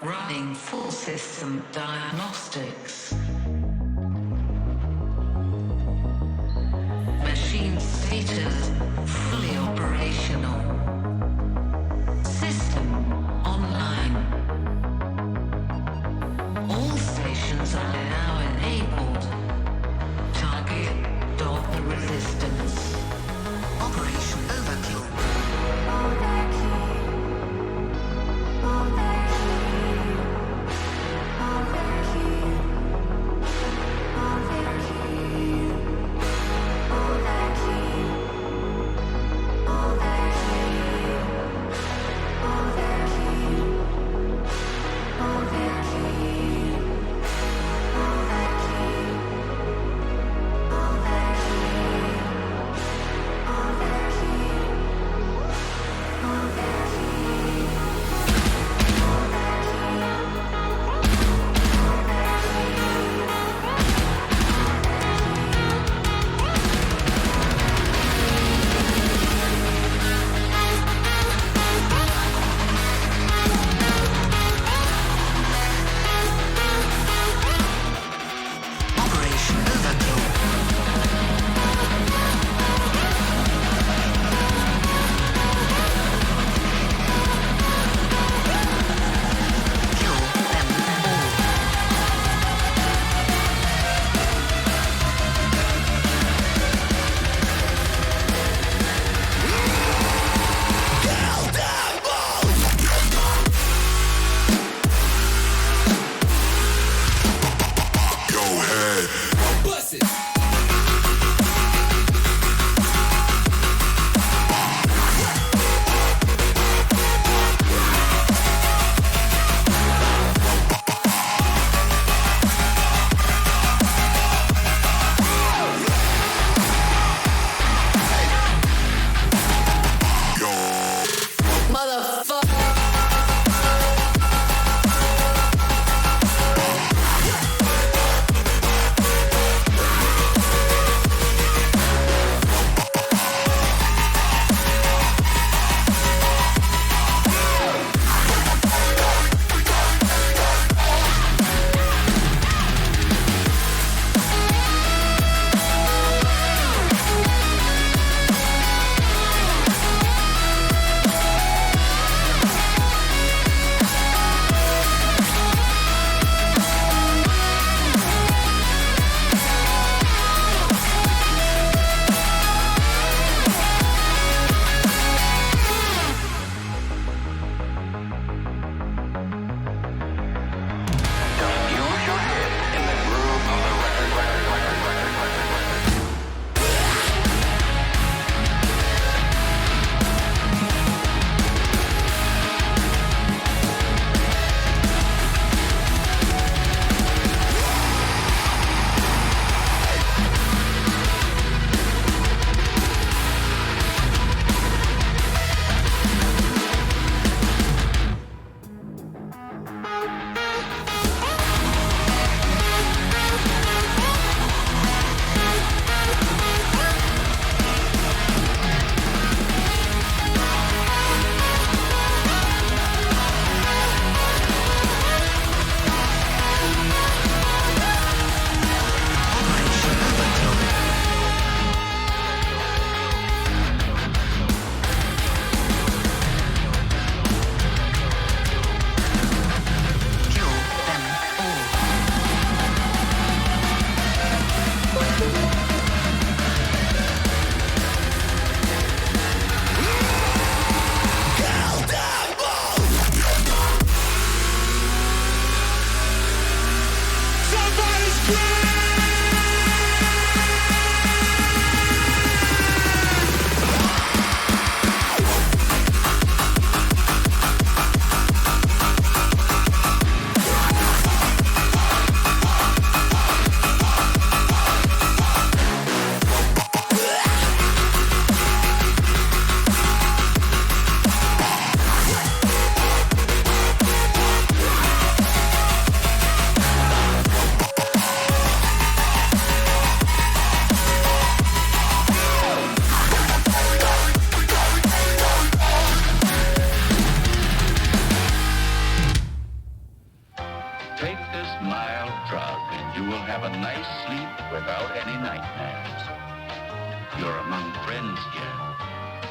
Running full system diagnostics. Machine status fully operational. System online. All stations are now enabled. Target Doppler resistance. Operation overkill.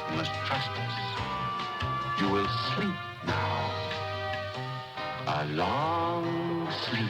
You must trust us. You will sleep now. A long sleep.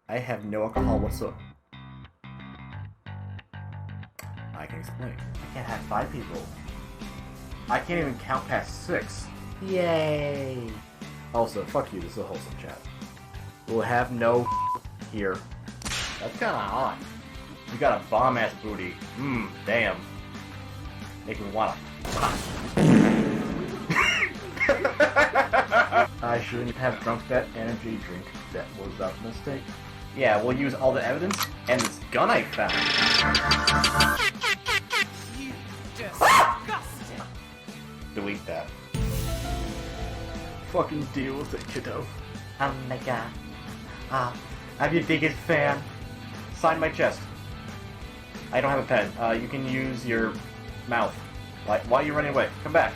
I have no alcohol whatsoever. I can explain. I can't have 5 people. I can't even count past 6. Yay! Also, fuck you, this is a wholesome chat. We'll have no here. That's kinda odd. You got a bomb-ass booty. Damn. Make me wanna. I shouldn't have drunk that energy drink. That was a mistake. Yeah, we'll use all the evidence and this gun I found. You disgusting. Delete that. Fucking deal with it, kiddo. Oh my god. I'm your biggest fan. Sign my chest. I don't have a pen. You can use your mouth. Why are you running away? Come back.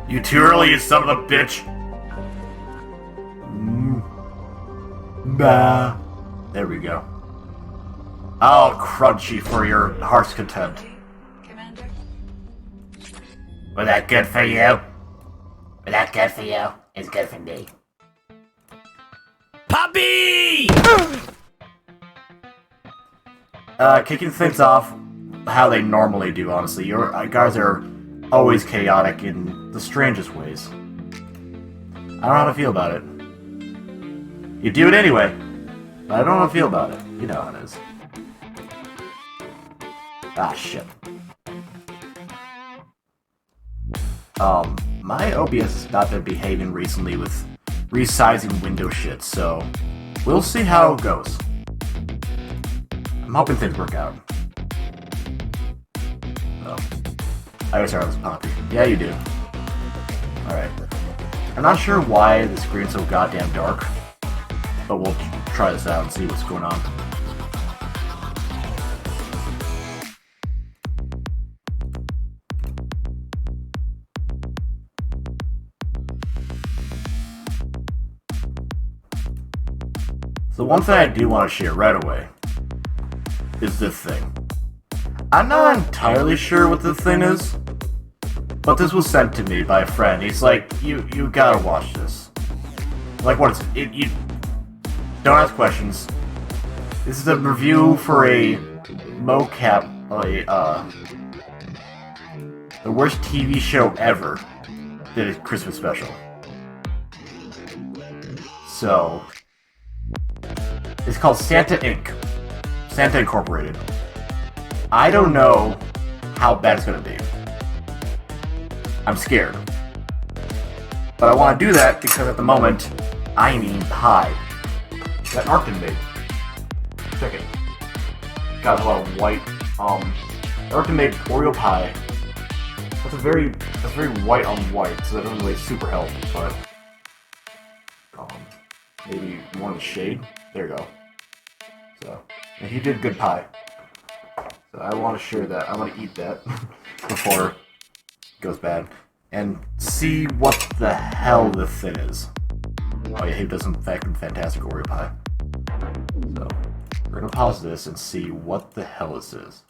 You too early, you son of a bitch! Bah. There we go. I'll crunch you for your heart's content. Commander? Was that good for you? Was that good for you? It's good for me. Puppy! Kicking things off how they normally do, honestly. Your guys are always chaotic in the strangest ways. I don't know how to feel about it. You do it anyway, but I don't know how to feel about it. You know how it is. Ah, shit. My OBS has not been behaving recently with resizing window shit, so we'll see how it goes. I'm hoping things work out. Oh. I always heard I was poppy. Yeah, you do. Alright. I'm not sure why the screen's so goddamn dark, but we'll try this out and see what's going on. So one thing I do want to share right away is this thing. I'm not entirely sure what this thing is, but this was sent to me by a friend. He's like, you gotta watch this. Like, what is it? You don't ask questions. This is a review for a mocap, the worst TV show ever. Did a Christmas special. So, it's called Santa Inc. Santa Incorporated. I don't know how bad it's gonna be. I'm scared. But I want to do that because at the moment, I am eating pie. That Arkton made. Check it. Got a lot of white, Arkton made Oreo pie. That's very white on white, so that doesn't really super help, but maybe more in the shade. There you go. So, and he did good pie. So I want to share that. I want to eat that before it goes bad and see what the hell this thing is. Oh yeah, he does some fantastic Oreo pie. So we're gonna pause this and see what the hell this is.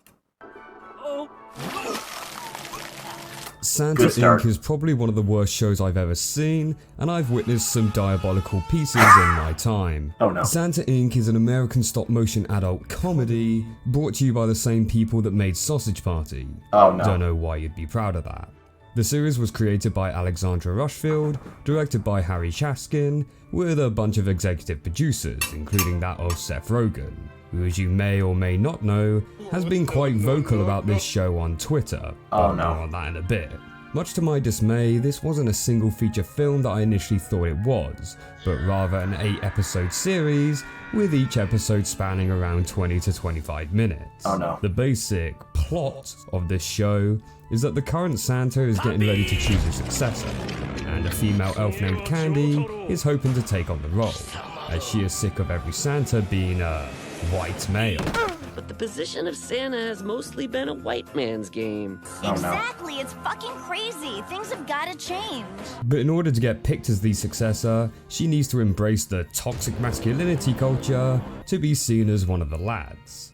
Santa Inc. is probably one of the worst shows I've ever seen, and I've witnessed some diabolical pieces in my time. Oh no. Santa Inc. is an American stop-motion adult comedy brought to you by the same people that made Sausage Party. Oh no. Don't know why you'd be proud of that. The series was created by Alexandra Rushfield, directed by Harry Chaskin, with a bunch of executive producers, including that of Seth Rogen, who, as you may or may not know, has been quite vocal about this show on Twitter. Oh no. More on that in a bit. Much to my dismay, this wasn't a single feature film that I initially thought it was, but rather an 8-episode series, with each episode spanning around 20 to 25 minutes. Oh no. The basic plot of this show is that the current Santa is getting ready to choose a successor, and a female elf named Candy is hoping to take on the role, as she is sick of every Santa being a white male. But the position of Santa has mostly been a white man's game. Oh, no. Exactly, it's fucking crazy. Things have gotta change. But in order to get picked as the successor, she needs to embrace the toxic masculinity culture to be seen as one of the lads.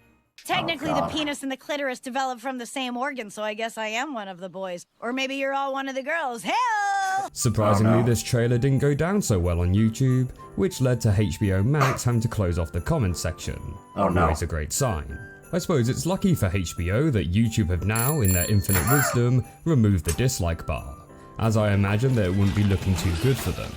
Technically, Oh, the God. penis and the clitoris developed from the same organ, so I guess I am one of the boys. Or maybe you're all one of the girls. Hell! Surprisingly, Oh, no. this trailer didn't go down so well on YouTube, which led to HBO Max having to close off the comments section. Oh, no. Always a great sign. I suppose it's lucky for HBO that YouTube have now, in their infinite wisdom, removed the dislike bar, as I imagine that it wouldn't be looking too good for them.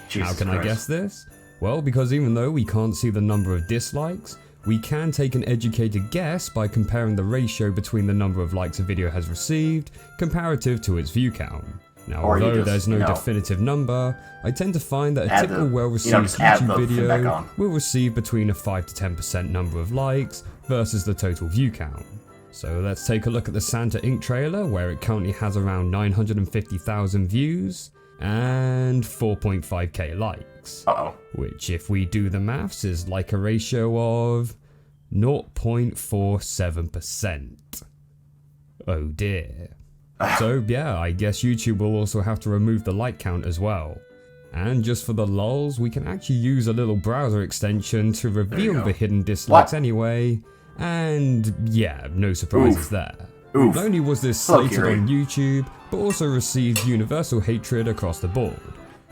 Jesus How can Christ. I guess this? Well, because even though we can't see the number of dislikes, we can take an educated guess by comparing the ratio between the number of likes a video has received comparative to its view count. Now, Or you although just, there's no you know, definitive number, I tend to find that a add typical the- well-received just add YouTube the thing back video on. will receive between a 5 to 10% number of likes versus the total view count. So let's take a look at the Santa Inc. trailer, where it currently has around 950,000 views and 4.5k likes. Uh-oh. Which, if we do the maths, is like a ratio of 0.47%. Oh dear. So yeah, I guess YouTube will also have to remove the like count as well. And just for the lulz, we can actually use a little browser extension to reveal go. the hidden dislikes What? anyway. And yeah, no surprises Oof. there. Oof. Not only was this So slated Curie. on YouTube, but also received universal hatred across the board,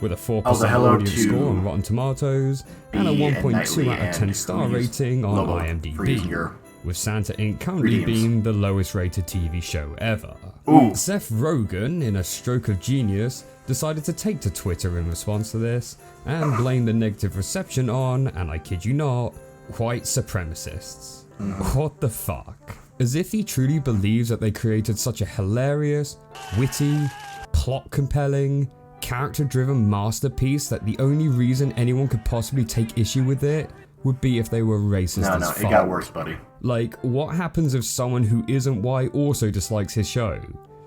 with a 4% Also, hello audience to score on Rotten Tomatoes and a B and 1.2 out Knightley of 10 and star Louise rating on Lobo IMDb, Friesinger. with Santa Inc. currently Greetings. being the lowest rated TV show ever. Ooh. Seth Rogen, in a stroke of genius, decided to take to Twitter in response to this and blame the negative reception on, and I kid you not, white supremacists. What the fuck? As if he truly believes that they created such a hilarious, witty, plot-compelling, character-driven masterpiece that the only reason anyone could possibly take issue with it would be if they were racist No, as no, fuck. it got worse, buddy. Like, what happens if someone who isn't white also dislikes his show?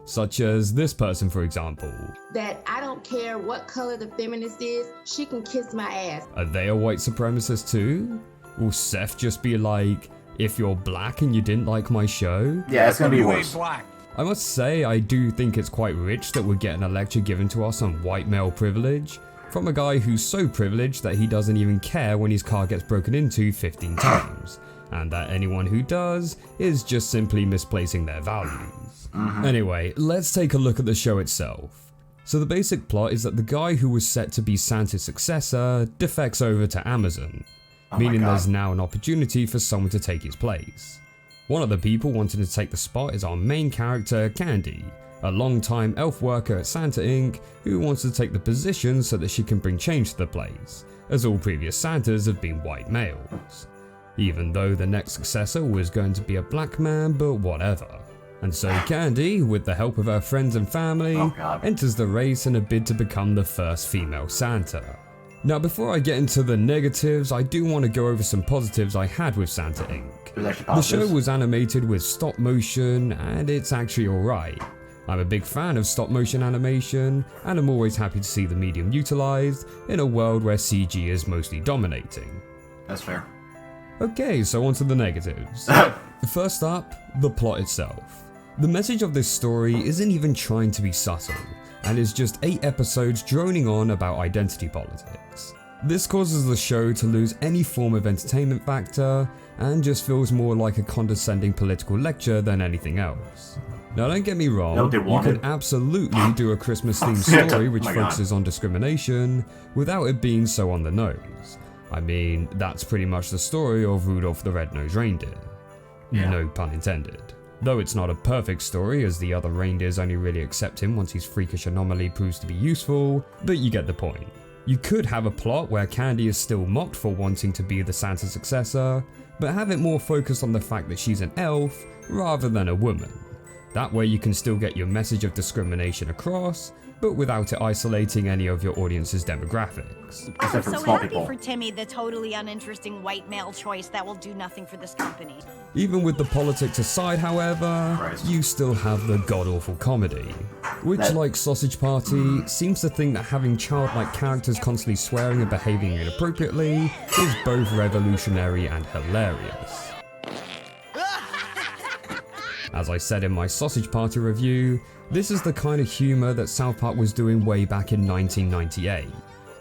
Such as this person, for example. That I don't care what color the feminist is, she can kiss my ass. Are they a white supremacist too? Will Seth just be like, if you're black and you didn't like my show? Yeah, it's gonna be worse. I must say, I do think it's quite rich that we're getting a lecture given to us on white male privilege from a guy who's so privileged that he doesn't even care when his car gets broken into 15 times. and that anyone who does is just simply misplacing their values. Anyway, let's take a look at the show itself. So the basic plot is that the guy who was set to be Santa's successor defects over to Amazon, meaning there's now an opportunity for someone to take his place. One of the people wanting to take the spot is our main character, Candy, a long-time elf worker at Santa Inc. who wants to take the position so that she can bring change to the place, as all previous Santas have been white males. Even though the next successor was going to be a black man, but whatever. And so Candy, with the help of her friends and family, enters the race in a bid to become the first female Santa. Now before I get into the negatives, I do want to go over some positives I had with Santa Inc. The show was animated with stop motion, and it's actually alright. I'm a big fan of stop motion animation, and I'm always happy to see the medium utilised in a world where CG is mostly dominating. That's fair. Okay, so on to the negatives. First up, the plot itself. The message of this story isn't even trying to be subtle, and is just 8 episodes droning on about identity politics. This causes the show to lose any form of entertainment factor, and just feels more like a condescending political lecture than anything else. Now don't get me wrong, you could absolutely do a Christmas themed story which focuses on discrimination without it being so on the nose. I mean, that's pretty much the story of Rudolph the Red-Nosed Reindeer. No pun intended. Though it's not a perfect story, as the other reindeers only really accept him once his freakish anomaly proves to be useful, but you get the point. You could have a plot where Candy is still mocked for wanting to be the Santa successor, but have it more focused on the fact that she's an elf rather than a woman. That way you can still get your message of discrimination across, but without it isolating any of your audience's demographics. I'm so happy for Timmy, the totally uninteresting white male choice that will do nothing for this company. Even with the politics aside, however, you still have the god-awful comedy, which, like Sausage Party, seems to think that having childlike characters constantly swearing and behaving inappropriately is both revolutionary and hilarious. As I said in my Sausage Party review, this is the kind of humour that South Park was doing way back in 1998,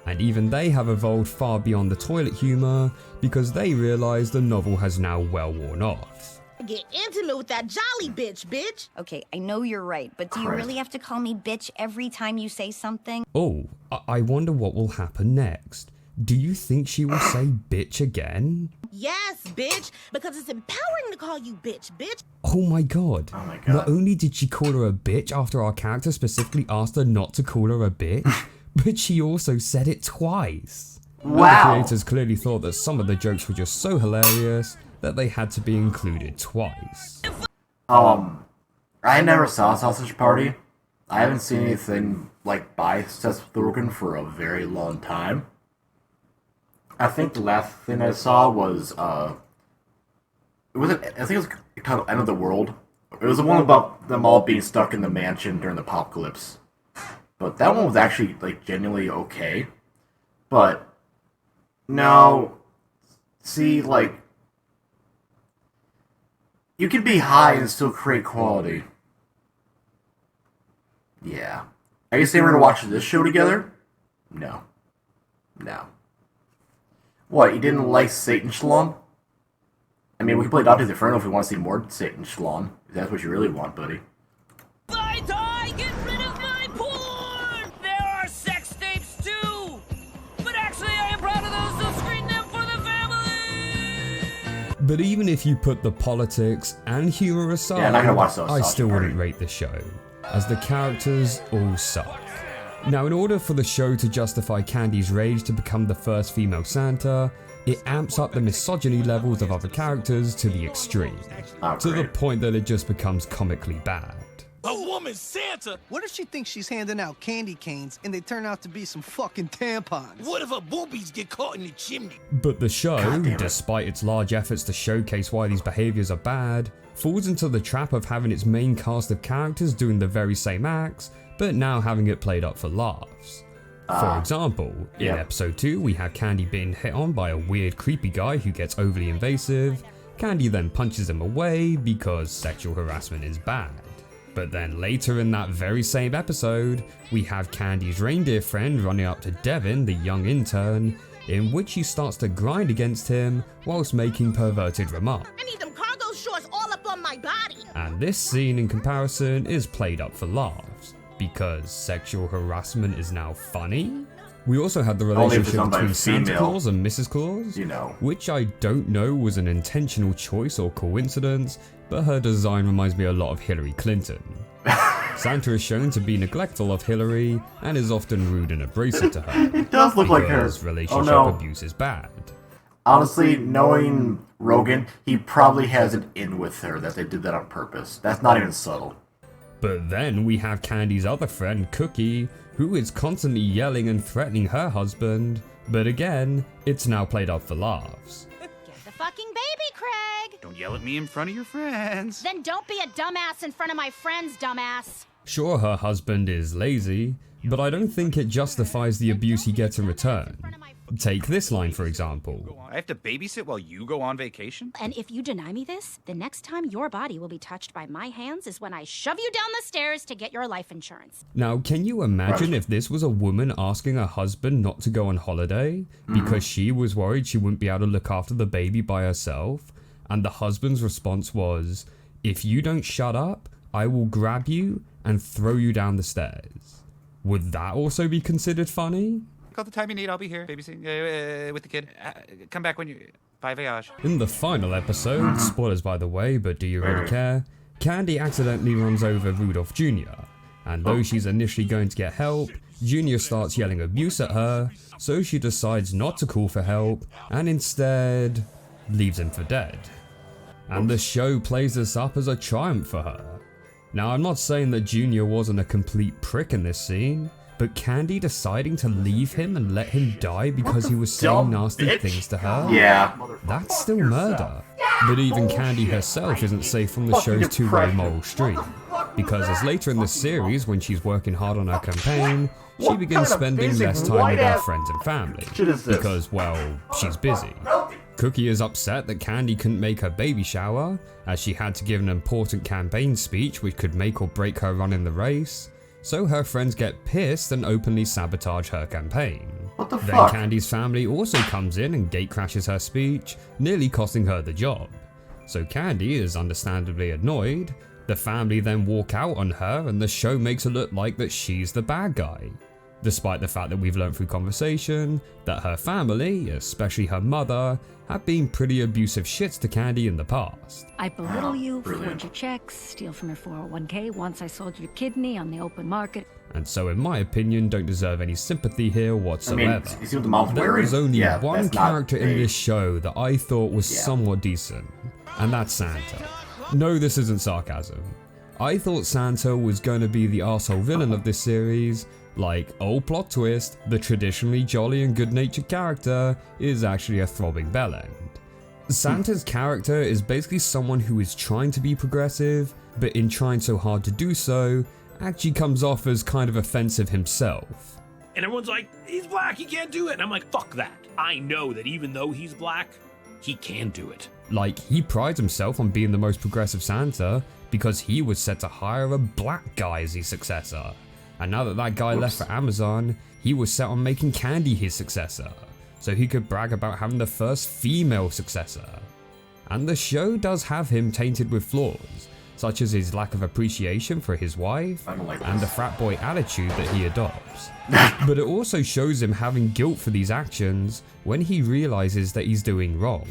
and even they have evolved far beyond the toilet humour because they realise the novel has now well worn off. Get intimate with that jolly bitch. Okay, I know you're right, but do you really have to call me bitch every time you say something? Oh, I wonder what will happen next. Do you think she will say bitch again? Yes, bitch, because it's empowering to call you bitch. Oh my god. Not only did she call her a bitch after our character specifically asked her not to call her a bitch, but she also said it twice. Wow. The creators clearly thought that some of the jokes were just so hilarious that they had to be included twice. I never saw Sausage Party. I haven't seen anything like by Seth Rogen for a very long time. I think the last thing I saw was I think it was titled End of the World. It was the one about them all being stuck in the mansion during the apocalypse. But that one was actually like genuinely okay. But no, see, like, you can be high and still create quality. Yeah. Are you saying we're gonna watch this show together? No. What, you didn't like Satan Schlong? I mean, we can play Dante's Inferno if we want to see more Satan Schlong. If that's what you really want, buddy. Get rid of my porn! There are sex tapes too! But actually, I am proud of those, so screen them for the family! But even if you put the politics and humour aside, I'm not gonna watch those I still wouldn't rate the show, as the characters all suck. Now, in order for the show to justify Candy's rage to become the first female Santa, it amps up the misogyny levels of other characters to the extreme, to the point that it just becomes comically bad. A woman Santa? What if she thinks she's handing out candy canes and they turn out to be some fucking tampons? What if her boobies get caught in the chimney? But the show, despite its large efforts to showcase why these behaviours are bad, falls into the trap of having its main cast of characters doing the very same acts, but now having it played up for laughs. For example, in episode 2 we have Candy being hit on by a weird creepy guy who gets overly invasive. Candy then punches him away because sexual harassment is bad. But then later in that very same episode, we have Candy's reindeer friend running up to Devin, the young intern, in which she starts to grind against him whilst making perverted remarks. I need them cargo shorts all up on my body. And this scene in comparison is played up for laughs, because sexual harassment is now funny. We also had the Only if it's relationship done by a between Santa female. Claus and Mrs. Claus, You know. which I don't know was an intentional choice or coincidence, but her design reminds me a lot of Hillary Clinton. Santa is shown to be neglectful of Hillary and is often rude and abrasive to her. It does look like her. because Oh relationship no. abuse is bad. Honestly, knowing Rogan, he probably has it in with her that they did that on purpose. That's not even subtle. But then we have Candy's other friend, Cookie, who is constantly yelling and threatening her husband, but again, it's now played up for laughs. Get the fucking baby, Craig. Don't yell at me in front of your friends. Then don't be a dumbass in front of my friends, dumbass. Sure, her husband is lazy, but I don't think it justifies the abuse he gets in return. Take this line, for example. I have to babysit while you go on vacation? And if you deny me this, the next time your body will be touched by my hands is when I shove you down the stairs to get your life insurance. Now, can you imagine if this was a woman asking her husband not to go on holiday because she was worried she wouldn't be able to look after the baby by herself, and the husband's response was, "If you don't shut up, I will grab you and throw you down the stairs." Would that also be considered funny? Call the time you need, I'll be here babysitting with the kid. Come back when you... Bye, voyage. In the final episode, spoilers by the way, but do you really care? Candy accidentally runs over Rudolph Jr., and though she's initially going to get help, Jr. starts yelling abuse at her, so she decides not to call for help, and instead leaves him for dead. And the show plays this up as a triumph for her. Now, I'm not saying that Jr. wasn't a complete prick in this scene, but Candy deciding to leave him and let him die because he was saying nasty things to her? Yeah. That's still murder. But even Candy herself isn't safe from the show's two-way moral stream. Because as later in the series, when she's working hard on her campaign, she begins spending less time with her friends and family. Because, well, she's busy. Cookie is upset that Candy couldn't make her baby shower, as she had to give an important campaign speech which could make or break her run in the race. So her friends get pissed and openly sabotage her campaign. What the Then fuck? Candy's family also comes in and gatecrashes her speech, nearly costing her the job. So Candy is understandably annoyed. The family then walk out on her and the show makes it look like that she's the bad guy. Despite the fact that we've learned through conversation that her family, especially her mother, have been pretty abusive shits to Candy in the past. I belittle you, forge your checks, steal from your 401k once I sold your kidney on the open market. And so in my opinion don't deserve any sympathy here whatsoever. you see what the mom's There wearing? was only Yeah, one that's not character in a- this show that I thought was somewhat decent, and that's Santa. No, this isn't sarcasm. I thought Santa was going to be the arsehole villain of this series. Like, oh plot twist, the traditionally jolly and good-natured character is actually a throbbing bellend. Santa's character is basically someone who is trying to be progressive, but in trying so hard to do so, actually comes off as kind of offensive himself. And everyone's like, he's black, he can't do it. And I'm like, fuck that. I know that even though he's black, he can do it. Like, he prides himself on being the most progressive Santa because he was set to hire a black guy as his successor. And now that that guy left for Amazon, he was set on making Candy his successor, so he could brag about having the first female successor. And the show does have him tainted with flaws, such as his lack of appreciation for his wife and the frat boy attitude that he adopts. But it also shows him having guilt for these actions when he realizes that he's doing wrong.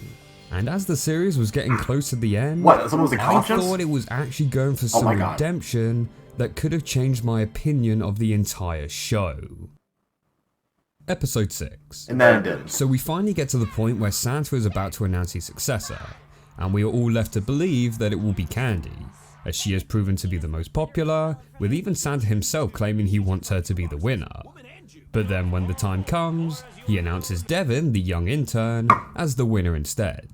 And as the series was getting close to the end, What, someone was a I conscience? thought it was actually going for some my God. redemption that could have changed my opinion of the entire show. Episode 6. And then it didn't. So we finally get to the point where Santa is about to announce his successor, and we are all left to believe that it will be Candy, as she has proven to be the most popular, with even Santa himself claiming he wants her to be the winner. But then when the time comes, he announces Devin, the young intern, as the winner instead.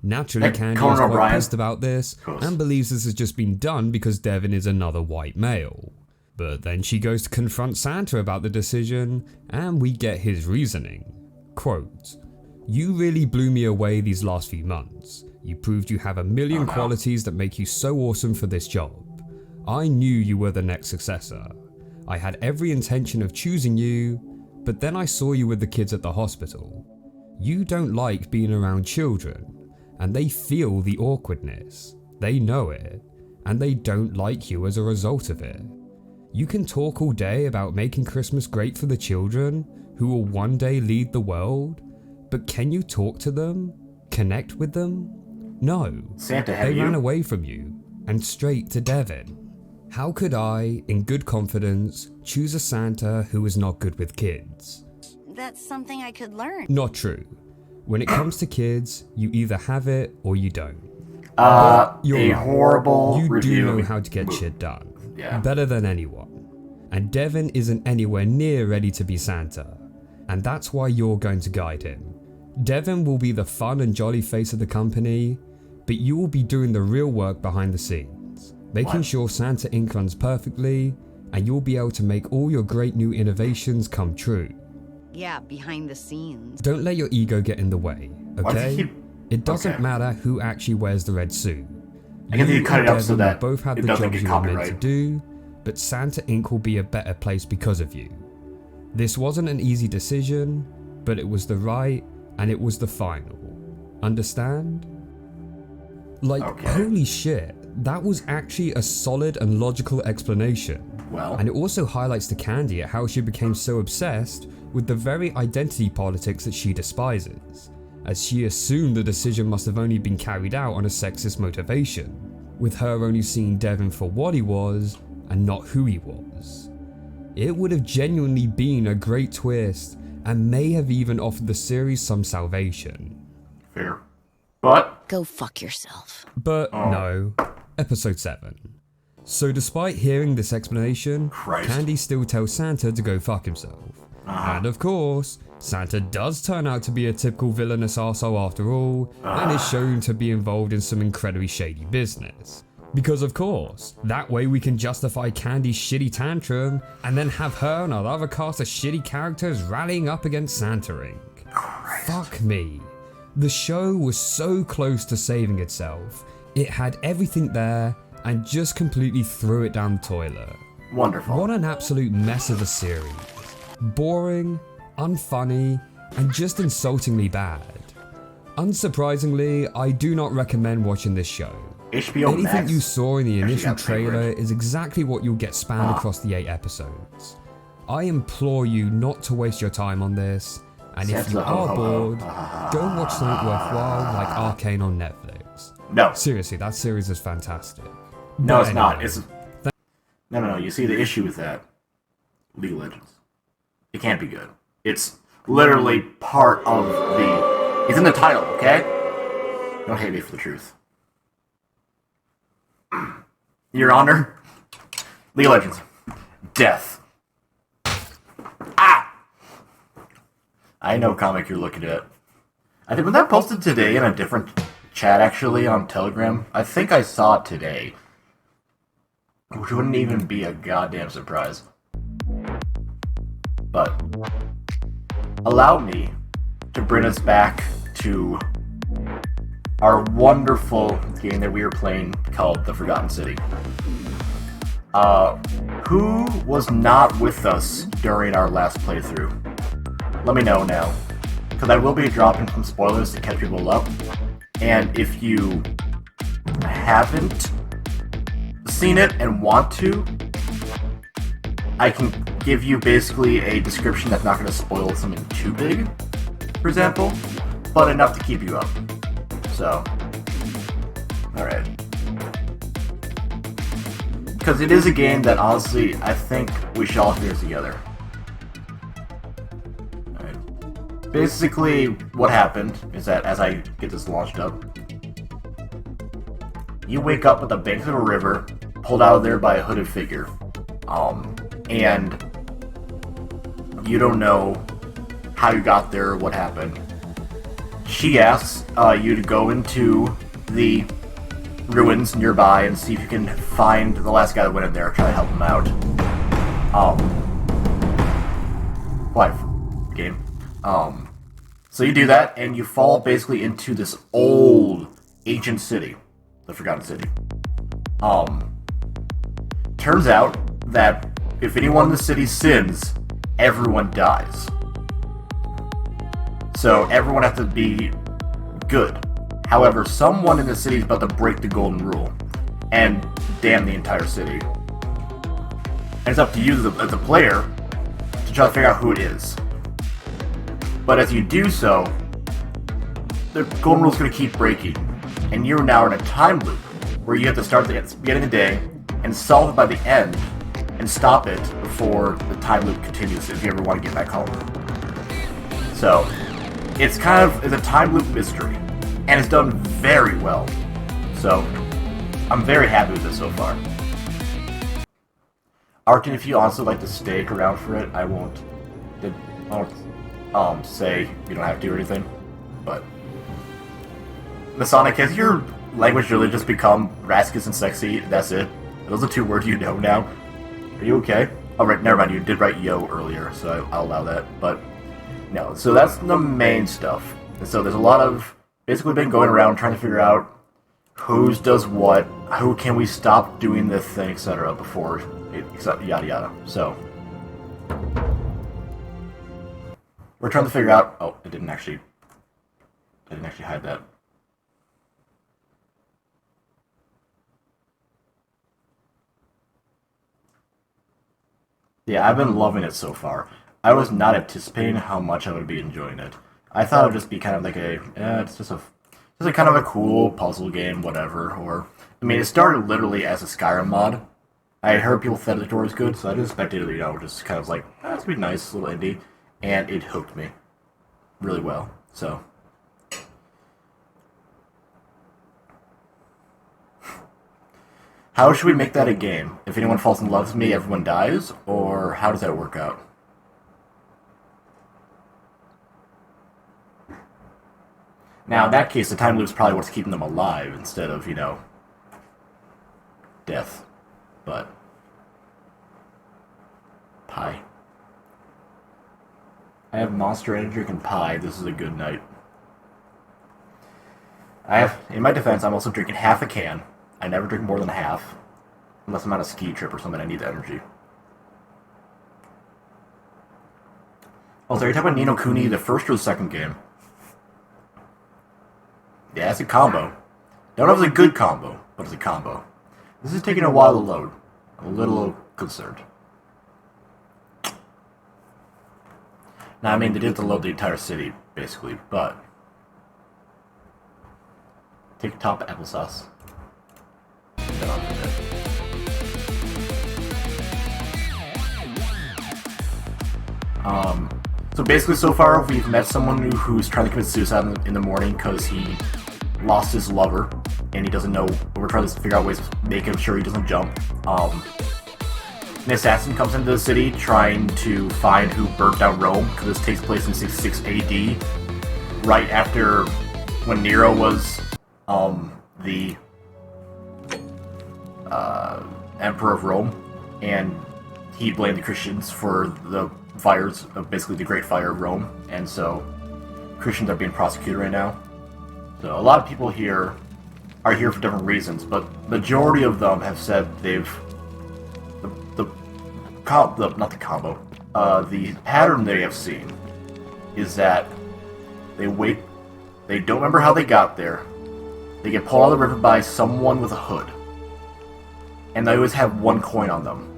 Naturally, Like Candy Conan is quite O'Brien? pissed about this course. and believes this has just been done because Devin is another white male. But then she goes to confront Santa about the decision, and we get his reasoning. Quote, "You really blew me away these last few months. You proved you have a million qualities that make you so awesome for this job. I knew you were the next successor. I had every intention of choosing you, but then I saw you with the kids at the hospital. You don't like being around children, and they feel the awkwardness. They know it, and they don't like you as a result of it. You can talk all day about making Christmas great for the children, who will one day lead the world, but can you talk to them? Connect with them? No. Santa, have they you? ran away from you, and straight to Devin. How could I, in good confidence, choose a Santa who is not good with kids? That's something I could learn. Not true. When it comes to kids, you either have it or you don't. You're a right. horrible You review. do know how to get shit done. Yeah. Better than anyone. And Devin isn't anywhere near ready to be Santa. And that's why you're going to guide him. Devin will be the fun and jolly face of the company, but you will be doing the real work behind the scenes, making sure Santa Inc. runs perfectly, and you'll be able to make all your great new innovations come true. Yeah, behind the scenes. Don't let your ego get in the way, okay? It doesn't Okay. matter who actually wears the red suit. I guess you cut and it up so Devin that will both have it the doesn't jobs get you are meant to copyright. do, but Santa Inc. will be a better place because of you. This wasn't an easy decision, but it was the right, and it was the final. Understand? Like, holy shit, that was actually a solid and logical explanation. Well. And it also highlights to Candy at how she became so obsessed with the very identity politics that she despises, as she assumed the decision must have only been carried out on a sexist motivation, with her only seeing Devin for what he was and not who he was. It would have genuinely been a great twist and may have even offered the series some salvation. Fair. But go fuck yourself. But no. Episode 7. So despite hearing this explanation, Candy still tells Santa to go fuck himself. And of course, Santa does turn out to be a typical villainous arsehole after all, and is shown to be involved in some incredibly shady business. Because of course, that way we can justify Candy's shitty tantrum, and then have her and our other cast of shitty characters rallying up against Santa Inc. Fuck me. The show was so close to saving itself. It had everything there, and just completely threw it down the toilet. Wonderful. What an absolute mess of a series. Boring, unfunny, and just insultingly bad. Unsurprisingly, I do not recommend watching this show. HBO Anything Max you saw in the actually initial got favorite. trailer is exactly what you'll get spanned across the 8 episodes. I implore you not to waste your time on this, and if you Santa ho, are ho, ho. bored, go watch something worthwhile like Arcane on Netflix. No. Seriously, that series is fantastic. No, But it's not. anyway, It's no. You see the issue with that? League of Legends. It can't be good. It's literally part of the. It's in the title, okay? Don't hate me for the truth. Your Honor, League of Legends, death. Ah! I know comic you're looking at. I think was that posted today in a different chat actually on Telegram. I think I saw it today. Which wouldn't even be a goddamn surprise. But allow me to bring us back to our wonderful game that we were playing called The Forgotten City. Who was not with us during our last playthrough? Let me know now, because I will be dropping some spoilers to catch people up. And if you haven't seen it and want to, I can give you basically a description that's not going to spoil something too big, for example, but enough to keep you up. So, alright. Because it is a game that honestly, I think we should all figure together. Alright. Basically, what happened is that as I get this launched up, you wake up at the bank of a river, pulled out of there by a hooded figure. And you don't know how you got there or what happened. She asks you to go into the ruins nearby and see if you can find the last guy that went in there, try to help him out. Live game. So you do that, and you fall basically into this old, ancient city. The Forgotten City. Turns out that if anyone in the city sins, everyone dies. So everyone has to be good. However, someone in the city is about to break the golden rule and damn the entire city. And it's up to you as a player to try to figure out who it is. But as you do so, the golden rule is going to keep breaking. And you're now in a time loop where you have to start at the beginning of the day and solve it by the end and stop it before the time loop continues if you ever want to get back home. So, it's a time loop mystery. And it's done very well. So, I'm very happy with this so far. Arkin, if you also like to stay around for it, I won't say you don't have to or anything. But Masonic, has your language really just become Raskus and sexy? That's it? Those are 2 words you know now. Are you okay? Oh, right, never mind, you did write yo earlier, so I'll allow that. But, no, so that's the main stuff. And so there's a lot of, basically been going around trying to figure out who's does what, who can we stop doing this thing, etc. before it, yada yada. So, we're trying to figure out, oh, I didn't actually hide that. Yeah, I've been loving it so far. I was not anticipating how much I would be enjoying it. I thought it would just be kind of like it's just a kind of a cool puzzle game, whatever. Or, I mean, it started literally as a Skyrim mod. I heard people said the door was good, so I just expected it, just kind of like, it's gonna be nice, little indie. And it hooked me really well, so. How should we make that a game? If anyone falls in love with me, everyone dies? Or how does that work out? Now, in that case, the time loop's probably what's keeping them alive instead of, death. But, pie. I have Monster Energy drinking pie. This is a good night. In my defense, I'm also drinking half a can. I never drink more than half. Unless I'm on a ski trip or something, I need the energy. Also, are you talking about Ni no Kuni, the first or the second game? Yeah, it's a combo. Don't know if it's a good combo, but it's a combo. This is taking a while to load. I'm a little concerned. Now, I mean, they did have to load the entire city, basically, but... Take top applesauce. So basically, so far, we've met someone who's trying to commit suicide in the morning because he lost his lover, and he doesn't know. We're trying to figure out ways to make him sure he doesn't jump. An assassin comes into the city trying to find who burnt down Rome, because this takes place in 66 AD, right after when Nero was the Emperor of Rome, and he blamed the Christians for the fires, basically the Great Fire of Rome, and so Christians are being prosecuted right now. So a lot of people here are here for different reasons, but majority of them have said they've the pattern they have seen is that they don't remember how they got there, they get pulled out of the river by someone with a hood, and they always have one coin on them.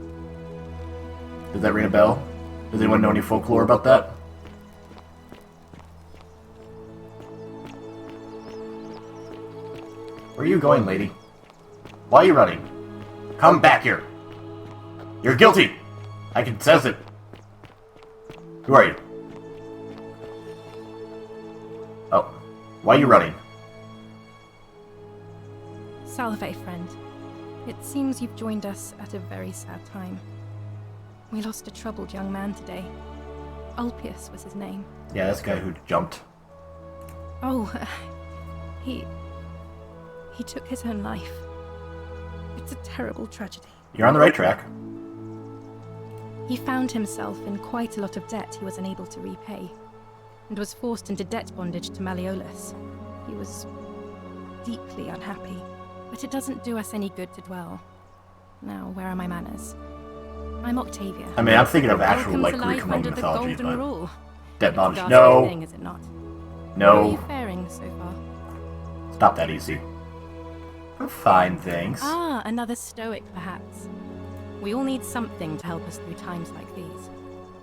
Does that ring a bell? Does anyone know any folklore about that? Where are you going, lady? Why are you running? Come back here! You're guilty! I can sense it! Who are you? Oh, why are you running? Salve, friend. It seems you've joined us at a very sad time. We lost a troubled young man today. Ulpius was his name. Yeah, this guy who jumped. Oh, he took his own life. It's a terrible tragedy. You're on the right track. He found himself in quite a lot of debt he was unable to repay, and was forced into debt bondage to Malleolus. He was deeply unhappy, but it doesn't do us any good to dwell. Now, where are my manners? I'm Octavia. I mean, I'm thinking of actual, Welcome like, to Greek life Roman under the mythology, golden but... rule. Debt bondage, It's a no! thing, is it not? How are No. you faring so far? It's not that easy. I'm fine, thanks. Ah, another stoic, perhaps. We all need something to help us through times like these.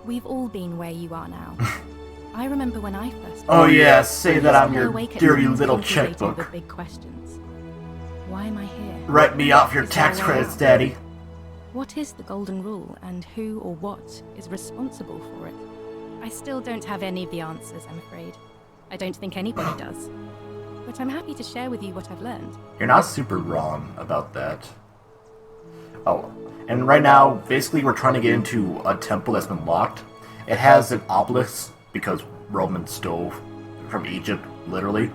We've all been where you are now. I remember when I first... Oh yeah, say that I'm I your awake at dirty night little contemplating checkbook. the big questions. Why am I here? Write me off your Is there a tax way credits, out? Daddy. What is the golden rule, and who or what is responsible for it? I still don't have any of the answers, I'm afraid. I don't think anybody does. But I'm happy to share with you what I've learned. You're not super wrong about that. Oh, and right now, basically we're trying to get into a temple that's been locked. It has an obelisk, because Roman stole from Egypt, literally,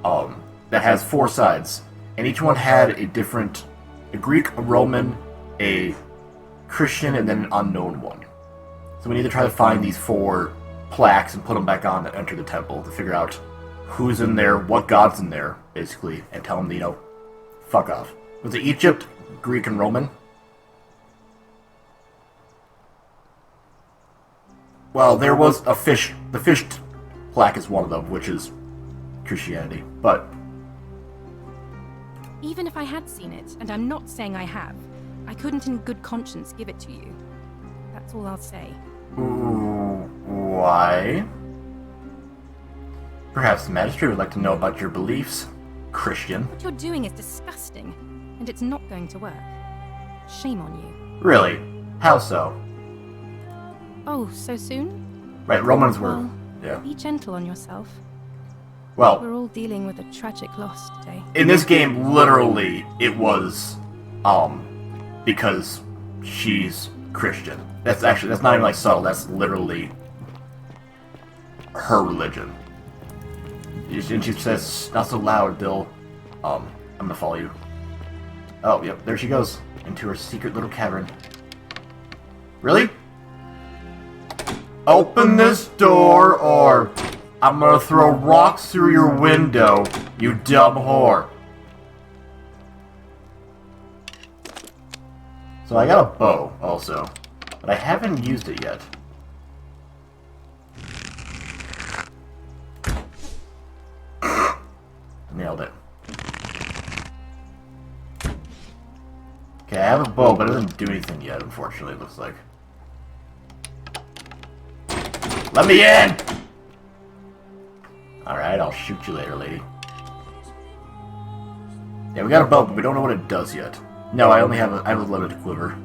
that has 4 sides. And each one had a different, a Greek, a Roman, a Christian, and then an unknown one. So we need to try to find these 4 plaques and put them back on and enter the temple to figure out who's in there, what god's in there, basically, and tell them, you know, fuck off. Was it Egypt, Greek, and Roman? Well, there was a fish. The fish plaque is one of them, which is Christianity. But Even if I had seen it, and I'm not saying I have, I couldn't in good conscience give it to you. That's all I'll say. why? Perhaps the magistrate would like to know about your beliefs, Christian. What you're doing is disgusting, and it's not going to work. Shame on you. Really? How so? Oh, so soon? Right, Romans were... Well, yeah. be gentle on yourself. Well, We're all dealing with a tragic loss today. in this game, literally, it was, because she's Christian. That's not even, like, subtle. That's literally her religion. And she says, not so loud, Dill. I'm gonna follow you. Oh, yep, there she goes. Into her secret little cavern. Really? Open this door, or I'm gonna throw rocks through your window, you dumb whore. So I got a bow, also. But I haven't used it yet. Nailed it. Okay, I have a bow, but it doesn't do anything yet, unfortunately, it looks like. Let me in! Alright, I'll shoot you later, lady. Yeah, we got a bow, but we don't know what it does yet. No, I have a limited quiver.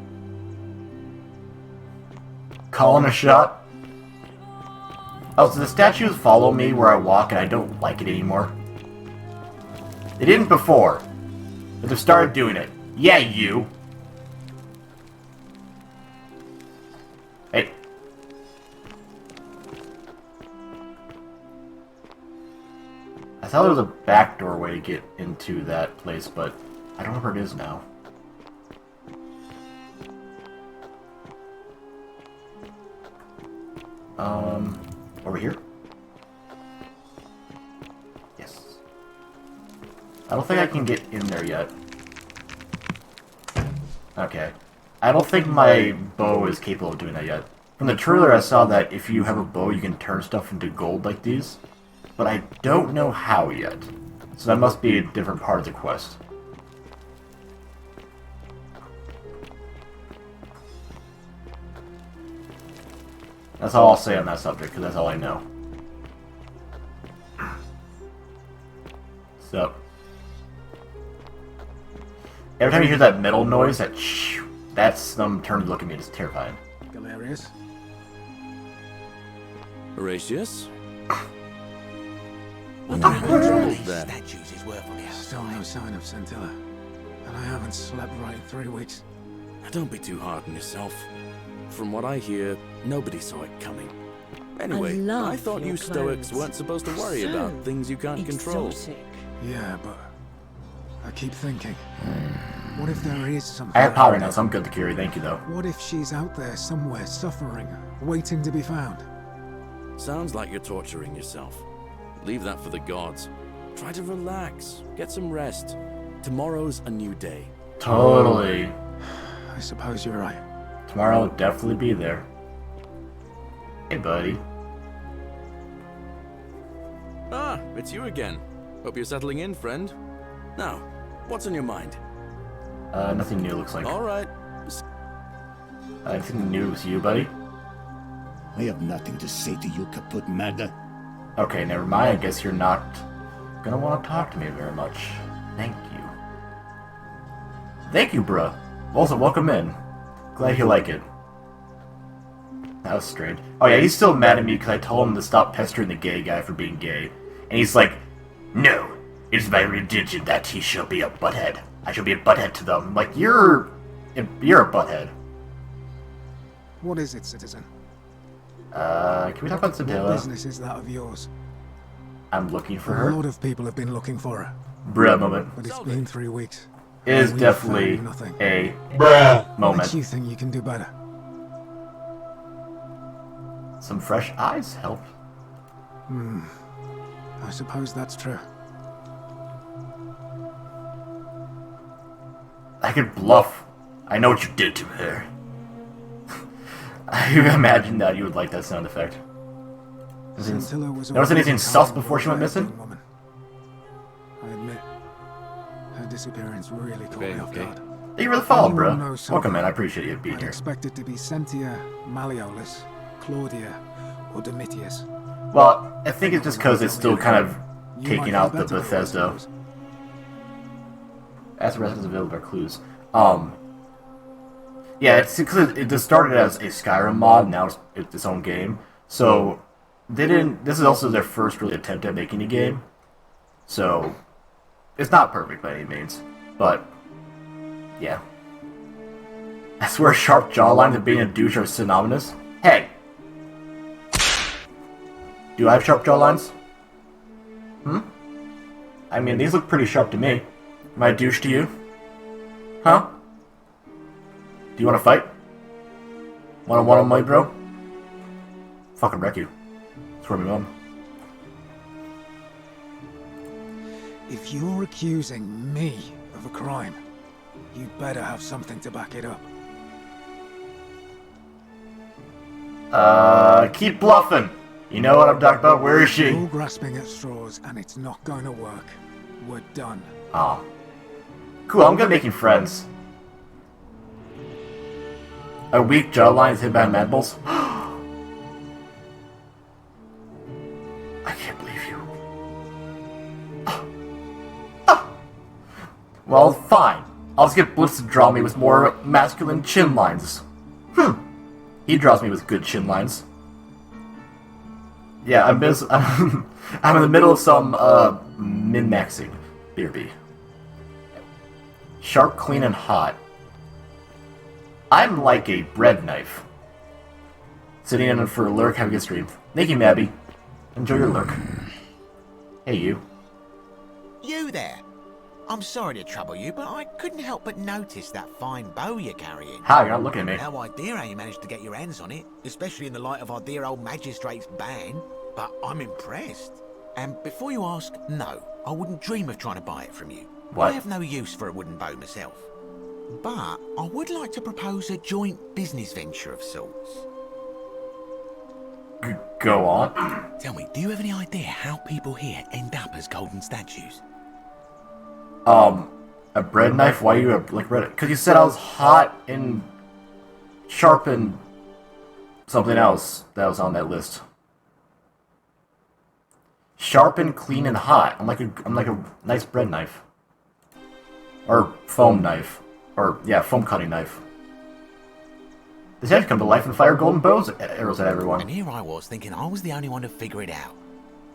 Calling a shot? Oh, so the statues follow me where I walk, and I don't like it anymore. They didn't before, but they've started doing it. Yeah, you! Hey. I thought there was a back doorway to get into that place, but I don't know where it is now. Over here? Yes. I don't think I can get in there yet. Okay. I don't think my bow is capable of doing that yet. From the trailer I saw that if you have a bow you can turn stuff into gold like these. But I don't know how yet. So that must be a different part of the quest. That's all I'll say on that subject, because that's all I know. So, every time you hear that metal noise, that's them turning to look at me. It's terrifying. Galerius? Horatius? Statues is worth on the outside. Still no sign of Scintilla. And I haven't slept right in 3 weeks. Don't be too hard on yourself. From what I hear, nobody saw it coming. Anyway, I thought you Stoics weren't supposed to worry about things you can't control. Yeah, but I keep thinking, what if there is something? I have power now, so I'm good to carry. Thank you, though. What if she's out there somewhere, suffering, waiting to be found? Sounds like you're torturing yourself. Leave that for the gods. Try to relax, get some rest. Tomorrow's a new day. Totally. I suppose you're right. Tomorrow will definitely be there. Hey, buddy. Ah, it's you again. Hope you're settling in, friend. Now, what's on your mind? Nothing new, looks like. Alright. Anything new with you, buddy? I have nothing to say to you, kaput mada. Okay, never mind. I guess you're not gonna want to talk to me very much. Thank you. Thank you, bruh. Also, welcome in. Glad you like it. That was strange. Oh yeah, he's still mad at me because I told him to stop pestering the gay guy for being gay. And he's like, no, it is my religion that he shall be a butthead. I shall be a butthead to them. I'm like, you're a butthead. What is it, citizen? Can we talk about What Centilla? business is that of yours? I'm looking for A her. lot of people have been looking for her. Bruh moment. But it's been 3 weeks. It is We've definitely found nothing. a bruh What moment. makes you think you can do better? Some fresh eyes help. I suppose that's true. I could bluff. I know what you did to her. I imagine that you would like that sound effect. Scintilla was Notice always anything a sus kind, before she went missing? well-behaved woman. I admit, her disappearance really caught me off guard. Thank you for the follow, Anyone bro. knows Welcome, something, man. I appreciate you being I'd here. expect it to be Sentia, Malleolus, Claudia, or Domitius. Well, I think it's just because it's still kind of You taking might out know the better, I Bethesda. suppose. As the residents available are clues. Yeah, it's because it just started as a Skyrim mod, now it's its own game. So, they didn't. This is also their first really attempt at making a game. So, it's not perfect by any means. But, yeah. I swear sharp jawlines and being a douche are synonymous. Hey! Do I have sharp jawlines? I mean, these look pretty sharp to me. Am I a douche to you? Huh? Do you want to fight? One-on-one on my bro? Fucking wreck you. Swear me mom. If you're accusing me of a crime, you'd better have something to back it up. Keep bluffing. You know what I'm talking about? Where is she? You're grasping at straws, and it's not going to work. We're done. Aw. Cool, I'm good at making friends. A weak jawline is hit by Rambles. I can't believe you. Well, fine. I'll just get Blitz to draw me with more masculine chin lines. He draws me with good chin lines. Yeah, I'm in the middle of some min-maxing. BRB. Sharp, clean, and hot. I'm like a bread knife. Sitting in for a lurk, have a good stream. Thank you, Mabby. Enjoy your lurk. Hey, you. You there. I'm sorry to trouble you, but I couldn't help but notice that fine bow you're carrying. How? You're not looking at me. No idea how you managed to get your hands on it, especially in the light of our dear old magistrate's ban, but I'm impressed. And before you ask, no, I wouldn't dream of trying to buy it from you. What? I have no use for a wooden bow myself. But I would like to propose a joint business venture of sorts. Go on. Tell me, do you have any idea how people here end up as golden statues? A bread knife? Why you like bread? Because you said I was hot and sharp and something else that was on that list. Sharp and clean and hot. I'm like a nice bread knife. Or foam knife. Or yeah, foam cutting knife. This head come to life and fire golden bows arrows at everyone. And here I was thinking I was the only one to figure it out.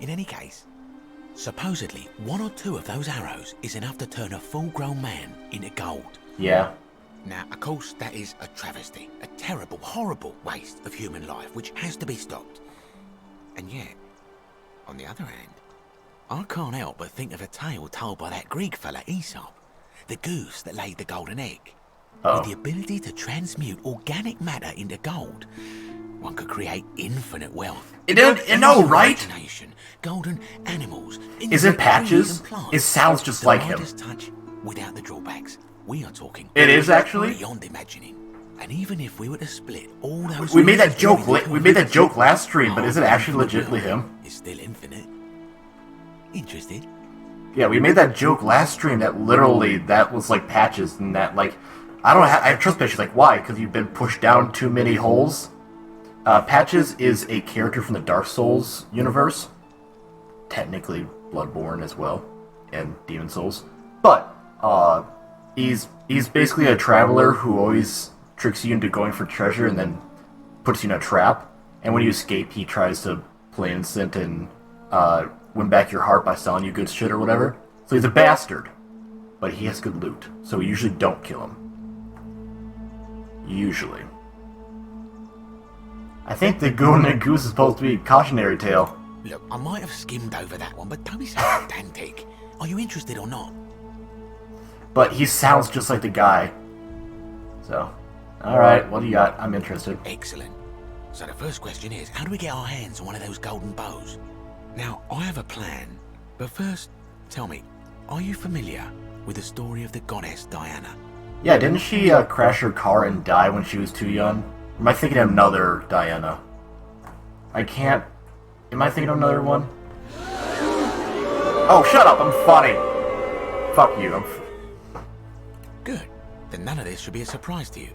In any case, supposedly 1 or 2 of those arrows is enough to turn a full-grown man into gold. Yeah. Now, of course, that is a travesty, a terrible, horrible waste of human life, which has to be stopped. And yet, on the other hand, I can't help but think of a tale told by that Greek fella Aesop, the goose that laid the golden egg. With the ability to transmute organic matter into gold, one could create infinite wealth. No, right? Golden animals. Is it Patches? It sounds just like him. Touch without the drawbacks. We are talking. It is actually beyond imagining. And even if we were to split all those, we made that joke. We made that joke last stream, but is it actually legitimately him? It's still infinite. Interested? Yeah, we made that joke last stream that literally that was like Patches and that like I have trust issues. Like why? Because you've been pushed down too many holes. Patches is a character from the Dark Souls universe, technically Bloodborne as well, and Demon Souls. But he's basically a traveler who always tricks you into going for treasure and then puts you in a trap. And when you escape, he tries to play innocent and win back your heart by selling you good shit or whatever. So he's a bastard, but he has good loot. So we usually don't kill him. Usually. I think the Golden Goose is supposed to be a cautionary tale. Look, I might have skimmed over that one, but don't be so pedantic. Are you interested or not? But he sounds just like the guy. So, alright, what do you got? I'm interested. Excellent. So the first question is, how do we get our hands on one of those golden bows? Now, I have a plan, but first, tell me, are you familiar with the story of the goddess Diana? Yeah, didn't she crash her car and die when she was too young? Or am I thinking of another Diana? I can't... Am I thinking of another one? Oh, shut up, I'm funny! Fuck you, Good. Then none of this should be a surprise to you.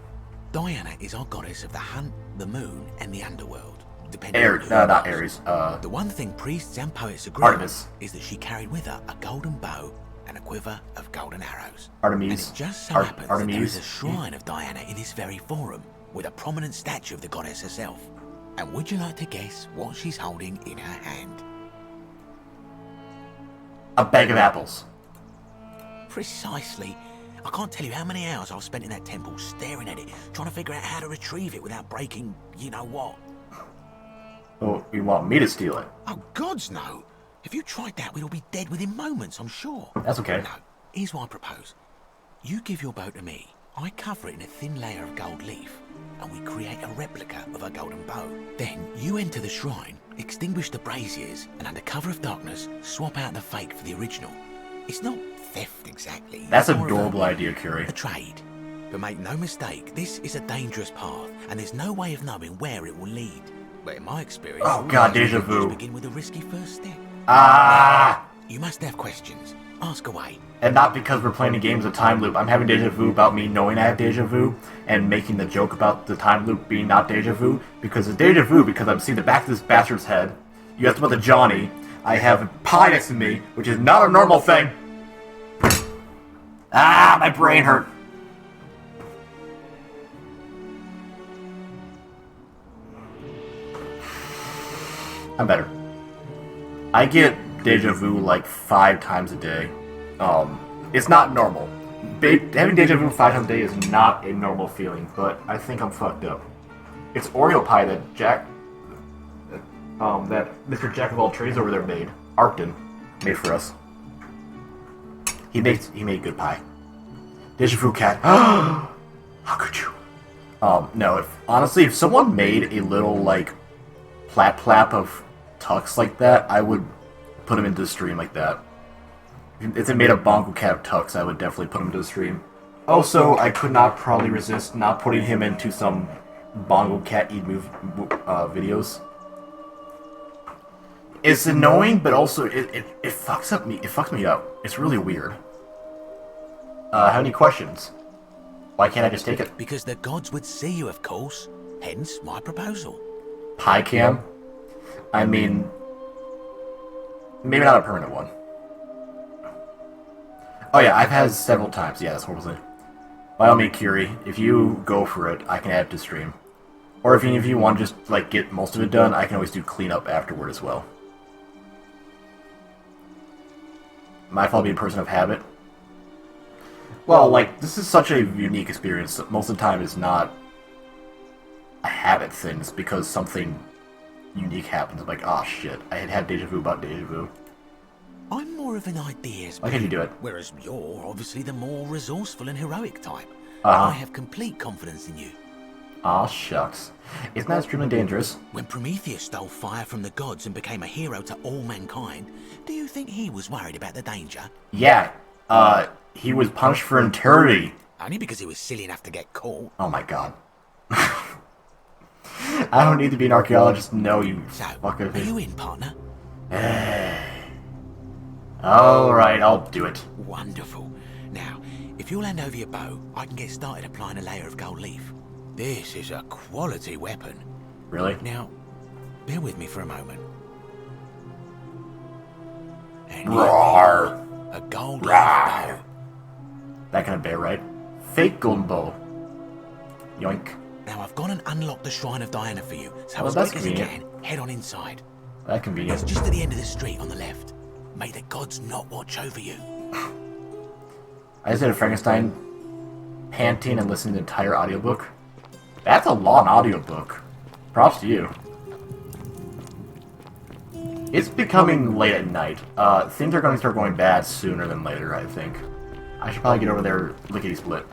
Diana is our goddess of the hunt, the moon, and the underworld. Not Ares. The one thing priests and poets agree Artemis. on is that she carried with her a golden bow and a quiver of golden arrows. Artemis. And it just so happens that Artemis. there is a shrine of Diana in this very forum, with a prominent statue of the goddess herself. And would you like to guess what she's holding in her hand? A bag of apples. Precisely. I can't tell you how many hours I've spent in that temple staring at it, trying to figure out how to retrieve it without breaking you-know-what. Oh, you want me to steal it? Oh, gods no! If you tried that, we'd all be dead within moments, I'm sure. That's okay. No, here's what I propose. You give your bow to me, I cover it in a thin layer of gold leaf, and we create a replica of a golden bow. Then you enter the shrine, extinguish the braziers, and under cover of darkness, swap out the fake for the original. It's not theft exactly. That's an adorable idea, Curie. A trade. But make no mistake, this is a dangerous path, and there's no way of knowing where it will lead. But in my experience, oh god, deja vu. Begin with a risky first step. Ah! You must have questions. Ask away. And not because we're playing a game as a time loop. I'm having deja vu about me knowing I have deja vu and making the joke about the time loop being not deja vu. Because it's deja vu because I'm seeing the back of this bastard's head. You asked about the Johnny. I have a pie next to me, which is not a normal thing. Ah, my brain hurt. I'm better. I get deja vu like 5 times a day. It's not normal. Having deja vu 5 times a day is not a normal feeling, but I think I'm fucked up. It's Oreo pie that that Mr. Jack of all trades over there made. Arcton made for us. He made good pie. Deja vu cat. How could you? No, honestly, if someone made a little, like, plap of tux like that, I would put him into the stream like that. If they made a bongo cat of tux, I would definitely put him into the stream. Also, I could not probably resist not putting him into some bongo cat eat move videos. It's annoying, but also it fucks me up. It's really weird. Have any questions? Why can't I just take it? Because the gods would see you, of course. Hence my proposal. Pie cam? I mean, maybe not a permanent one. Oh yeah, I've had several times. Yeah, that's horrible. By all means, Curie, if you go for it, I can add it to stream. Or if you want to just like get most of it done, I can always do cleanup afterward as well. My fault being a person of habit. Well, like, this is such a unique experience. Most of the time it's not a habit thing. It's because something unique happens. I'm like, oh shit, I had deja vu about deja vu. I'm more of an ideas. Why can't you do it? Whereas you're obviously the more resourceful and heroic type. Uh-huh. I have complete confidence in you. Aw, shucks. Isn't that extremely dangerous? When Prometheus stole fire from the gods and became a hero to all mankind, do you think he was worried about the danger? Yeah, he was punished for eternity. Only because he was silly enough to get caught. Oh my god. I don't need to be an archaeologist to know you so, fucker. Are you in, partner? Alright, I'll do it. Wonderful. Now, if you'll hand over your bow, I can get started applying a layer of gold leaf. This is a quality weapon. Really? Now, bear with me for a moment. And Roar! A gold leaf bow. That kind of bear, right? Fake golden bow. Yoink. Now, I've gone and unlocked the Shrine of Diana for you, so Well, as that's quick as you convenient. can, head on inside. That convenient. It's just at the end of the street on the left. May the gods not watch over you. I just did a Frankenstein panting and listening to the entire audiobook. That's a long audiobook. Props to you. It's becoming late at night. Things are going to start going bad sooner than later, I think. I should probably get over there lickety-split.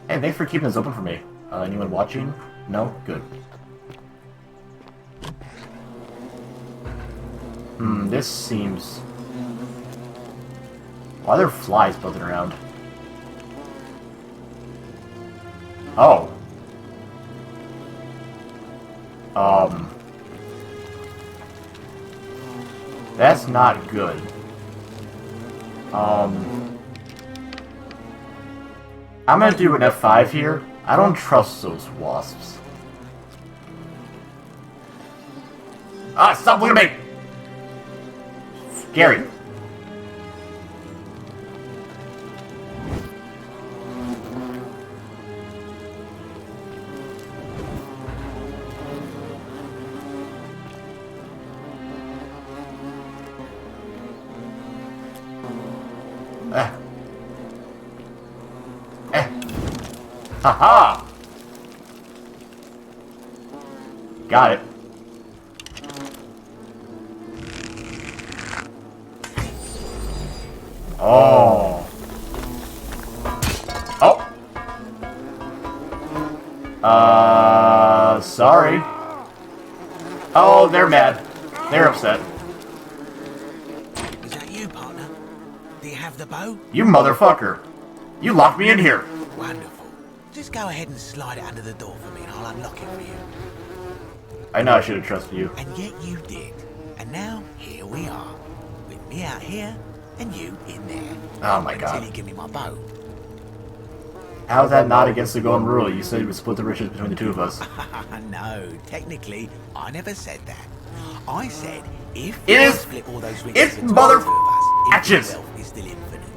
Hey, thanks for keeping this open for me. Anyone watching? No? Good. This seems... Why are there flies buzzing around? Oh. That's not good. I'm gonna do an F5 here. I don't trust those wasps. Ah, stop looking at me! Scary. Haha! Got it. Oh. Oh. Sorry. Oh, they're mad. They're upset. Is that you, partner? Do you have the bow? You motherfucker. You locked me in here. Wonderful. Just go ahead and slide it under the door for me and I'll unlock it for you. I know I should have trusted you. And yet you did. And now, here we are. With me out here, and you in there. Oh my god. Until you give me my bow. How's that not against the golden rule? You said you would split the riches between the two of us. No, technically, I never said that. I said, if It we is- split all those riches it's between mother- the two of us, if actions. your wealth is still infinite.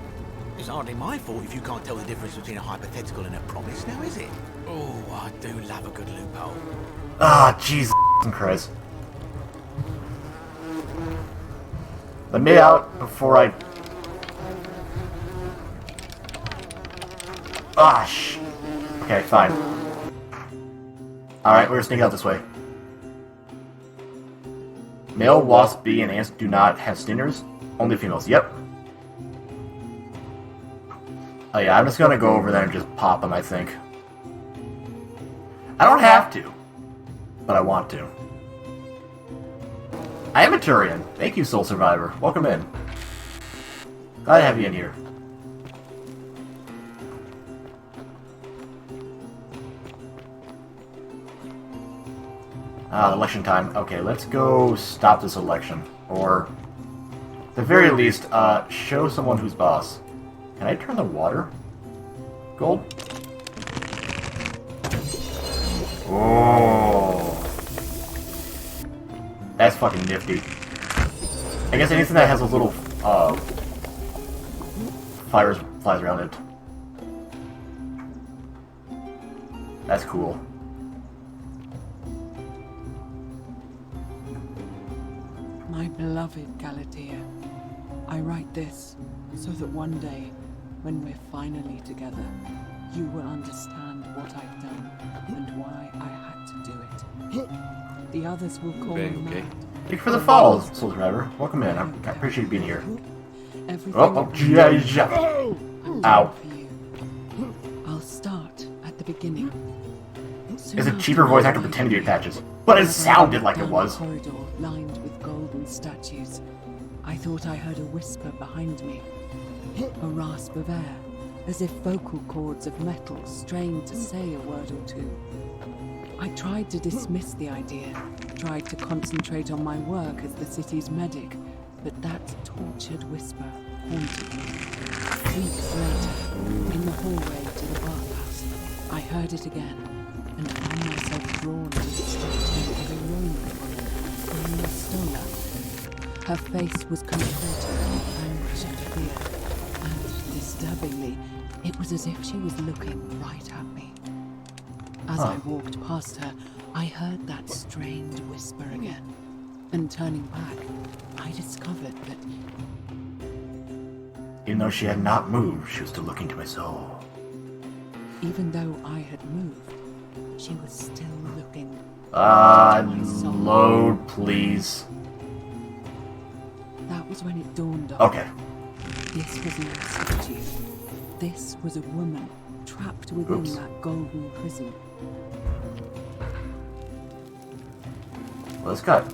It's hardly my fault if you can't tell the difference between a hypothetical and a promise, now is it? Oh, I do love a good loophole. Ah, Jesus Christ. Let me out before I... Ah, Okay, fine. Alright, we're gonna sneak out this way. Male wasp, bee, and ants do not have stingers. Only females. Yep. Oh yeah, I'm just gonna go over there and just pop them, I think. I don't have to, but I want to. I am a Turian. Thank you, Soul Survivor. Welcome in. Glad to have you in here. Election time. Okay, let's go stop this election. Or, at the very least, show someone who's boss. Can I turn the water gold? Oh. That's fucking nifty. I guess anything that has those little, flies around it. That's cool. My beloved Galatea, I write this so that one day, when we're finally together, you will understand what I've done and why I had to do it. The others will call me mad. Thank you for the follow, Soul Driver. Welcome in. I appreciate you being here. Everything Ow. I'll start at the beginning. It's a cheaper voice actor pretending to be Patches, but it sounded like it was. Corridor lined with golden statues. I thought I heard a whisper behind me, a rasp of air, as if vocal cords of metal strained to say a word or two. I tried to dismiss the idea, tried to concentrate on my work as the city's medic, but that tortured whisper haunted me. Weeks later, in the hallway to the bathhouse, I heard it again, and found myself drawn to the statue of a Roman woman named Stola. Her face was contorted in anguish and fear, and, disturbingly, it was as if she was looking right at me. As I walked past her, I heard that strained whisper again, and turning back, I discovered that even though she had not moved, she was still looking to my soul. even though I had moved, she was still looking. Load, please. That was when it dawned on me. Okay. This was no statue. This was a woman trapped within that golden prison. Well, this got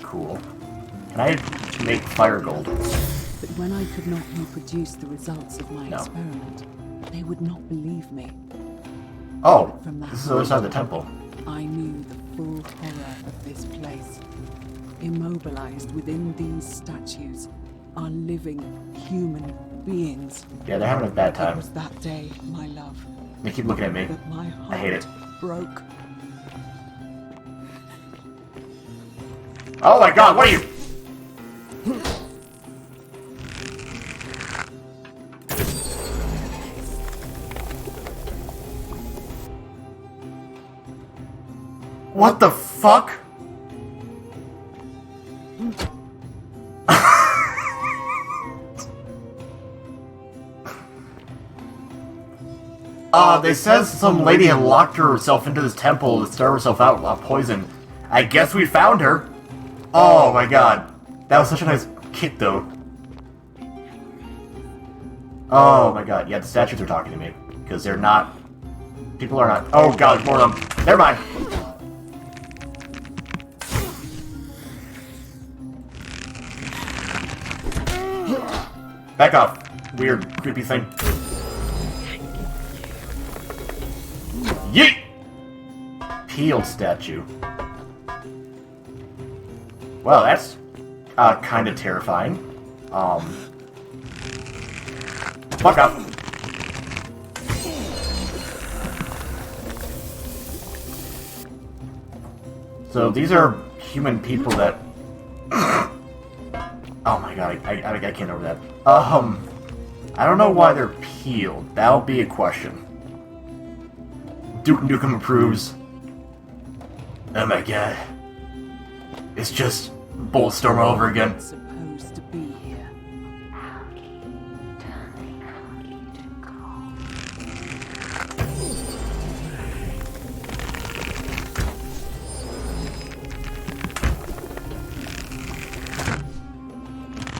cool. Can I make fire gold? But when I could not reproduce the results of my experiment, they would not believe me. Oh, From that this is the other side of the temple. I knew the full horror of this place. Immobilized within these statues are living human beings. Yeah, they're having a bad time. It was that day, my love. They keep looking at me. That my heart I hate it. broke. Oh my god, what are you? What the fuck? They says some lady had locked herself into this temple to starve herself out while poisoned. I guess we found her. Oh my god. That was such a nice kit though. Oh my god. Yeah, the statues are talking to me. Because they're not... People are not... Oh god, there's more of them. Never mind. Back off. Weird, creepy thing. Yeet! Peeled statue. Well, that's kind of terrifying. Fuck up. So these are human people that... Oh my god, I can't over that. I don't know why they're peeled. That'll be a question. Duke Nukem approves. Oh my god. It's just Bulletstorm all over again. Supposed to be here.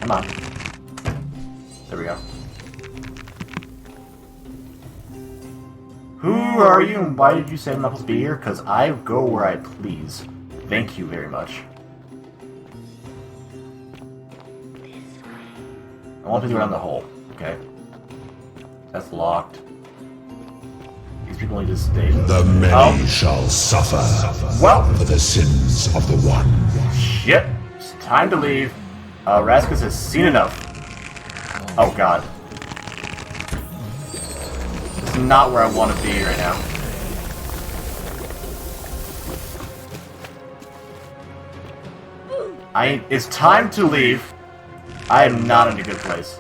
Come on. There we go. Who are you and why did you say I'm not supposed to be here? Because I go where I please. Thank you very much. I want to do it on the hole, okay? That's locked. These people need to stay. The many shall suffer for the sins of the one. Shit. It's time to leave. Raskus has seen enough. Oh god. This is not where I want to be right now. It's time to leave. I am not in a good place.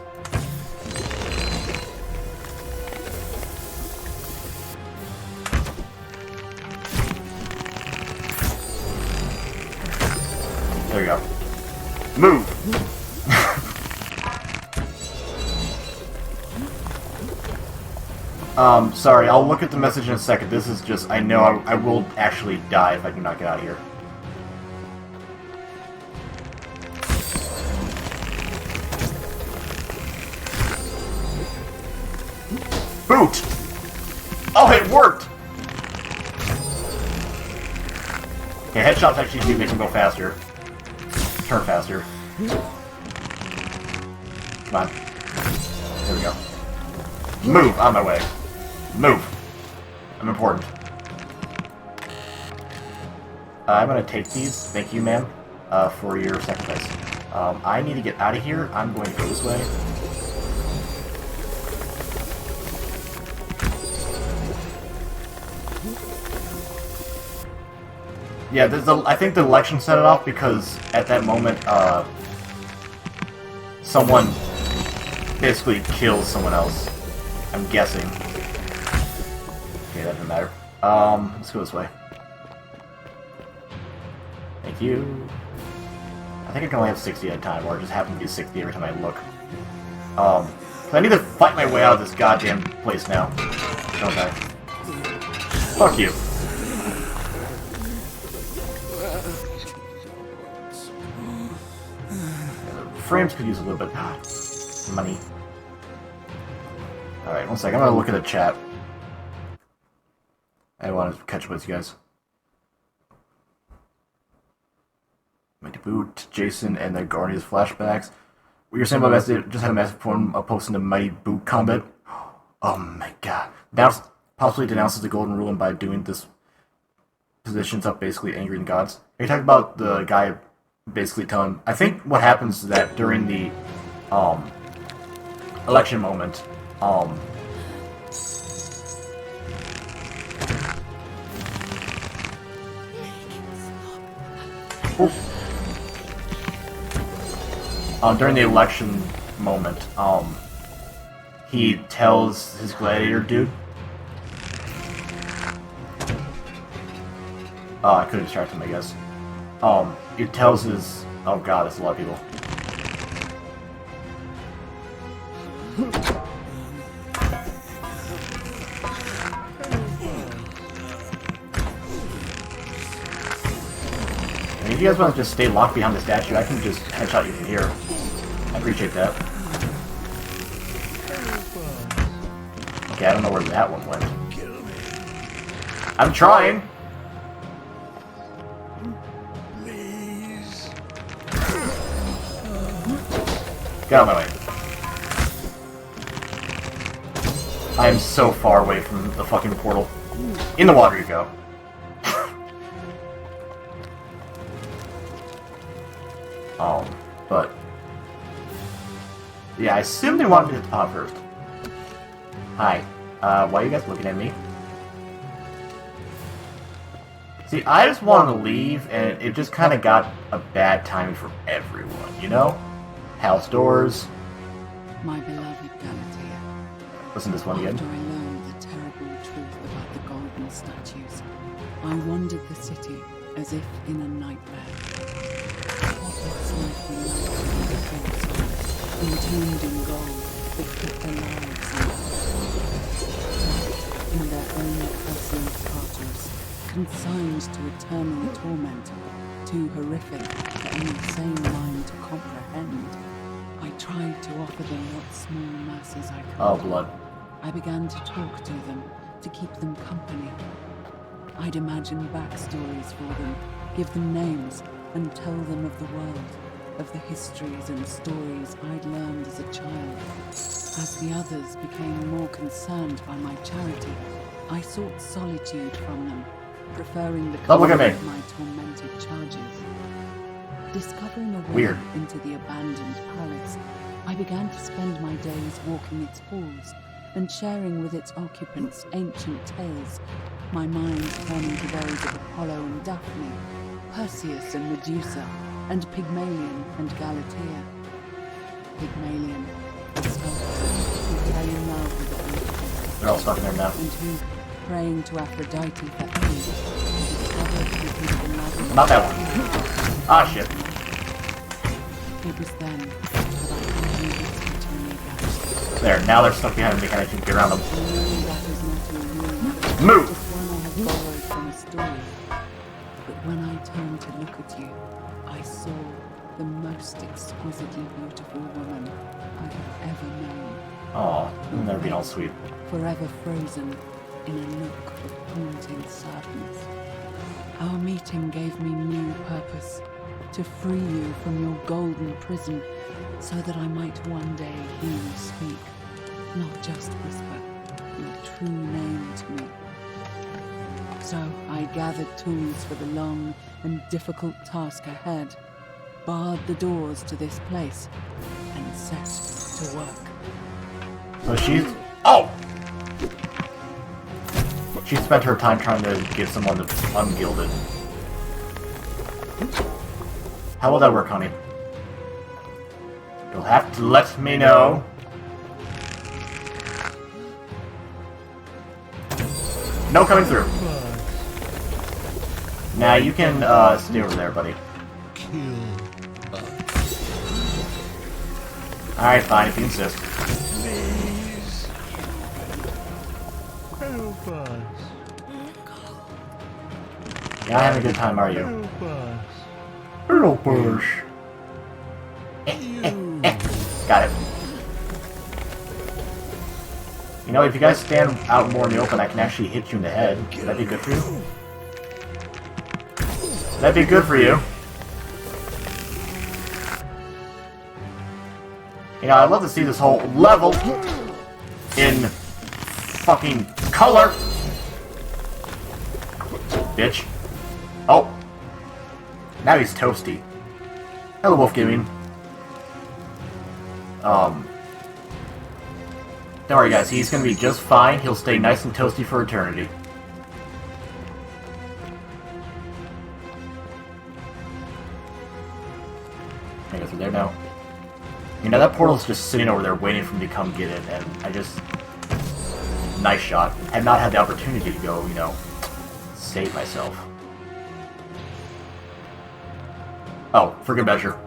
There we go. Move! Sorry, I'll look at the message in a second. This is just, I know I will actually die if I do not get out of here. Boot! Oh, it worked! Okay, headshots actually do make him go faster. Turn faster. Come on. There we go. Move on my way. Move. I'm important. I'm gonna take these. Thank you, ma'am, for your sacrifice. I need to get out of here. I'm going to go this way. Yeah, I think the election set it off because at that moment, someone basically kills someone else. I'm guessing. Okay, that doesn't matter. Let's go this way. Thank you. I think I can only have 60 at a time, or it just happens to be 60 every time I look. I need to fight my way out of this goddamn place now. Don't I? Fuck you. Frames could use a little bit money. Alright, one second. I'm gonna look at the chat. I want to catch up with you guys. Mighty Boot, Jason, and the Guardians flashbacks. What you're saying about Massive, just had a massive form of posting the Mighty Boot combat. Oh my god. Now possibly denounces the golden rule, and by doing this positions up basically angering the gods. Are you talking about the guy basically telling... I think what happens is that during the election moment, during the election moment, he tells his gladiator dude. I could have distracted him, I guess. He tells his... Oh god, that's a lot of people. And if you guys want to just stay locked behind the statue, I can just headshot you from here. I appreciate that. Okay, I don't know where that one went. I'm trying! Get out of my way. I am so far away from the fucking portal. In the water you go. But... yeah, I assume they wanted me to hit the pod first. Hi. Why are you guys looking at me? See, I just wanted to leave, and it just kind of got a bad timing for everyone, you know? House doors. My beloved Galatea. Listen to this one again. After I learned the terrible truth about the golden statues, I wandered the city as if in a nightmare. Puppets like the light of the souls, entombed in gold, that put their lives in their own personal carters, consigned to eternal torment, too horrific for any sane mind to comprehend. I tried to offer them what small masses I could. Oh, blood. I began to talk to them, to keep them company. I'd imagine backstories for them, give them names, and tell them of the world, of the histories and stories I'd learned as a child. As the others became more concerned by my charity, I sought solitude from them, preferring the comfort of my tormented charges. Discovering a way into the abandoned palace, I began to spend my days walking its halls and sharing with its occupants ancient tales, my mind turning to those of Apollo and Daphne, Perseus and Medusa, and Pygmalion and Galatea. Pygmalion, the sculptor who fell in love with the Anthropos. They're all stuck in there now. And who, praying to Aphrodite for aid, discovered that his beloved... Not that one. Ah, shit. It was then that I knew this eternally. There, now they're stuck behind me and I can get around them. Move! One I had borrowed from a story. But when I turned to look at you, I saw the most exquisitely beautiful woman I have ever known. Aw, never been all sweet. Forever frozen in a nook of haunting sadness. Our meeting gave me new purpose, to free you from your golden prison, so that I might one day hear you speak. not just whisper, your true name to me. So I gathered tools for the long and difficult task ahead, barred the doors to this place, and set to work. So she's... Oh! She spent her time trying to get someone to ungilded. How will that work, honey? You'll have to let me know. No coming through. Now you can stay over there, buddy. Alright, fine, if you insist. Please. Help us. You're not having a good time, are you? Help us. Help us. Got it. You know, if you guys stand out more in the open, I can actually hit you in the head. That'd be good for you. That'd be good for you. You know, I'd love to see this whole level in fucking color. Bitch. Oh. Now he's toasty. Hello, Wolf Gaming. Don't worry, guys. He's gonna be just fine. He'll stay nice and toasty for eternity. I guess we're there now. You know, that portal's just sitting over there waiting for me to come get it, and I just... Nice shot. Had not had the opportunity to go, you know, save myself. Oh, for good measure.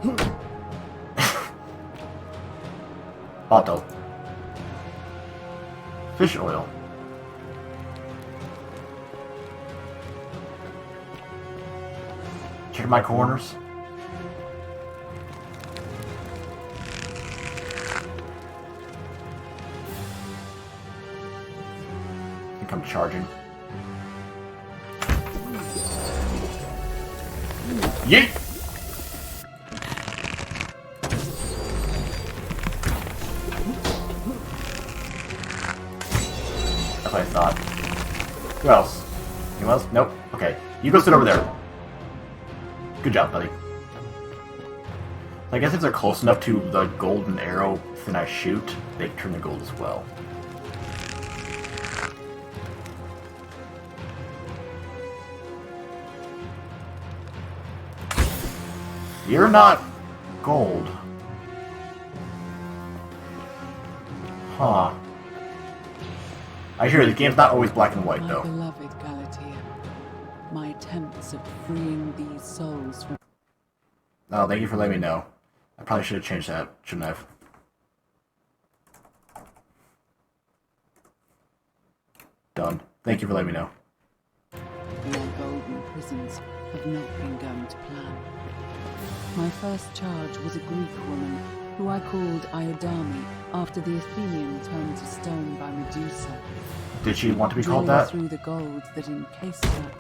Bottle. Fish oil. Check my corners. I think I'm charging. Yeet! That's what I thought. Who else? Anyone else? Nope. Okay. You go sit over there. Good job, buddy. I guess if they're close enough to the golden arrow thing I shoot, they turn the gold as well. You're not gold. Huh. I hear the game's not always black and white, though. My beloved Galatea, my attempts at freeing these souls from... Oh, thank you for letting me know. I probably should have changed that, shouldn't I have? Done. Thank you for letting me know. Their golden prisons have not been going to plan. My first charge was a Greek woman, who I called Iodami, after the Athenian turned to stone by Medusa. Did she want to be called Drilling that? through the gold that encased her,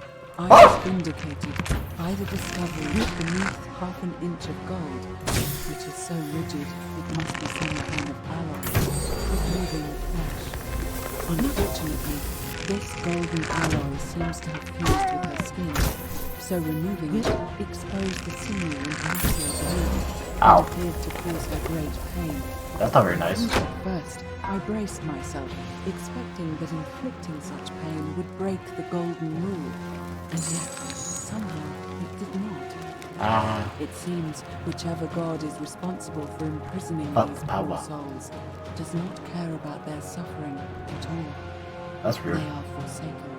I was vindicated by the discovery that beneath half an inch of gold, which is so rigid it must be some kind of alloy, was living flesh. Unfortunately, this golden alloy seems to have fused with her skin, so removing it exposed the sinew and muscle beneath. Ow. It appeared to cause her great pain. That's not very nice. At first, I braced myself, expecting that inflicting such pain would break the golden rule, and yet, somehow, it did not. It seems whichever god is responsible for imprisoning these poor souls does not care about their suffering at all. That's weird. They are forsaken.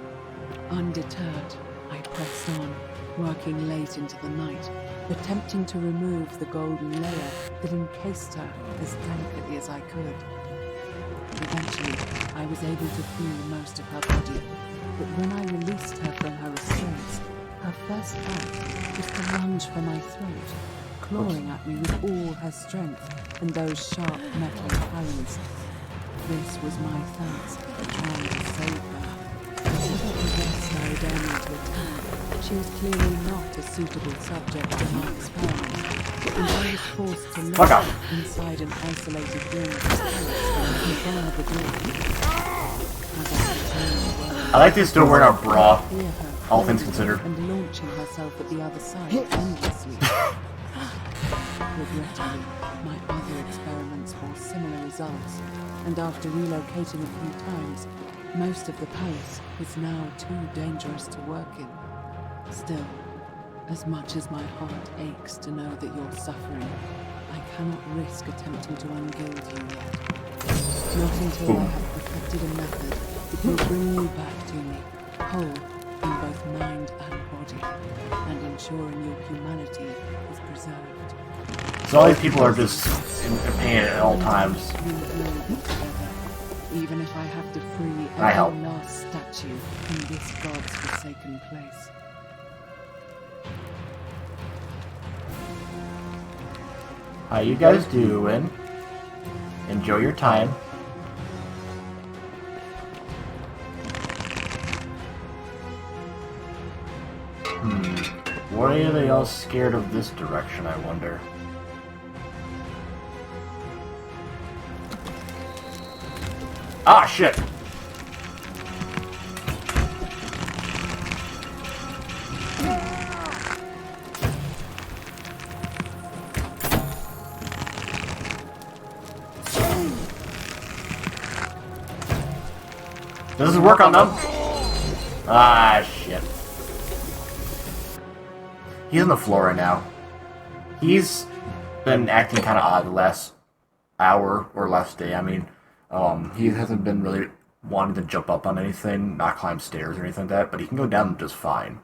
Undeterred, I pressed on, working late into the night, attempting to remove the golden layer that encased her as delicately as I could. Eventually, I was able to feel most of her body, but when I released her from her restraints, her first act was to lunge for my throat, clawing at me with all her strength and those sharp metal talons. This was my thanks for trying to save her. Whatever possessed Iodami to attack, she was clearly not a suitable subject for my experiment. and I was forced to Fuck live off. inside an isolated room and bar the door. I like this still wearing a bra, all things considered. And launching herself at the other side endlessly. Regrettably, my other experiments bore similar results, and after relocating a few times, most of the palace is now too dangerous to work in. Still, as much as my heart aches to know that you're suffering, I cannot risk attempting to ungild you yet. Not until I have perfected a method that will bring you back to me, whole in both mind and body, and ensuring your humanity is preserved. So all these people are just in pain at all times. Even if I have to free I help. every last statue in this god's forsaken place. How you guys doing? Enjoy your time. Why are they all scared of this direction, I wonder? Ah, shit! Does this work on them? Ah, shit. He's on the floor right now. He's been acting kind of odd the last hour or last day. I mean, he hasn't been really wanting to jump up on anything, not climb stairs or anything like that, but he can go down just fine.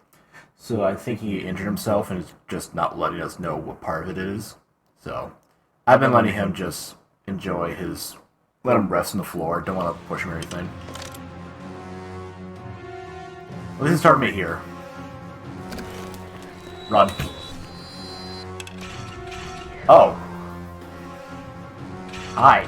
So I think he injured himself and is just not letting us know what part of it is. So I've been letting him just enjoy his... let him rest on the floor. Don't want to push him or anything. Well, this is start me here. Run. Oh. Hi.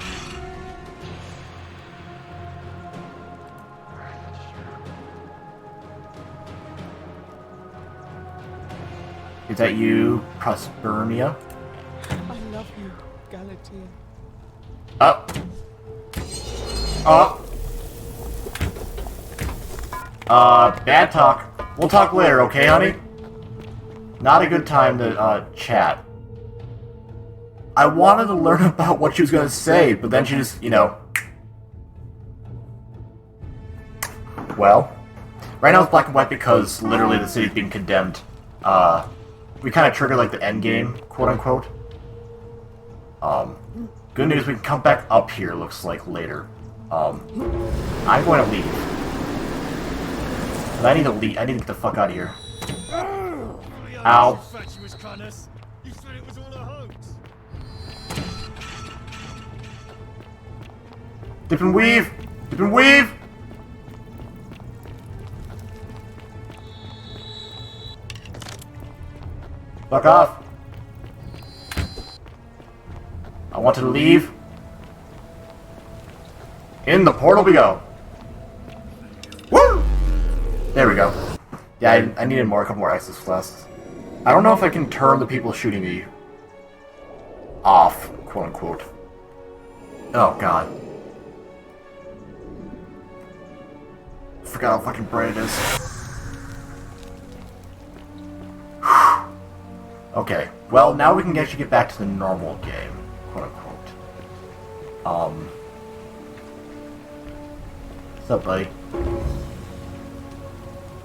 Is that you, Prospernia? I love you, Galatea. Up. Up. Bad talk. We'll talk later, okay, honey? Not a good time to, chat. I wanted to learn about what she was gonna say, but then she just, you know... Well, right now it's black and white because literally the city's being condemned. We kind of triggered, like, the end game, quote-unquote. Good news, we can come back up here, looks like, later. I'm going to leave. But I need to leave. I need to get the fuck out of here. Ow. Dip and weave! Dip and weave! Fuck off. I want to leave. In the portal we go. Woo! There we go. Yeah, I needed more, a couple more access flasks. I don't know if I can turn the people shooting me off, quote unquote. Oh god. Forgot how fucking bright it is. Okay, well now we can actually get back to the normal game, quote unquote. What's up, buddy?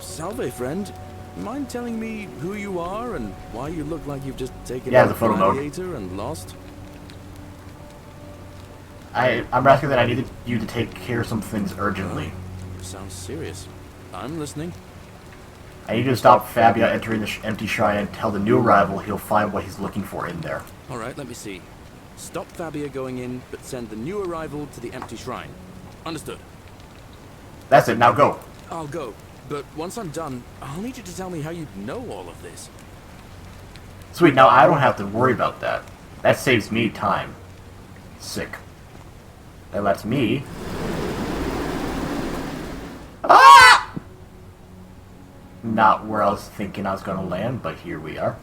Salve, friend. Mind telling me who you are and why you look like you've just taken Yeah, out the photo Gladiator and lost? I'm asking that I needed you to take care of some things urgently. Sounds serious. I'm listening. I need you to stop Fabia entering the empty shrine and tell the new arrival he'll find what he's looking for in there. Alright, let me see. Stop Fabia going in, but send the new arrival to the empty shrine. Understood. That's it, now go. I'll go, but once I'm done, I'll need you to tell me how you know all of this. Sweet, now I don't have to worry about that. That saves me time. Sick. That lets me... Ah! Not where I was thinking I was gonna land, but here we are.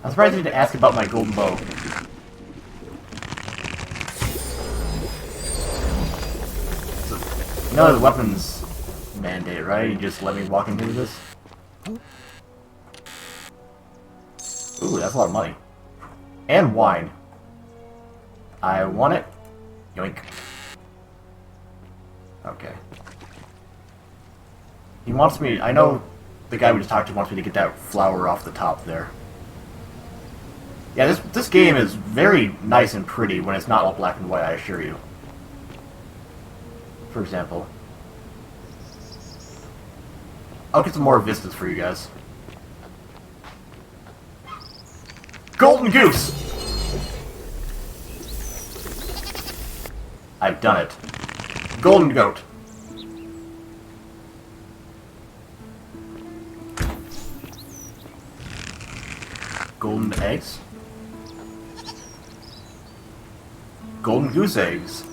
I'm surprised you didn't ask about my golden bow. So, you know the weapons mandate, right? You just let me walk into this? Ooh, that's a lot of money. And wine. I want it. Yoink. Okay. He wants me... I know the guy we just talked to wants me to get that flower off the top there. Yeah, this game is very nice and pretty when it's not all black and white, I assure you. For example. I'll get some more vistas for you guys. Golden Goose! I've done it. Golden Goat. Golden eggs. Golden goose eggs.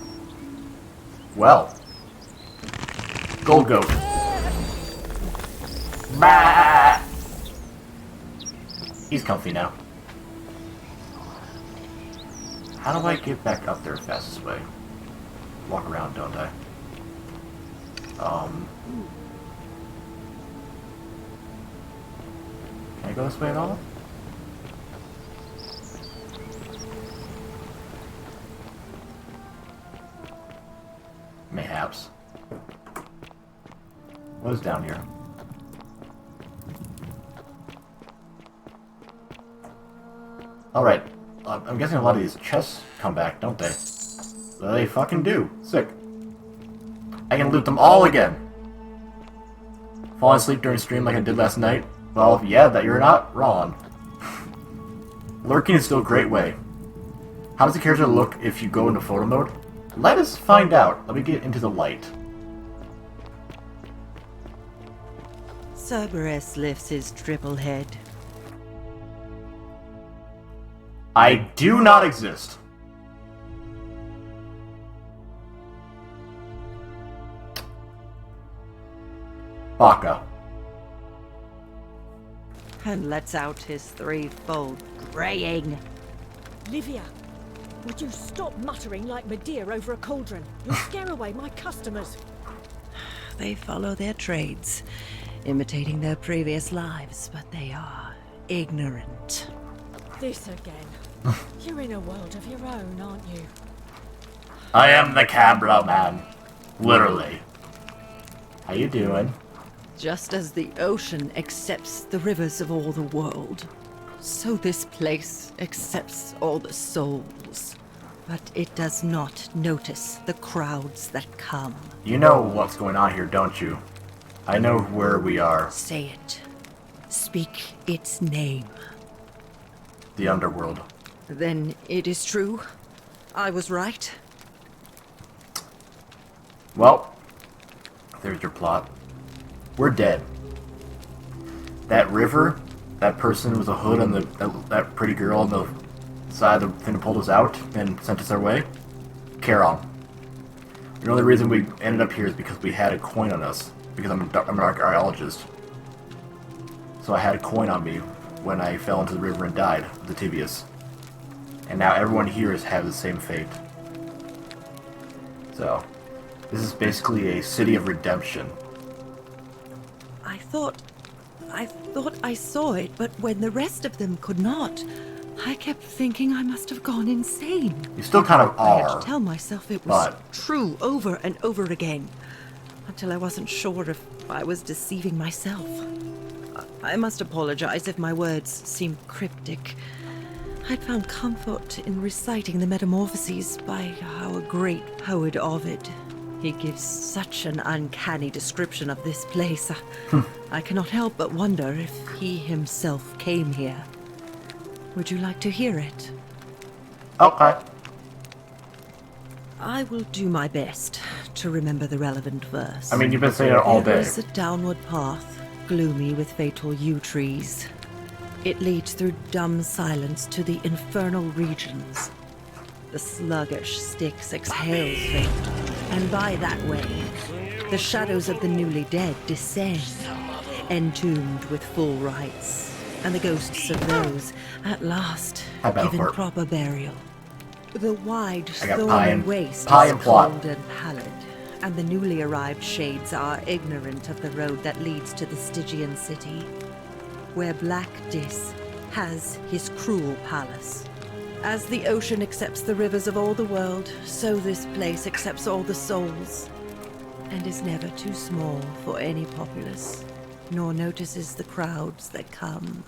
Well. Gold goat. Bah! He's comfy now. How do I get back up there fastest way? Walk around, don't I? Can I go this way at all? Mayhaps. What is down here? Alright. I'm guessing a lot of these chests come back, don't they? They fucking do. Sick. I can loot them all again. Falling asleep during stream like I did last night? Well, yeah, that you're not wrong. Lurking is still a great way. How does the character look if you go into photo mode? Let us find out. Let me get into the light. Cerberus lifts his triple head. I do not exist. Baka. And lets out his threefold braying. Livia, would you stop muttering like Medea over a cauldron? You'll scare away my customers. They follow their trades, imitating their previous lives, but they are ignorant. This again. You're in a world of your own, aren't you? I am the Cabra Man. Literally. How you doing? Just as the ocean accepts the rivers of all the world, so this place accepts all the souls. But it does not notice the crowds that come. You know what's going on here, don't you? I know where we are. Say it. Speak its name. The underworld. Then it is true. I was right. Well, there's your plot. We're dead. That river, that person with a hood and that pretty girl on the side of the thing that pulled us out and sent us our way, Charon. The only reason we ended up here is because we had a coin on us. Because I'm an archaeologist. So I had a coin on me when I fell into the river and died of the tibias. And now everyone here has had the same fate. So, this is basically a city of redemption. I thought I saw it, but when the rest of them could not, I kept thinking I must have gone insane. You still kind of I had are. to tell myself it was true over and over again, until I wasn't sure if I was deceiving myself. I must apologize if my words seem cryptic. I'd found comfort in reciting the Metamorphoses by our great poet Ovid. He gives such an uncanny description of this place. I cannot help but wonder if he himself came here. Would you like to hear it? Okay. I will do my best to remember the relevant verse. I mean, you've been saying it all day. There is a downward path, gloomy with fatal yew trees. It leads through dumb silence to the infernal regions. The sluggish Styx exhales fate, and by that way, the shadows of the newly dead descend. entombed with full rites, and the ghosts of those, at last, given proper burial. The wide, thorny waste is cold and pallid, and the newly arrived shades are ignorant of the road that leads to the Stygian city, where Black Dis has his cruel palace. As the ocean accepts the rivers of all the world, so this place accepts all the souls, and is never too small for any populace, nor notices the crowds that come.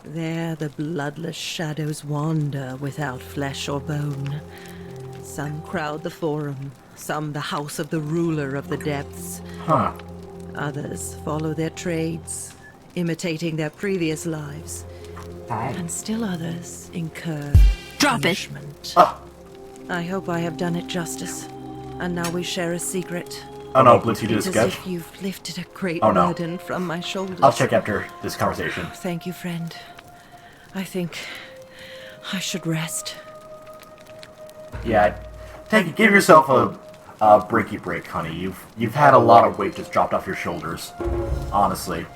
There the bloodless shadows wander without flesh or bone. Some crowd the forum, some the house of the ruler of the depths. Others follow their trades, imitating their previous lives. And still others incur punishment. I hope I have done it justice. And now we share a secret. Oh no, Blitz, you do a sketch? As if you've lifted a great burden from my shoulders. I'll check after this conversation. Thank you, friend. I think I should rest. Yeah, give yourself a breaky break, honey. You've had a lot of weight just dropped off your shoulders. Honestly.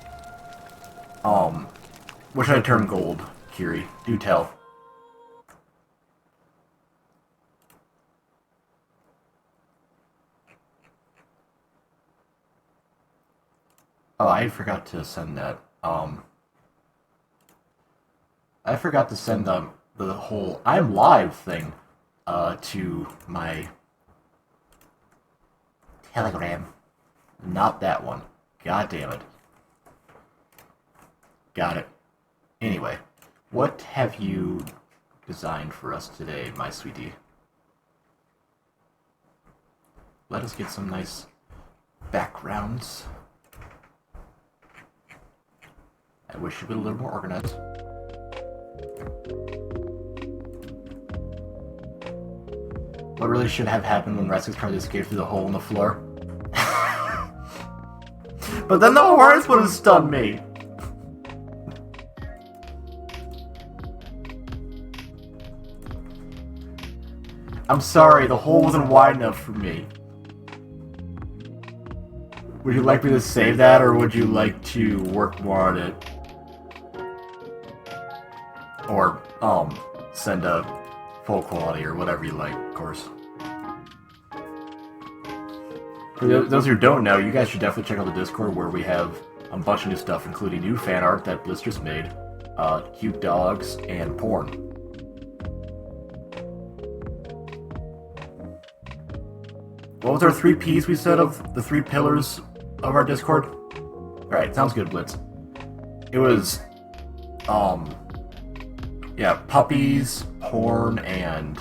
What should I turn gold, Kiri? Do tell. Oh, I forgot to send that. I forgot to send the whole I'm live thing to my Telegram. Not that one. God damn it. Got it. Anyway, what have you designed for us today, my sweetie? Let us get some nice backgrounds. I wish it would be a little more organized. What really should have happened when Raskus tried to escape through the hole in the floor? But then the horns would have stunned me! I'm sorry, the hole wasn't wide enough for me. Would you like me to save that, or would you like to work more on it? Or, send a full quality, or whatever you like, of course. For those who don't know, you guys should definitely check out the Discord, where we have a bunch of new stuff, including new fan art that Blitz just made, cute dogs, and porn. What was our 3 Ps we said of the 3 pillars of our Discord? Alright, sounds good, Blitz. It was, yeah, puppies, porn, and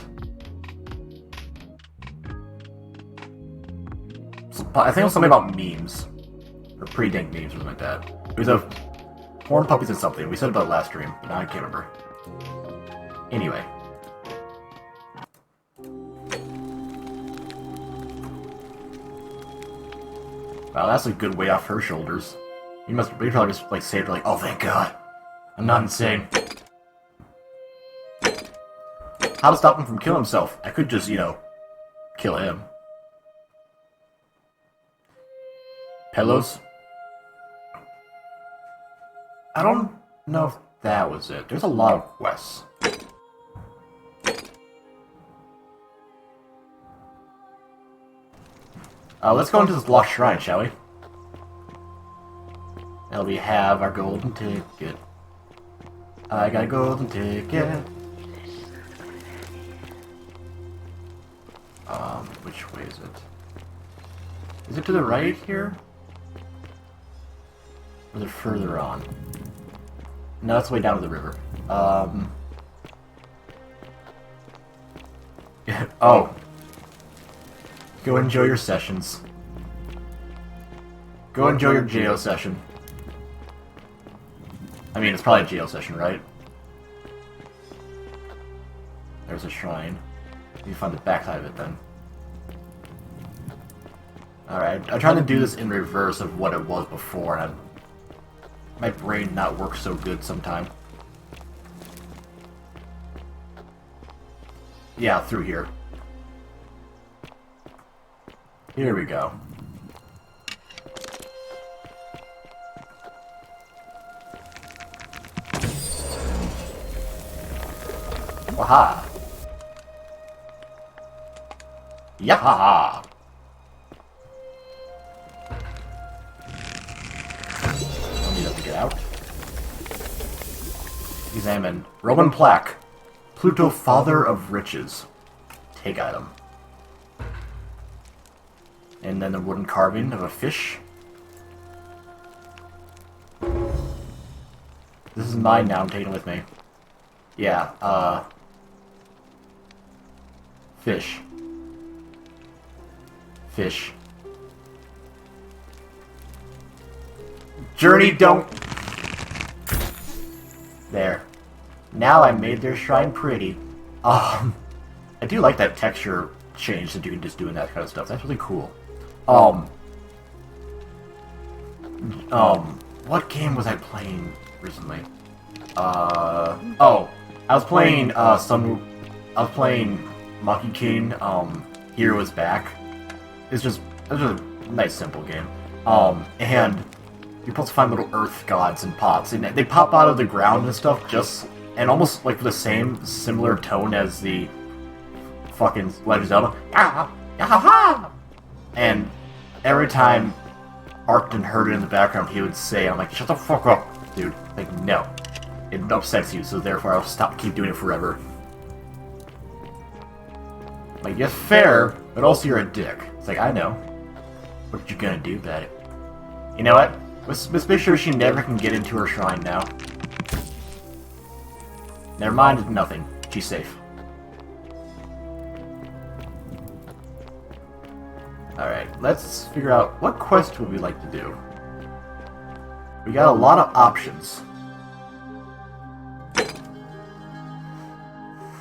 I think it was something about memes. Or pre-dank memes or something like that. It was a porn, puppies, and something. We said about it last stream, but now I can't remember. Anyway. Wow, that's a good weight off her shoulders. You probably just like saved her like, oh thank God. I'm not insane. How to stop him from killing himself? I could just, kill him. Pillows? I don't know if that was it. There's a lot of quests. Let's go into this lost shrine, shall we? Now we have our golden ticket. I got a golden ticket. Which way is it? Is it to the right here? Or is it further on? No, it's way down to the river. Oh. Go enjoy your sessions. Go enjoy your jail session. I mean, it's probably a jail session, right? There's a shrine. You find the backside of it then. Alright, I tried to do this in reverse of what it was before, and my brain not work so good sometime. Yeah, through here. Here we go. Waha! Yaha! Don't need that to get out. Examine. Roman plaque. Pluto, father of riches. Take item. And then a wooden carving of a fish. This is mine now, I'm taking it with me. Yeah, fish. Fish. Journey, don't... There. Now I made their shrine pretty. I do like that texture change that you can just do in that kind of stuff. That's really cool. What game was I playing recently? Oh, I was playing, Monkey King, Hero is Back. It's just a nice, simple game. And you're supposed to find little earth gods in pots, and they pop out of the ground and stuff, and almost like the same, similar tone as the fucking Legend of Zelda. And every time Arcton heard it in the background, he would say, I'm like, shut the fuck up, dude. Like, no. It upsets you, so therefore I'll keep doing it forever. Like, yes, fair, but also you're a dick. It's like, I know. What you gonna do about it? You know what? Let's make sure she never can get into her shrine now. Never mind, nothing. She's safe. Alright, let's figure out what quest would we like to do. We got a lot of options.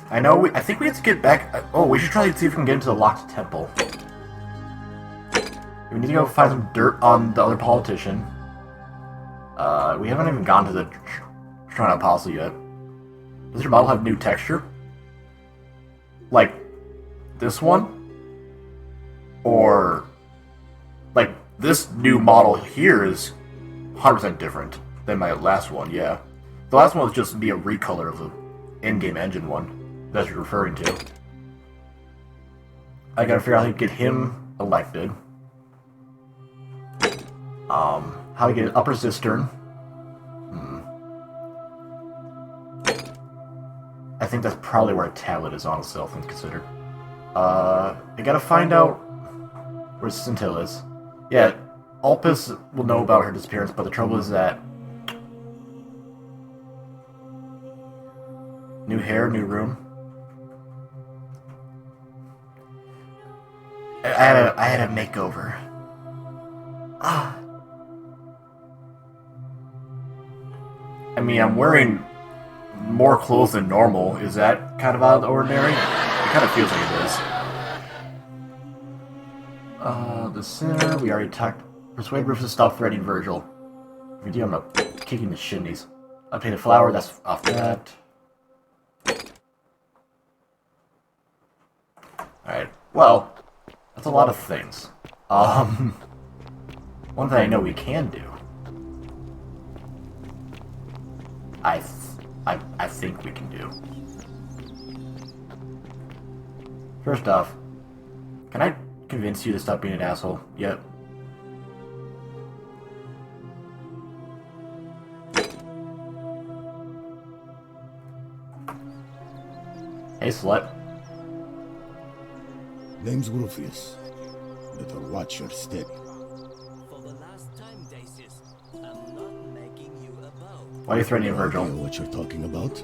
I think we have to get back... Oh, we should try to see if we can get into the locked temple. We need to go find some dirt on the other politician. We haven't even gone to the Shrine of Apostle yet. Does your model have new texture? Like, this one? Or, like, this new model here is 100% different than my last one, yeah. The last one was just be a recolor of the in-game engine one that you're referring to. I gotta figure out how to get him elected. How to get an upper cistern. I think that's probably where a tablet is, honestly, all things considered. I gotta find out where Scintilla is. Yeah, Alpus will know about her disappearance, but the trouble is that... New hair, new room. I had a makeover. I mean, I'm wearing more clothes than normal. Is that kind of out of the ordinary? It kind of feels like it is. The sinner, we already talked. Persuade Rufus to stop threatening Virgil. If we do, I'm not kicking the shindies. Update a flower, that's off that. Alright, well, that's a lot of things. One thing I know we can do. I think we can do. First off, can I convince you to stop being an asshole yet? Hey, slut. Name's Rufus. Better watch your step. Why are you threatening Virgil? I know what you're talking about.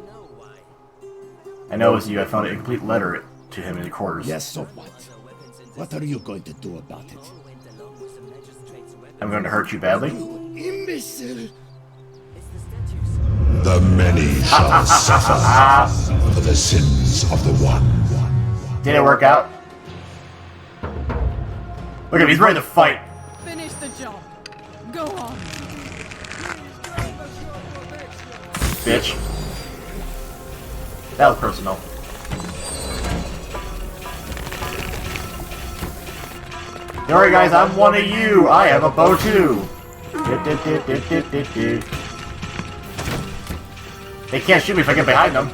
I know it was you. I found a complete letter to him in the quarters. Yes, so what? What are you going to do about it? I'm going to hurt you badly. You imbecile! The many shall suffer for the sins of the one. Did it work out? Look at him, he's ready to fight. Finish the job. Go on. Bitch. That was personal. Don't worry guys, I'm one of you. I have a bow too. They can't shoot me if I get behind them.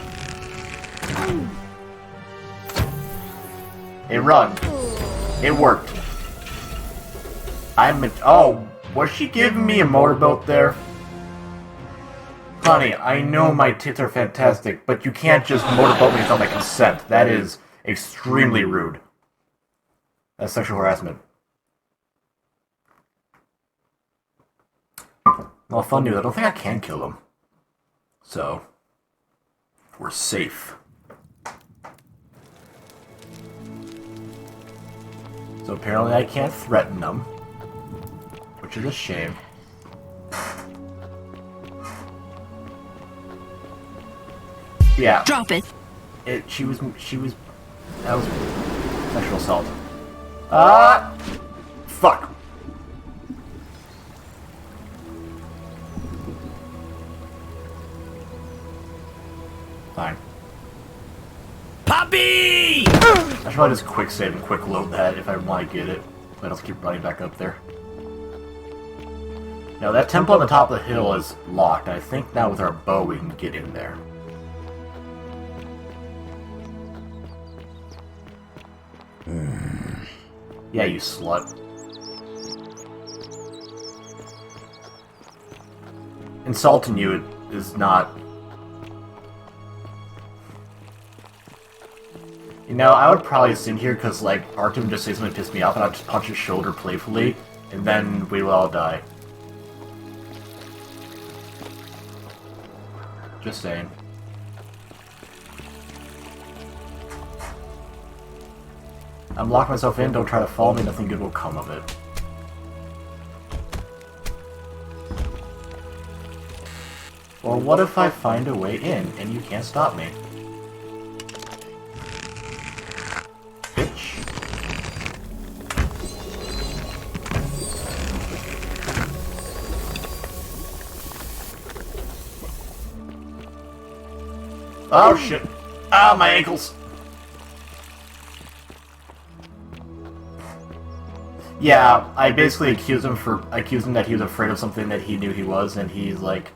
Hey, run. It worked. Oh, was she giving me a motorboat there? Honey, I know my tits are fantastic, but you can't just motorboat me without my consent. That is extremely rude. That's sexual harassment. Well, fun news. I don't think I can kill him. So, we're safe. So apparently I can't threaten them, which is a shame. Yeah. Drop it. She was, that was sexual assault. Fuck. Fine. Poppy! I should probably just quick save and quick load that if I want to get it. But I'll keep running back up there. Now that temple on the top of the hill is locked. I think now with our bow we can get in there. Yeah, you slut. Insulting you is not... You know, I would probably sit here because, like, Artem would just say something to piss me off and I'd just punch his shoulder playfully, and then we would all die. Just saying. I'm locking myself in, don't try to follow me, nothing good will come of it. Or what if I find a way in and you can't stop me? Bitch. Oh shit. Ah, my ankles. Yeah, I basically accused him that he was afraid of something that he knew he was, and he's like...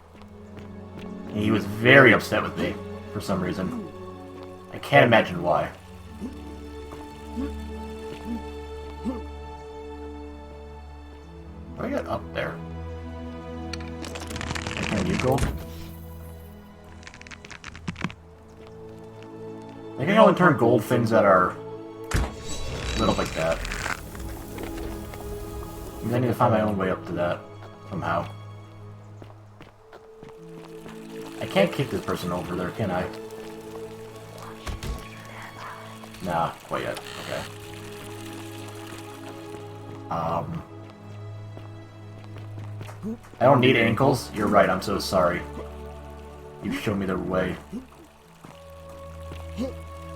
He was very upset with me, for some reason. I can't imagine why. How do I get up there? Can I need gold? I think I can only turn gold things that are lit up like that. I need to find my own way up to that, somehow. I can't kick this person over there, can I? Nah, quite yet. Okay. I don't need ankles. You're right, I'm so sorry. You showed me the way.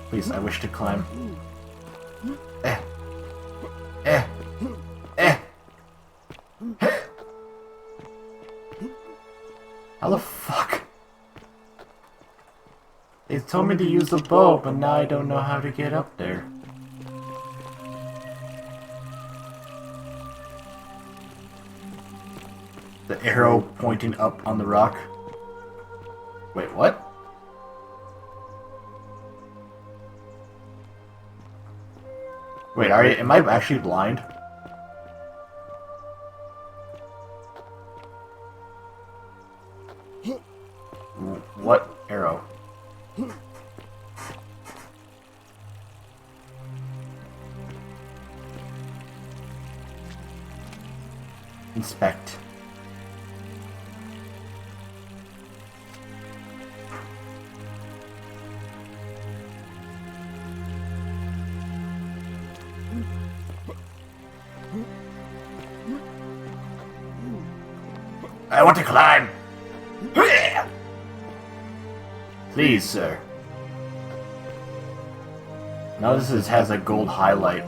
Please, I wish to climb. Eh. Eh. Eh. How the fuck? They told me to use the bow, but now I don't know how to get up there. The arrow pointing up on the rock. Wait, what? Wait, am I actually blind? What arrow? Inspect. I want to climb! Please, sir. Now this has a gold highlight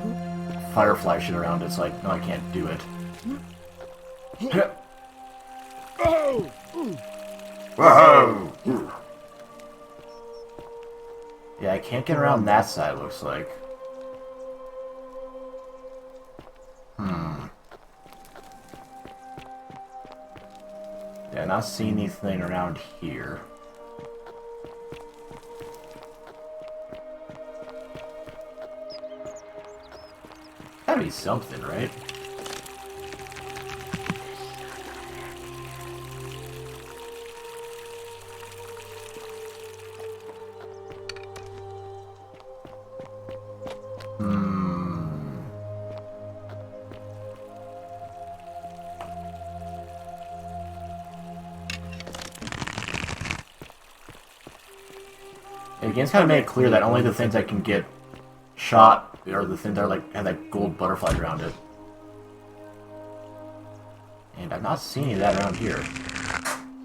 firefly shit around it, so like, no, I can't do it. Whoa! Yeah, I can't get around that side, looks like. Yeah, not seeing anything around here. be something, right? The game's kind of made it clear that only the things that can get shot are the things that are like have that gold butterfly around it. And I've not seen any of that around here.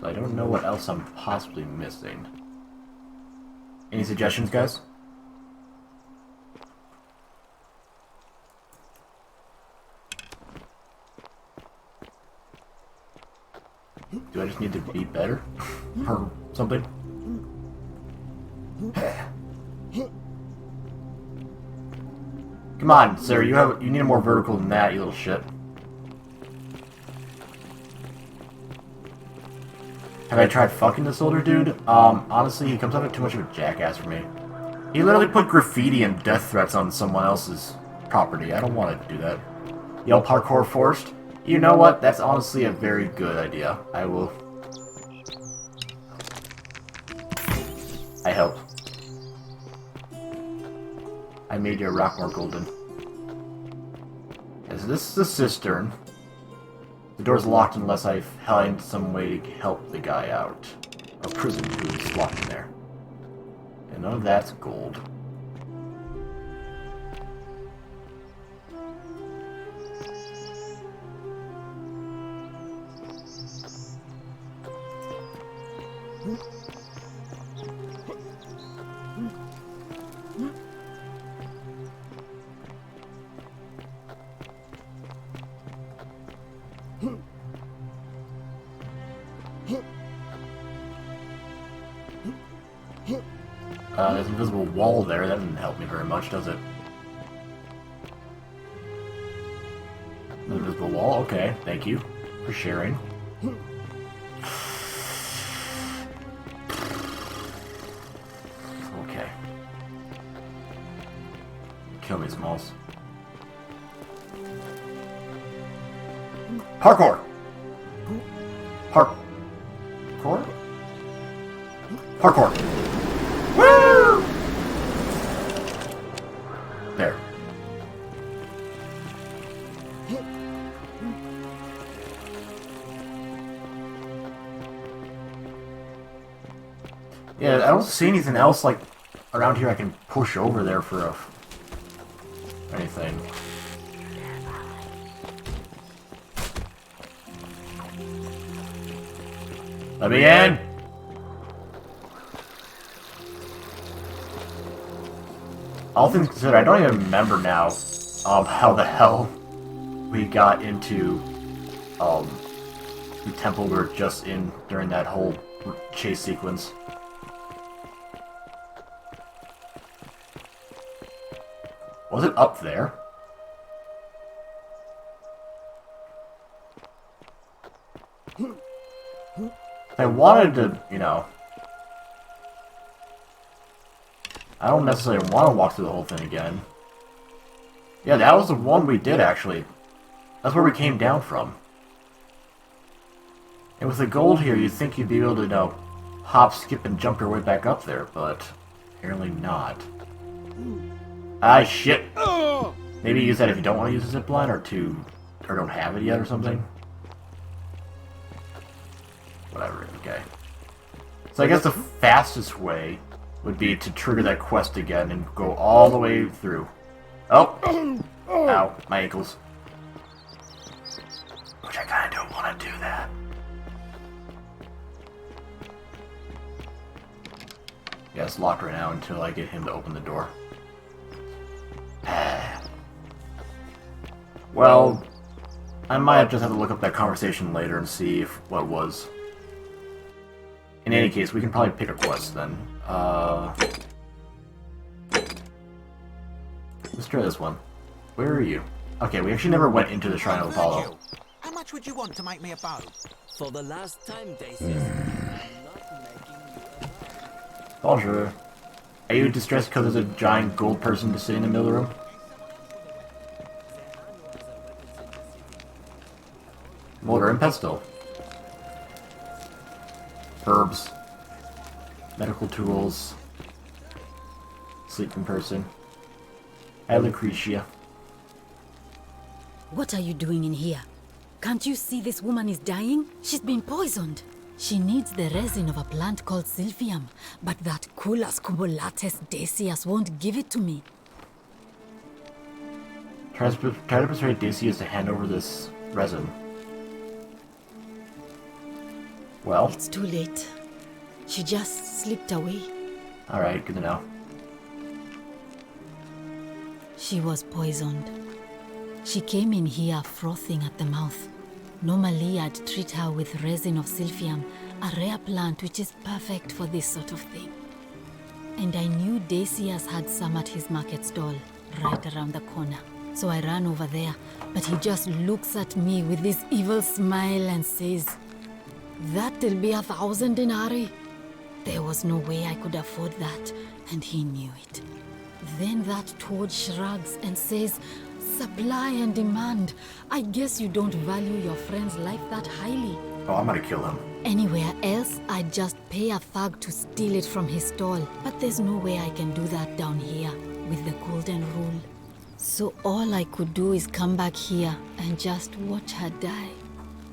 So I don't know what else I'm possibly missing. Any suggestions, guys? Do I just need to be better? Or something? Come on, sir, you need a more vertical than that, you little shit. Have I tried fucking this older dude? Honestly, he comes off as too much of a jackass for me. He literally put graffiti and death threats on someone else's property. I don't want to do that. Yell parkour forced? You know what? That's honestly a very good idea. I will... I helped. I made your rock more golden. Is this the cistern? The door's locked unless I find some way to help the guy out. A prison who's locked in there. And none of that's gold. There's an invisible wall there. That didn't help me very much, does it? An invisible wall? Okay, thank you for sharing. Okay. Kill me, Smalls. Parkour! Parkour? Parkour! Woo! There. Yeah, I don't see anything else like around here I can push over there for anything. Let me in! All things considered, I don't even remember now how the hell we got into the temple we were just in during that whole chase sequence. Was it up there? I wanted to, you know... I don't necessarily want to walk through the whole thing again. Yeah, that was the one we did, actually. That's where we came down from. And with the gold here, you'd think you'd be able to, you know, hop, skip, and jump your way back up there, but apparently not. Ah, shit! Maybe use that if you don't want to use a zipline, or don't have it yet, or something. Whatever, okay. So I guess the fastest way would be to trigger that quest again and go all the way through. Oh! Ow, my ankles. Which I kinda don't want to do that. Yeah, it's locked right now until I get him to open the door. Well, I might just have to look up that conversation later and see what it was. In any case, we can probably pick a quest then. Let's try this one. Where are you? Okay, we actually never went into the Shrine of Apollo. How much would you want to make me a bow? For the last time, they said, Bonjour. Are you distressed because there's a giant gold person just sitting in the middle of the room? pesto. Herbs. Medical tools. Sleeping person. Hi, Lucretia. What are you doing in here? Can't you see this woman is dying? She's been poisoned. She needs the resin of a plant called Silphium, but that Culus cumulatus Decius won't give it to me. Try to persuade Decius to hand over this resin. Well? It's too late. She just slipped away. Alright, good to know. She was poisoned. She came in here frothing at the mouth. Normally I'd treat her with resin of Silphium, a rare plant which is perfect for this sort of thing. And I knew Decius had some at his market stall, right around the corner. So I ran over there, but he just looks at me with this evil smile and says, "That'll be 1,000 denarii." There was no way I could afford that, and he knew it. Then that toad shrugs and says, "Supply and demand. I guess you don't value your friend's life that highly." Oh, I'm gonna kill him. Anywhere else, I'd just pay a thug to steal it from his stall. But there's no way I can do that down here, with the golden rule. So all I could do is come back here and just watch her die.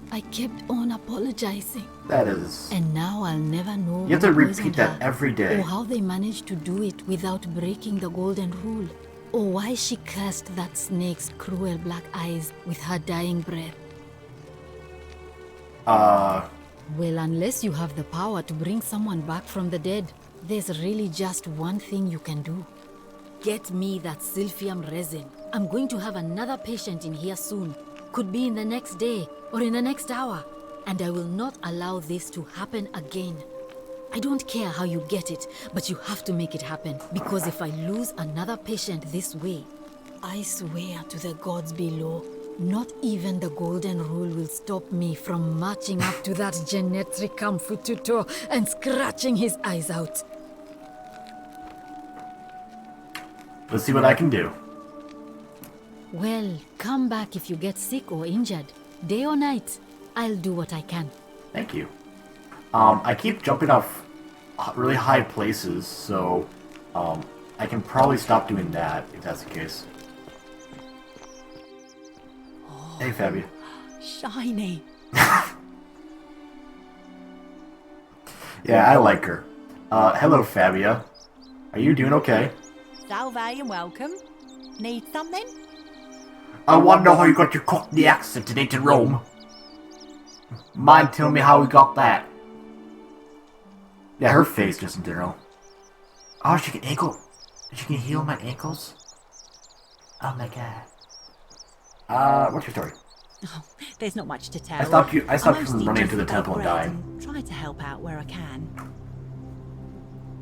I kept on apologizing. That is... And now I'll never know You have to what repeat poisoned that her, every day. or how they managed to do it without breaking the golden rule, or why she cursed that snake's cruel black eyes with her dying breath. Well, unless you have the power to bring someone back from the dead, there's really just one thing you can do. Get me that Silphium resin. I'm going to have another patient in here soon. Could be in the next day, or in the next hour. And I will not allow this to happen again. I don't care how you get it, but you have to make it happen. Because if I lose another patient this way, I swear to the gods below, not even the golden rule will stop me from marching up to that Genetricum Fututo and scratching his eyes out. Let's see what I can do. Well, come back if you get sick or injured. Day or night, I'll do what I can. Thank you. I keep jumping off really high places, so I can probably stop doing that if that's the case. Oh, hey, Fabia. Shiny. Yeah, I like her. Hello, Fabia. Are you doing okay? Salve and welcome. Need something? I want to know how you got your Cockney accent in ancient Rome. Mind telling me how we got that? Yeah, her face just in general. Oh, she can heal my ankles? Oh my god. What's your story? Oh, there's not much to tell. I stopped you from running into the temple and dying. Try to help out where I can.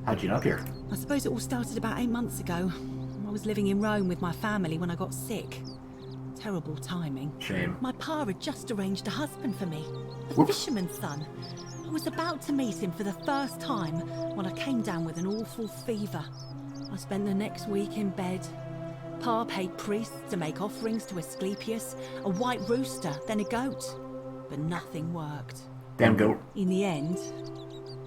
How'd you get up here? I suppose it all started about 8 months ago. I was living in Rome with my family when I got sick. Terrible timing. Shame. My pa had just arranged a husband for me. A fisherman's son. I was about to meet him for the first time when I came down with an awful fever. I spent the next week in bed. Pa paid priests to make offerings to Asclepius, a white rooster, then a goat. But nothing worked. Damn goat. In the end,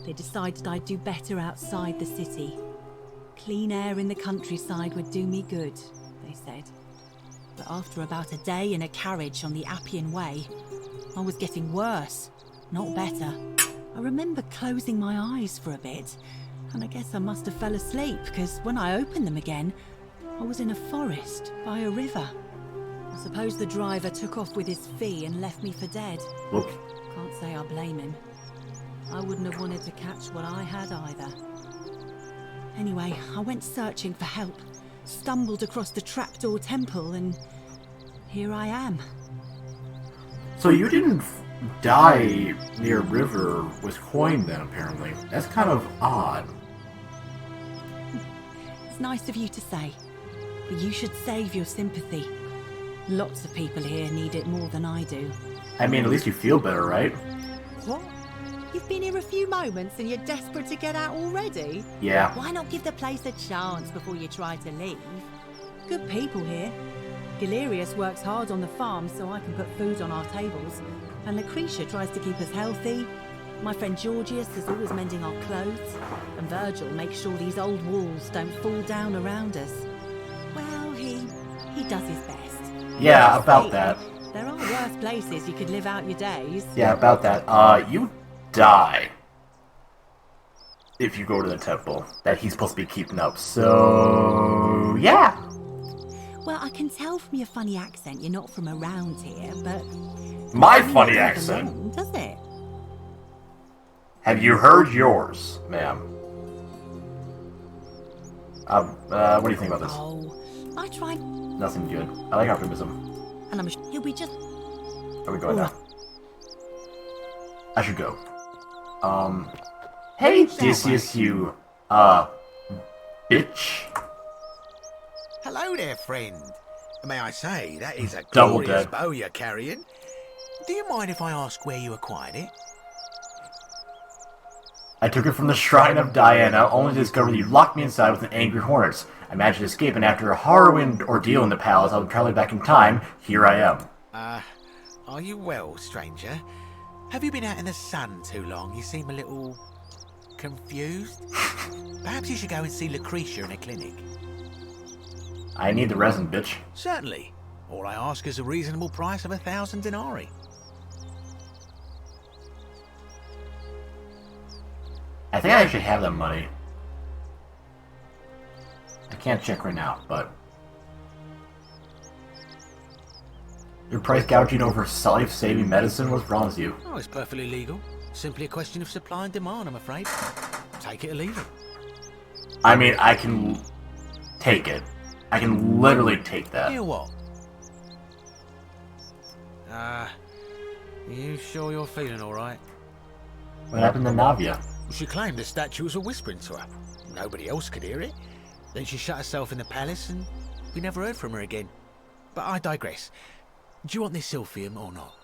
they decided I'd do better outside the city. Clean air in the countryside would do me good, they said. But after about a day in a carriage on the Appian Way, I was getting worse, not better. I remember closing my eyes for a bit, and I guess I must have fell asleep, because when I opened them again, I was in a forest by a river. I suppose the driver took off with his fee and left me for dead. Look. Can't say I blame him. I wouldn't have wanted to catch what I had either. Anyway, I went searching for help, stumbled across the trapdoor temple, and here I am. So you didn't die near a river with coin then, apparently. That's kind of odd. It's nice of you to say, but you should save your sympathy. Lots of people here need it more than I do. I mean, at least you feel better, right? What? You've been here a few moments and you're desperate to get out already? Yeah. Why not give the place a chance before you try to leave? Good people here. Galerius works hard on the farm so I can put food on our tables. And Lucretia tries to keep us healthy. My friend Georgius is always mending our clothes. And Virgil makes sure these old walls don't fall down around us. Well, he does his best. Yeah, about that. There are worse places you could live out your days. Yeah, about that. You die if you go to the temple that he's supposed to be keeping up. So, yeah. Well, I can tell from your funny accent you're not from around here, but... My funny accent? Belong, does it? Have you heard yours, ma'am? What do you think about this? Oh, I tried... Nothing good. I like optimism. And I'm sure he'll be just... Are we going now? I should go. Hey, Odysseus, you, bitch. Hello there, friend. May I say, that is a Double glorious dead. bow you're carrying. Do you mind if I ask where you acquired it? I took it from the Shrine of Diana, only to discover that you locked me inside with an angry hornets. I managed to escape, and after a harrowing ordeal in the palace, I was traveling back in time. Here I am. Are you well, stranger? Have you been out in the sun too long? You seem a little... confused? Perhaps you should go and see Lucretia in a clinic. I need the resin, bitch. Certainly. All I ask is a reasonable price of 1,000 denarii. I think I actually have that money. I can't check right now, but... Your price gouging over life-saving medicine? What's wrong with you? Oh, it's perfectly legal. Simply a question of supply and demand, I'm afraid. Take it or leave it. I mean, I can take it. I can literally take that. Hear what? You sure you're feeling alright? What happened to Navia? She claimed the statue was whispering to her. Nobody else could hear it. Then she shut herself in the palace and we never heard from her again. But I digress. Do you want this silphium or not?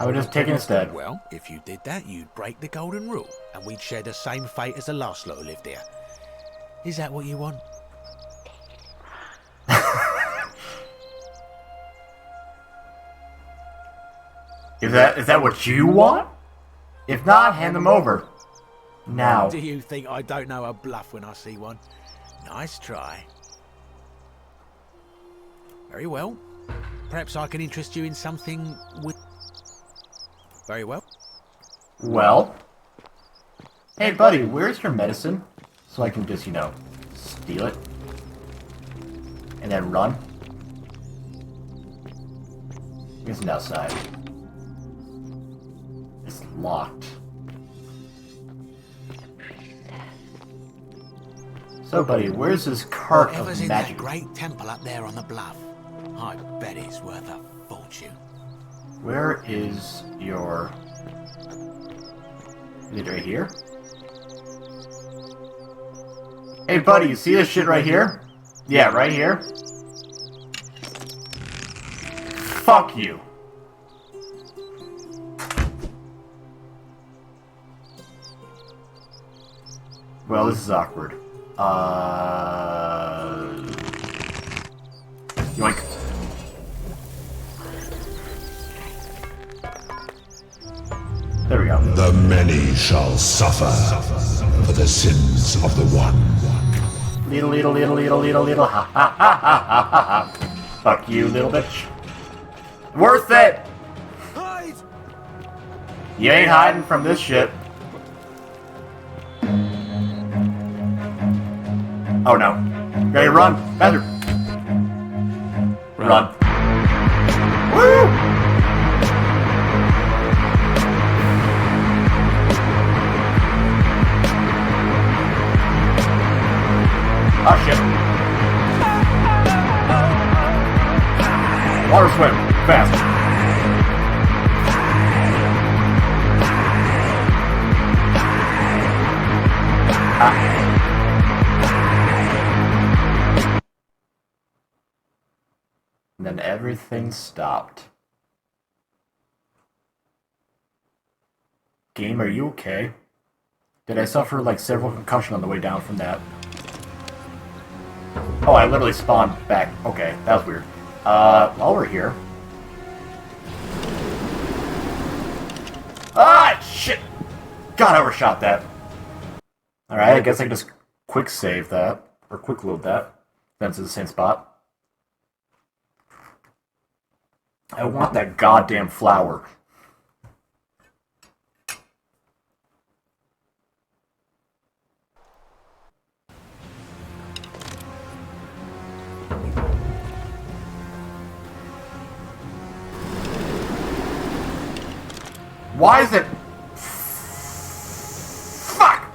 I would just take it instead. Well, if you did that, you'd break the golden rule, and we'd share the same fate as the last lot who lived here. Is that what you want? Is that what you want? If not, hand them over. Now. Do you think I don't know a bluff when I see one? Nice try. Very well. Perhaps I can interest you in something with... Very well. Well? Hey, buddy, where's your medicine? So I can just, you know, steal it. And then run. It's outside. It's locked. So, buddy, where's this cart Whatever's of in magic? that great temple up there on the bluff. I bet it's worth a fortune. Where is your... Is it right here? Hey, buddy, you see this shit right here? Yeah, right here. Fuck you. Well, this is awkward. Yoink. There we go. The many shall suffer for the sins of the one. Little, ha ha ha ha ha ha. Fuck you, little bitch. Worth it! Hide! You ain't hiding from this shit. Oh no. Ready to run? Badger. Run. Woo! Oh shit. Water swim. Fast. And then everything stopped. Game, are you okay? Did I suffer like several concussions on the way down from that? Oh, I literally spawned back. Okay, that was weird. While we're here, Ah, shit! God, I overshot that. Alright, I guess I can just quick save that. Or quick load that. Then it's in the same spot. I want that goddamn flower. Why is it... Fuck!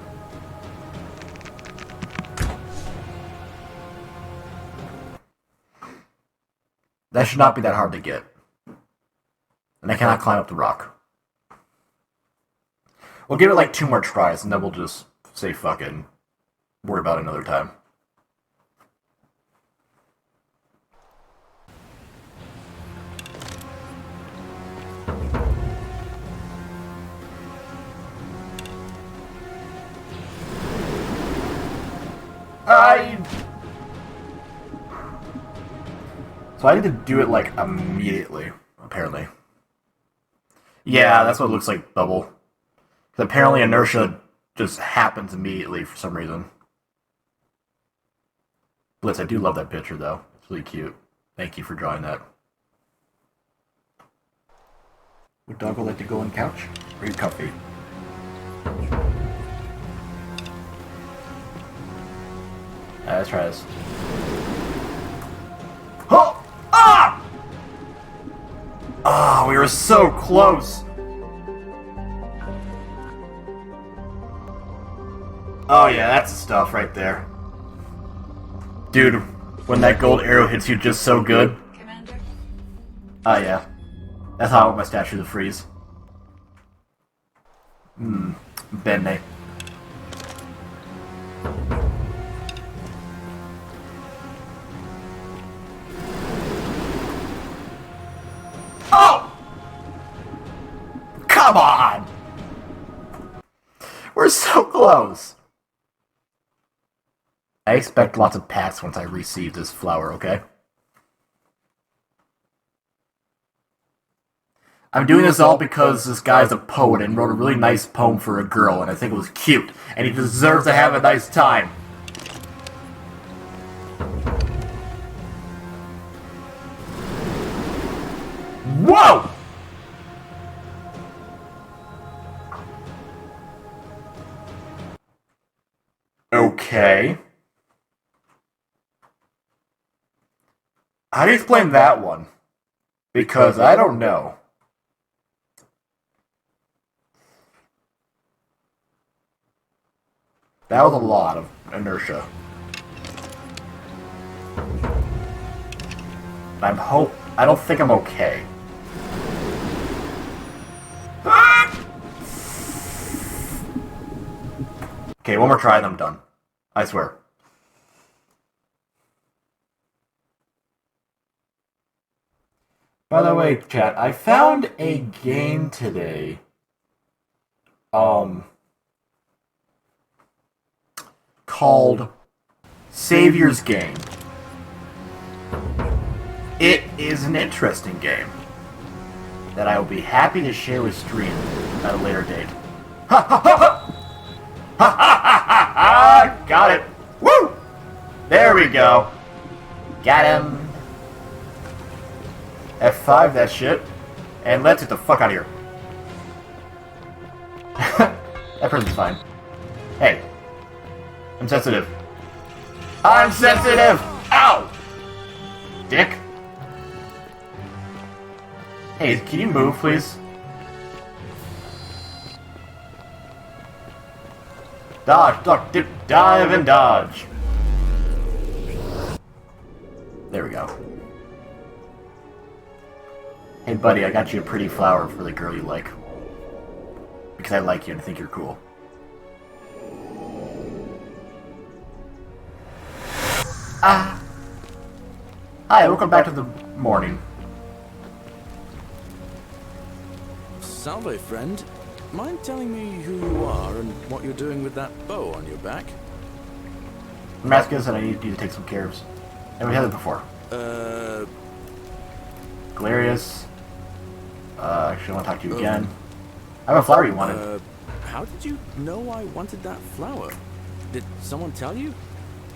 That should not be that hard to get. And I cannot climb up the rock. We'll give it like 2 more tries, and then we'll just say fuck it and worry about it another time. So I need to do it, like, immediately, apparently. Yeah, that's what it looks like, Bubble. Because apparently inertia just happens immediately for some reason. Blitz, I do love that picture, though. It's really cute. Thank you for drawing that. Would dog like to go on couch? Or are you comfy? Alright, let's try this. Oh! Ah! Ah, we were so close! Oh yeah, that's the stuff right there. Dude, when that gold arrow hits you just so good. Commander? Oh yeah. That's how I want my statue to freeze. Bene. Oh! Come on! We're so close! I expect lots of pats once I receive this flower, okay? I'm doing this all because this guy's a poet and wrote a really nice poem for a girl, and I think it was cute, and he deserves to have a nice time. Whoa! Okay. How do you explain that one? Because I don't know. That was a lot of inertia. I don't think I'm okay. Okay, one more try and I'm done. I swear. By the way, chat, I found a game today. Called Savior's Game. It is an interesting game that I will be happy to share with stream at a later date. Ha ha ha ha! Ha ha ha ha! Got it! Woo! There we go. Got him. F5 that shit. And let's get the fuck out of here. That person's fine. Hey. I'm sensitive. I'm sensitive! Ow! Dick. Hey, can you move, please? Dodge, duck, dip, dive, and dodge. There we go. Hey, buddy, I got you a pretty flower for the girl you like. Because I like you and I think you're cool. Ah. Hi, welcome back to the morning. Salve, friend. Mind telling me who you are and what you're doing with that bow on your back? Raskus, and I need you to take some cares. And we had it before. Galerius. Actually, I want to talk to you again. I have a flower you wanted. How did you know I wanted that flower? Did someone tell you?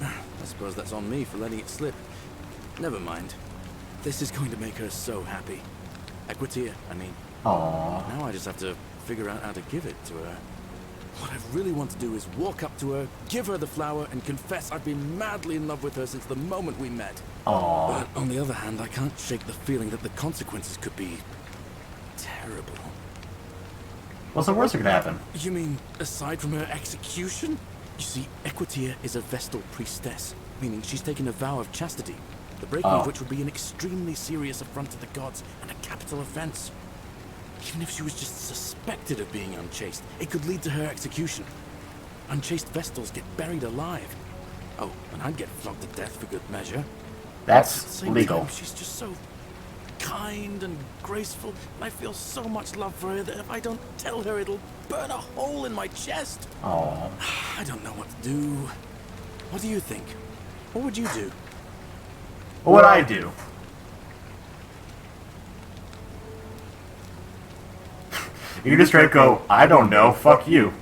I suppose that's on me for letting it slip. Never mind. This is going to make her so happy. Equitia, I mean. Aww. Now I just have to figure out how to give it to her. What I really want to do is walk up to her, give her the flower, and confess I've been madly in love with her since the moment we met. Aww. But on the other hand, I can't shake the feeling that the consequences could be terrible. What's the worst that could happen? You mean, aside from her execution? You see, Equitia is a Vestal priestess, meaning she's taken a vow of chastity, the breaking of which would be an extremely serious affront to the gods and a capital offense. Even if she was just suspected of being unchaste, it could lead to her execution. Unchaste Vestals get buried alive. Oh, and I'd get flogged to death for good measure. That's legal. She's just so kind and graceful, and I feel so much love for her that if I don't tell her, it'll burn a hole in my chest. Aww. I don't know what to do. What do you think? What would you do? What would I do? You just straight go, I don't know, fuck you.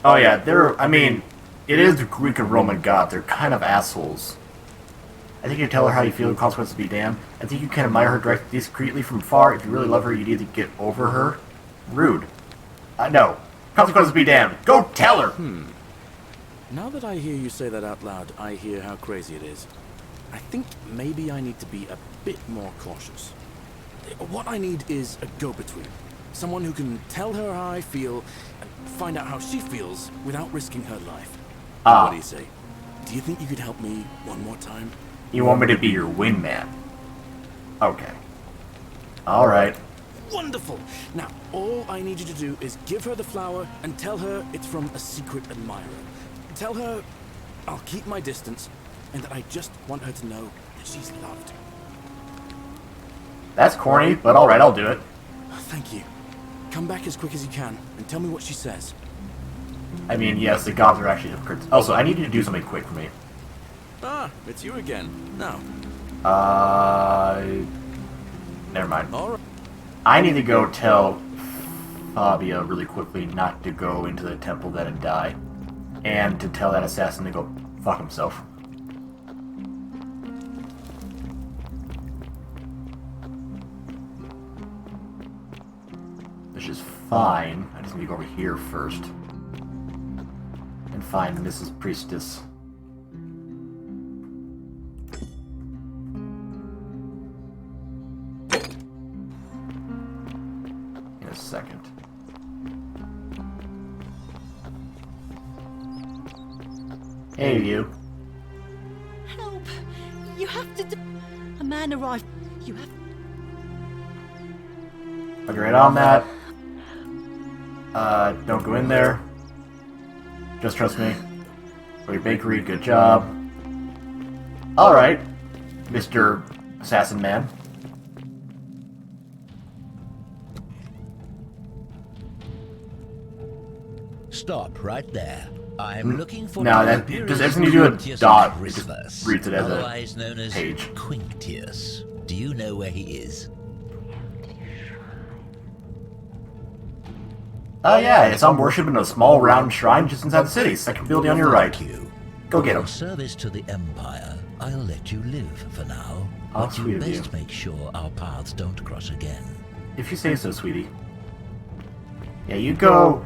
Oh yeah, I mean, it is the Greek and Roman god, they're kind of assholes. I think you tell her how you feel, the consequences be damned. I think you can admire her discreetly from far. If you really love her, you need to get over her. Rude. No. Consequences be damned. Go tell her! Now that I hear you say that out loud, I hear how crazy it is. I think maybe I need to be a bit more cautious. What I need is a go-between. Someone who can tell her how I feel and find out how she feels without risking her life. What do you say? Do you think you could help me one more time? You want me to be your wingman? Okay. Alright. Wonderful! Now, all I need you to do is give her the flower and tell her it's from a secret admirer. Tell her I'll keep my distance and that I just want her to know that she's loved. That's corny, but alright, I'll do it. Thank you. Come back as quick as you can and tell me what she says. I mean, yes, the gods are actually hypocrites. Also, I need you to do something quick for me. Ah, it's you again. Now. Never mind. Alright. I need to go tell Fabia really quickly not to go into the temple then and die. And to tell that assassin to go fuck himself. Which is fine. I just need to go over here first. And find Mrs. Priestess. In a second. Hey, you. Help! You have to do... A man arrived. You have... I'll get right on that. Don't go in there. Just trust me. For your bakery, good job. Alright, Mr. Assassin Man. Stop right there. I'm looking for now that just everything you do a dot, it just reads it as otherwise known as page. Quinctius. Do you know where he is? Oh yeah, it's on worship in a small round shrine just inside the city, second building on your right. Go get him. For service to the Empire, I'll let you live for now. How But you sweet of best you. make sure our paths don't cross again. If you say so, sweetie. Yeah, you go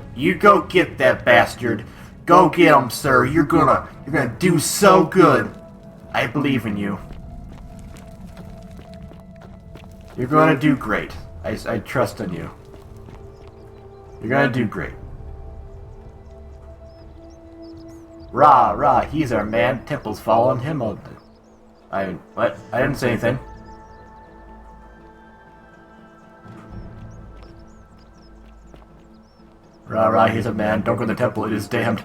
get that bastard. Go get him, sir. You're gonna do so good. I believe in you. You're gonna do great. I trust in you. You're gonna do great. Rah, rah, he's our man. Temple's following him. What? I didn't say anything. Rah, rah, he's a man. Don't go to the temple. It is damned.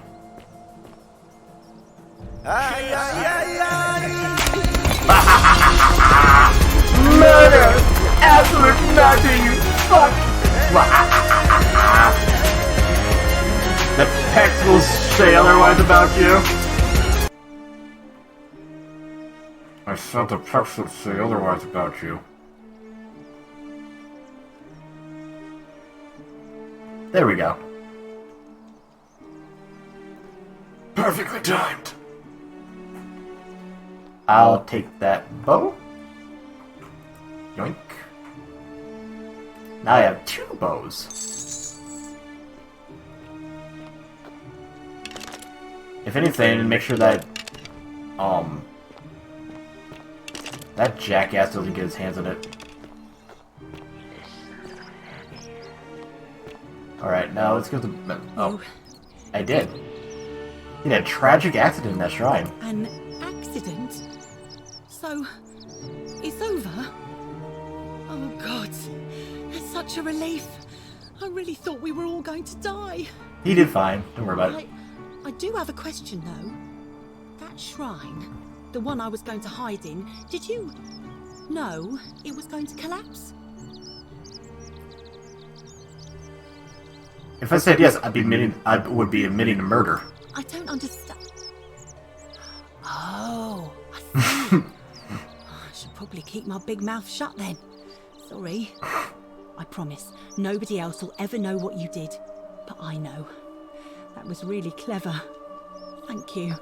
Murder! Absolute murder, you fuck! The text will say otherwise about you. I said the text would say otherwise about you. There we go. Perfectly timed. I'll take that bow. Yoink. Now I have 2 bows. If anything, make sure that that jackass doesn't get his hands on it. Alright, now let's go to... Oh, I did. He had a tragic accident in that shrine. An accident? So, it's over? Oh God, it's such a relief. I really thought we were all going to die. He did fine. Don't worry about it. I do have a question though. That shrine, the one I was going to hide in, did you know it was going to collapse? If I said yes, I would be admitting a murder. I don't understand. Oh, I see. I should probably keep my big mouth shut then. Sorry. I promise, nobody else will ever know what you did. But I know. That was really clever. Thank you.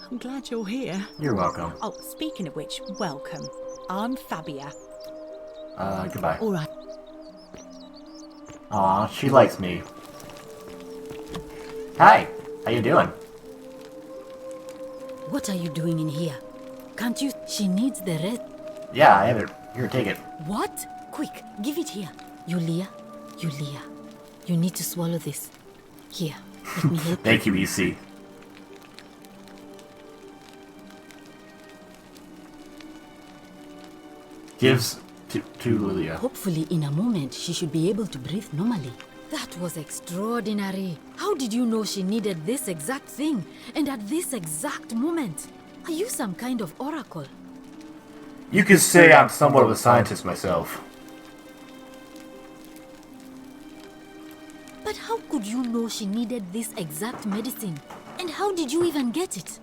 I'm glad you're here. You're welcome. Oh, speaking of which, welcome. I'm Fabia. Goodbye. All right. Aw, she likes me. Hi, how you doing? What are you doing in here? Can't you? She needs the rest. Yeah, I have it. Here, take it. What? Quick, give it here. Yulia, you need to swallow this. Here, let me help you. Thank you, EC. Gives to Lilia. Hopefully, in a moment, she should be able to breathe normally. That was extraordinary. How did you know she needed this exact thing? And at this exact moment? Are you some kind of oracle? You could say I'm somewhat of a scientist myself. But how could you know she needed this exact medicine? And how did you even get it?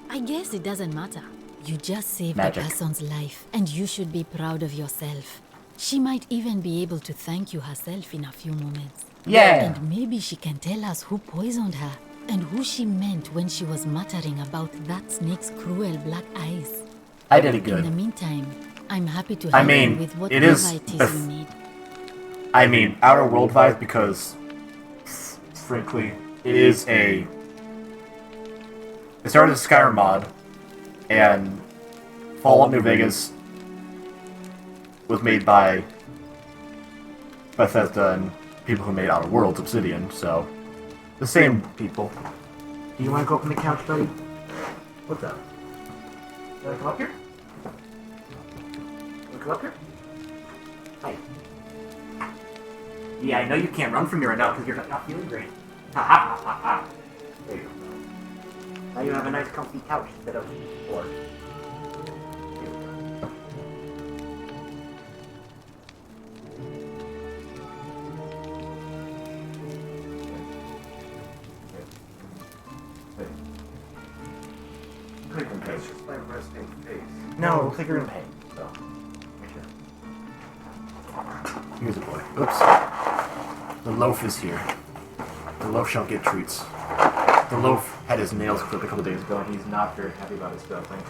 I guess it doesn't matter. You just saved a person's life, and you should be proud of yourself. She might even be able to thank you herself in a few moments. Yeah. And maybe she can tell us who poisoned her, and who she meant when she was muttering about that snake's cruel black eyes. I did it good. In the meantime, I'm happy to help you with whatever it is you need. I mean, Outer World vibes because, frankly, it started as a Skyrim mod, and Fallout New Vegas was made by Bethesda and people who made Outer Worlds, Obsidian, so the same people. Do you want to go up on the couch, buddy? What's up? You want to come up here? You want to come up here? Hi. Yeah, I know you can't run from me right now because you're not feeling great. Ha ha ha ha. There you go. Now you have a nice comfy couch instead of floor. Click and paste. Just by resting face. No, it looks like you're in pain. So, make sure. Here's a boy. Oops. The loaf is here. The loaf shall get treats. The loaf had his nails clipped a couple days ago, and he's not very happy about his stuffing.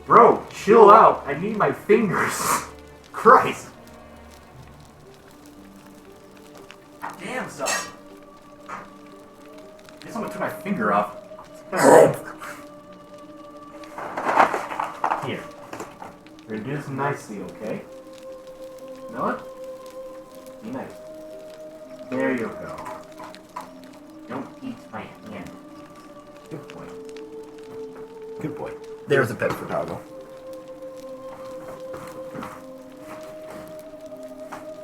Bro, chill out. I need my fingers. Christ. Damn, son. I guess I'm gonna turn my finger off. Here. We're gonna do this nicely, okay? You know what? Be nice. There you go. Don't eat my hand. Good boy. Good boy. There's a pet for Toggle.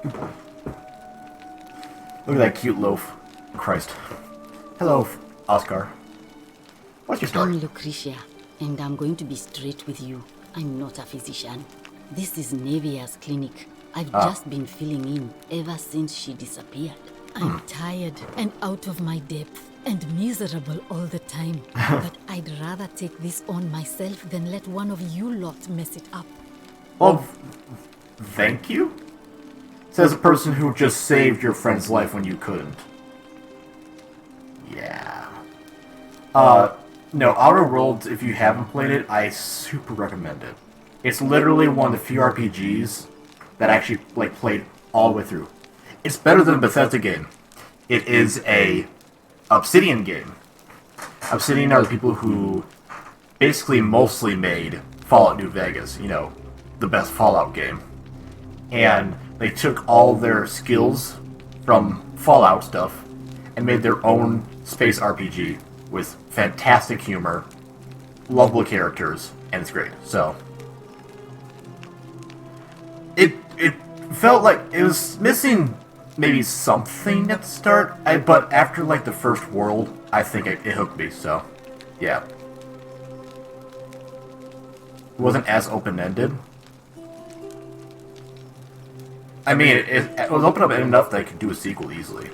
Good boy. Look at that cute loaf. Christ. Hello, Oscar. What's your story? I'm Lucretia, and I'm going to be straight with you. I'm not a physician. This is Nevia's clinic. I've just been filling in ever since she disappeared. I'm tired and out of my depth and miserable all the time. But I'd rather take this on myself than let one of you lot mess it up. Well, thank you? Says a person who just saved your friend's life when you couldn't. Yeah. No, Outer Worlds, if you haven't played it, I super recommend it. It's literally one of the few RPGs that I actually played all the way through. It's better than a Bethesda game. It is a Obsidian game. Obsidian are the people who basically mostly made Fallout New Vegas, you know, the best Fallout game. And they took all their skills from Fallout stuff and made their own space RPG with fantastic humor, lovable characters, and it's great. So it felt like it was missing maybe something at the start, but after the first world, I think it hooked me. So yeah, it wasn't as open-ended. I mean, it was open up enough that I could do a sequel easily.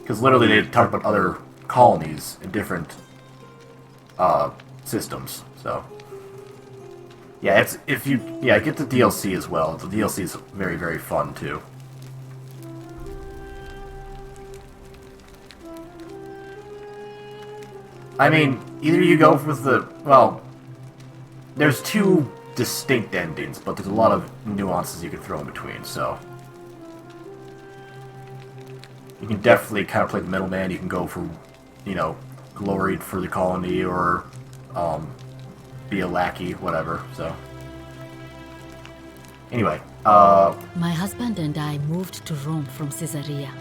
Because literally they talked about other colonies in different systems. So yeah, get the DLC as well. The DLC is very, very fun too. I mean, either you go with there's two distinct endings, but there's a lot of nuances you can throw in between, so you can definitely kind of play the middleman. You can go for, gloried for the colony, or be a lackey, whatever. So anyway, my husband and I moved to Rome from Caesarea.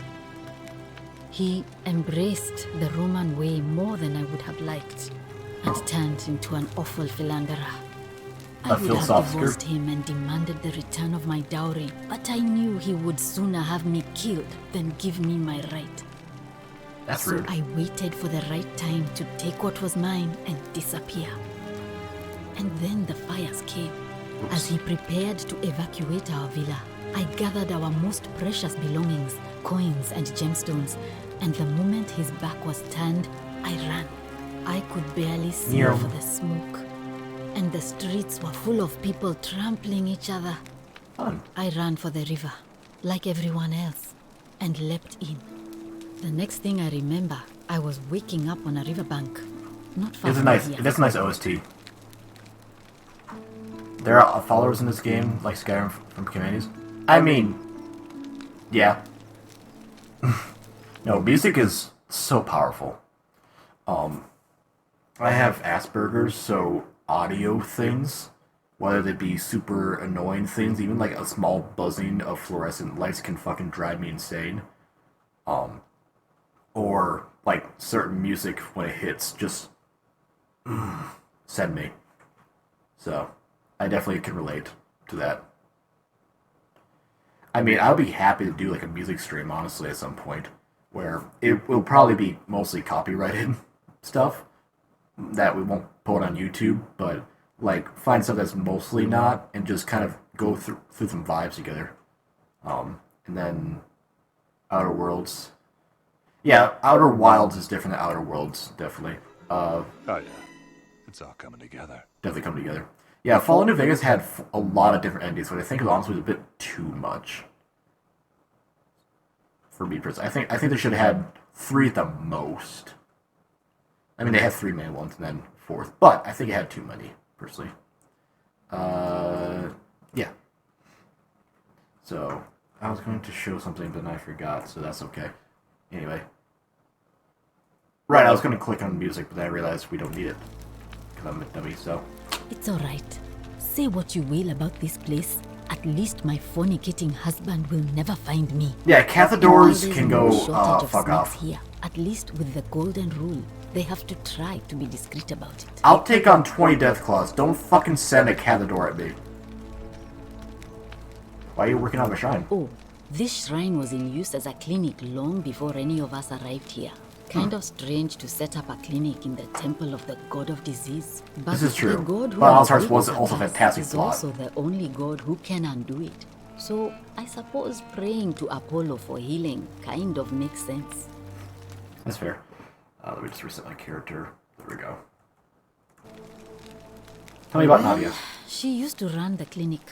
He embraced the Roman way more than I would have liked, and turned into an awful philanderer. I would have divorced him and demanded the return of my dowry, but I knew he would sooner have me killed than give me my right. That's so rude. I waited for the right time to take what was mine and disappear. And then the fires came. Oops. As he prepared to evacuate our villa, I gathered our most precious belongings, coins and gemstones, and the moment his back was turned, I ran. I could barely see for the smoke, and the streets were full of people trampling each other. Fun. I ran for the river, like everyone else, and leapt in. The next thing I remember, I was waking up on a riverbank, not far from here. That's a nice OST. There are followers in this game, like Skyrim from Commandos. I mean, yeah. No, music is so powerful. I have Asperger's, so audio things, whether they be super annoying things, even like a small buzzing of fluorescent lights can fucking drive me insane. Or like certain music when it hits just send me. So I definitely can relate to that. I mean, I'll be happy to do like a music stream, honestly, at some point, where it will probably be mostly copyrighted stuff that we won't put on YouTube, but like find stuff that's mostly not, and just kind of go through some vibes together. And then Outer Worlds. Yeah, Outer Wilds is different than Outer Worlds, definitely. Oh yeah, it's all coming together. Definitely coming together. Yeah, Fallout New Vegas had a lot of different endings, but I think it honestly was a bit too much for me personally. I think they should have had 3 at the most. I mean, they had 3 main ones and then 4th, but I think it had too many personally. Yeah. So I was going to show something, but I forgot, so that's okay. Anyway, right, I was going to click on music, but then I realized we don't need it because I'm a dummy. So. It's all right. Say what you will about this place. At least my fornicating husband will never find me. Yeah, Cathadors can go fuck off. Here. At least with the golden rule, they have to try to be discreet about it. I'll take on 20 death claws. Don't fucking send a Cathador at me. Why are you working on my shrine? Oh, this shrine was in use as a clinic long before any of us arrived here. Kind of strange to set up a clinic in the temple of the god of disease. But this is true. The god who Alzheimer's was also a fantastic is plot. Also the only god who can undo it. So I suppose praying to Apollo for healing kind of makes sense. That's fair. Let me just reset my character. There we go. Tell me about Nadia. She used to run the clinic.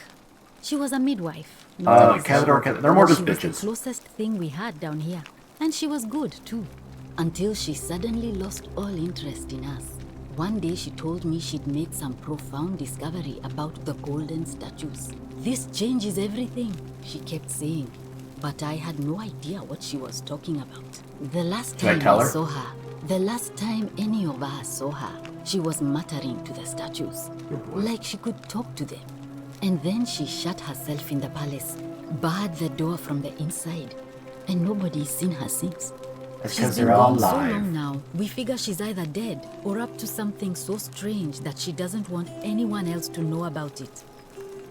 She was a midwife. Cazador, they're more just She was bitches. the closest thing we had down here. And she was good, too. Until she suddenly lost all interest in us. One day she told me she'd made some profound discovery about the golden statues. This changes everything, she kept saying. But I had no idea what she was talking about. The last time I saw her, the last time any of us saw her, she was muttering to the statues, like she could talk to them. And then she shut herself in the palace, barred the door from the inside, and nobody's seen her since. That's She's because been they're all gone so alive. long now, we figure she's either dead or up to something so strange that she doesn't want anyone else to know about it.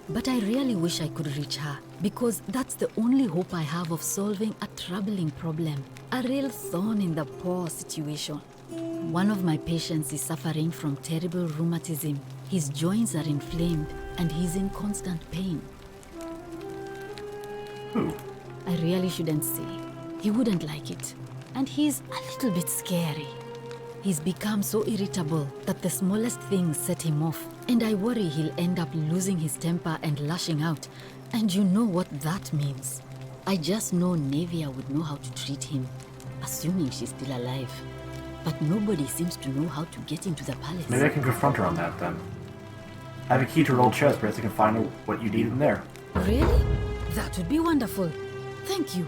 But I really wish I could reach her, because that's the only hope I have of solving a troubling problem, a real thorn in the paw situation. One of my patients is suffering from terrible rheumatism. His joints are inflamed and he's in constant pain. Who? I really shouldn't say. He wouldn't like it. And he's a little bit scary. He's become so irritable that the smallest things set him off, and I worry he'll end up losing his temper and lashing out, and you know what that means. I just know Navia would know how to treat him, assuming she's still alive. But nobody seems to know how to get into the palace. Maybe I can confront her on that then. I have a key to her old chest, perhaps I can find out what you need in there. Really? That would be wonderful. Thank you.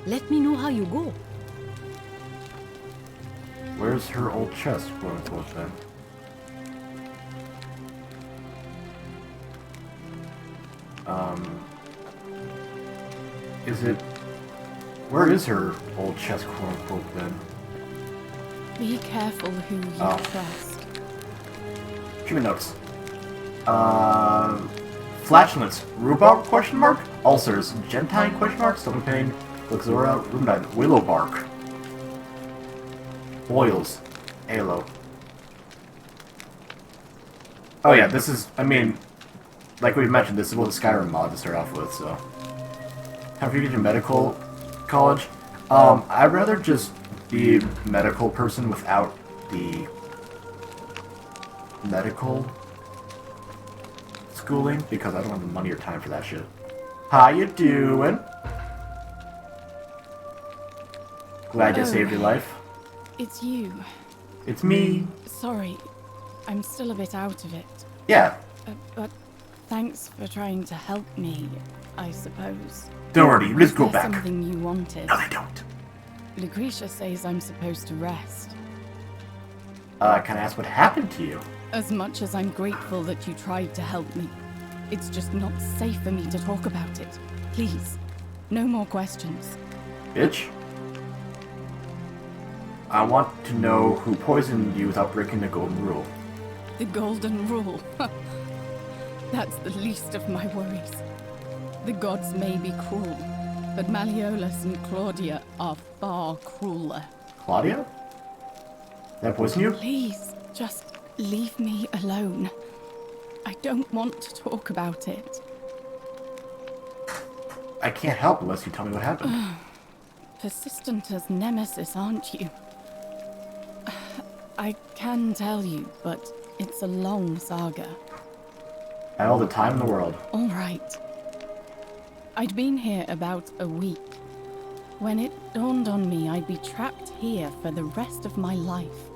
Let me know how you go. Where's her old chest, quote unquote, then? Is it... Where is her old chest, quote unquote, then? Be careful who you trust. Treatment notes. Flatulence, rhubarb, question mark? Ulcers, gentine, question mark? Stomach pain, Luxora, rhubarb, willow bark. Boils, aloe. Oh yeah, this is, I mean, like we mentioned, this is what the Skyrim mod to start off with, so. Have you get your medical college? I'd rather just be a medical person without the medical schooling, because I don't have the money or time for that shit. How you doing? Glad I saved your life. It's you. It's me. Sorry, I'm still a bit out of it. Yeah. But thanks for trying to help me, I suppose. Don't worry, let's go back. Something you wanted? No, they don't. Lucretia says I'm supposed to rest. Can I ask what happened to you? As much as I'm grateful that you tried to help me, it's just not safe for me to talk about it. Please, no more questions. Bitch. I want to know who poisoned you without breaking the golden rule. The golden rule. That's the least of my worries. The gods may be cruel, but Malleolus and Claudia are far crueler. Claudia? That poison you? Please, just leave me alone. I don't want to talk about it. I can't help unless you tell me what happened. Persistent as Nemesis, aren't you? I can tell you, but it's a long saga. I have all the time in the world. All right. I'd been here about a week. When it dawned on me I'd be trapped here for the rest of my life.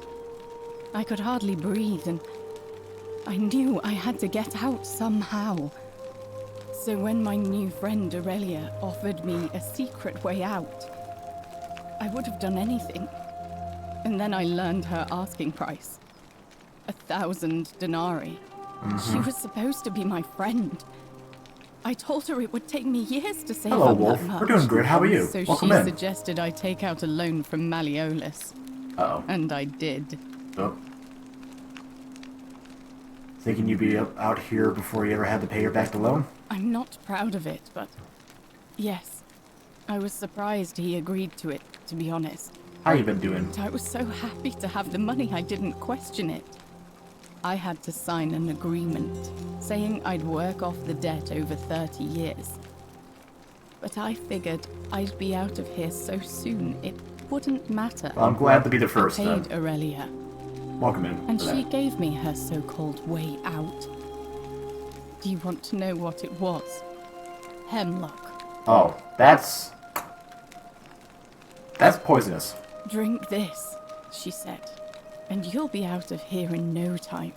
I could hardly breathe, and I knew I had to get out somehow. So when my new friend Aurelia offered me a secret way out, I would have done anything. And then I learned her asking price. 1,000 denarii. She was supposed to be my friend. I told her it would take me years to save Hello, up Wolf. that much. We're doing great. How are you? So Welcome she in. suggested I take out a loan from Malleolus. Uh-oh. And I did. Oh. Thinking you'd be out here before you ever had to pay her back the loan? I'm not proud of it, but yes. I was surprised he agreed to it, to be honest. How you been doing? I was so happy to have the money I didn't question it. I had to sign an agreement, saying I'd work off the debt over 30 years. But I figured I'd be out of here so soon it wouldn't matter. Well, I'm glad to be the first, I paid then. Aurelia. Welcome in. And she gave me her so-called way out. Do you want to know what it was? Hemlock. Oh, that's poisonous. Drink this, she said, and you'll be out of here in no time.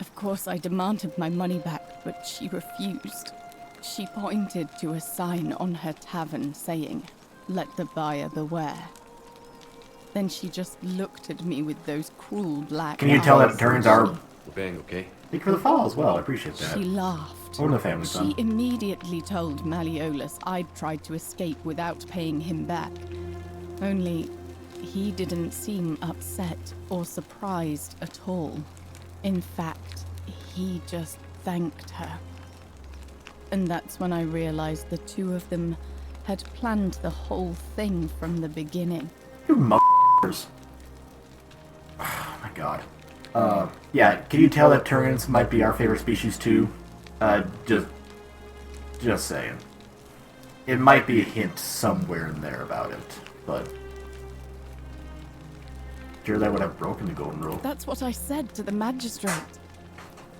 Of course, I demanded my money back, but she refused. She pointed to a sign on her tavern saying, "Let the buyer beware." Then she just looked at me with those cruel black eyes. Can you tell that Turns are... We're being okay? Thank you for the follow as well, I appreciate that. She laughed. Or the family She immediately told Malleolus I'd tried to escape without paying him back. Only, he didn't seem upset or surprised at all. In fact, he just thanked her. And that's when I realized the two of them had planned the whole thing from the beginning. You motherfuckers. Oh my god. Yeah, can you tell that Turians might be our favorite species too? Just saying. It might be a hint somewhere in there about it, but... Sure that would have broken the golden rule. That's what I said to the magistrate.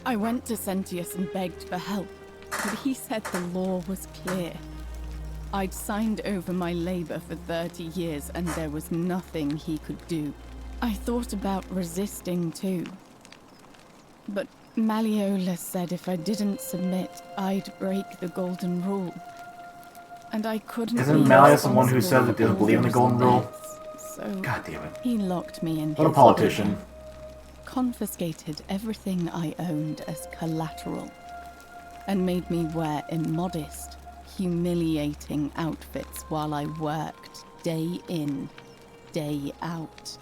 I went to Sentius and begged for help, but he said the law was clear. I'd signed over my labor for 30 years and there was nothing he could do. I thought about resisting too. But Malleolus said if I didn't submit, I'd break the golden rule. And I couldn't. Isn't Malleus the one who said that they doesn't believe in the golden rule? So God damn it. He locked me in. What a politician. Confiscated everything I owned as collateral, and made me wear immodest, humiliating outfits while I worked day in, day out.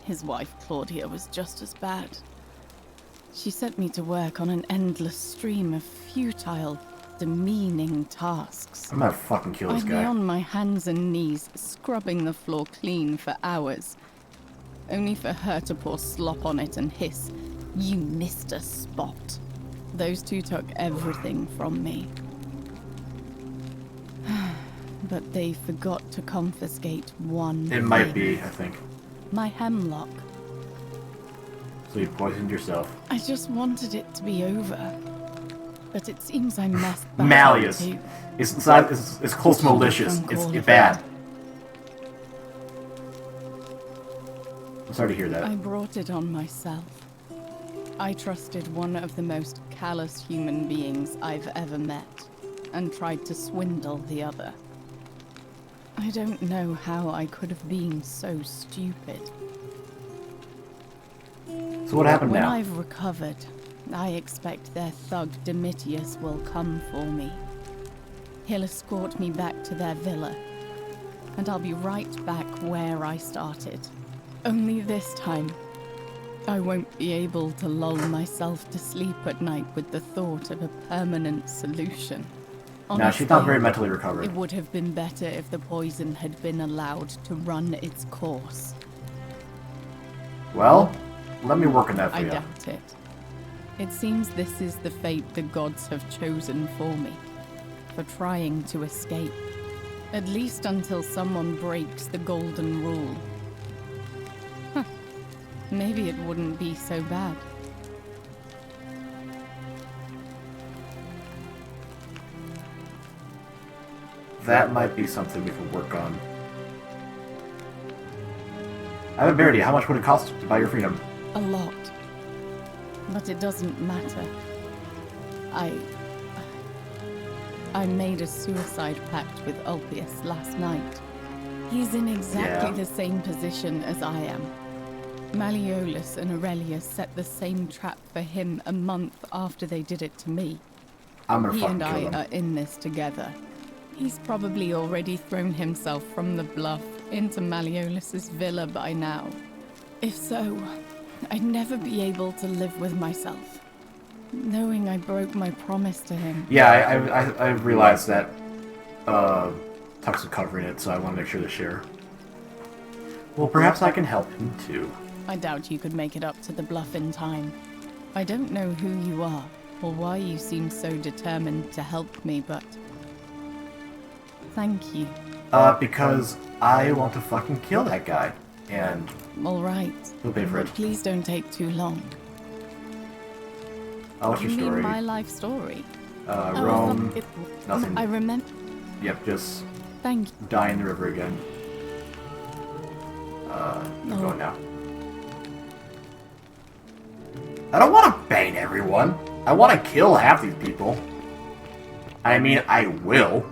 His wife Claudia was just as bad. She sent me to work on an endless stream of futile, demeaning tasks. I'm gonna fucking kill this I'd guy. be on my hands and knees, scrubbing the floor clean for hours, only for her to pour slop on it and hiss, "You missed a spot." Those two took everything from me. But they forgot to confiscate one It might thing. be, I think. My hemlock. So you poisoned yourself. I just wanted it to be over. But it seems I messed back Malleus. too. It's not. It's close to malicious. It's bad. I'm sorry to hear that. I brought it on myself. I trusted one of the most callous human beings I've ever met, and tried to swindle the other. I don't know how I could have been so stupid. So what happened when now? I've recovered, I expect their thug Domitius will come for me. He'll escort me back to their villa, and I'll be right back where I started. Only this time, I won't be able to lull myself to sleep at night with the thought of a permanent solution. No, she's not very mentally recovered. It would have been better if the poison had been allowed to run its course. Well, let me work on that for I you. doubt it. It seems this is the fate the gods have chosen for me, for trying to escape. At least until someone breaks the golden rule. Huh. Maybe it wouldn't be so bad. That might be something we can work on. I have a bear idea. How much would it cost to buy your freedom? A lot. But it doesn't matter. I made a suicide pact with Ulpius last night. He's in exactly the same position as I am. Malleolus and Aurelius set the same trap for him a month after they did it to me. I'm gonna He fucking and kill I him. are in this together. He's probably already thrown himself from the bluff into Malleolus's villa by now. If so, I'd never be able to live with myself, knowing I broke my promise to him. Yeah, I realized that Tux was covering it, so I want to make sure to share. Well, perhaps I can help him too. I doubt you could make it up to the bluff in time. I don't know who you are, or why you seem so determined to help me, but... thank you. Because I want to fucking kill that guy, and... Alright. He'll pay for it. Please don't take too long. Oh, what's your You mean story? my life story? Rome. Nothing. I remember. Yep, just Thank you. die in the river again. I'm going now. I don't want to bang everyone. I want to kill half these people. I mean, I will.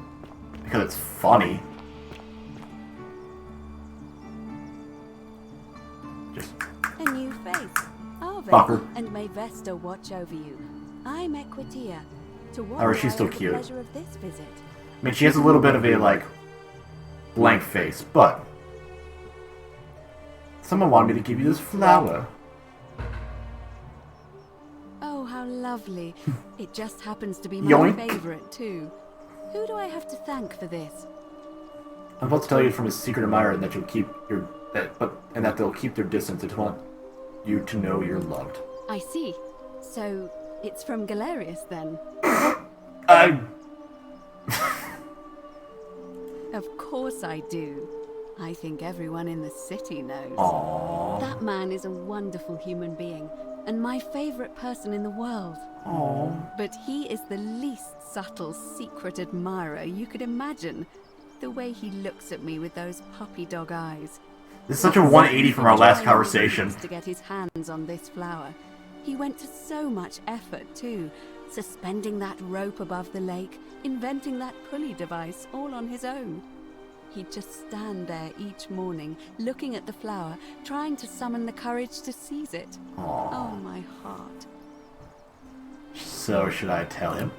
Because it's funny. Just... A new face. Fucker. And may Vesta watch over you. I'm Equitia. To what Oh, she's still the cute. pleasure of this visit. I mean, she has a little bit of a, like, blank face, but... Someone wanted me to give you this flower. Oh, how lovely. It just happens to be my Yoink. favorite, too. Who do I have to thank for this? I'm about to tell you from a secret admirer that you'll keep your... and that they'll keep their distance. They just want you to know you're loved. I see. So, it's from Galerius, then? Of course I do. I think everyone in the city knows. Aww. That man is a wonderful human being, and my favorite person in the world. Aww. But he is the least subtle secret admirer you could imagine. The way he looks at me with those puppy dog eyes. This is such a 180 from our last conversation. To get his hands on this flower. He went to so much effort, too. Suspending that rope above the lake, inventing that pulley device all on his own. He'd just stand there each morning, looking at the flower, trying to summon the courage to seize it. Aww. Oh, my heart. So, should I tell him?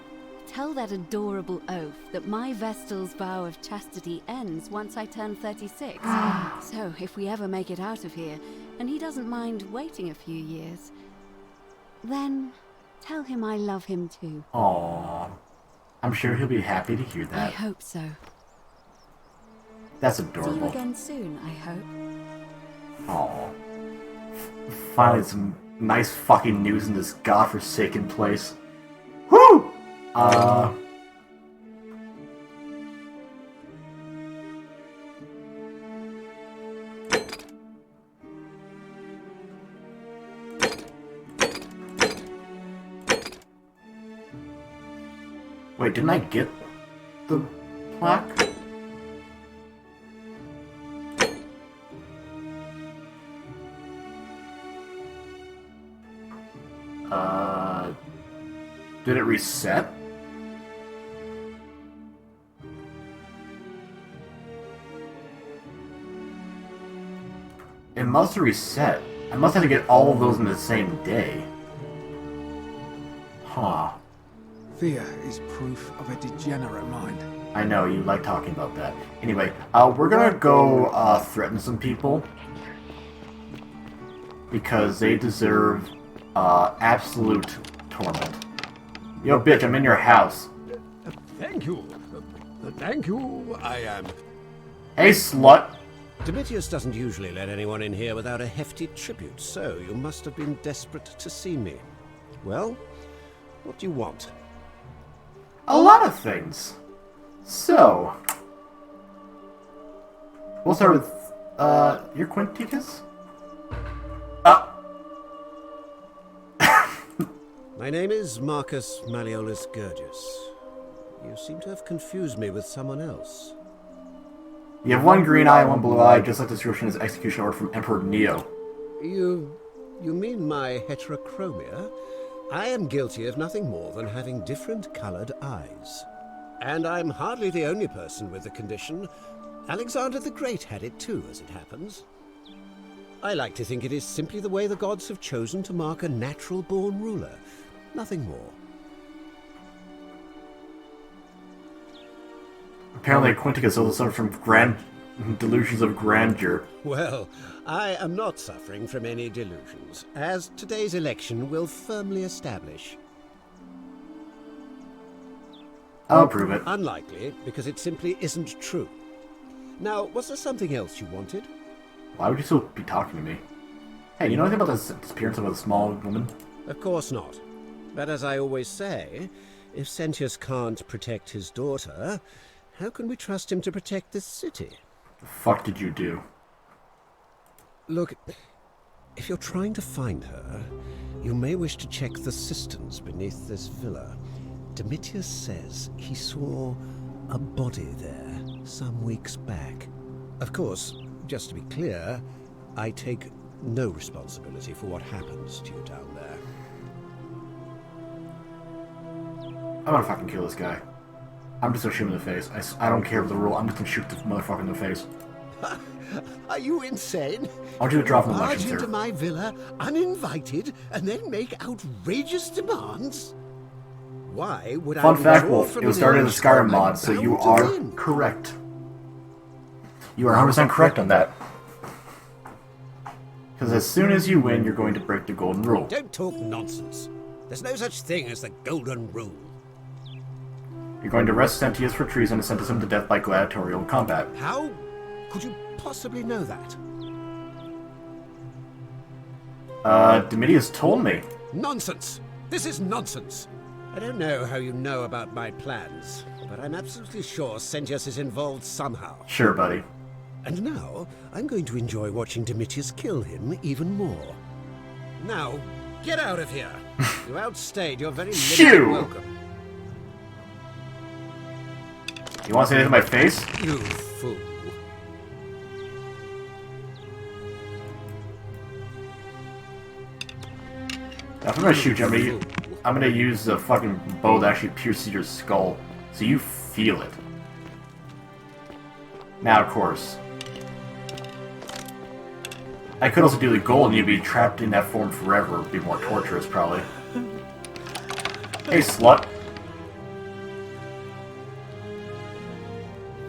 Tell that adorable oaf that my Vestal's vow of chastity ends once I turn 36. So, if we ever make it out of here, and he doesn't mind waiting a few years, then tell him I love him too. Aww. I'm sure he'll be happy to hear I that. hope so. That's See you adorable. again soon, I hope. Aww. Finally some nice fucking news in this godforsaken place. Woo! Wait, didn't I get the plaque? Did it reset? It must have reset. I must have to get all of those in the same day. Huh. Fear is proof of a degenerate mind. I know, you like talking about that. Anyway, we're gonna go threaten some people. Because they deserve absolute torment. Yo, bitch, I'm in your house. Thank you. Thank you. I am. Hey, slut. Domitius doesn't usually let anyone in here without a hefty tribute, so you must have been desperate to see me. Well, what do you want? A lot of things. So, we'll start with, your Quinticus? My name is Marcus Malleolus Gurgius. You seem to have confused me with someone else. You have one green eye and one blue eye, just like the description is execution order from Emperor Neo. You mean my heterochromia? I am guilty of nothing more than having different colored eyes. And I'm hardly the only person with the condition. Alexander the Great had it too, as it happens. I like to think it is simply the way the gods have chosen to mark a natural-born ruler. Nothing more. Apparently, Quinticus also suffered from delusions of grandeur. Well, I am not suffering from any delusions, as today's election will firmly establish. I'll prove it. Unlikely, because it simply isn't true. Now, was there something else you wanted? Why would you still be talking to me? Hey, you know anything about the disappearance of a small woman? Of course not. But as I always say, if Sentius can't protect his daughter, how can we trust him to protect this city? The fuck did you do? Look, if you're trying to find her, you may wish to check the cisterns beneath this villa. Domitius says he saw a body there some weeks back. Of course, just to be clear, I take no responsibility for what happens to you down there. I'm gonna fucking kill this guy. I'm just gonna shoot him in the face. I don't care the rule. I'm just gonna shoot the motherfucker in the face. Are you insane? I want you to drop an Barge election, into sir. my villa, uninvited, and then make outrageous demands? Why would I Fun fact, withdraw Wolf, from it was an started in the alliance Skyrim I'm mod, so you bound to are win? correct. You are 100% correct on that. Because as soon as you win, you're going to break the golden rule. Don't talk nonsense. There's no such thing as the golden rule. You're going to arrest Sentius for treason and sentence him to death by gladiatorial combat. How could you possibly know that? Domitius told me. Nonsense! This is nonsense! I don't know how you know about my plans, but I'm absolutely sure Sentius is involved somehow. Sure, buddy. And now, I'm going to enjoy watching Domitius kill him even more. Now, get out of here! You outstayed your very limited welcome. You want to say that to my face? You fool. Now, if I'm gonna shoot you, I'm gonna use the fucking bow that actually pierces your skull, so you feel it. Now, of course, I could also do the goal and you'd be trapped in that form forever. It'd be more torturous, probably. Hey, slut.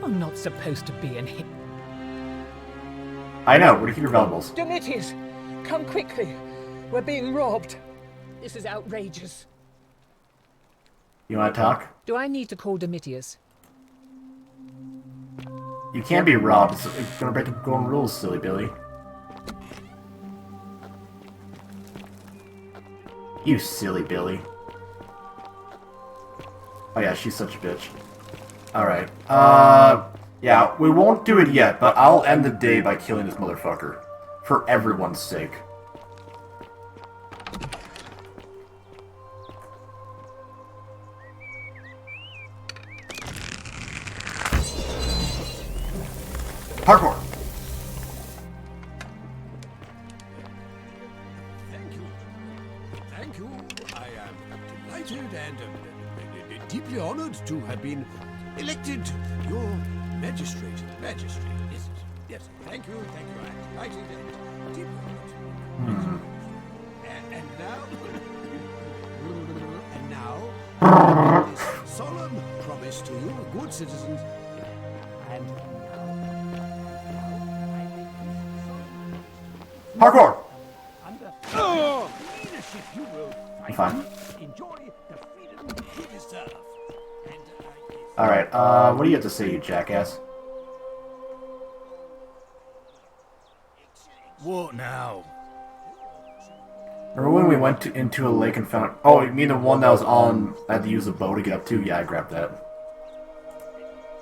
I'm not supposed to be in here. I know. Where do you keep your valuables? Domitius, come quickly. We're being robbed. This is outrageous. You want to talk? Do I need to call Domitius? You can't be robbed. It's gonna break the golden rules, silly Billy. You silly Billy. Oh yeah, she's such a bitch. Alright. Yeah, we won't do it yet, but I'll end the day by killing this motherfucker. For everyone's sake. Parkour! Thank you. I am delighted and deeply honored to have been elected your magistrate. Magistrate, yes. Yes, thank you. I'm delighted and deeply honored. And now, this solemn promise to you, good citizens, and Parkour! under leadership you will I'm fine. enjoy the freedom you deserve. Alright, what do you have to say, you jackass? What now? Remember when we went into a lake and found... Oh, you mean the one that was on... I had to use a bow to get up to? Yeah, I grabbed that.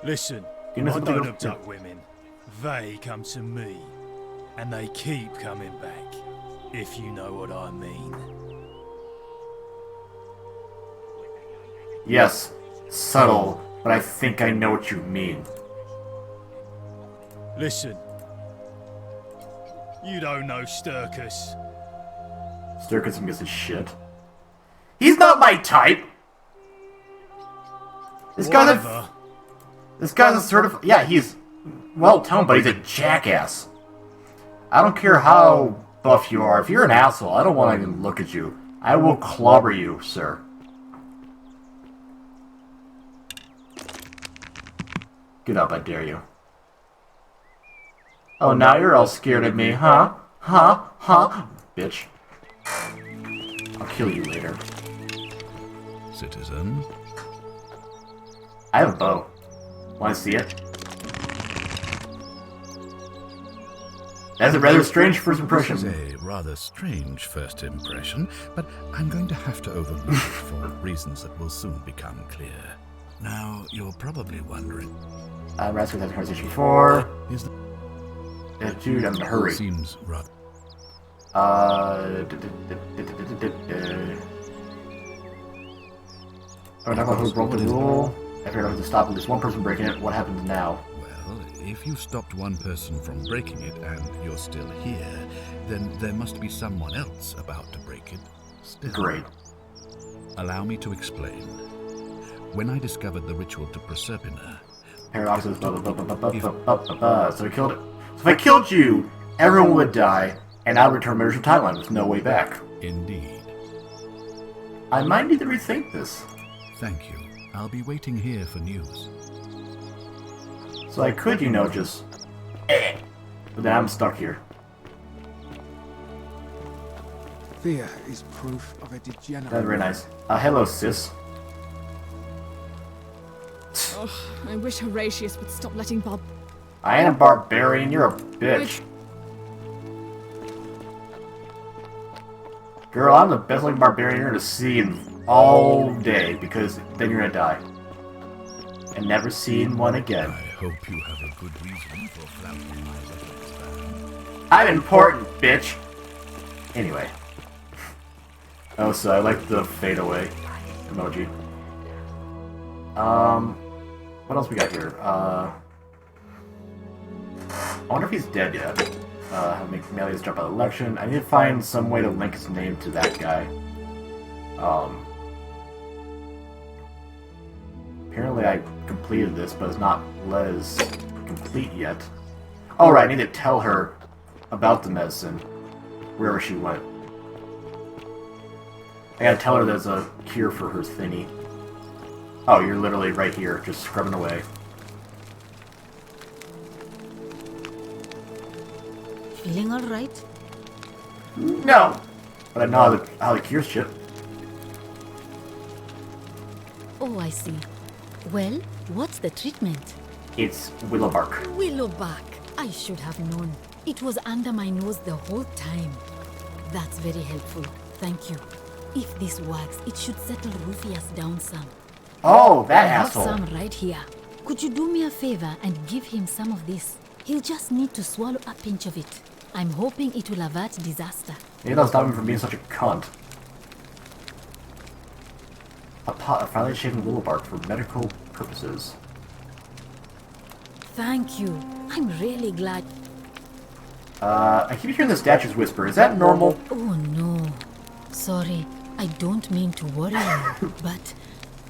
Listen, You know I something don't else? abduct women. They come to me. And they keep coming back. If you know what I mean. Yes, subtle, but I think I know what you mean. Listen. You don't know Sturkus. Sturkus gives a shit. He's not my type! This guy's a sort of... Yeah, he's well-toned, but he's a jackass. I don't care how buff you are. If you're an asshole, I don't want to even look at you. I will clobber you, sir. Get up, I dare you. Oh, now you're all scared of me, huh? Huh? Huh? Bitch. I'll kill you later. Citizen? I have a bow. Want to see it? That's a rather strange first impression. This is a rather strange first impression, but I'm going to have to overlook it for reasons that will soon become clear. Now, you're probably wondering... Raskus had a conversation before. Is Dude, I'm in a hurry. Seems rather... Are we talking about who broke the rule? I figured I had to stop at least one person breaking it. What happens now? Well, if you stopped one person from breaking it and you're still here, then there must be someone else about to break it still. Great. Allow me to explain. When I discovered the ritual to Proserpina... Paradoxes, so he killed it. So if I killed you, everyone would die, and I would return my original timeline with no way back. Indeed. I might need to rethink this. Thank you. I'll be waiting here for news. So I could, just... But then I'm stuck here. Fear is proof of a degenerate. That's very nice. Hello, sis. Oh, I wish Horatius would stop letting Bob... I ain't a barbarian, you're a bitch. Girl, I'm the best looking barbarian you're gonna see in all day, because then you're gonna die. And never seen one again. I hope you have a good reason for flouting my weapons. I'm important, bitch! Anyway. Oh, so I like the fade away emoji. What else we got here? I wonder if he's dead yet. How to make Melius jump out of election. I need to find some way to link his name to that guy. Apparently I completed this, but it's not Les complete yet. Oh right, I need to tell her about the medicine, wherever she went. I gotta tell her there's a cure for her thingy. Oh, you're literally right here, just scrubbing away. Feeling alright? No! But I know how the cures shit. Oh, I see. Well, what's the treatment? It's willow bark. Willow bark. I should have known. It was under my nose the whole time. That's very helpful. Thank you. If this works, it should settle Rufius down some. Oh, that asshole. I have some right here. Could you do me a favor and give him some of this? He'll just need to swallow a pinch of it. I'm hoping it will avert disaster. Maybe that'll stop him from being such a cunt. A pot of finely shaven willow bark for medical purposes. Thank you. I'm really glad. I keep hearing the statues whisper. Is that normal? Oh no. Sorry, I don't mean to worry you, but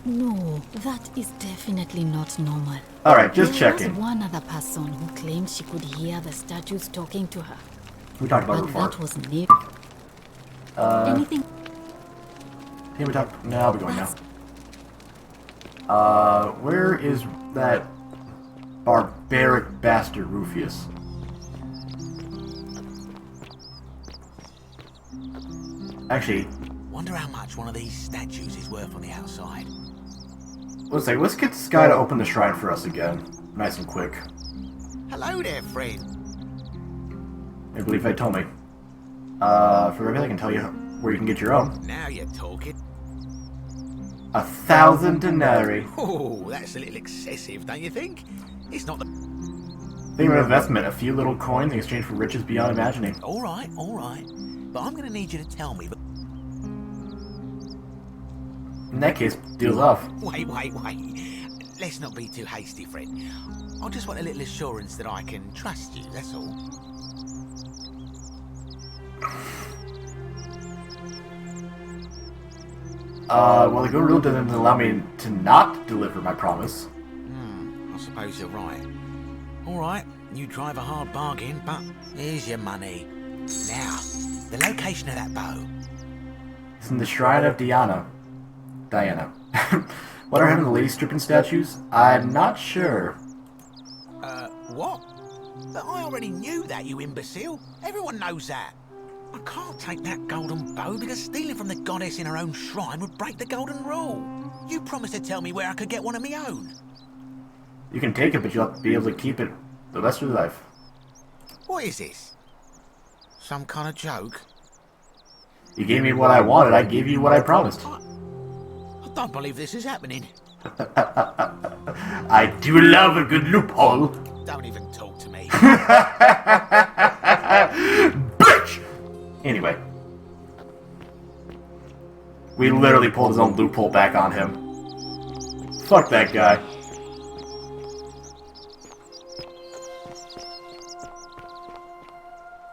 no, that is definitely not normal. Alright, just checking. There was one other person who claimed she could hear the statues talking to her. We talked about it before. That was Nick. Anything? Yeah, we talked. No, we're going now. Where is that barbaric bastard Rufius? Actually, wonder how much one of these statues is worth on the outside. Let's get this guy to open the shrine for us again. Nice and quick. Hello there, friend. I believe they told me. For everything I can tell you where you can get your own. Now you're talking. 1,000 denarii. Oh, that's a little excessive, don't you think? It's not the... Think of an investment, a few little coins in exchange for riches beyond imagining. Alright. But I'm going to need you to tell me... In that case, deal's off. Wait. Let's not be too hasty, friend. I just want a little assurance that I can trust you, that's all. Well, the good rule doesn't allow me to not deliver my promise. I suppose you're right. Alright, you drive a hard bargain, but here's your money. Now, the location of that bow. It's in the Shrine of Diana. What are having the lady stripping statues? I'm not sure. What? But I already knew that, you imbecile. Everyone knows that. I can't take that golden bow because stealing from the goddess in her own shrine would break the golden rule. You promised to tell me where I could get one of my own. You can take it, but you'll have to be able to keep it the rest of your life. What is this? Some kind of joke? You gave me what I wanted, I gave you what I promised. I don't believe this is happening. I do love a good loophole. Don't even talk to me. Bitch! Anyway. We literally pulled his own loophole back on him. Fuck that guy.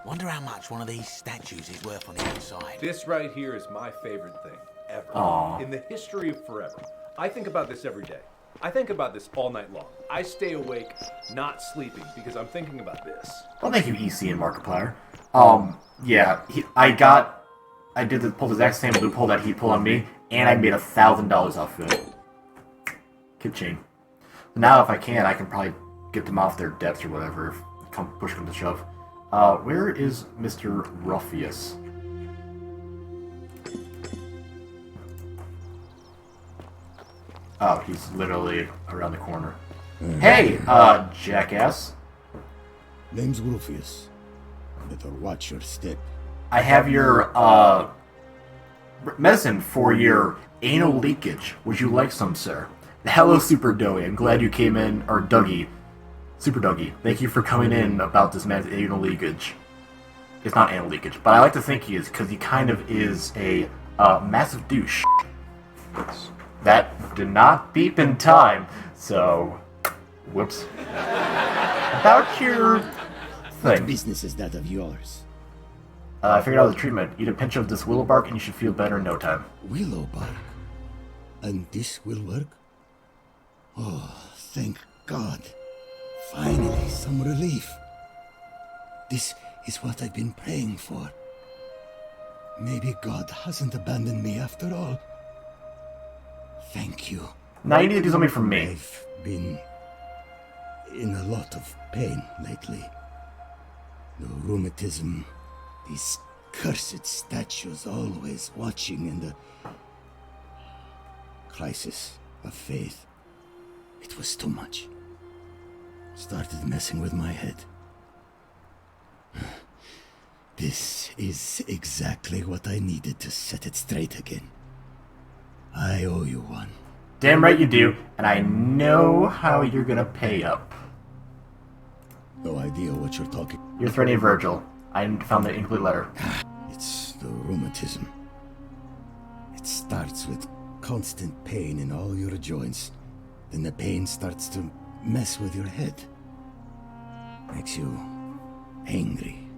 Wonder how much one of these statues is worth on the outside. This right here is my favorite thing ever. Aww. In the history of forever. I think about this every day. I think about this all night long. I stay awake, not sleeping, because I'm thinking about this. Well, thank you, EC and Markiplier. Yeah, I pulled the exact same loophole that he pulled on me, and I made $1,000 off of it. Ka-ching. Now, if I can probably get them off their debts or whatever, if push comes to shove. Where is Mr. Ruffius? Oh, he's literally around the corner. Hey, jackass. Name's Ruffius. Better watch your step. I have your, medicine for your anal leakage. Would you like some, sir? Hello, Super Doughy. I'm glad you came in, or Dougie. Super Dougie. Thank you for coming in about this man's anal leakage. It's not anal leakage, but I like to think he is, because he kind of is a, massive douche. That did not beep in time, so... Whoops. About your thing. What business is that of yours? I figured out the treatment. Eat a pinch of this willow bark and you should feel better in no time. Willow bark? And this will work? Oh, thank God. Finally, some relief. This is what I've been praying for. Maybe God hasn't abandoned me after all. Thank you. Now you need to do something for me. I've been in a lot of pain lately. The rheumatism, these cursed statues always watching, and the crisis of faith. It was too much. Started messing with my head. This is exactly what I needed to set it straight again. I owe you one. Damn right you do, and I know how you're gonna pay up. No idea what you're talking. You're threatening Virgil. I found the incomplete letter. It's the rheumatism. It starts with constant pain in all your joints. Then the pain starts to mess with your head. Makes you angry,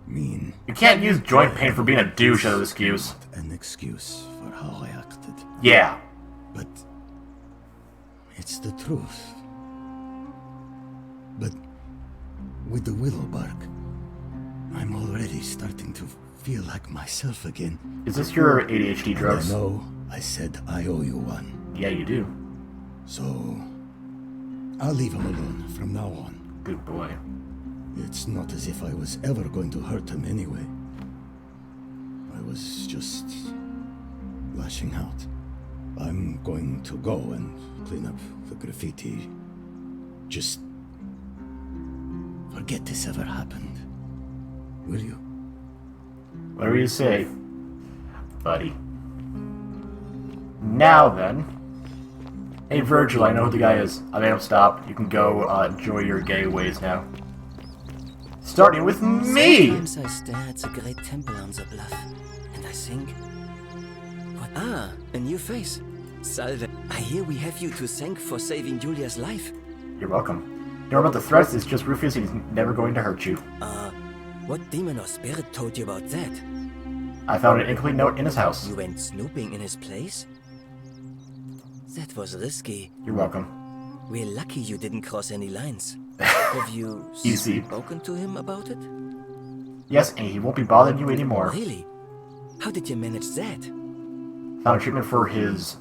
mean. You can't use joint pain for being a douche as an excuse. An excuse for how I acted. Yeah. But it's the truth. But with the willow bark, I'm already starting to feel like myself again. Is this your ADHD drugs? No, I said I owe you one. Yeah, you do. So, I'll leave him alone from now on. Good boy. It's not as if I was ever going to hurt him anyway. I was just lashing out. I'm going to go and clean up the graffiti. Just forget this ever happened. Will you? Whatever you say, buddy. Now then. Hey Virgil, I know who the guy is. I made him stop. You can go enjoy your gay ways now. Starting with me! Sometimes I stare at the great temple on the bluff, and I think... What? Ah, a new face. Salve. I hear we have you to thank for saving Julia's life. You're welcome. Don't worry about the threats, it's just Rufus, he's never going to hurt you. What demon or spirit told you about that? I found an incomplete note in his house. You went snooping in his place? That was risky. You're welcome. We're lucky you didn't cross any lines. Have you spoken to him about it? Yes, and he won't be bothering you anymore. Really? How did you manage that? Found a treatment for his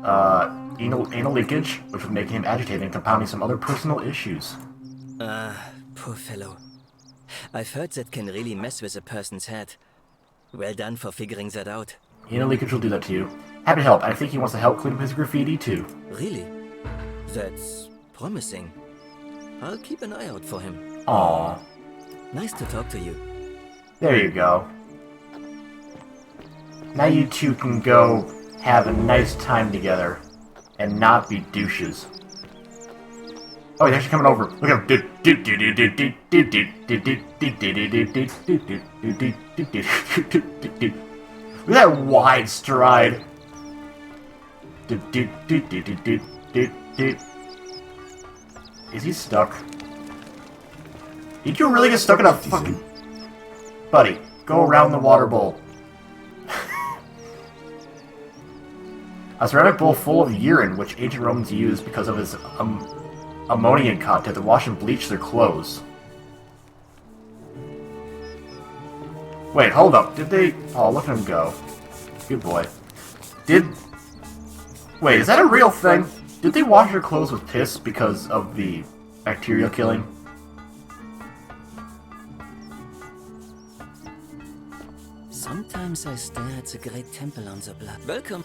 anal leakage, which would make him agitated and compounding some other personal issues. Poor fellow. I've heard that can really mess with a person's head. Well done for figuring that out. Anal leakage will do that to you. Happy to help. I think he wants to help clean up his graffiti too. Really? That's promising. I'll keep an eye out for him. Aww. Nice to talk to you. There you go. Now you two can go have a nice time together and not be douches. Oh, he's actually coming over. Look at him. Look at that wide stride. Is he stuck? Did you really get stuck in a fucking... Buddy, go around the water bowl. A ceramic bowl full of urine, which ancient Romans used because of its ammonium content to wash and bleach their clothes. Wait, hold up. Did they... Oh, look at him go. Good boy. Wait, is that a real thing? Did they wash their clothes with piss because of the bacterial killing? Sometimes I stare at the great temple on the bluff. Welcome.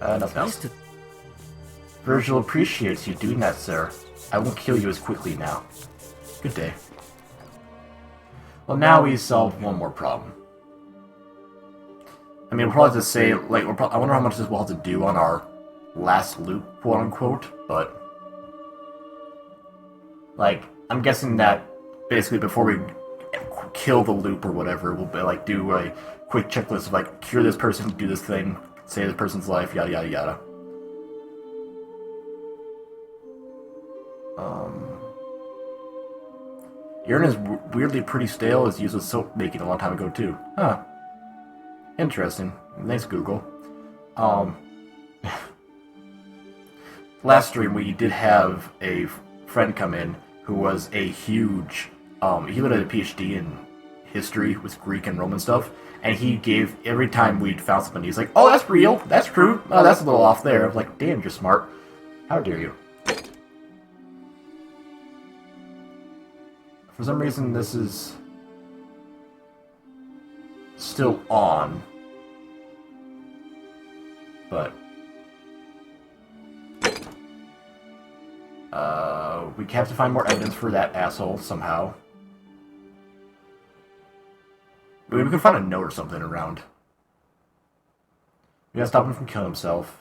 Nothing else. Virgil appreciates you doing that, sir. I won't kill you as quickly now. Good day. Well, now we solved one more problem. I mean, we'll probably have to say, like, I wonder how much this will have to do on our last loop, quote-unquote, but... Like, I'm guessing that, basically, before we kill the loop or whatever, we'll, like, do a quick checklist of, like, cure this person, do this thing, save this person's life, yada yada yada. Urine is weirdly pretty stale. It was used with soap making a long time ago, too. Huh. Interesting. Thanks, Google. Last stream, we did have a friend come in who was a huge... he had a PhD in history with Greek and Roman stuff, and he gave... Every time we'd found something, he's like, oh, that's real, that's true, oh, that's a little off there. I was like, damn, you're smart. How dare you. For some reason, this is still on, but we have to find more evidence for that asshole somehow. Maybe we can find a note or something around. We gotta stop him from killing himself.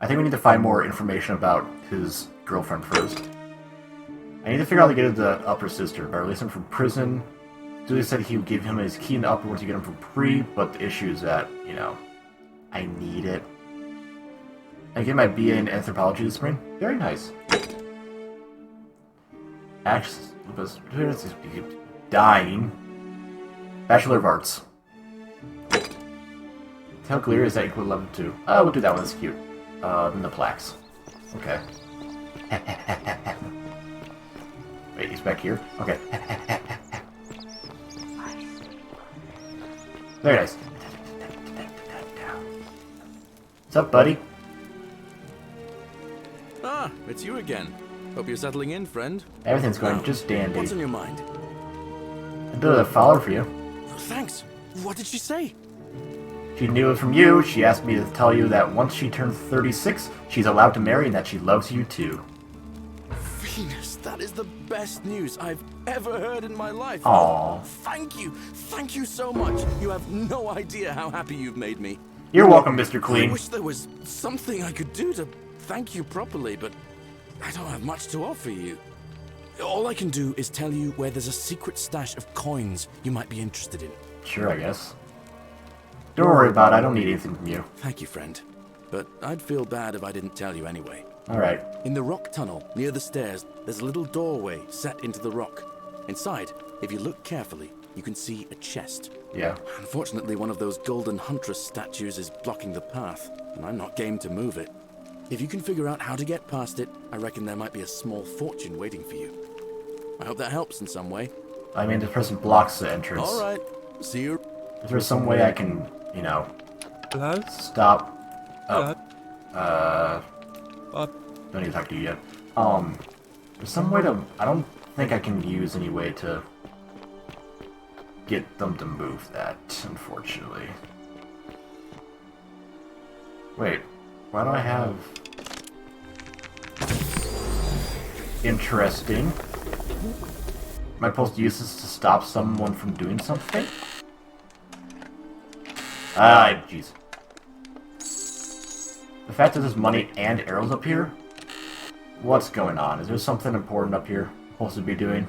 I think we need to find more information about his girlfriend first. I need to figure out how to get the upper sister, or release him from prison. Julie said he would give him his key in the upper once you get him from pre, but the issue is that, you know, I need it. I get my BA in anthropology this spring. Very nice. Dying. Bachelor of Arts. Tell clear is that equal to level 2. We'll do that one, that's cute. Then the plaques. Okay. Wait, he's back here? Okay. Very nice. What's up, buddy? Ah, it's you again. Hope you're settling in, friend. Everything's going just dandy. What's on your mind? I built a follower for you. Thanks. What did she say? She knew it was from you. She asked me to tell you that once she turns 36, she's allowed to marry and that she loves you too. Venus, that is the best news I've ever heard in my life. Aww. Thank you. Thank you so much. You have no idea how happy you've made me. You're welcome, Mr. Clean. I wish there was something I could do to thank you properly, but I don't have much to offer you. All I can do is tell you where there's a secret stash of coins you might be interested in. Sure, I guess. Don't worry about it. I don't need anything from you. Thank you, friend. But I'd feel bad if I didn't tell you anyway. Alright. In the rock tunnel, near the stairs, there's a little doorway set into the rock. Inside, if you look carefully, you can see a chest. Yeah. Unfortunately, one of those golden huntress statues is blocking the path, and I'm not game to move it. If you can figure out how to get past it, I reckon there might be a small fortune waiting for you. I hope that helps in some way. I mean, this person blocks the entrance. Alright, see you. Is there some way I can, you know... Hello? Stop... Oh. What? Don't need to talk to you yet. There's some way to... I don't think I can use any way to... get them to move that, unfortunately. Wait, why do I have... Interesting. Am I supposed to use this to stop someone from doing something? Ah, jeez. The fact that there's money and arrows up here? What's going on? Is there something important up here I'm supposed to be doing?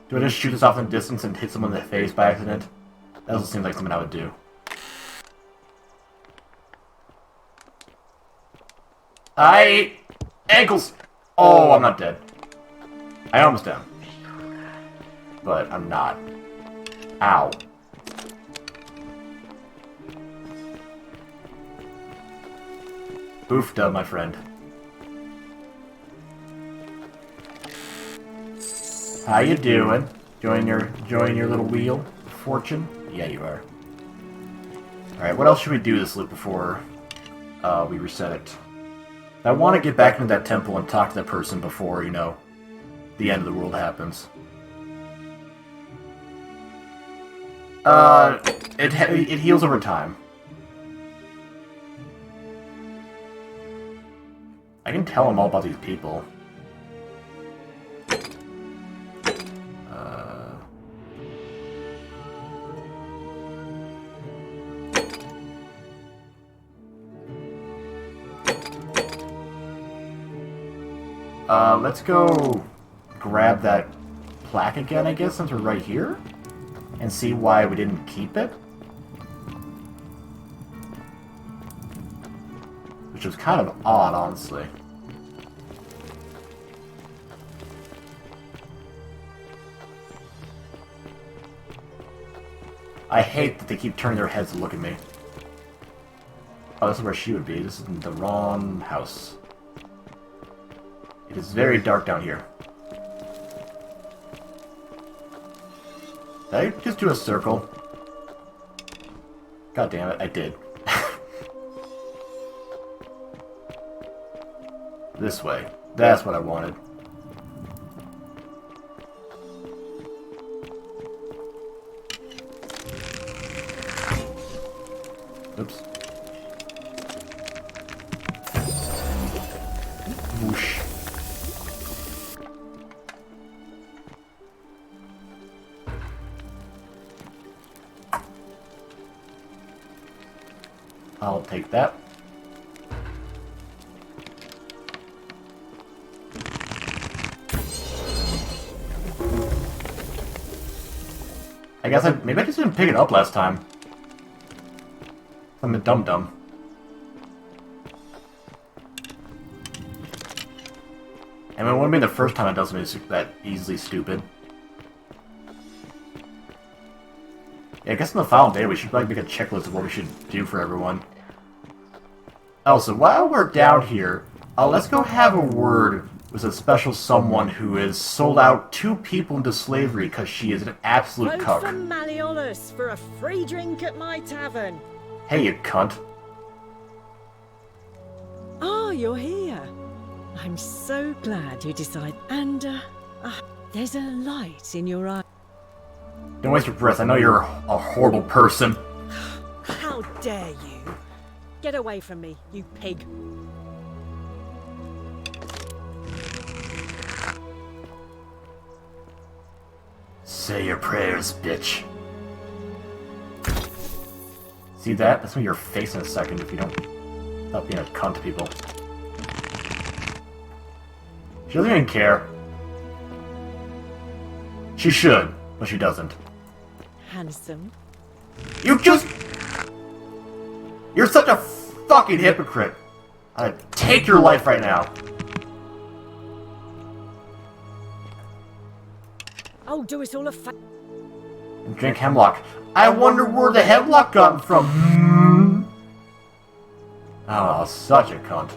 Do I just shoot this off in the distance and hit someone in the face by accident? That doesn't seem like something I would do. Ankles! Oh, I'm not dead. I almost am. But I'm not. Ow. Oofda, my friend. How you doing? Enjoying your little wheel of fortune? Yeah, you are. Alright, what else should we do this loop before we reset it? I want to get back into that temple and talk to that person before, you know, the end of the world happens. It heals over time. I can tell him all about these people. Let's go grab that plaque again, I guess, since we're right here, and see why we didn't keep it. Which was kind of odd, honestly. I hate that they keep turning their heads to look at me. Oh, this is where she would be. This is the wrong house. It is very dark down here. Did I just do a circle? God damn it, I did. This way. That's what I wanted. Oops. Whoosh. I'll take that. I guess maybe I just didn't pick it up last time. I'm a dum-dum. And it wouldn't be the first time it does something that easily stupid. Yeah, I guess in the final day we should like make a checklist of what we should do for everyone. Also, while we're down here, let's go have a word with a special someone who has sold out 2 people into slavery because she is an absolute Vote cuck. for Malleolus for a free drink at my tavern. Hey, you cunt. Ah, you're here. I'm so glad you decided. And, there's a light in your eye. Don't waste your breath. I know you're a horrible person. How dare you? Get away from me, you pig. Say your prayers, bitch. See that? That's when your face in a second if you don't stop being a cunt to people. She doesn't even care. She should, but she doesn't. Handsome. You're such a fucking hypocrite. I'd take your life right now. Oh, do us all a favor. And drink hemlock. I wonder where the hemlock got from. Oh, such a cunt.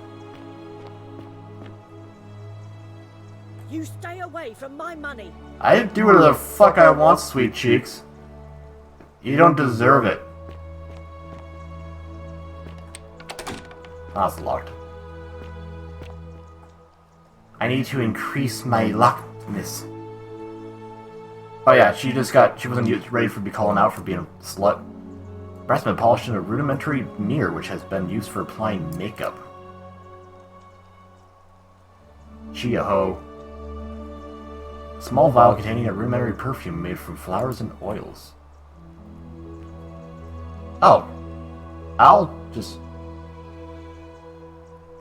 You stay away from my money. I do whatever the fuck I want, sweet cheeks. You don't deserve it. That's locked. I need to increase my luckiness. Oh yeah, she wasn't ready to be calling out for being a slut. Brass been polished in a rudimentary mirror which has been used for applying makeup. She a hoe. Small vial containing a rudimentary perfume made from flowers and oils. Oh. I'll just...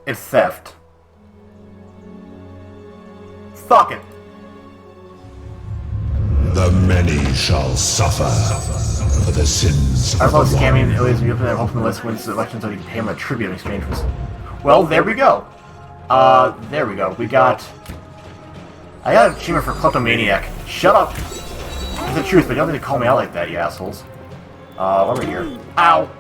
It's theft. Fuck it. The many shall suffer for the sins of Our folks the scamming one. aliens and the ultimate list wins the election so he can pay him a tribute in exchange for... Well, there we go. There we go. We got... I got an achievement for kleptomaniac. Shut up! It's the truth, but you don't need to call me out like that, you assholes. Over here. Ow!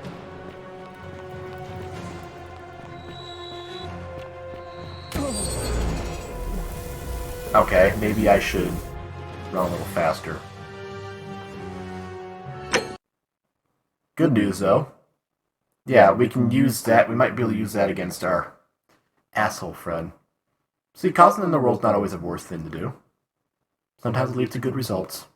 Okay, maybe I should run a little faster. Good news, though. Yeah, we can use that. We might be able to use that against our asshole friend. See, causing them in the world's not always the worst thing to do. Sometimes it leads to good results.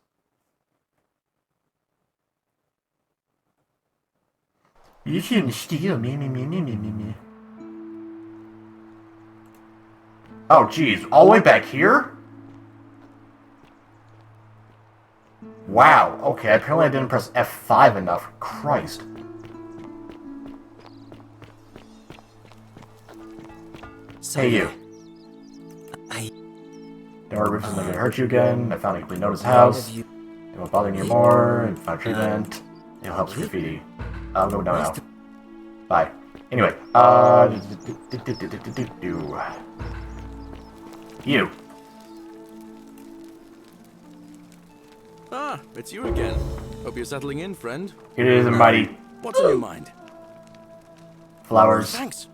You shouldn't steal me. Oh, jeez. All the way back here? Wow. Okay, apparently I didn't press F5 enough. Christ. Hey, you. Don't worry, Rufus is not going to hurt you again. I found a complete notice house. It won't bother you more. And found treatment. It'll help with graffiti. I'm going down now. Bye. Anyway, you. Ah, it's you again. Hope you're settling in, friend. It is a mighty... What's on your mind? Flowers. Thanks.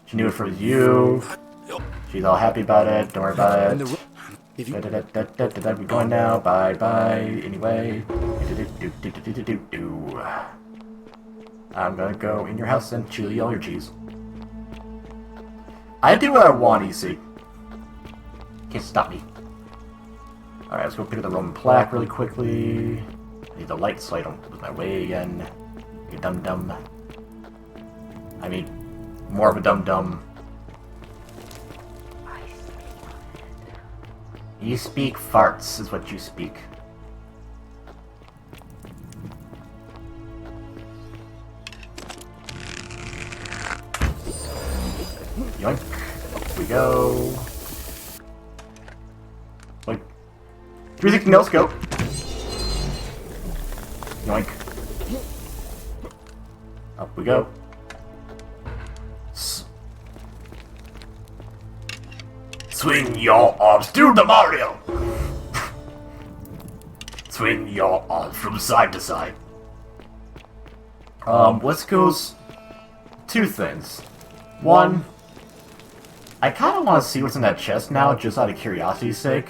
She knew it for you. She's all happy about it. Don't worry about it. We're going now. Bye bye. Anyway. I'm gonna go in your house and chili all your cheese. I do what I want, you see. Can't stop me. Alright, let's go pick up the Roman plaque really quickly. I need the light so I don't lose my way again. You dum-dum. I mean, more of a dum-dum. You speak farts, is what you speak. Yoink. Up we go. Like 360 no scope. Yoink. Up we go. Swing your arms through the Mario! Swing your arms from side to side. Let's go... two things. One, I kind of want to see what's in that chest now, just out of curiosity's sake.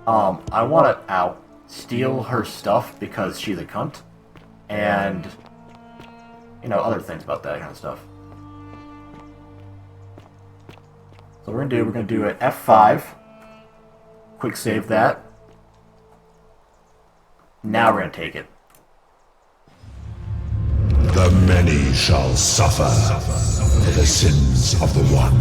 I want to, steal her stuff because she's a cunt. And, you know, other things about that kind of stuff. So we're gonna do it F5. Quick save that. Now we're gonna take it. The many shall suffer for the sins of the one.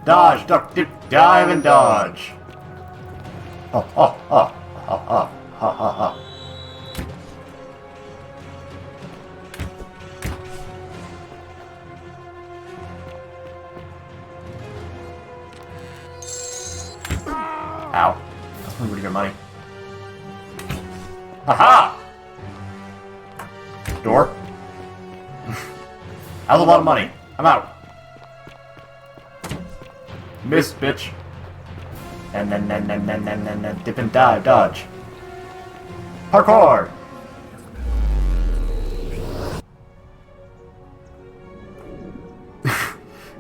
Dodge, duck, dip, dive, and dodge. Oh, oh, oh, oh, oh, ha, ha, ha. Ow. That's really good money. Haha! Door. That was a lot of money. I'm out. Miss, bitch. And then, dip and dive, dodge. Parkour!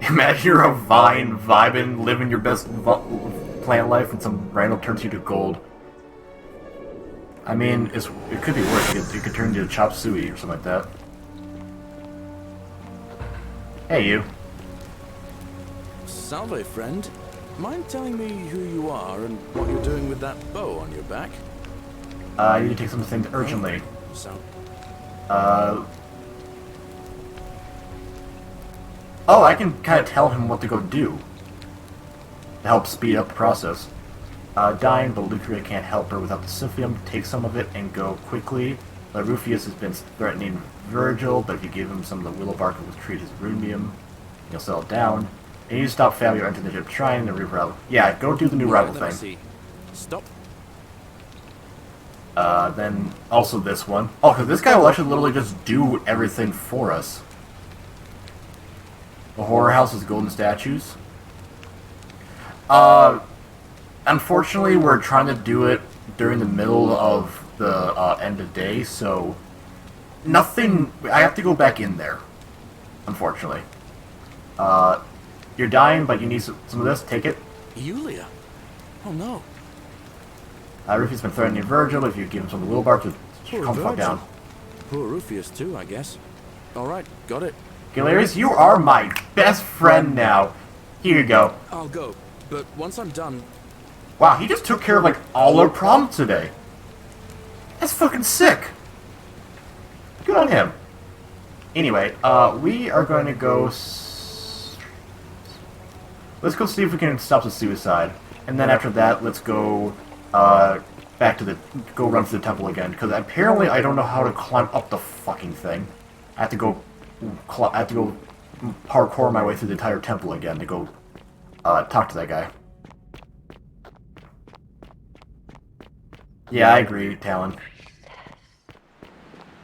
Imagine you're a vine, vibing, living your best plant life, and some random turns you to gold. I mean, it could be worse. You could turn into a chop suey or something like that. Hey, you. Salve, friend. Mind telling me who you are and what you're doing with that bow on your back? I need to take some things urgently. So? Oh, I can kind of tell him what to go do. To help speed up the process. Dying, but Lucria can't help her without the Sylphium. Take some of it and go quickly. Rufius has been threatening Virgil, but if you give him some of the willow bark, it will treat his rubium. He'll settle down. And you need to stop Fabio entering the ship, trying the rival. Yeah, go do the new rival thing. Stop. Then also this one. Oh, because this guy will actually literally just do everything for us. The horror house is golden statues. Unfortunately, we're trying to do it during the middle of the end of day, so nothing. I have to go back in there. Unfortunately, you're dying, but you need some of this. Take it. Yulia. Oh no. Rufius been threatening Virgil. If you give him some wheelbar to calm the fuck down. Poor Rufius too, I guess. Alright, got it. Galerius, you are my best friend now. Here you go. I'll go, but once I'm done... Wow, he just took care of, like, all our problems today. That's fucking sick. Good on him. Anyway, we are going to go... Let's go see if we can stop the suicide. And then after that, let's go... back to the... Go run to the temple again. Because apparently I don't know how to climb up the fucking thing. I have to go... parkour my way through the entire temple again to go... talk to that guy. Yeah, I agree, Talon.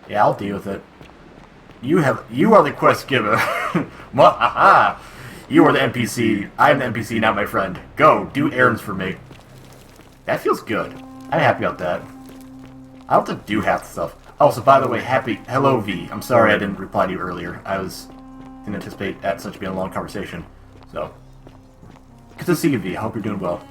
Yeah, I'll deal with it. You are the quest giver. Mwahaha! You are the NPC. I'm the NPC, not my friend. Go, do errands for me. That feels good. I'm happy about that. I don't have to do half the stuff. Oh, so by the way, hello V. I'm sorry I didn't reply to you earlier. Didn't anticipate that such being a long conversation. So, good to see you, V. I hope you're doing well.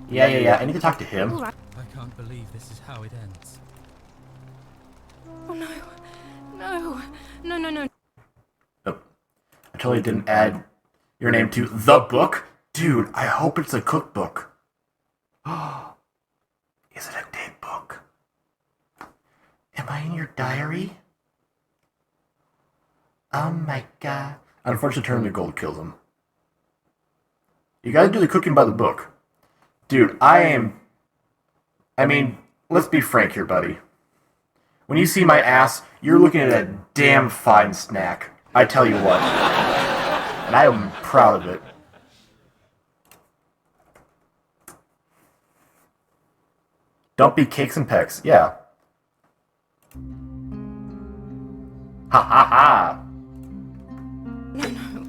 Yeah. I need to talk to him. I can't believe this is how it ends. Oh no. No. Oh, I totally didn't add your name to the book. Dude, I hope it's a cookbook. Is it a date book? Am I in your diary? Oh my god. Unfortunately, turning the gold kills him. You gotta do the cooking by the book. Dude, I mean, let's be frank here, buddy. When you see my ass, you're looking at a damn fine snack. I tell you what. And I am proud of it. Don't be cakes and pecks. Yeah. Ha ha ha. No.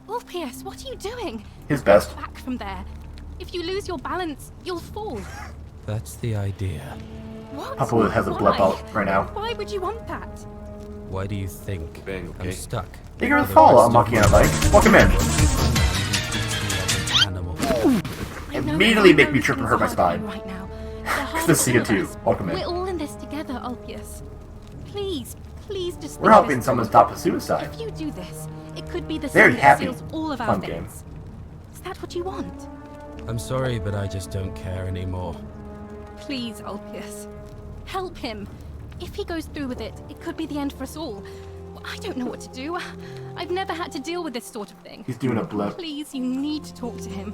Orpheus, what are you doing? His best. Back from there. If you lose your balance, you'll fall. That's the idea. What? Papa has a blip out right now. Why would you want that? Why do you think I'm stuck? You're gonna fall. I'm monkey on a bike. Welcome in. Immediately make me trip and hurt my spine. Right now. Good to see you too. Welcome in. We're all in this together, Ulpius. Please just. We're helping someone stop a suicide. If you do this, it could be the Very thing that happy. seals all of our Fun fates. game. Is that what you want? I'm sorry, but I just don't care anymore. Please, Ulpius. Help him. If he goes through with it, it could be the end for us all. I don't know what to do. I've never had to deal with this sort of thing. He's doing a blip. Please, you need to talk to him.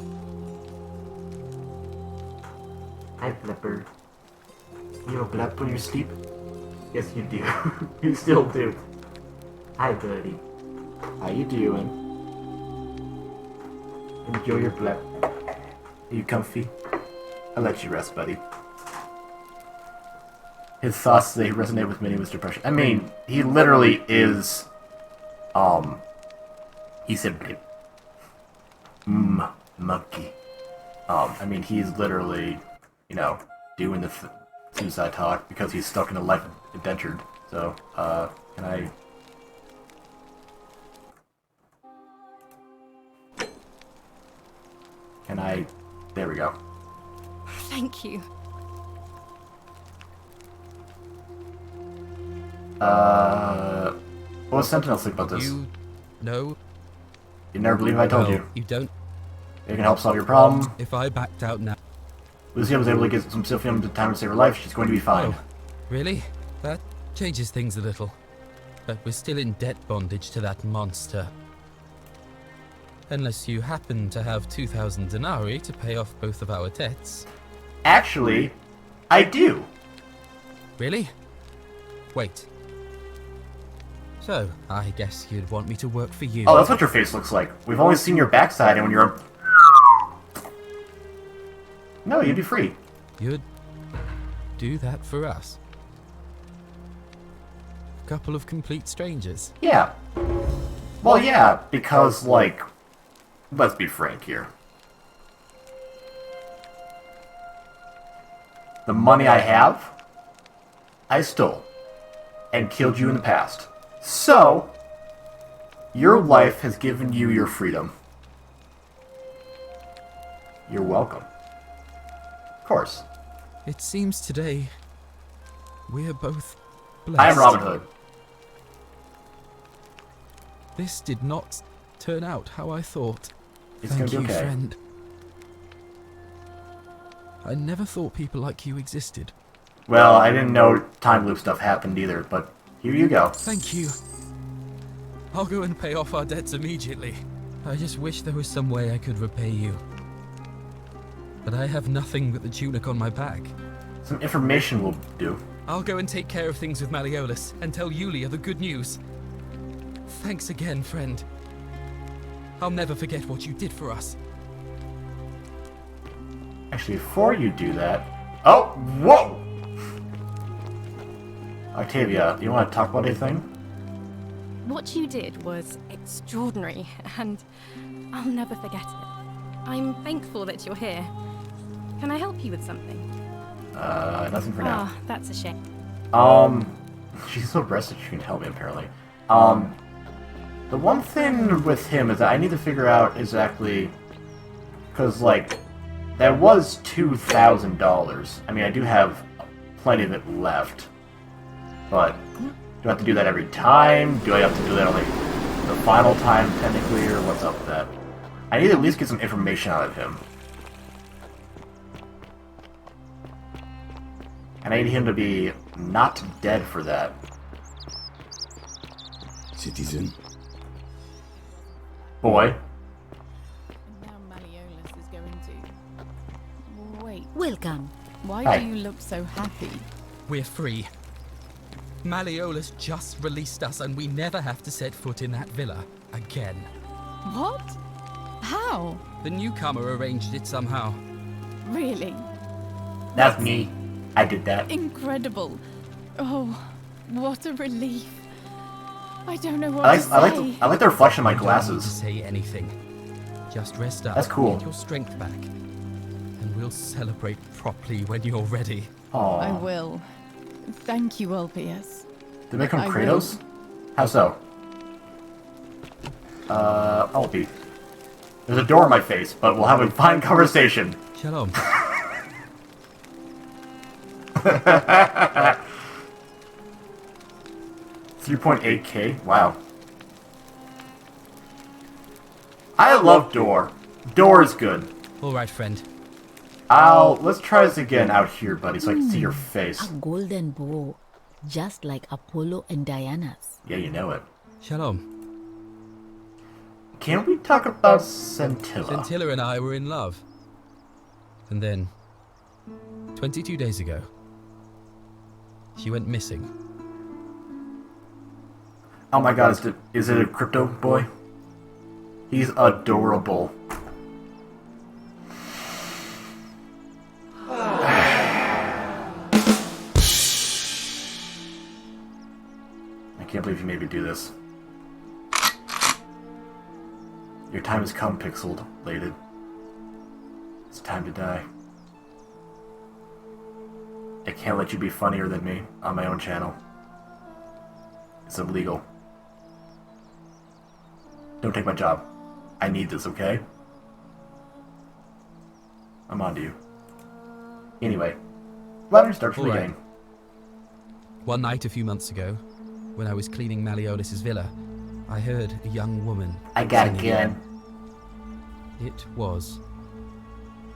Hi, Flipper. You have a blip when you sleep? Yes, you do. You still do. Hi, buddy. How you doing? Enjoy your blip. Are you comfy? I'll let you rest, buddy. His thoughts, they resonate with many with depression. I mean, he literally is, he said, monkey. I mean, he's literally, you know, doing the suicide talk because he's stuck in a life indentured. So, can I... There we go. Thank you. What does Sentinel think about this? No. You never believe I told Well, you. You don't. It can help solve your problem. If I backed out now. Lucia was able to get some Sylphium to time to save her life. She's going to be fine. Oh, really? That changes things a little. But we're still in debt bondage to that monster. Unless you happen to have 2,000 denarii to pay off both of our debts. Actually, I do. Really? Wait. So, I guess you'd want me to work for you. Oh, that's what your face looks like. We've only seen your backside, and when you're... No, you'd be free. You'd do that for us? A couple of complete strangers? Yeah. Well, yeah, because, like, let's be frank here. The money I have, I stole and killed you in the past. So, your life has given you your freedom. You're welcome. Of course. It seems today we are both blessed. I am Robin Hood. This did not turn out how I thought. It's Thank gonna you, be okay. friend. I never thought people like you existed. Well, I didn't know time loop stuff happened either, but here you go. Thank you. I'll go and pay off our debts immediately. I just wish there was some way I could repay you. But I have nothing but the tunic on my back. Some information will do. I'll go and take care of things with Malleolus and tell Yulia the good news. Thanks again, friend. I'll never forget what you did for us. Actually, before you do that... Oh, whoa! Octavia, do you want to talk about anything? What you did was extraordinary, and I'll never forget it. I'm thankful that you're here. Can I help you with something? Nothing for now. Ah, that's a shame. She's so aggressive she can help me, apparently. The one thing with him is that I need to figure out exactly... Because, like, that was $2,000. I mean, I do have plenty of it left. But, do I have to do that every time? Do I have to do that only the final time, technically, or what's up with that? I need to at least get some information out of him. And I need him to be not dead for that. Citizen. Boy. Now Malleolus is going to... Wait. Welcome. Why Hi. do you look so happy? We're free. Malleolus just released us and we never have to set foot in that villa again. What? How? The newcomer arranged it somehow. Really? That's me. I did that. Incredible. Oh, what a relief. I don't know what I to like say. I like the reflection of my You don't need to glasses. say anything. Just rest up. That's cool. Get your strength back. And we'll celebrate properly when you're ready. Aww. I will. Thank you, Ulpius. Did they make him I Kratos? How so? I'll be. There's a door in my face, but we'll have a fine conversation. Shalom. 3.8k? Wow. I love door. Door is good. Alright, friend. Let's try this again out here, buddy, so I can see your face. A golden bow, just like Apollo and Diana's. Yeah, you know it. Shalom. Can we talk about Scintilla? Scintilla and I were in love. And then, 22 days ago, she went missing. Oh my god, is it a crypto boy? He's adorable. I can't believe you made me do this. Your time has come, Pixeled, Lated. It's time to die. I can't let you be funnier than me on my own channel. It's illegal. Don't take my job. I need this, okay? I'm on to you. Anyway, let me start from the beginning. One night a few months ago, when I was cleaning Malleolus's villa, I heard a young woman I got a singing. gun. It was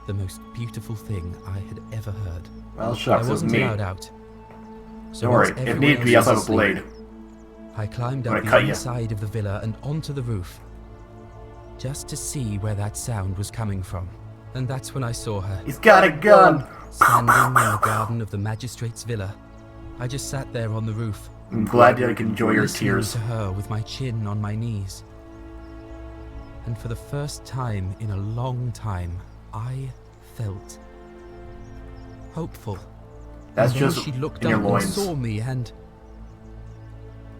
the most beautiful thing I had ever heard. Well, shucks, I it was wasn't me. allowed out. So Don't worry, once if everyone need be, else I'll was have a blade. asleep, I climbed I'm up gonna the cut ya. inside of the villa and onto the roof, just to see where that sound was coming from. And that's when I saw her. He's got a gun! Standing in the garden of the magistrate's villa. I just sat there on the roof. I'm glad I can enjoy your listening tears. to her with my chin on my knees. And for the first time in a long time, I felt hopeful. That's And then just she looked in your up and loins. saw me, and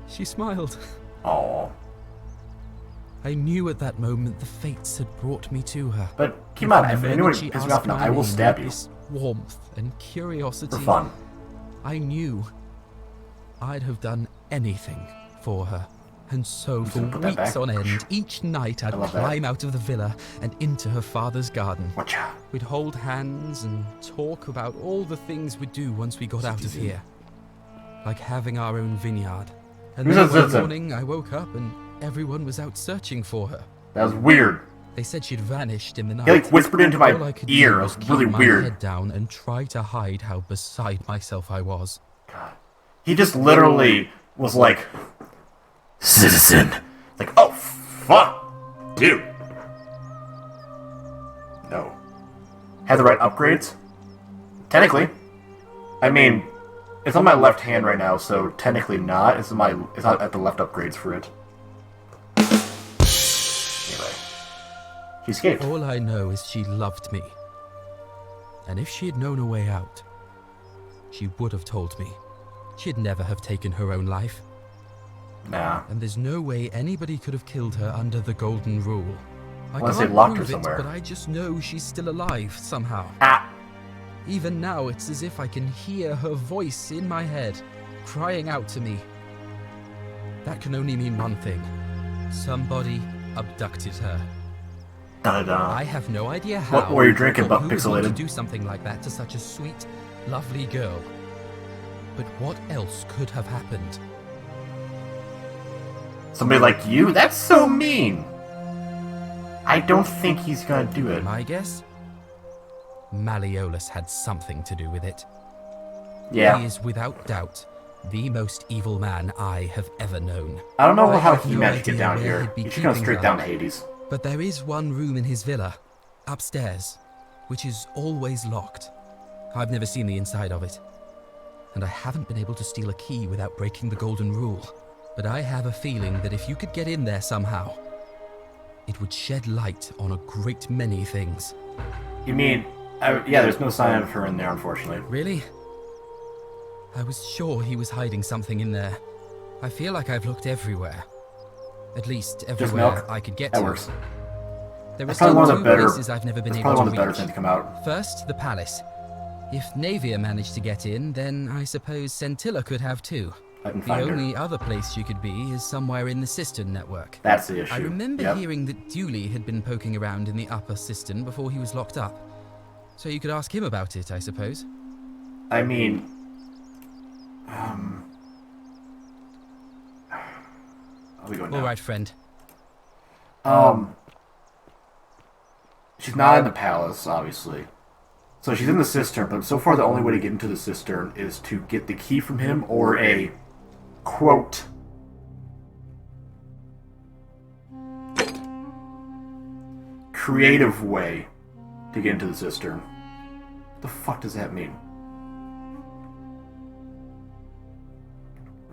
she smiled. Oh. I knew at that moment the fates had brought me to her. But come And on, from if the anyone moment she pisses me off asked now, my I will name stab with you. this warmth and curiosity. For fun. I knew I'd have done anything for her. And so for put that weeks back. on end, each night I'd love that. climb out of the villa and into her father's garden. Watch out. We'd hold hands and talk about all the things we'd do once we got out of here. Like having our own vineyard. And Who's then that one citizen? morning I woke up and everyone was out searching for her. That was weird. They said she'd vanished in the night. He like whispered into my All I could ear. do It was was keep really my weird. head down and try to hide how beside myself I was. He just literally was like, citizen. Like, oh, fuck. Dude. No. Had the right upgrades? Technically. I mean, it's on my left hand right now, so technically not. It's not at the left upgrades for it. Anyway. She escaped. All I know is she loved me. And if she had known a way out, she would have told me. She'd never have taken her own life. Nah. And there's no way anybody could have killed her under the golden rule. I Unless they can't locked her prove it, somewhere. but I just know she's still alive somehow. Even now, it's as if I can hear her voice in my head, crying out to me. That can only mean one thing. Somebody abducted her. Da-da-da. I have no idea how. What were you drinking, or Buck who would want Pixelated? to do something like that to such a sweet, lovely girl. But what else could have happened? Somebody like you? That's so mean. I don't think he's gonna do it. My guess? Malleolus had something to do with it. Yeah. He is without doubt the most evil man I have ever known. I don't know how have he no managed to get idea down where here. he'd be He's just going keeping straight her. down to Hades. But there is one room in his villa, upstairs, which is always locked. I've never seen the inside of it. And I haven't been able to steal a key without breaking the golden rule. But I have a feeling that if you could get in there somehow, it would shed light on a great many things. You mean... yeah, there's no sign of her in there, unfortunately. Really? I was sure he was hiding something in there. I feel like I've looked everywhere. At least everywhere milk? I could get That to. works. There are That's still probably one of two the better- places I've never been that's able probably to one of the better reach. things to come out. First, the palace. If Navia managed to get in, then I suppose Centilla could have too. I can The find her. only other place she could be is somewhere in the cistern network. That's the issue. I remember Yep. hearing that Dooley had been poking around in the upper cistern before he was locked up. So you could ask him about it, I suppose. I mean... How are we going now? All right, friend. She's not in the palace, obviously. So she's in the cistern, but so far the only way to get into the cistern is to get the key from him or a, quote, creative way to get into the cistern. What the fuck does that mean?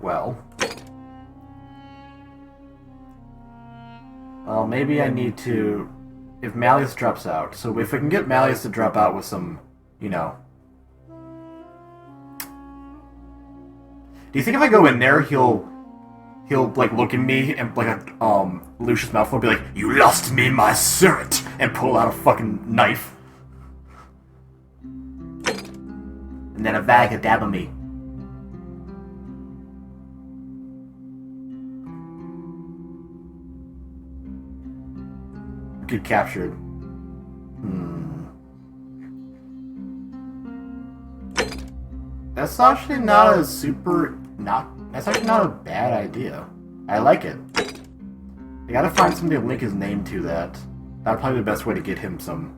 Well... Well, maybe I need to... If Malleus drops out. So if I can get Malleus to drop out with some, you know... Do you think if I go in there, he'll like, look at me and, like, a, Lucius Malfoy will be like, "You lost me, my servant!" and pull out a fucking knife. And then a bag of dab on me. Get captured. That's actually not a that's actually not a bad idea. I like it. I gotta find somebody to link his name to that. That'd probably be the best way to get him some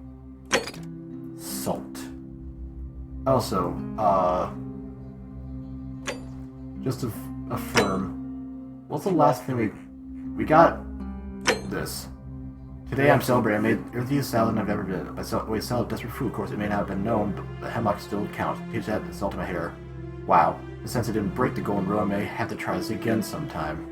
salt. Also, just to affirm, what's the last thing we got? This. Today I'm celebrating. I made earthiest salad I've ever did. I always sell desperate food. Of course, it may not have been known, but the hemlock still counts. Page had the salt in my hair. Wow. Since I didn't break the golden rule, I may have to try this again sometime.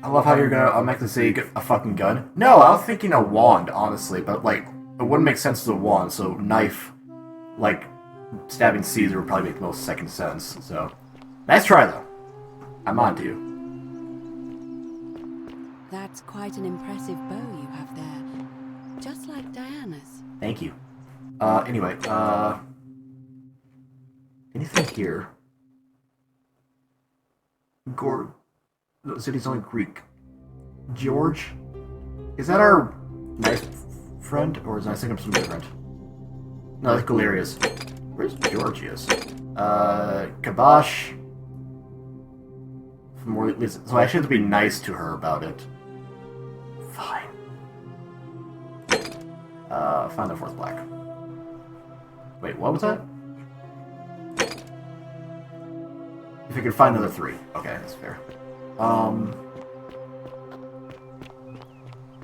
I love how you're gonna automatically say get a fucking gun. No, I was thinking a wand, honestly, but like, it wouldn't make sense as a wand, so knife, like, stabbing Caesar would probably make the most second sense, so. Nice try, though. I'm on to you. That's quite an impressive bow you have there. Just like Diana's. Thank you. Anyway, anything here? The city's only Greek. George? Is that our nice friend, or is I thinking of some different? No, that's Galerius. Where's Georgius? Kabosh. So I should have to be nice to her about it. Fine. Find the fourth black. Wait, what was that? If you could find another 3. Okay, that's fair.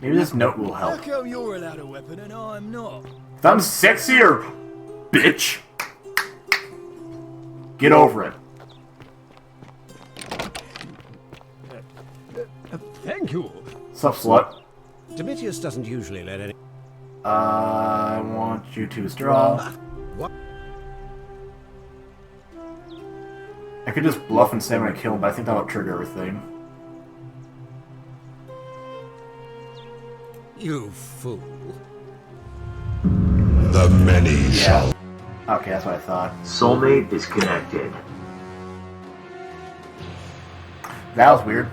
Maybe this note will help. How come you're allowed a weapon and I'm not? If I'm sexier, bitch! Get over it. Thank you. Sup, slut? Domitius doesn't usually let any... I want you to withdraw. What? I could just bluff and say I'm gonna kill him, but I think that'll trigger everything. You fool. The many shall. Okay, that's what I thought. Soulmate disconnected. That was weird.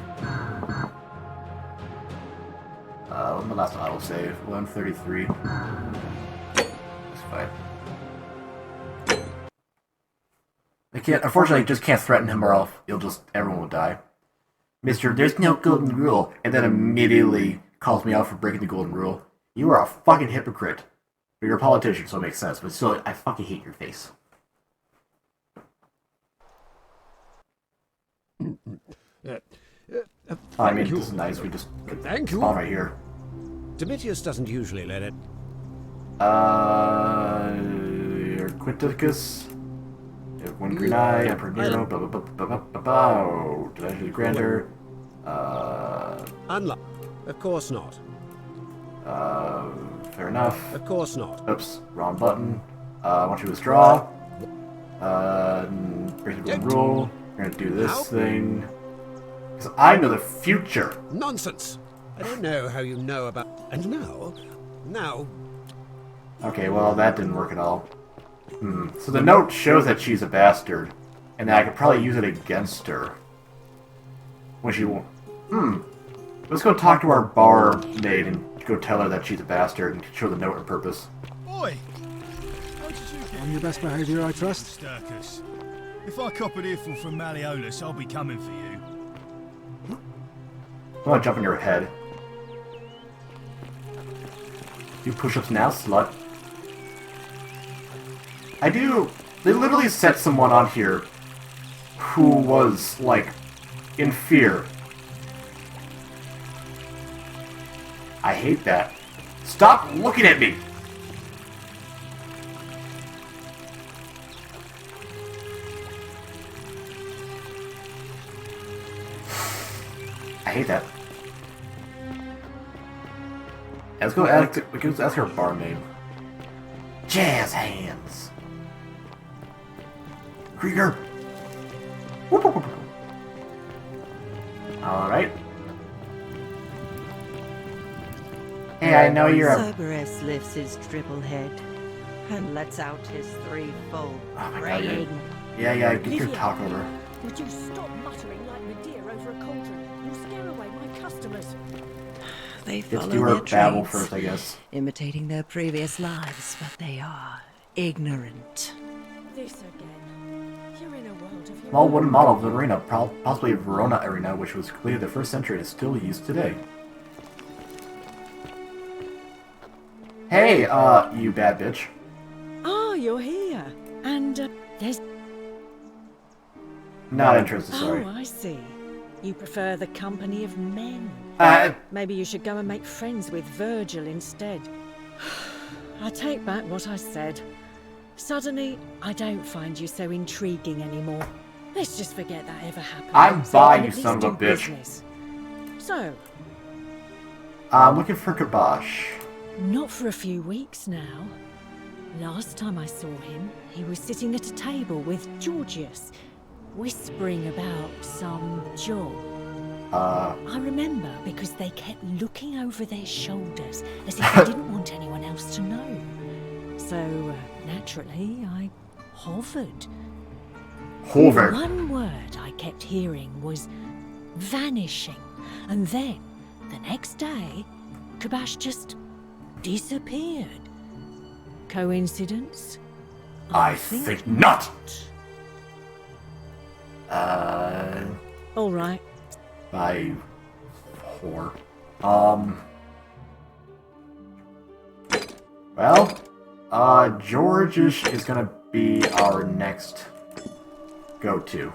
What's my last auto save? 133. It's fine. I can't. Unfortunately, just can't threaten him, or else everyone will die. Mister, there's no golden rule, and then immediately calls me out for breaking the golden rule. You are a fucking hypocrite. But you're a politician, so it makes sense. But still, I fucking hate your face. I mean, this is nice. We just spawn right here. Domitius doesn't usually let it. Quinticus. One green eye, Emperor Nero, blah blah blah blah blah blah blah. Did I do grander? Unlock. Of course not. Fair enough. Of course not. Oops, wrong button. I want you to withdraw. Break the rule. We're gonna do this thing. Because I know the future. Nonsense. I don't know how you know about... And now... Okay, well, that didn't work at all. So the note shows that she's a bastard, and that I could probably use it against her. When she won't... Let's go talk to our barmaid and go tell her that she's a bastard and show the note on purpose. Boy! How did you get... On your best behaviour, I trust. Raskus. If I cop an earful from Malleolus, I'll be coming for you. I want to jump in your head. Do push-ups now, slut. I do... They literally set someone on here who was, like, in fear. I hate that. Stop looking at me! I hate that. Let's go ask her barmaid. Jazz hands. Krieger. All right. Hey, I know you're a... Cerberus lifts his triple head and lets out his threefold praying. Yeah, get your talk over. Would you stop muttering like Medea over a cauldron? You'll scare away my customers. They Let's follow do our their babble traits, first, I guess. imitating their previous lives, but they are ignorant. This again. You're in a world of... Small wooden model of the arena, possibly Verona arena, which was completed in the 1st century and is still used today. Hey, you bad bitch. Oh, you're here. And, there's... Not interested, sorry. Oh, I see. You prefer the company of men. Maybe you should go and make friends with Virgil instead. I take back what I said. Suddenly, I don't find you so intriguing anymore. Let's just forget that ever happened. I'm so by we can you, at son least of a do bitch. business. So, I'm looking for Kibosh. not for a few weeks now. Last time I saw him, he was sitting at a table with Georgius, whispering about some job. I remember because they kept looking over their shoulders as if they didn't want anyone else to know. So, naturally, I hovered. Hovered? One word I kept hearing was vanishing. And then, the next day, Kibosh just disappeared. Coincidence? I think not! All right. By whore. Well, George is gonna be our next go-to.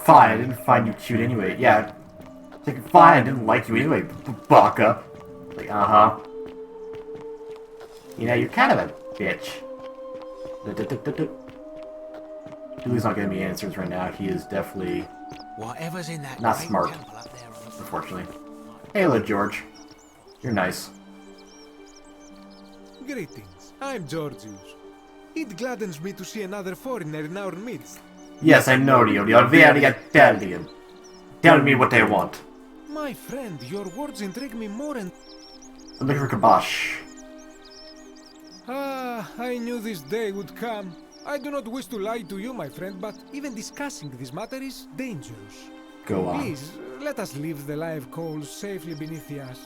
Fine, I didn't find you cute anyway. Yeah, it's like, fine, I didn't like you anyway, baka. Like, You know, you're kind of a bitch. Dooley's not giving me answers right now. He is definitely Whatever's in that not great smart, temple up there on the unfortunately. Hey, hello, George. You're nice. Greetings. I'm Georgius. It gladdens me to see another foreigner in our midst. Yes, I know you. You're very Italian. Tell me what they want. My friend, your words intrigue me more and... I'm looking for Kibosh. Ah, I knew this day would come. I do not wish to lie to you, my friend, but even discussing this matter is dangerous. Go on. Please, let us leave the live coals safely beneath the ash.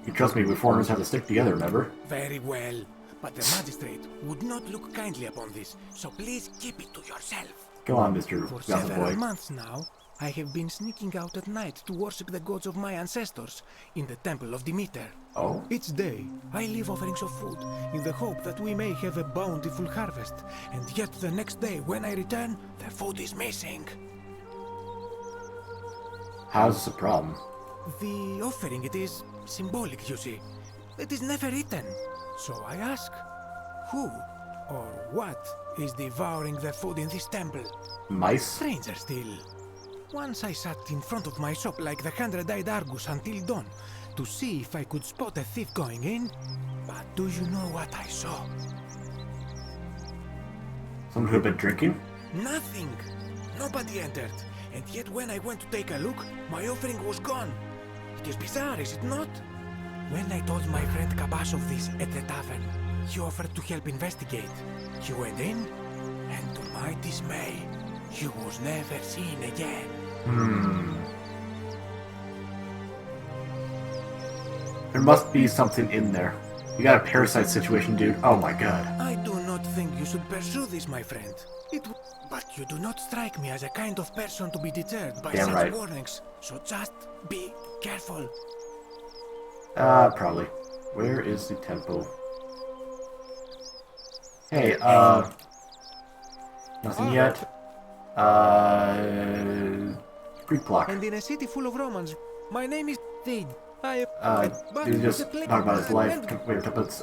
You trust me, we foreigners have to stick together, remember? Very well, but the magistrate would not look kindly upon this, so please keep it to yourself. Go on, Mr. For Gossip several Boy. months now, I have been sneaking out at night to worship the gods of my ancestors in the temple of Demeter. Oh? Each day, I leave offerings of food in the hope that we may have a bountiful harvest, and yet the next day when I return, the food is missing. How's this a problem? The offering, it is symbolic, you see. It is never eaten. So I ask, who or what is devouring the food in this temple? Mice? Stranger still. Once I sat in front of my shop like the 100-eyed Argus until dawn to see if I could spot a thief going in. But do you know what I saw? Someone who had been drinking? Nothing. Nobody entered. And yet when I went to take a look, my offering was gone. It is bizarre, is it not? When I told my friend Kibosh of this at the tavern, he offered to help investigate. He went in, and to my dismay, he was never seen again. There must be something in there. You got a parasite situation, dude. Oh my god. I do not think you should pursue this, my friend. But you do not strike me as a kind of person to be deterred by Damn such right. warnings. So just be careful. Probably. Where is the temple? Hey, nothing yet. Greek clock. And in a city full of Romans, my name is Thade. Dude just talk about his life. Wait, couplets,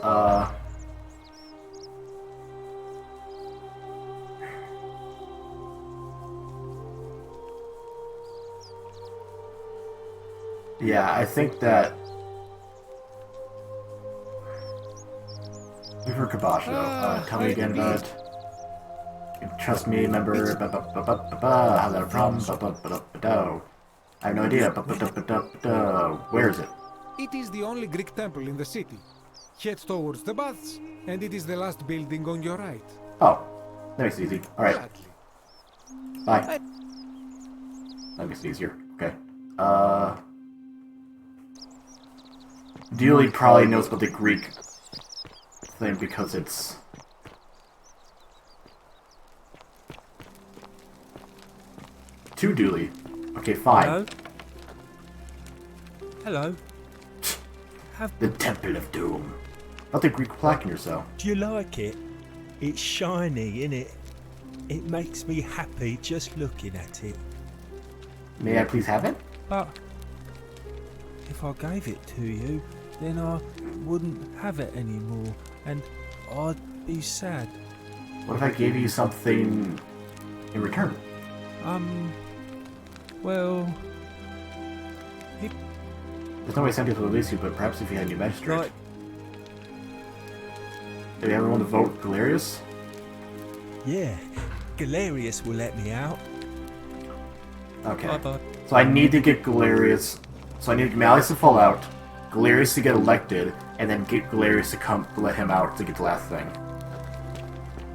yeah, I think that... For Kibosh, though. Tell me again about it. Trust me, member. How's that a problem? I have no idea. Where is it? It is the only Greek temple in the city. Head towards the baths, and it is the last building on your right. Oh, that makes it easy. Alright. Bye. That makes it easier. Okay. Dooley probably knows about the Greek thing because it's... To Dooley. Okay, fine. Hello? Hello? The Temple of Doom. Not the Greek plaque in your cell. Do you like it? It's shiny, innit? It makes me happy just looking at it. May I please have it? But if I gave it to you, then I wouldn't have it anymore, and I'd He's sad. What if I gave you something in return? Well... There's no way some people will release you, but perhaps if you had a new magistrate. Right. Did everyone to vote Galerius? Yeah, Galerius will let me out. Okay. Bye-bye. So I need to get Galerius. So I need Malleus to fall out, Galerius to get elected, and then get Galerius to come let him out to get the last thing.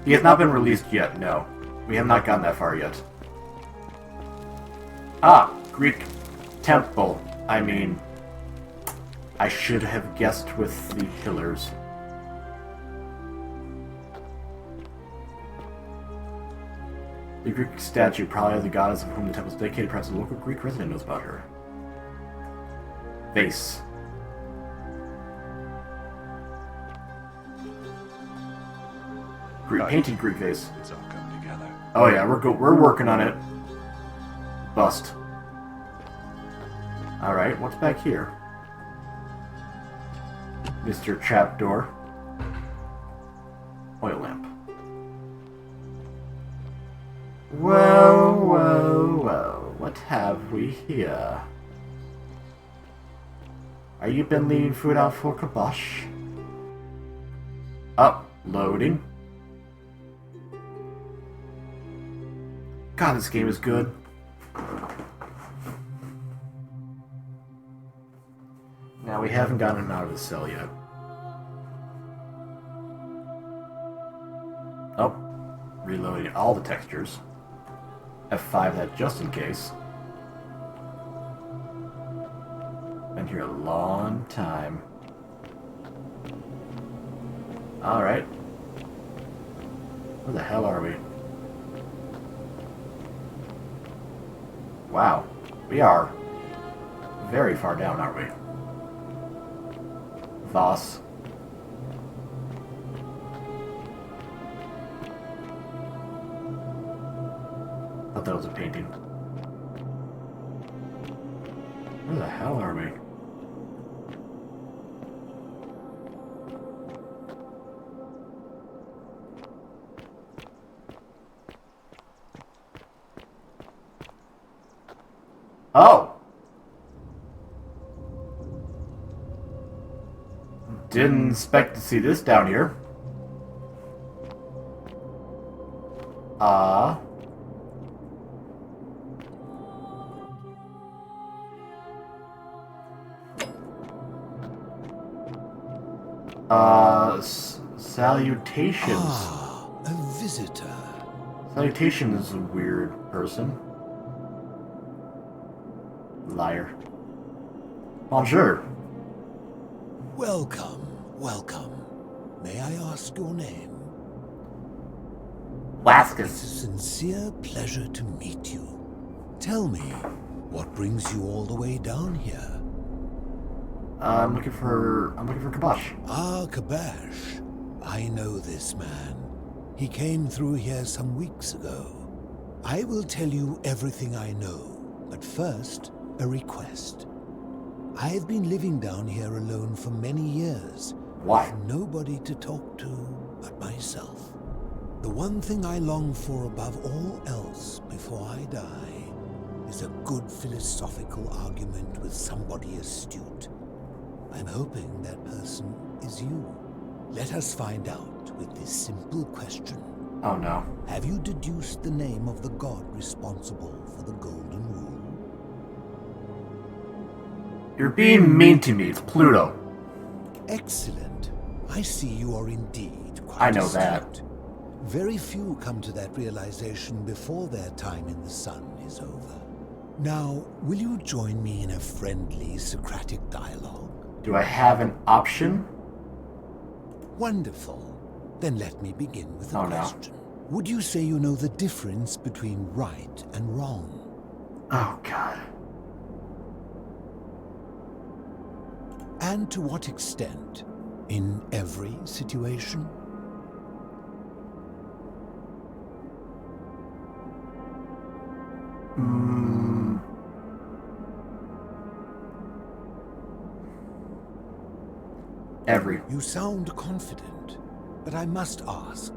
He has not been released yet, no. We have not gotten that far yet. Ah! Greek temple. I mean... I should have guessed with the pillars. The Greek statue, probably the goddess of whom the temple is dedicated, perhaps a local Greek resident knows about her. Vase. Painted Greek vase. It's all coming together. Oh yeah, we're working on it. Bust. Alright, what's back here? Mr. Trapdoor. Oil lamp. Well, well, well. What have we here? Are you been leaving food out for kibosh? Uploading. God, this game is good. Now, we haven't gotten him out of the cell yet. Oh, reloading all the textures. F5 that just in case. Been here a long time. Alright. Where the hell are we? Wow. We are very far down, aren't we? Voss. Thought that was a painting. Where the hell are we? Oh! Didn't expect to see this down here. Salutations. Ah, a visitor. Salutations, a weird person. Liar. Bonjour. Welcome, welcome. May I ask your name? Raskus. It's a sincere pleasure to meet you. Tell me, what brings you all the way down here? I'm looking for Kabash. Ah, Kabash. I know this man. He came through here some weeks ago. I will tell you everything I know, but first, a request. I've been living down here alone for many years. Why? With nobody to talk to but myself. The one thing I long for above all else before I die is a good philosophical argument with somebody astute. I'm hoping that person is you. Let us find out with this simple question. Oh no. Have you deduced the name of the god responsible for the Golden Rule? You're being mean to me. It's Pluto. Excellent. I see you are indeed quite I know astute. that. Very few come to that realization before their time in the sun is over. Now, will you join me in a friendly Socratic dialogue? Do I have an option? Wonderful. Then let me begin with a question. No. Would you say you know the difference between right and wrong? Oh, God. And to what extent? In every situation? Every. You sound confident. But I must ask,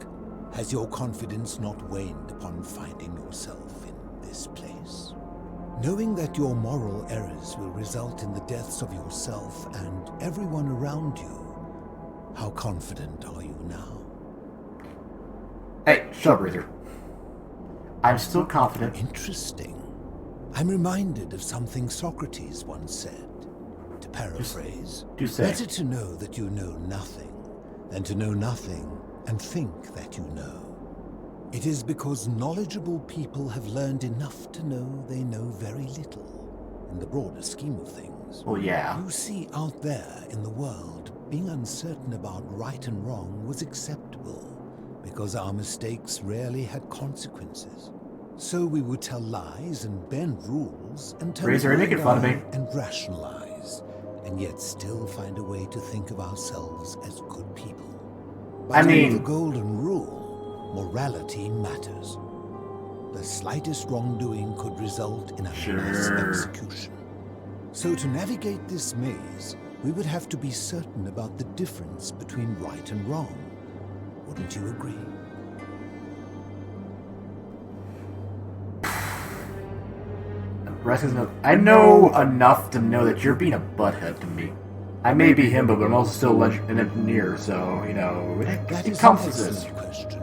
has your confidence not waned upon finding yourself in this place? Knowing that your moral errors will result in the deaths of yourself and everyone around you, how confident are you now? Hey, shut up, Breather. I'm still confident. Interesting. I'm reminded of something Socrates once said. To paraphrase, better to know that you know nothing than to know nothing and think that you know. It is because knowledgeable people have learned enough to know they know very little, in the broader scheme of things. Well, yeah. You see, out there in the world, being uncertain about right and wrong was acceptable, because our mistakes rarely had consequences. So we would tell lies and bend rules and making fun of me. And rationalize, and yet still find a way to think of ourselves as good people. But in the golden rule, morality matters. The slightest wrongdoing could result in a mass execution. So to navigate this maze, we would have to be certain about the difference between right and wrong. Wouldn't you agree? I know enough to know that you're being a butthead to me. I may be him, but I'm also still an engineer, so, you know, that it comes to this. Question,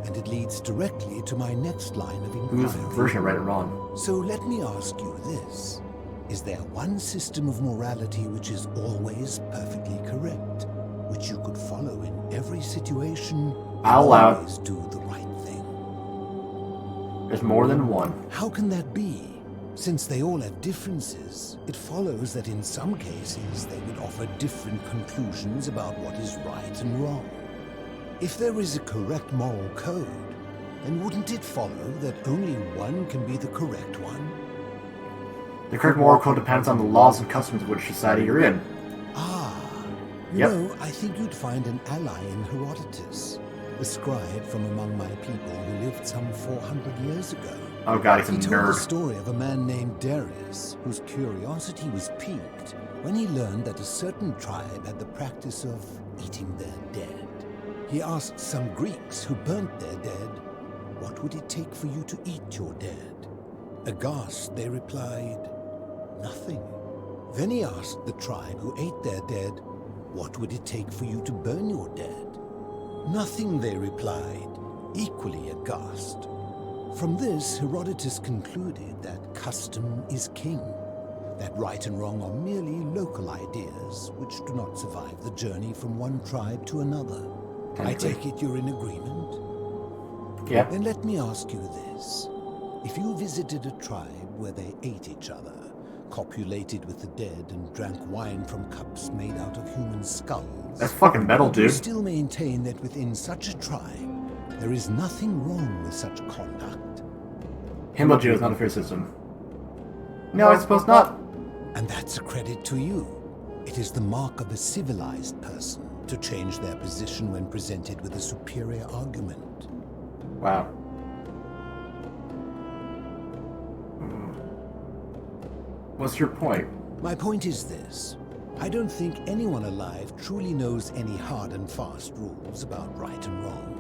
and it leads directly to my next line of inquiry. Who's the version of right and wrong? So let me ask you this. Is there one system of morality which is always perfectly correct, which you could follow in every situation and always do the right thing? There's more than one. How can that be? Since they all have differences, it follows that in some cases they would offer different conclusions about what is right and wrong. If there is a correct moral code, then wouldn't it follow that only one can be the correct one? The correct moral code depends on the laws and customs of which society you're in. You know, I think you'd find an ally in Herodotus, the scribe from among my people who lived some 400 years ago. Oh god, he's a nerd. He told the story of a man named Darius, whose curiosity was piqued when he learned that a certain tribe had the practice of eating their dead. He asked some Greeks who burnt their dead, "What would it take for you to eat your dead?" Aghast, they replied, "Nothing." Then he asked the tribe who ate their dead, "What would it take for you to burn your dead?" "Nothing," they replied, equally aghast. From this, Herodotus concluded that custom is king, that right and wrong are merely local ideas which do not survive the journey from one tribe to another. I take it you're in agreement? Yeah. Then let me ask you this. If you visited a tribe where they ate each other, copulated with the dead, and drank wine from cups made out of human skulls... That's fucking metal, dude. You still maintain that within such a tribe, there is nothing wrong with such conduct? Himbo is not a fair system. No, I suppose not. And that's a credit to you. It is the mark of a civilized person to change their position when presented with a superior argument. Wow. What's your point? My point is this. I don't think anyone alive truly knows any hard and fast rules about right and wrong.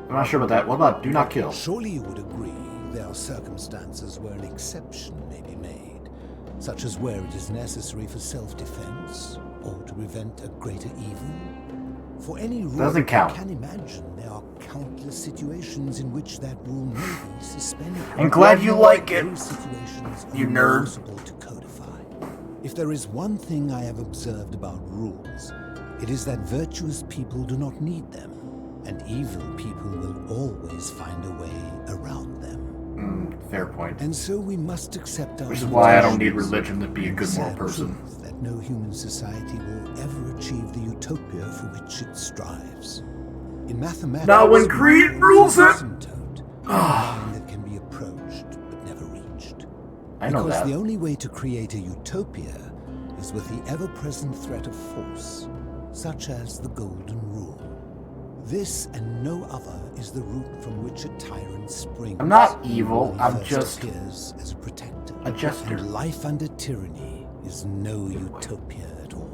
I'm not sure about that. What about do not kill? Surely you would agree there are circumstances where an exception may be made, such as where it is necessary for self-defense or to prevent a greater evil. For any rule, doesn't count. I can imagine there are countless situations in which that rule may be suspended. I'm glad you like it, you nerd. To codify. If there is one thing I have observed about rules, it is that virtuous people do not need them, and evil people will always find a way around them. Fair point. And so we must accept our... Which is why I don't need religion to be a good moral person. That no human society will ever achieve the utopia for which it strives. In mathematics... Not when Creed rules it! A line that can be approached but never reached. I know that. Because the only way to create a utopia is with the ever-present threat of force, such as the Golden Rule. This and no other is the root from which a tyrant springs. I'm not evil, I'm just appears as a protector. a jester. And life under tyranny is no utopia at all.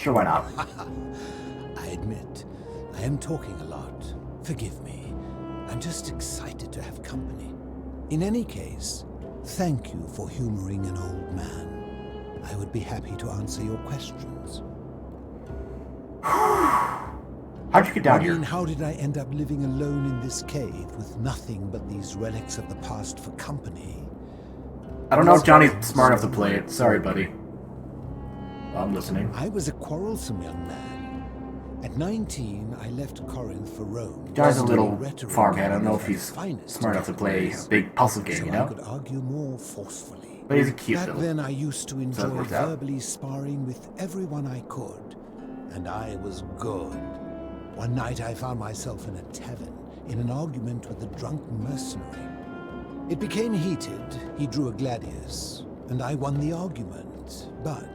Sure, why not? I admit, I am talking a lot. Forgive me. I'm just excited to have company. In any case, thank you for humoring an old man. I would be happy to answer your questions. How'd you get down here? How did I end up living alone in this cave with nothing but these relics of the past for company? I don't know if Johnny's smart enough to play it. Sorry, buddy. I'm listening. I was a quarrelsome young man. At 19, I left Corinth for Rome. Johnny's a little farmhand. I don't know if he's smart enough to play a big puzzle game, you know? I could argue more forcefully. But he's a cute Back little. then, I used to enjoy works out. verbally sparring with everyone I could, and I was good. One night, I found myself in a tavern in an argument with a drunk mercenary. It became heated. He drew a gladius, and I won the argument, but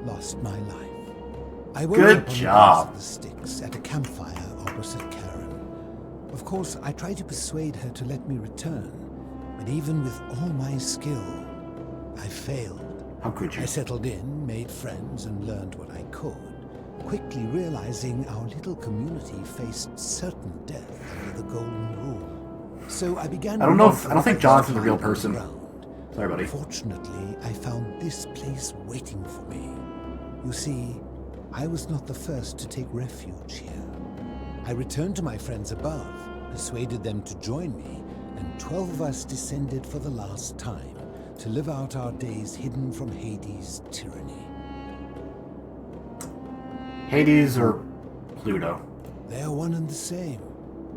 lost my life. I woke Good up on job. the base of the sticks at a campfire opposite Karen. Of course, I tried to persuade her to let me return, but even with all my skill, I failed. How could you? I settled in, made friends, and learned what I could, quickly realizing our little community faced certain death under the Golden Rule. So I began. I don't think Jonathan's a real person. Sorry, buddy. Fortunately, I found this place waiting for me. You see, I was not the first to take refuge here. I returned to my friends above, persuaded them to join me, and 12 of us descended for the last time to live out our days hidden from Hades' tyranny. Hades or Pluto? They are one and the same.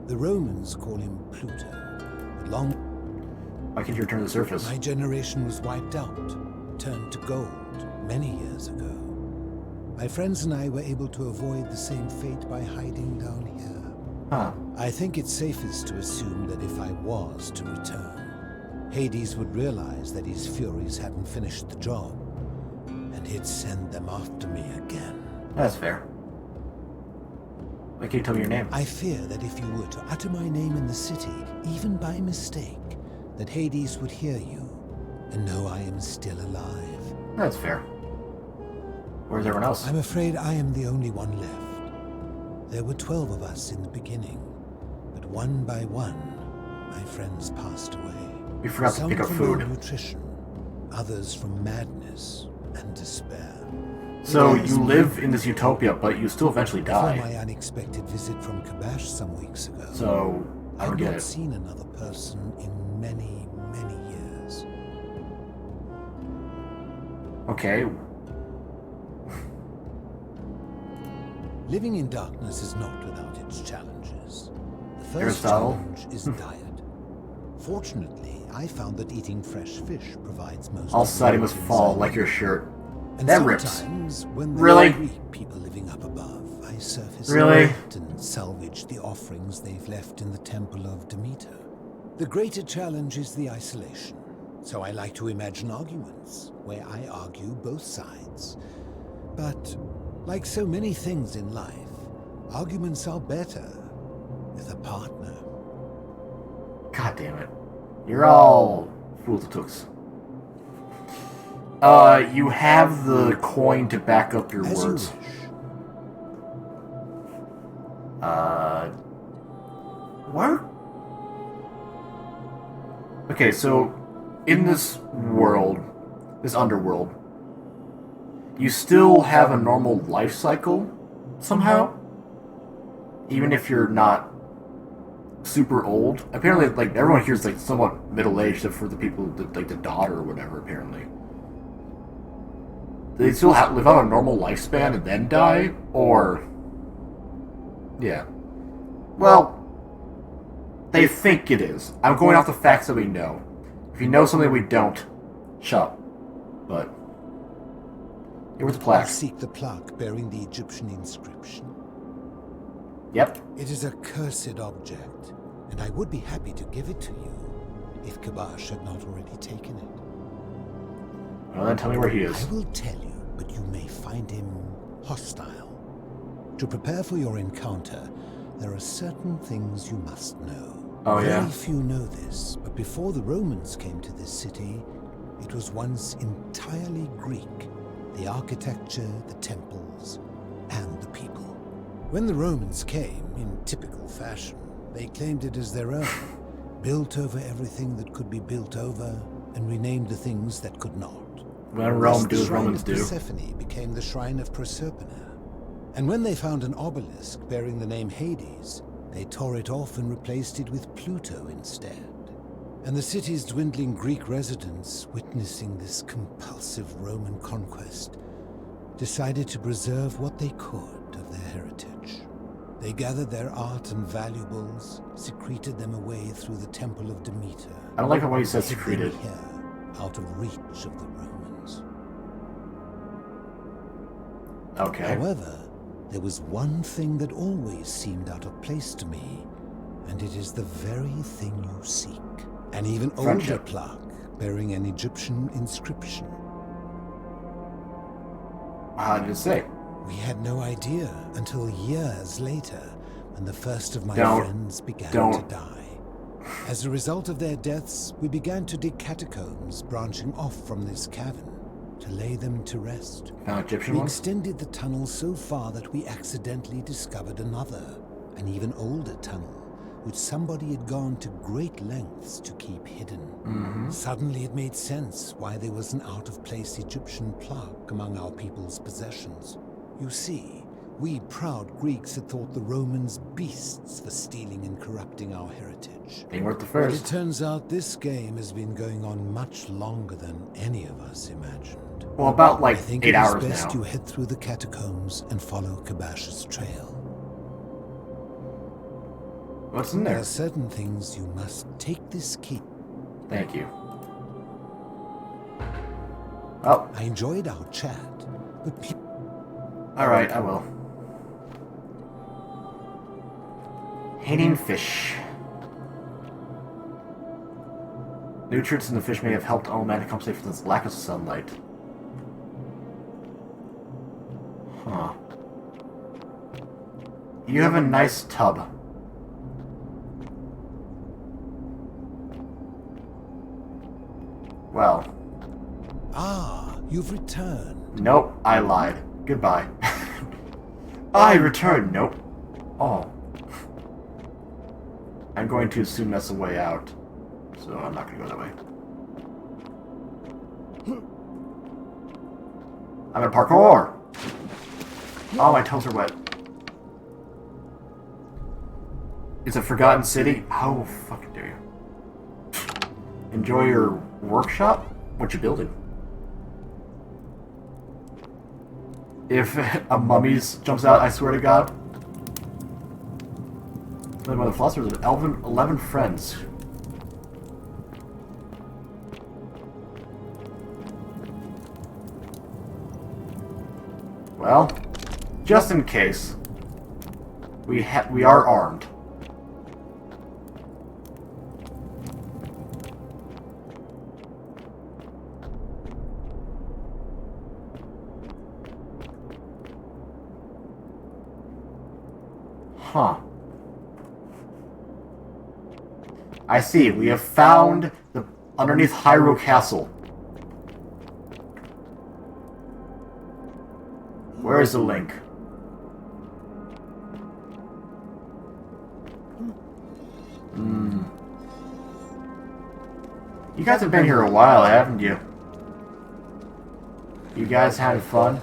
The Romans call him Pluto, but long... Why can't you return to the surface? My generation was wiped out, turned to gold, many years ago. My friends and I were able to avoid the same fate by hiding down here. Huh. I think it's safest to assume that if I was to return, Hades would realize that his furies hadn't finished the job, and he'd send them after me again. That's fair. Why can't you tell me your name? I fear that if you were to utter my name in the city, even by mistake, that Hades would hear you and know I am still alive. That's fair. Where's everyone else? I'm afraid I am the only one left. There were 12 of us in the beginning, but one by one, my friends passed away. We forgot to pick up Some food. from malnutrition, others from madness and despair. So you live in this utopia, but you still eventually Before die. my unexpected visit from Kabash some weeks ago, So I don't I've get not it. seen another person in many, many years. Okay. Living in darkness is not without its challenges. The first Aristotle? challenge is diet. Fortunately, I found that eating fresh fish provides most All of the society must nutrients fall I like need. your shirt. And That rips. sometimes, when there Really? are Greek people living up above, I surface Really? and salvage the offerings they've left in the temple of Demeter. The greater challenge is the isolation. So I like to imagine arguments, where I argue both sides. But, like so many things in life, arguments are better with a partner. God damn it. You're all fools and tooks. You have the coin to back up your As you words. wish. What? Okay, so in this world, this underworld, you still have a normal life cycle somehow, even if you're not super old. Apparently, like everyone here is like somewhat middle aged, except for the people that, like the daughter or whatever. Apparently, they still live out a normal lifespan and then die, or yeah. Well, they think it is. I'm going off the facts that we know. If you know something we don't, shut up. But here with the plaque. I seek the plaque bearing the Egyptian inscription. Yep. It is a cursed object, and I would be happy to give it to you if Kabash had not already taken it. Well, then tell me where he is. I will tell you, but you may find him hostile. To prepare for your encounter, there are certain things you must know. Oh, yeah? Very few know this, but before the Romans came to this city, it was once entirely Greek, the architecture, the temples, and the people. When the Romans came, in typical fashion, they claimed it as their own, built over everything that could be built over, and renamed the things that could not. When Rome do as Romans do. Persephone became the shrine of Proserpina. And when they found an obelisk bearing the name Hades, they tore it off and replaced it with Pluto instead. And the city's dwindling Greek residents, witnessing this compulsive Roman conquest, decided to preserve what they could of their heritage. They gathered their art and valuables, secreted them away through the Temple of Demeter. I don't like the way he says secreted. Here, out of reach of the Romans. Okay. However, there was one thing that always seemed out of place to me, and it is the very thing you seek. An even older plaque bearing an Egyptian inscription. How did it say? We had no idea until years later, when the first of my friends began to die. As a result of their deaths, we began to dig catacombs branching off from this cavern to lay them to rest. Egyptian We ones? extended the tunnel so far that we accidentally discovered another, an even older tunnel, which somebody had gone to great lengths to keep hidden. Suddenly it made sense why there was an out-of-place Egyptian plaque among our people's possessions. You see, we proud Greeks had thought the Romans beasts for stealing and corrupting our heritage. They weren't the But first. it turns out this game has been going on much longer than any of us imagined. Well, about like I think 8 hours it is best now. you head through the catacombs and follow Kabash's trail. What's in there? There are certain things you must take this key. Thank you. Oh. I enjoyed our chat, but Alright, I will. Hating fish. Nutrients in the fish may have helped Oman to compensate for this lack of sunlight. Huh. You have a nice tub. Well. Ah, you've returned. Nope, I lied. Goodbye. I returned. Nope. Oh. I'm going to assume that's the way out. So I'm not going to go that way. I'm in parkour! Oh, my toes are wet. It's a forgotten city? How fucking dare you. Enjoy your workshop? What you building? If a mummy jumps out, I swear to God. One of the philosophers of 11 friends. Well, just in case, we are armed. Huh. I see. We have found the underneath Hyrule Castle. Where is the link? You guys have been here a while, haven't you? You guys having fun?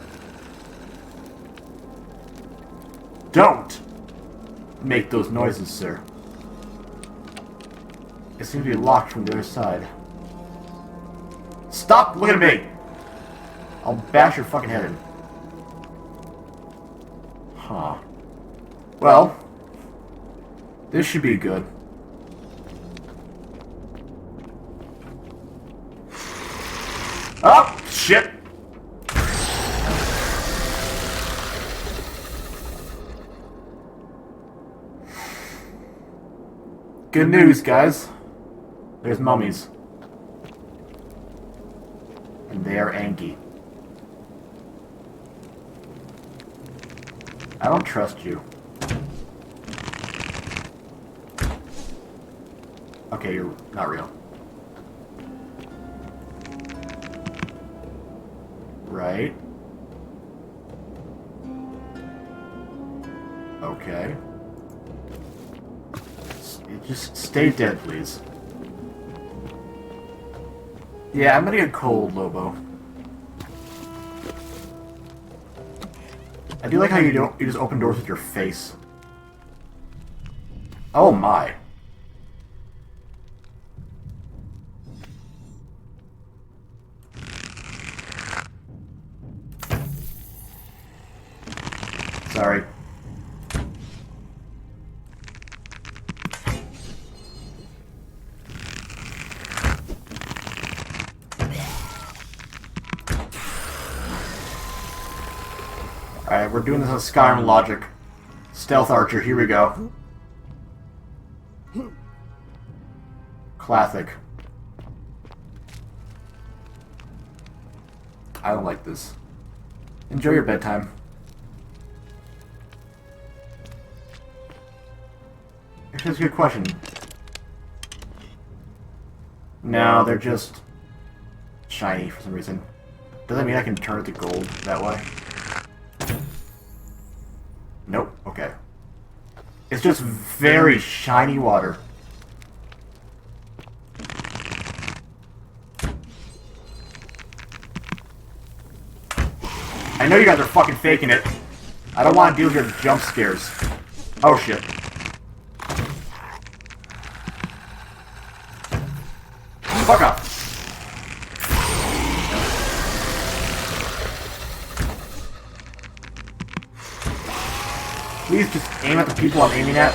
Don't make those noises, sir. It seems to be locked from the other side. Stop looking at me! I'll bash your fucking head in. Huh. Well, this should be good. Oh, shit! Good news, guys. There's mummies. And they are Anki. I don't trust you. Okay, you're not real. Right. Okay. Just stay dead, please. Yeah, I'm gonna get cold, Lobo. I do like how you just open doors with your face. Oh my. Sorry. Alright, we're doing this on Skyrim logic. Stealth Archer, here we go. Classic. I don't like this. Enjoy your bedtime. Actually, that's a good question. No, they're just shiny for some reason. Does that mean I can turn it to gold that way? Nope, okay. It's just very shiny water. I know you guys are fucking faking it. I don't want to deal with your jump scares. Oh shit. Fuck off. Please just aim at the people I'm aiming at.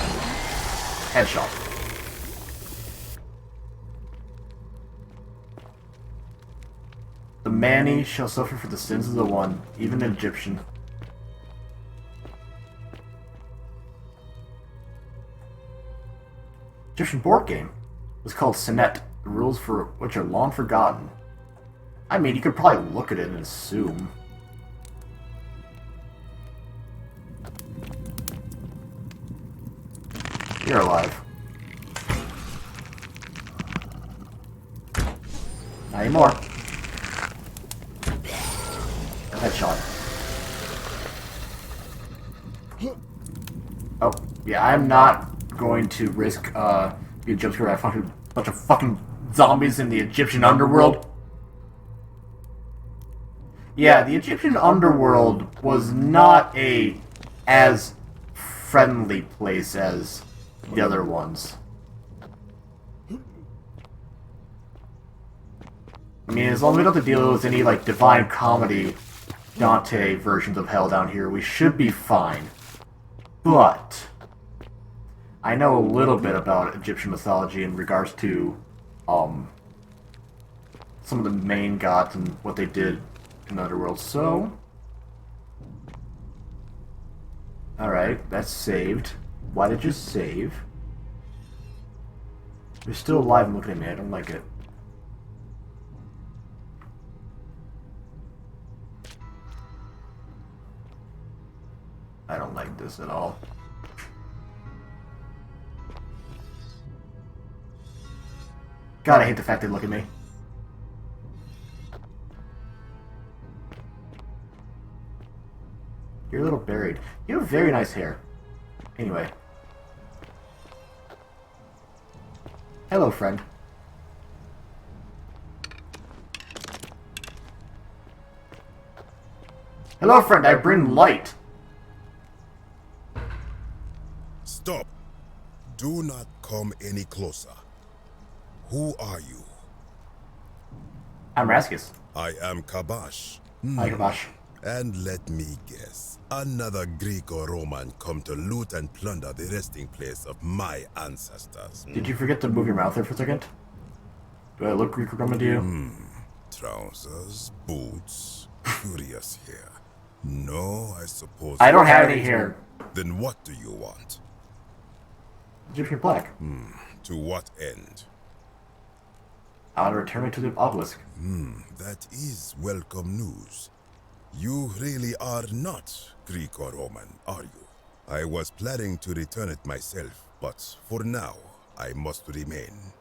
Headshot. The Mani shall suffer for the sins of the one, even an Egyptian. Egyptian board game was called Senet, the rules for which are long forgotten. I mean, you could probably look at it and assume. You're alive. Not anymore. Headshot. Oh, yeah, I'm not going to risk being jump scared by a bunch of fucking zombies in the Egyptian underworld. Yeah, the Egyptian underworld was not as friendly place as the other ones. I mean, as long as we don't have to deal with any, like, Divine Comedy Dante versions of hell down here, we should be fine. But I know a little bit about Egyptian mythology in regards to some of the main gods and what they did in the underworld, so alright, that's saved. Why did you save? You're still alive and looking at me, I don't like it. I don't like this at all. God, I hate the fact they look at me. You're a little buried. You have very nice hair. Anyway. Hello, friend. Hello, friend. I bring light. Stop. Do not come any closer. Who are you? I'm Raskus. I am Kabash. Hi, Kabash. And let me guess. Another Greco-Roman come to loot and plunder the resting place of my ancestors. Did you forget to move your mouth there for a second? Do I look Greco-Roman to you? Trousers, boots, curious hair. No, I suppose... I don't have any hair. Then what do you want? Egyptian black. To what end? I want to return me to the obelisk. That is welcome news. You really are not Greco-Roman, are you? I was planning to return it myself, but for now, I must remain.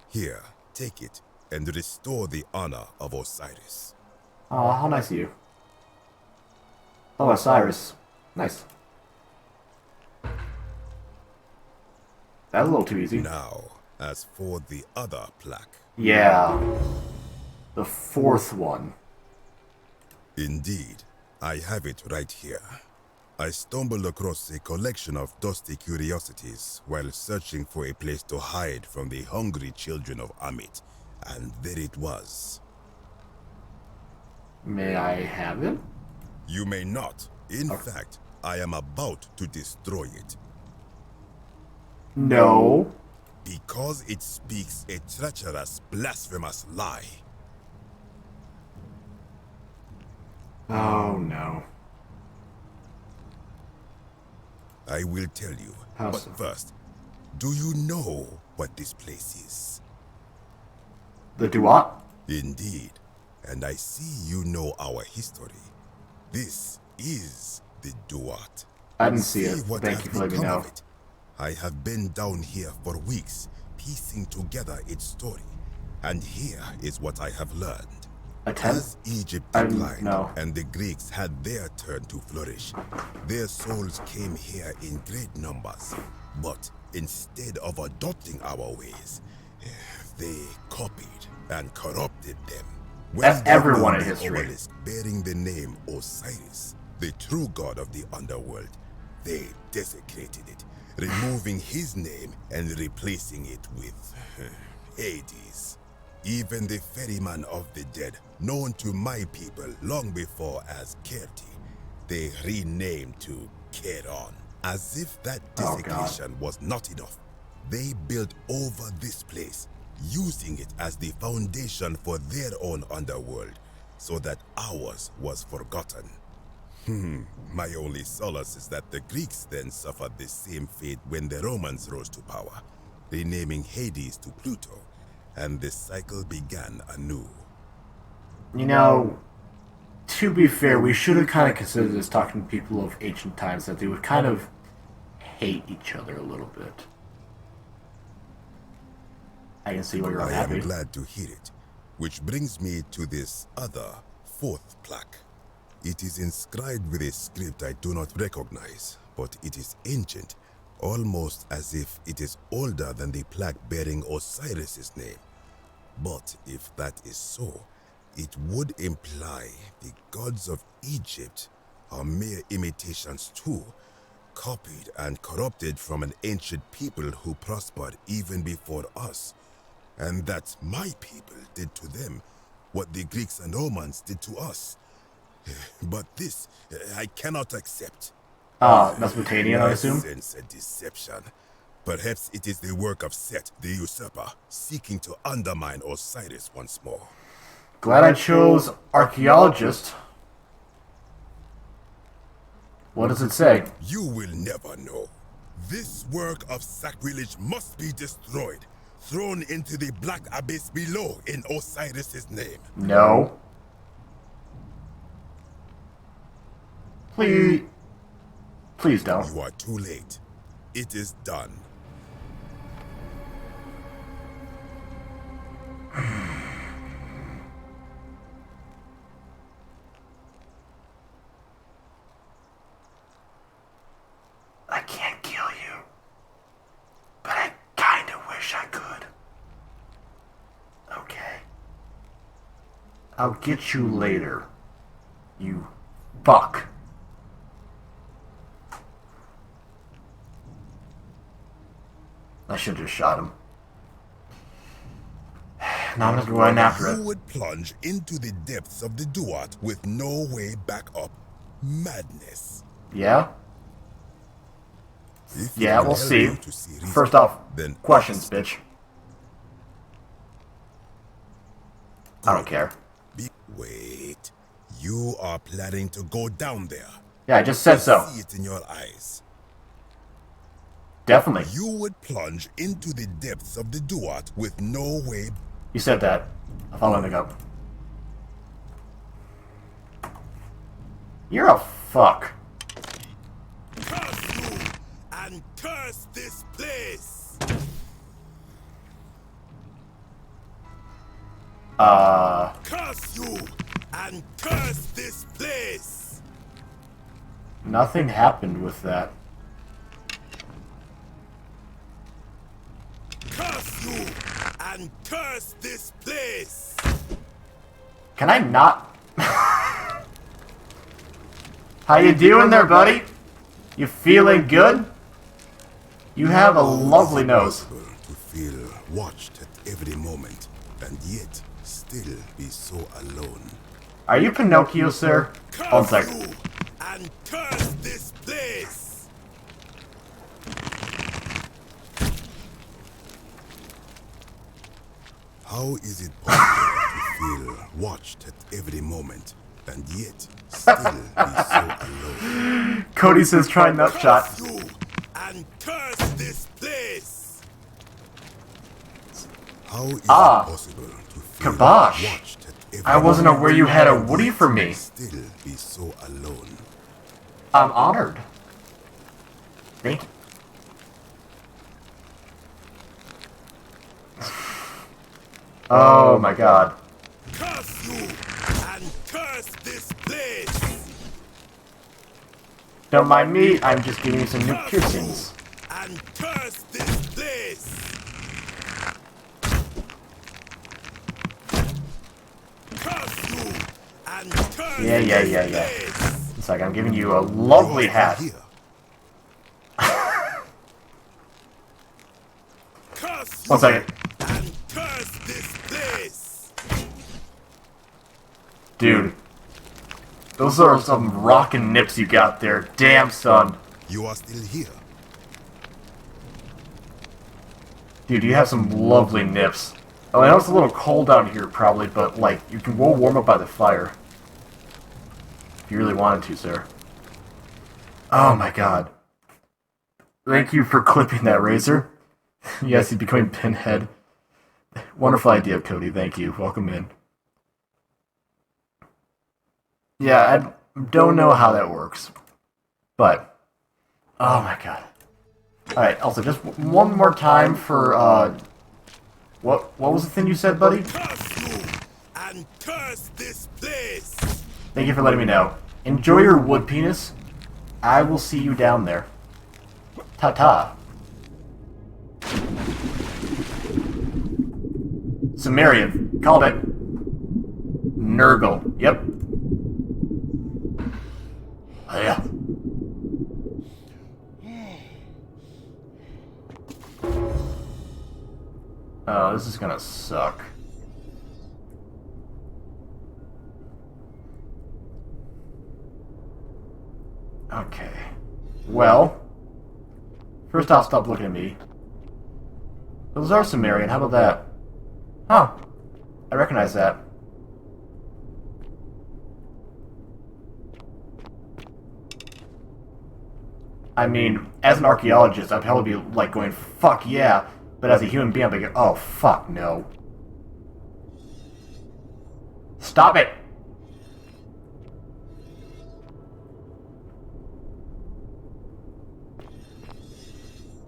Here, take it, and restore the honor of Osiris. Aw, how nice of you. Oh, Osiris. Nice. That's a little too easy. Now, as for the other plaque. Yeah. The fourth one. Indeed. I have it right here. I stumbled across a collection of dusty curiosities while searching for a place to hide from the hungry children of Amit, and there it was. May I have it? You may not. In fact, I am about to destroy it. No. Because it speaks a treacherous, blasphemous lie. Oh no. I will tell you. How but so? First, do you know what this place is? The Duat? Indeed. And I see you know our history. This is the Duat. I didn't see it. What Thank has you for letting me become know. of it. I have been down here for weeks, piecing together its story. And here is what I have learned. As Egypt declined and the Greeks had their turn to flourish, their souls came here in great numbers. But instead of adopting our ways, they copied and corrupted them. That's everyone in history. Bearing the name Osiris, the true god of the underworld, they desecrated it, removing his name and replacing it with Hades. Even the ferryman of the dead, known to my people long before as Kerti, they renamed to Keron. As if that desecration was not enough, they built over this place, using it as the foundation for their own underworld, so that ours was forgotten. My only solace is that the Greeks then suffered the same fate when the Romans rose to power, renaming Hades to Pluto, and the cycle began anew. You know, to be fair, we should have kind of considered this talking to people of ancient times, that they would kind of hate each other a little bit. I can see why you're unhappy. I am glad to hear it. Which brings me to this other, fourth plaque. It is inscribed with a script I do not recognize, but it is ancient, almost as if it is older than the plaque bearing Osiris's name. But if that is so, it would imply the gods of Egypt are mere imitations too, copied and corrupted from an ancient people who prospered even before us, and that my people did to them what the Greeks and Romans did to us. But this, I cannot accept. Mesopotamian, I assume? Sense a deception. Perhaps it is the work of Set, the usurper, seeking to undermine Osiris once more. Glad I chose archaeologist. What does it say? You will never know. This work of sacrilege must be destroyed, thrown into the black abyss below in Osiris's name. No. Please don't. You are too late. It is done. I can't kill you, but I kinda wish I could. Okay. I'll get you later, you fuck. I should have shot him. Now I'm just going after it. You would plunge into the depths of the Duat with no way back up. Madness. Yeah? Yeah, we'll see. First off, questions, bitch. I don't care. Wait. You are planning to go down there. Yeah, I just said so. I see it in your eyes. Definitely. You would plunge into the depths of the Duat with no way. You said that. I thought letting go. You're a fuck. Curse you and curse this place. Curse you and curse this place. Nothing happened with that. and curse this place. Can I not? How you doing there, buddy? You feeling good? You have a lovely nose. To feel watched at every moment, and yet still be so alone. Are you Pinocchio, sir? One second. And curse this place. How is it possible to feel watched at every moment, and yet still be so alone? Cody says try nutshot. And curse this place. How is it possible to feel Kabosh. watched at every I wasn't aware you had a moment, Woody for me. Still be so alone. I'm honored. Thank you. Oh my god. Curse you and curse this place. Don't mind me, I'm just giving you some new piercings. And curse this place. Curse you and curse Yeah. It's like I'm giving you a lovely hat. One second. Curse this place. Dude. Those are some rockin' nips you got there. Damn, son. You are still here. Dude, you have some lovely nips. Oh, I know it's a little cold out here, probably, but, like, you can go warm up by the fire. If you really wanted to, sir. Oh my god. Thank you for clipping that razor. Yes, he's becoming Pinhead. Wonderful idea, Cody. Thank you. Welcome in. Yeah, I don't know how that works. But, oh my god. Alright, also, just one more time for, what was the thing you said, buddy? And curse this place. Thank you for letting me know. Enjoy your wood penis. I will see you down there. Ta-ta. Sumerian. Called it. Nurgle. Yep. Oh, yeah. Oh, this is gonna suck. Okay. Well, first off, stop looking at me. Those are Sumerian. How about that? Huh. I recognize that. I mean, as an archaeologist, I'd probably be like going, fuck yeah. But as a human being, I'd be going, oh, fuck no. Stop it!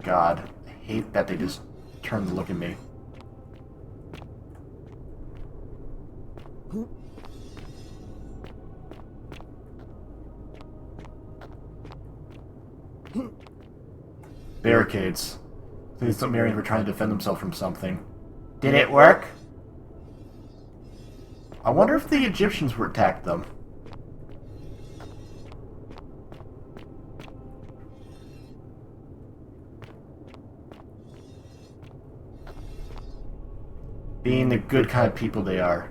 God, I hate that they just turn to look at me. Barricades. These Sumerians were trying to defend themselves from something. Did it work? I wonder if the Egyptians were attacked them. Being the good kind of people they are.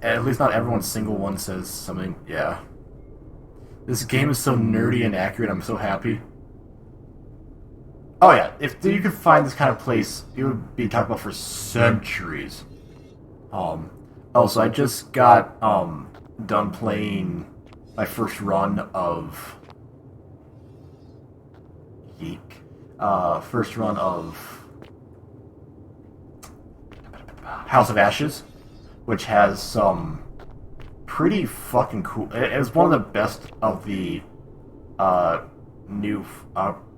At least not everyone single one says something. Yeah. This game is so nerdy and accurate, I'm so happy. Oh yeah, if you could find this kind of place, it would be talked about for centuries. Also, I just got done playing my first run of House of Ashes, which has some pretty fucking cool. It's one of the best of the new.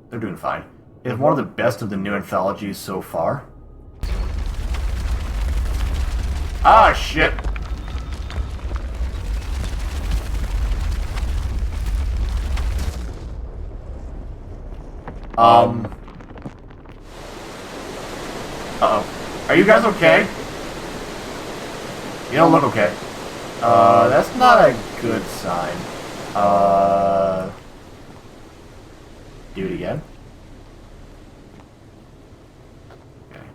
They're doing fine. It's one of the best of the new anthologies so far. Ah, shit. Uh-oh. Are you guys okay? You don't look okay. That's not a good sign. Do it again. Okay.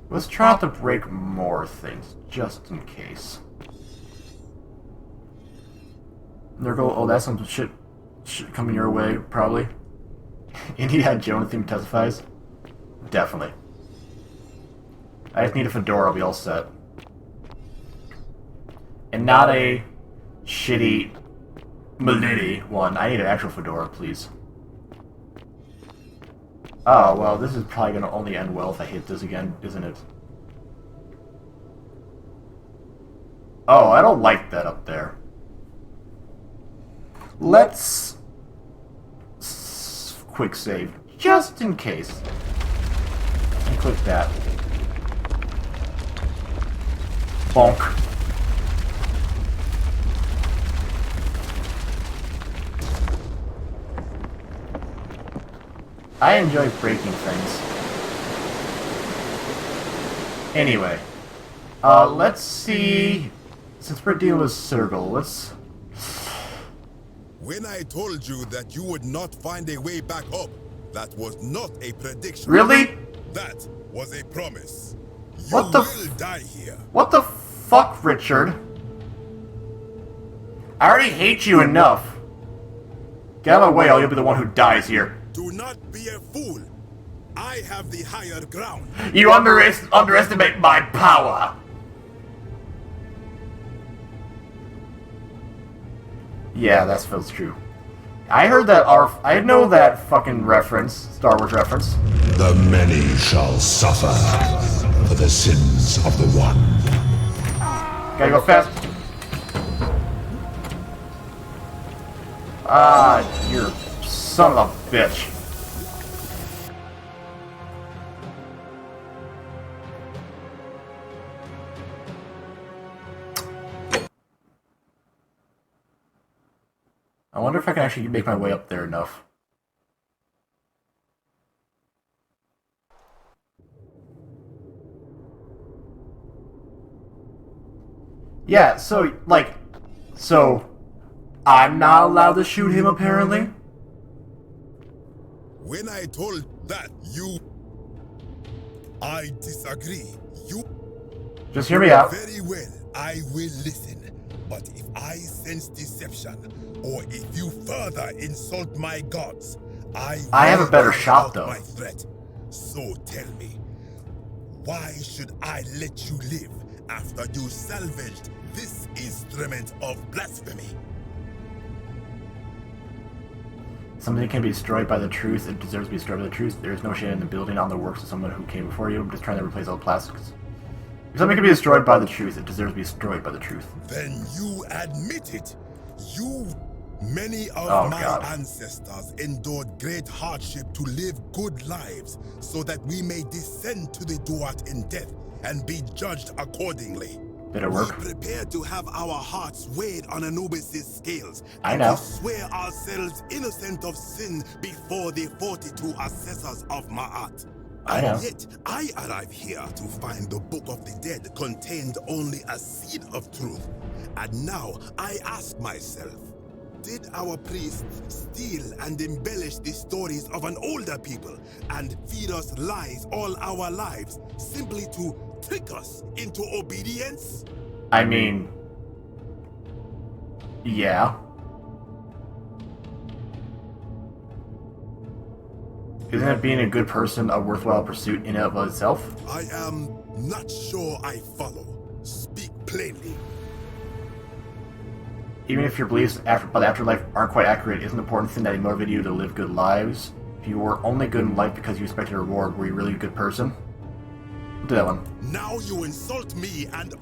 Let's try not to break more things, just in case. There go. Oh, that's some shit coming your way, probably. India Jonah theme testifies. Definitely. I just need a fedora, I'll be all set. And not a shitty Milady one. I need an actual fedora, please. Oh, well, this is probably gonna only end well if I hit this again, isn't it? Oh, I don't like that up there. Let's quick save, just in case. And click that. Bonk. I enjoy breaking things. Anyway, let's see. Since we're dealing with Circle, let's. When I told you that you would not find a way back up, that was not a prediction. Really? That was a promise. You What the will die here. What the fuck, Richard? I already hate you enough. Get out of my way, or you'll be the one who dies here. Do not be a fool. I have the higher ground. You underestimate my power. Yeah, that feels true. I heard that I know that fucking reference, Star Wars reference. The many shall suffer for the sins of the one. Gotta go fast. Ah, you son of a bitch. I wonder if I can actually make my way up there enough. Yeah, so, like, I'm not allowed to shoot him, apparently? When I told that, I disagree. Just hear me out. Very well, I will listen. But if I sense deception, or if you further insult my gods, I have a better shot, though. My threat. So tell me, why should I let you live after you salvaged this instrument of blasphemy? Something can be destroyed by the truth. It deserves to be destroyed by the truth. There is no shade in the building on the works of someone who came before you. I'm just trying to replace all the plastics. If something can be destroyed by the truth, it deserves to be destroyed by the truth. Then you admit it. Many of my ancestors endured great hardship to live good lives so that we may descend to the Duat in death and be judged accordingly. Did it work? We prepare to have our hearts weighed on Anubis' scales. I know. And to swear ourselves innocent of sin before the 42 assessors of Ma'at. I know. And yet, I arrive here to find the Book of the Dead contained only a seed of truth. And now, I ask myself, did our priests steal and embellish the stories of an older people and feed us lies all our lives simply to trick us into obedience? I mean, yeah. Isn't it being a good person a worthwhile pursuit in and of itself? I am not sure I follow. Speak plainly. Even if your beliefs about the afterlife aren't quite accurate, isn't the important thing that it motivated you to live good lives? If you were only good in life because you expected a reward, were you really a good person? Do that one. Now you insult me and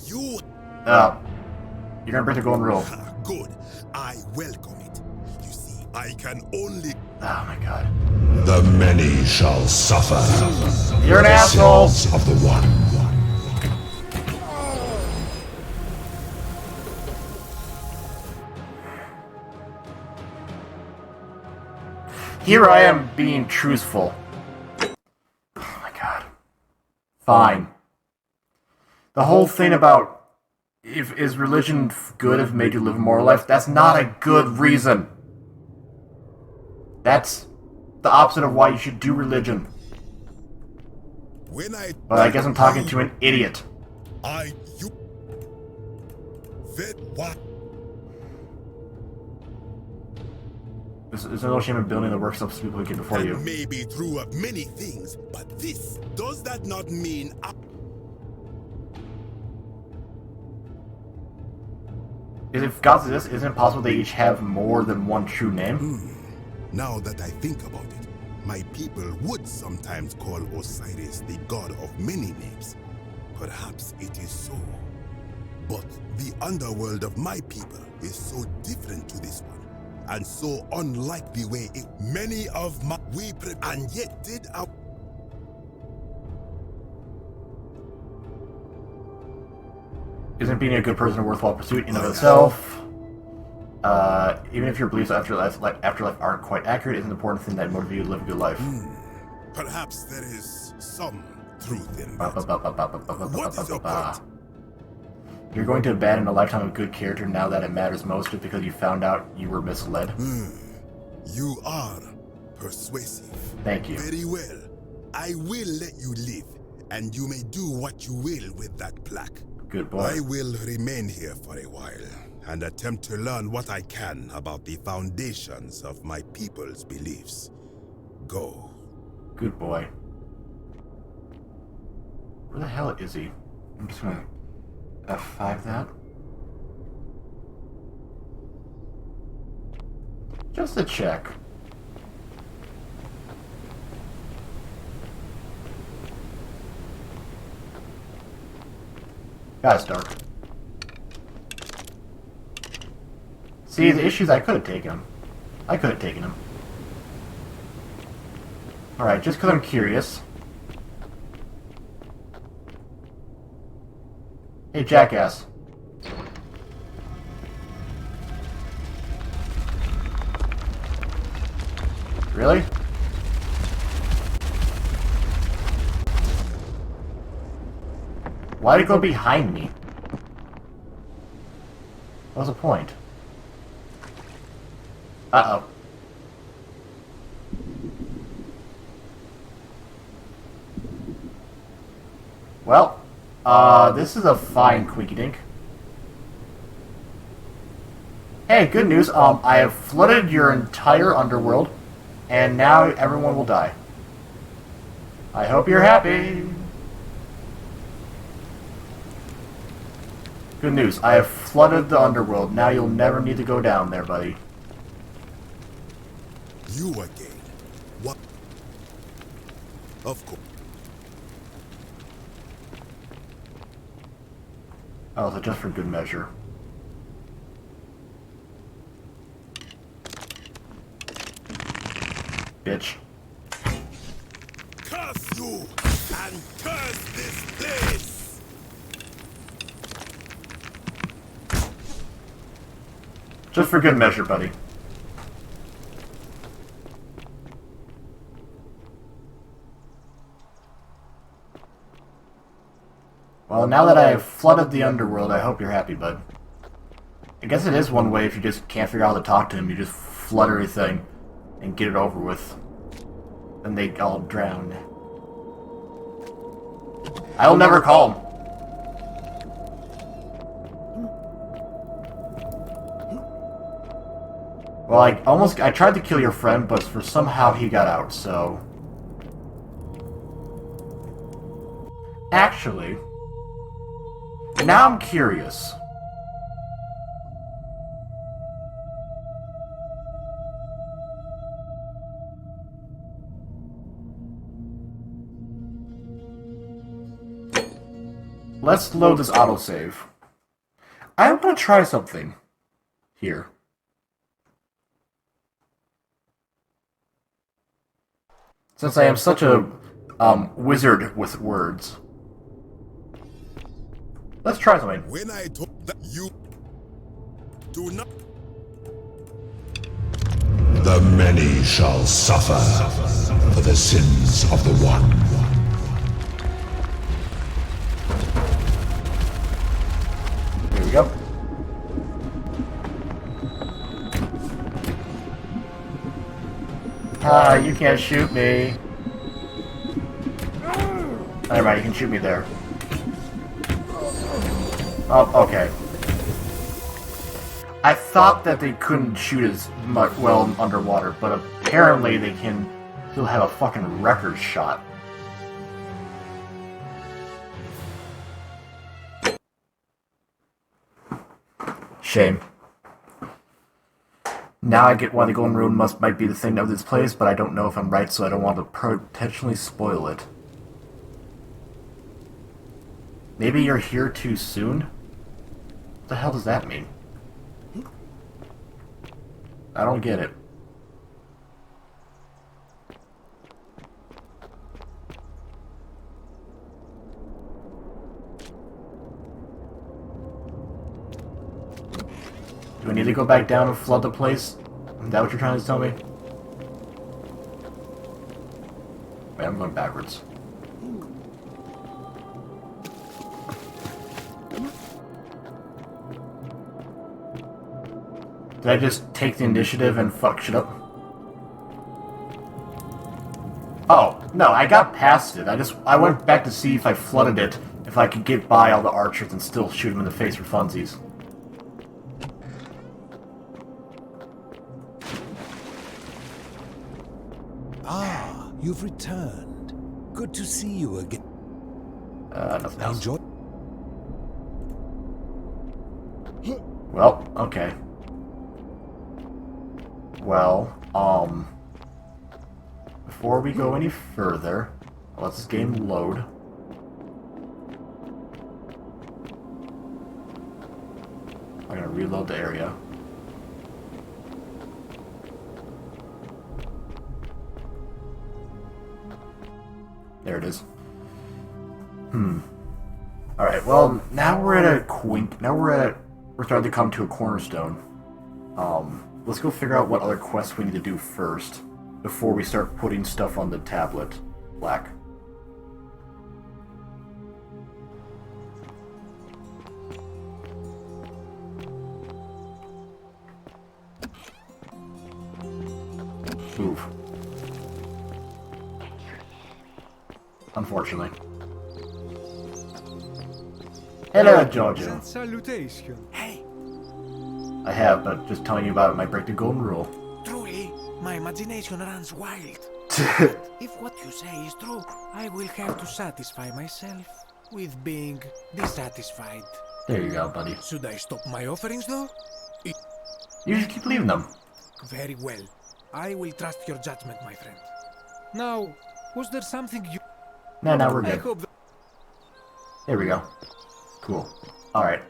you... You're gonna break the golden rule. Good. I welcome it. You see, I can only... Oh my god. The many shall suffer. You're an asshole! Sins of the one. Here I am being truthful. Oh my god. Fine. The whole thing about is religion good if it made you live a moral life? That's not a good reason. That's the opposite of why you should do religion. But I guess I'm talking to an idiot. There's no shame in building the works of people who came before you. Maybe true of many things, but this, does that not mean... If gods exist, isn't it possible they each have more than one true name? Now that I think about it, my people would sometimes call Osiris the god of many names. Perhaps it is so. But the underworld of my people is so different to this one, and so unlike the way it... Many of my... and yet did our... Isn't being a good person a worthwhile pursuit in and of itself? Even if your beliefs of afterlife aren't quite accurate, isn't the important thing that motivates you to live a good life? Perhaps there is some truth in that. What is your point? You're going to abandon a lifetime of good character now that it matters most just because you found out you were misled? You are persuasive. Thank you. Very well. I will let you live, and you may do what you will with that plaque. Good boy. I will remain here for a while, and attempt to learn what I can about the foundations of my people's beliefs. Go. Good boy. Where the hell is he? I'm just gonna F5 that. Just to check. That's dark. See, the issue is I could have taken him. Alright, just because I'm curious. Hey, jackass. Really? Why'd it go behind me? What was the point? Uh-oh. Well, this is a fine Quinky Dink. Hey, good news. I have flooded your entire underworld, and now everyone will die. I hope you're happy. Good news. I have flooded the underworld. Now you'll never need to go down there, buddy. You again? What? Of course. Oh, so just for good measure. Bitch. Curse you and curse this place! Just for good measure, buddy. Well, now that I have flooded the underworld, I hope you're happy, bud. I guess it is one way if you just can't figure out how to talk to him, you just flood everything and get it over with. Then they all drown. I'll never call him. Well, I tried to kill your friend, but for somehow he got out, so... Actually, now I'm curious. Let's load this autosave. I want to try something here. Since I am such a wizard with words. Let's try something. When I told that you do not... The many shall suffer for the sins of the one. Here we go. Ah, you can't shoot me. Never mind, you can shoot me there. Oh, okay. I thought that they couldn't shoot as much well underwater, but apparently they can still have a fucking record shot. Shame. Now I get why the Golden Rune might be the thing of this place, but I don't know if I'm right, so I don't want to potentially spoil it. Maybe you're here too soon? What the hell does that mean? I don't get it. Do I need to go back down and flood the place? Is that what you're trying to tell me? Wait, I'm going backwards. Did I just take the initiative and fuck shit up? Oh, no, I got past it. I went back to see if I flooded it, if I could get by all the archers and still shoot them in the face for funsies. Ah, you've returned. Good to see you again. Nothing else. Enjoy. Well, okay. Well, before we go any further, let this game load. I'm gonna reload the area. There it is. Alright, well, now we're at a we're starting to come to a cornerstone. Let's go figure out what other quests we need to do first, before we start putting stuff on the tablet. Black. Move. Unfortunately. Hello, Giorgio. Salutation. Hey. I have, but just telling you about it might break the golden rule. Truly, my imagination runs wild. If what you say is true, I will have to satisfy myself with being dissatisfied. There you go, buddy. Should I stop my offerings, though? You should keep leaving them. Very well. I will trust your judgment, my friend. Now, was there something you... No, we're good. There we go. Cool. Alright,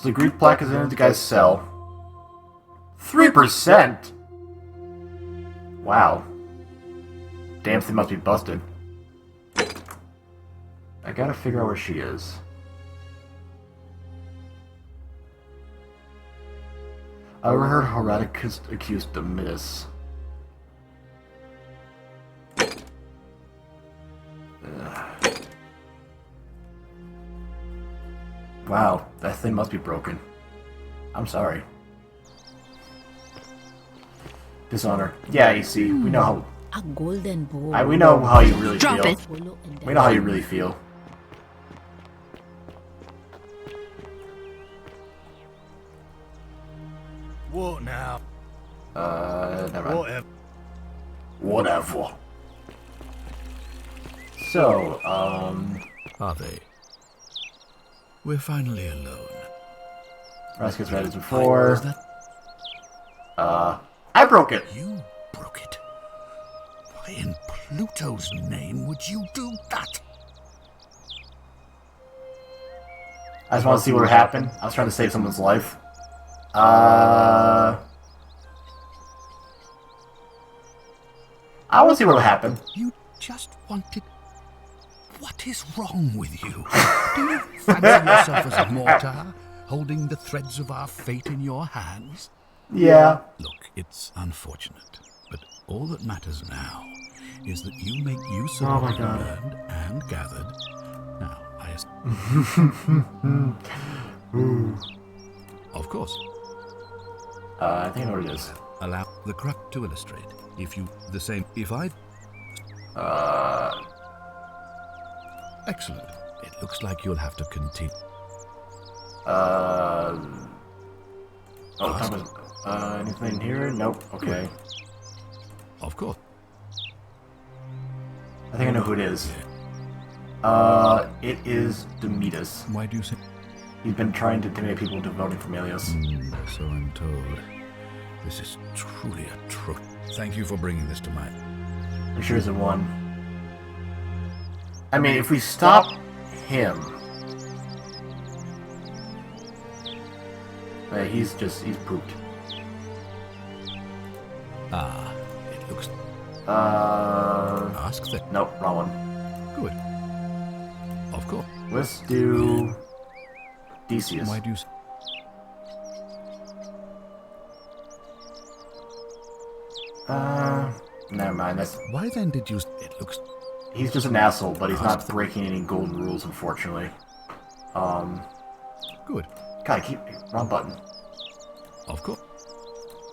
so the Greek plaque is in the guy's cell. 3%? Wow. Damn thing must be busted. I gotta figure out where she is. I overheard Raskus accused Domitus. Wow, that thing must be broken. I'm sorry. Dishonor. Yeah, you see, we know how... A golden bowl. We know how you really Drop feel. it. We know how you really feel. What now? Never mind. Whatever. So, Harvey, we're finally alone. Raskus read it before. Was that? I broke it. You broke it. Why in Pluto's name would you do that? I just want to see what would happen. I was trying to save someone's life. I want to see what will happen. You just wanted What is wrong with you? Do you fancy yourself as a mortar, holding the threads of our fate in your hands? Yeah. Look, it's unfortunate, but all that matters now is that you make use of Oh my what you God. learned and gathered. Now, Of course. I think I know what it is. Allow the crux to illustrate. If you the same, if I. Excellent. It looks like you'll have to continue. Anything here? Nope. Okay. Of course. I think I know who it is. It is Demetus. Why do you say? He's been trying to intimidate people into voting for Melius. So I'm told. This is truly a truth. Thank you for bringing this to mind. I'm sure it's a one. I mean, if we stop him, he's pooped. It looks. Ask that. Nope, wrong one. Good. Of course. Let's do Decius. Why do you? Never mind. That's. Why then did you? It looks. He's just an asshole, but he's not breaking any golden rules, unfortunately. Good. God, wrong button. Of course.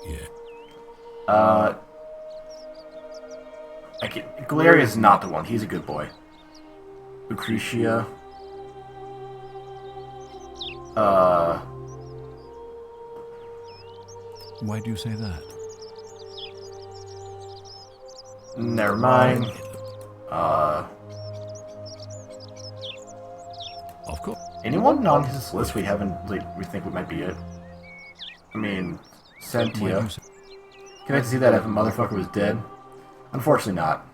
Yeah. Galeria's not the one. He's a good boy. Lucretia. Why do you say that? Never mind. Of course. Anyone on his list we haven't, we think might be it? I mean, Sentia. Can I see that if a motherfucker was dead? Unfortunately not.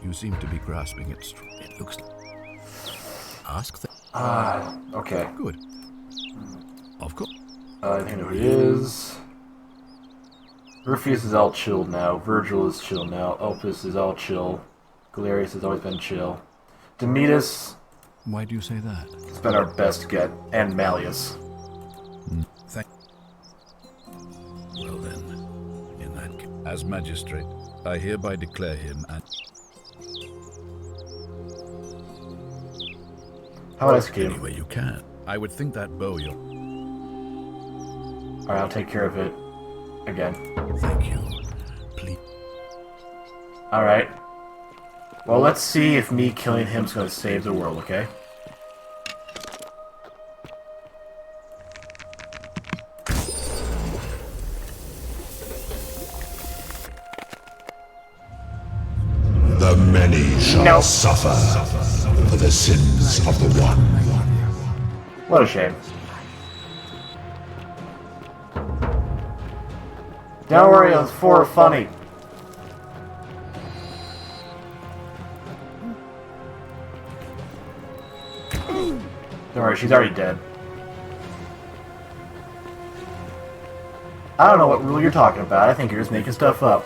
You seem to be grasping it. It looks. Ask that. Okay. Good. Of course. I think I know who it is. Rufus is all chill now. Virgil is chill now. Opus is all chill. Galerius has always been chill. Demetus. Why do you say that? It's been our best get. And Malleus. Well then, in that case, as magistrate, I hereby declare him and. How would I escape? Any way you can. I would think that bow you're. Alright, I'll take care of it. Again. Thank you. Please. Alright. Well, let's see if me killing him's gonna save the world, okay? The many shall suffer for the sins of the one. What a shame. Don't worry, it's for funny. Don't worry, she's already dead. I don't know what rule you're talking about. I think you're just making stuff up.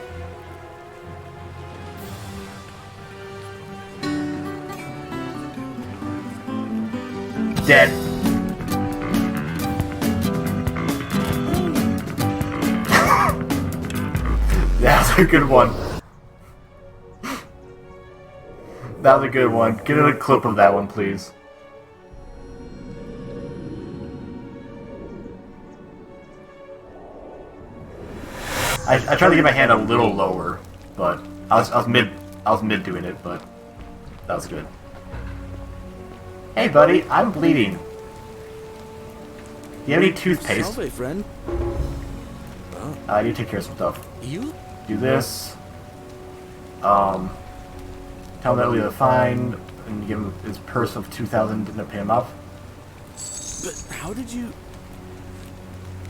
Dead. That's a good one. That was a good one. Get a clip of that one, please. I tried to get my hand a little lower, but I was mid doing it, but that was good. Hey buddy, I'm bleeding. Do you have any toothpaste? Salve, friend. I need to take care of some stuff. You? Do this. Tell him that we'll fine, and give him his purse of 2,000 and pay him off. But how did you?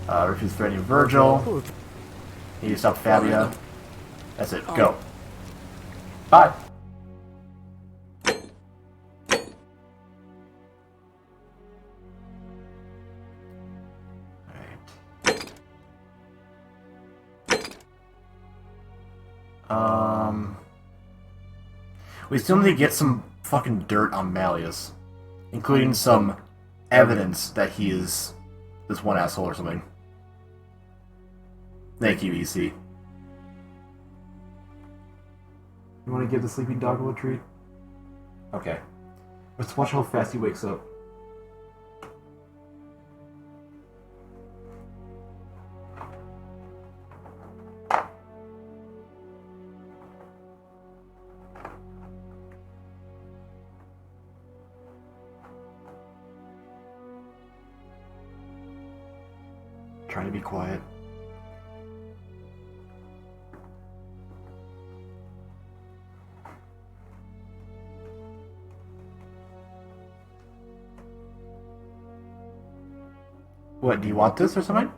Refuse threatening Virgil. Need to stop Fabia. That's it. Go. Bye. We still need to get some fucking dirt on Malleus. Including some evidence that he is this one asshole or something. Thank you, EC. You want to give the sleeping dog a little treat? Okay. Let's watch how fast he wakes up. Trying to be quiet. What, do you want this or something?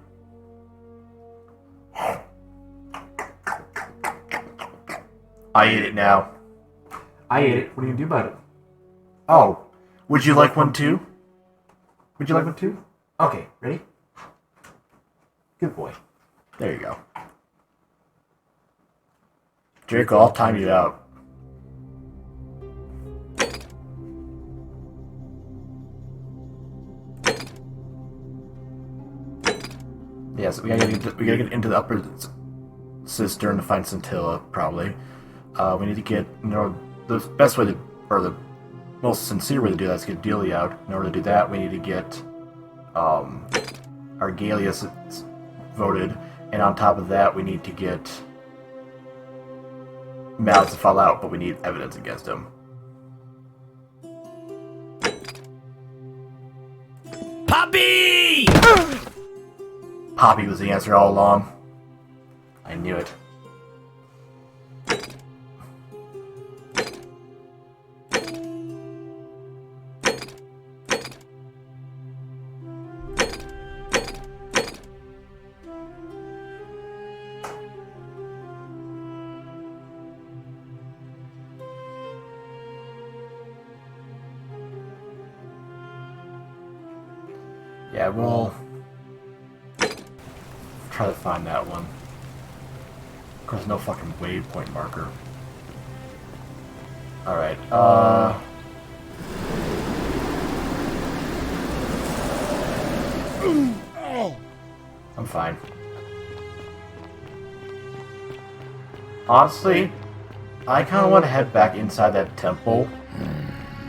I ate it now. I ate it. What are you gonna do about it? Oh, would you like one too? Would you like one too? Okay, ready? Good boy. There you go. Draco, I'll time you out. Yeah, so we gotta get into the upper cistern to find Scintilla, probably. We need to get, you know, the best way to, or the most sincere way to do that is get Dealey out. In order to do that, we need to get Argalius voted, and on top of that, we need to get Malleus to fall out, but we need evidence against him. Poppy! Poppy was the answer all along. I knew it. Yeah, we'll try to find that one. Of course, no fucking waypoint marker. Alright, I'm fine. Honestly, I kind of want to head back inside that temple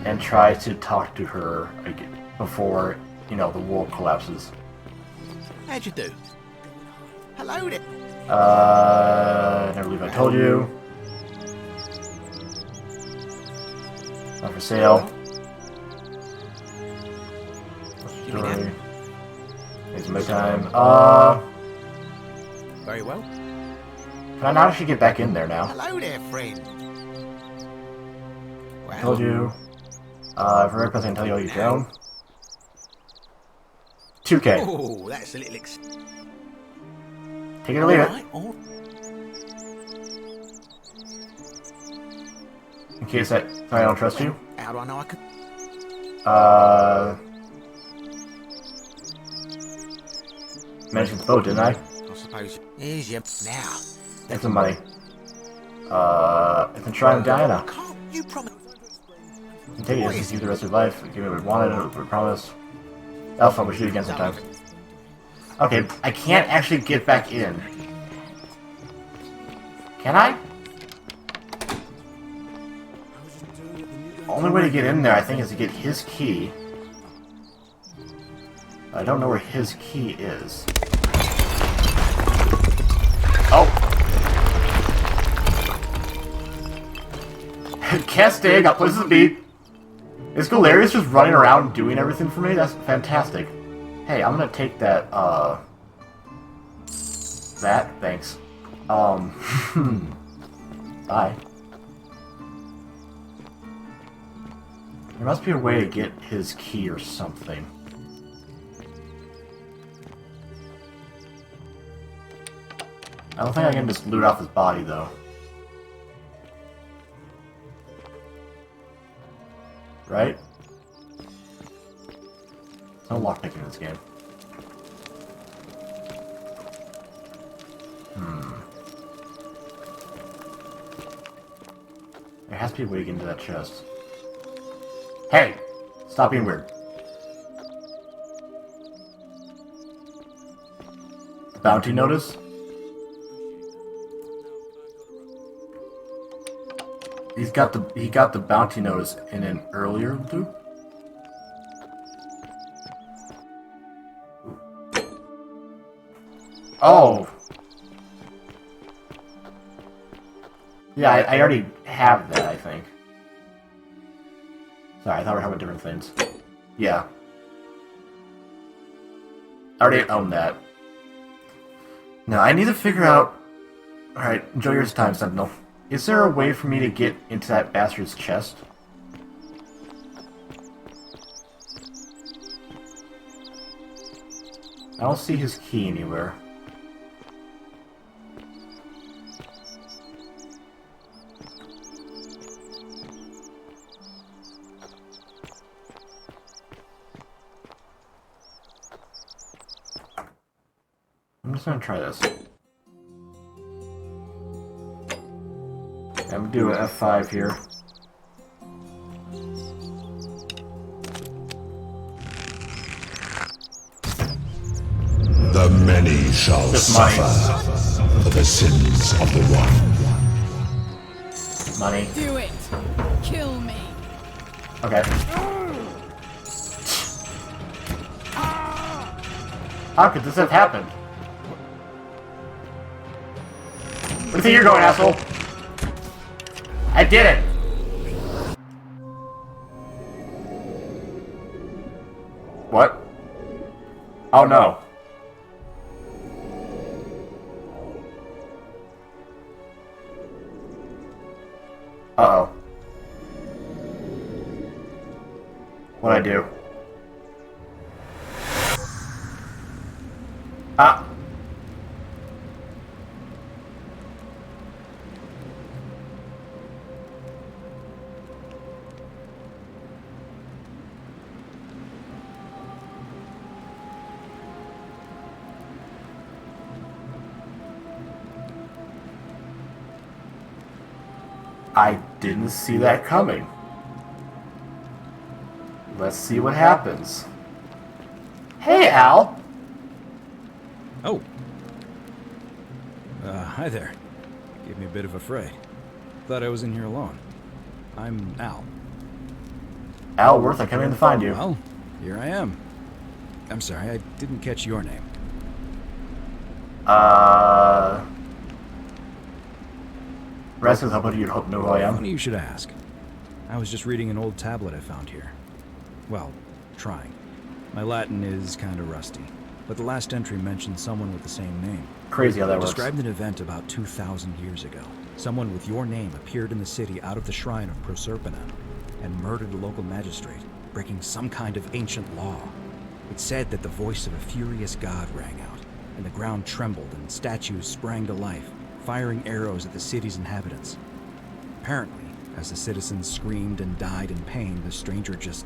and try to talk to her before, you know, the world collapses. How'd you do? Hello there. Never believe I told you. Not for sale. Story. Need some time. Very well. Can I not actually get back in there now? Hello there, friend. I told you. If you're present, tell you all you drown. 2K. Oh, that's a little Take it or leave it. In case I don't trust you. How do I know I could? Mentioned the boat, didn't I? I suppose. Here's your now. Take some money. It's a shrine of Diana. You promise. You can take it and keep the rest of your life. Give me what we wanted, we promise. Alpha, we'll shoot again sometime. Okay, I can't actually get back in. Can I? Only way to get in there, I think, is to get his key. I don't know where his key is. Oh! Can't stay, got places to be. Is Galerius just running around doing everything for me? That's fantastic. Hey, I'm gonna take that, that, thanks. Bye. There must be a way to get his key or something. I don't think I can just loot off his body, though. Right? There's no lockpicking in this game. There has to be a way to get into that chest. Hey! Stop being weird. Bounty notice? He got the bounty notice in an earlier loop? Oh! Yeah, I already have that, I think. Sorry, I thought we were having different things. Yeah. I already own that. Now, I need to figure out... Alright, enjoy your time, Sentinel. Is there a way for me to get into that bastard's chest? I don't see his key anywhere. I'm just gonna try this. I'm gonna do an F5 here. The many shall suffer for the sins of the one. Money. Do it! Kill me! Okay. How could this have happened? Where do you think you're going, asshole? I did it! What? Oh no. Uh-oh. What'd I do? Ah! I didn't see that coming. Let's see what happens. Hey, Al! Oh. Hi there. Gave me a bit of a fright. Thought I was in here alone. I'm Al. Al Worth, I came in to find you. Well, here I am. I'm sorry, I didn't catch your name. Raskus, how about you know who I am? Funny you should ask. I was just reading an old tablet I found here. Well, trying. My Latin is kinda rusty, but the last entry mentioned someone with the same name. Crazy how that works. Described an event about 2,000 years ago. Someone with your name appeared in the city out of the shrine of Proserpina and murdered a local magistrate, breaking some kind of ancient law. It said that the voice of a furious god rang out, and the ground trembled and statues sprang to life, firing arrows at the city's inhabitants. Apparently, as the citizens screamed and died in pain, the stranger just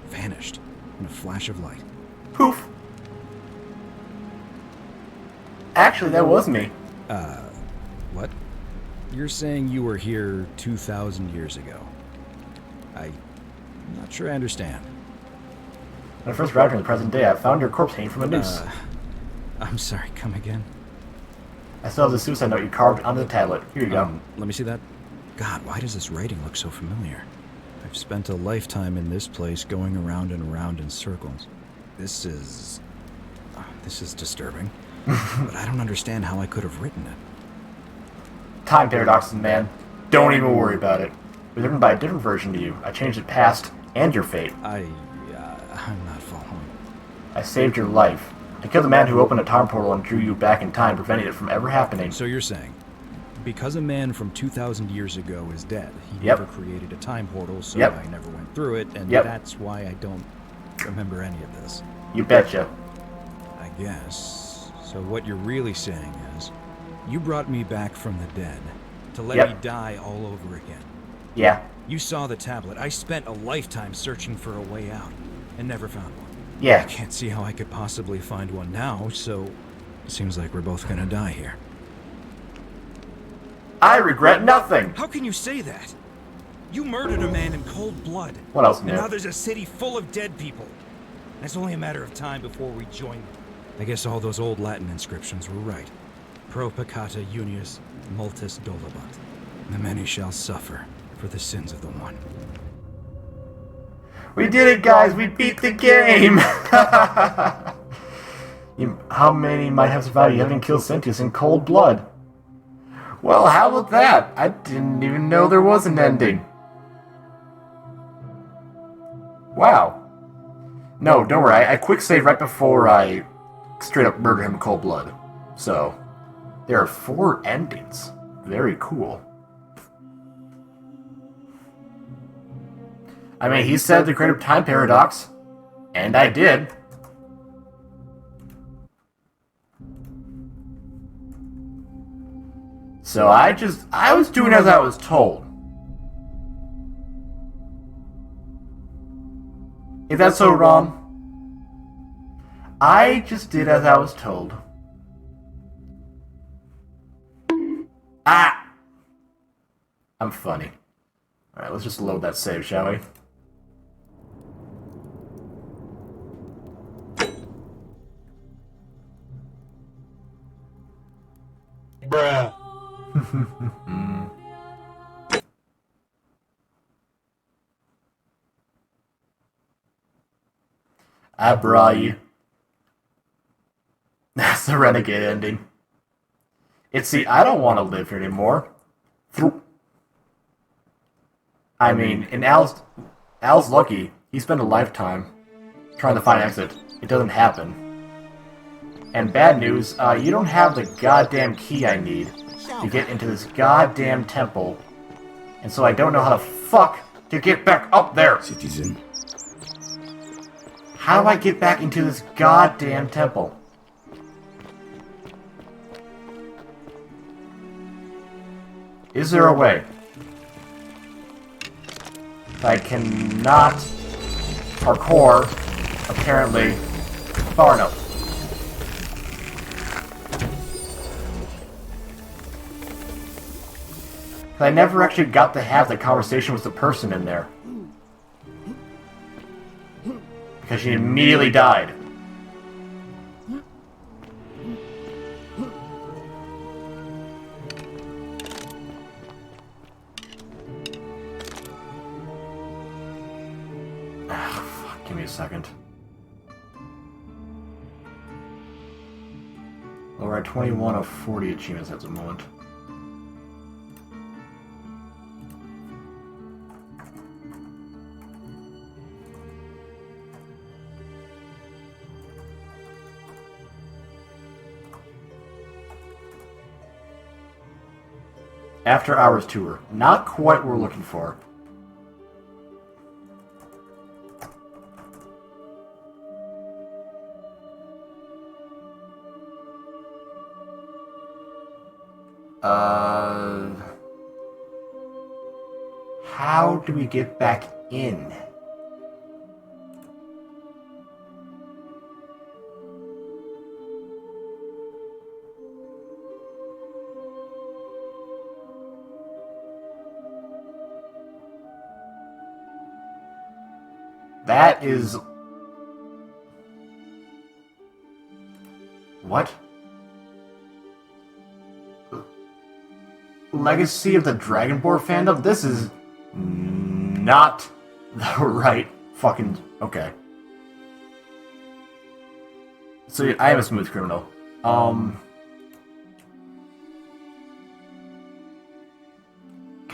vanished in a flash of light. Poof! Actually, that was me. What? You're saying you were here 2,000 years ago? I'm not sure I understand. When I first arrived in the present day, I found your corpse hanging from a noose. I'm sorry, come again? I still have the suicide note you carved onto the tablet. Here you go. Let me see that. God, why does this writing look so familiar? I've spent a lifetime in this place going around and around in circles. This is disturbing. But I don't understand how I could have written it. Time paradoxes, man. Don't even worry about it. It was written by a different version to you. I changed it past and your fate. I'm not following. I saved your life. I killed the man who opened a time portal and drew you back in time, preventing it from ever happening. So you're saying, because a man from 2,000 years ago is dead, he never created a time portal, so I never went through it, and that's why I don't remember any of this. You betcha. I guess. So what you're really saying is, you brought me back from the dead to let me die all over again. Yeah. You saw the tablet. I spent a lifetime searching for a way out, and never found one. Yeah. I can't see how I could possibly find one now, so it seems like we're both gonna die here. I regret nothing! How can you say that? You murdered a man in cold blood. What else, And Nick? now there's a city full of dead people. It's only a matter of time before we join them. I guess all those old Latin inscriptions were right. Pro peccata unius multis dolabant. The many shall suffer for the sins of the one. We did it, guys! We beat the game! How many might have survived having killed Sentius in cold blood? Well, how about that? I didn't even know there was an ending. Wow. No, don't worry. I quick saved right before I straight up murdered him in cold blood. So, there are 4 endings. Very cool. I mean, he said the creative time paradox, and I did. So I was doing as I was told. If that's so wrong, I just did as I was told. Ah! I'm funny. Alright, let's just load that save, shall we? Bruh. I brought you. That's the renegade ending. See, I don't want to live here anymore. I mean, and Al's lucky. He spent a lifetime trying to find an exit. It doesn't happen. And bad news, you don't have the goddamn key I need to get into this goddamn temple. And so I don't know how the fuck to get back up there. Citizen. How do I get back into this goddamn temple? Is there a way? I cannot parkour, apparently, far enough. I never actually got to have the conversation with the person in there. Because she immediately died. Fuck, give me a second. Well, we're at 21 of 40 achievements at the moment. After Hours Tour. Not quite what we're looking for. How do we get back in? That is... What? Legacy of the Dragonborn fandom? This is not the right fucking... Okay. So I am a smooth criminal. Can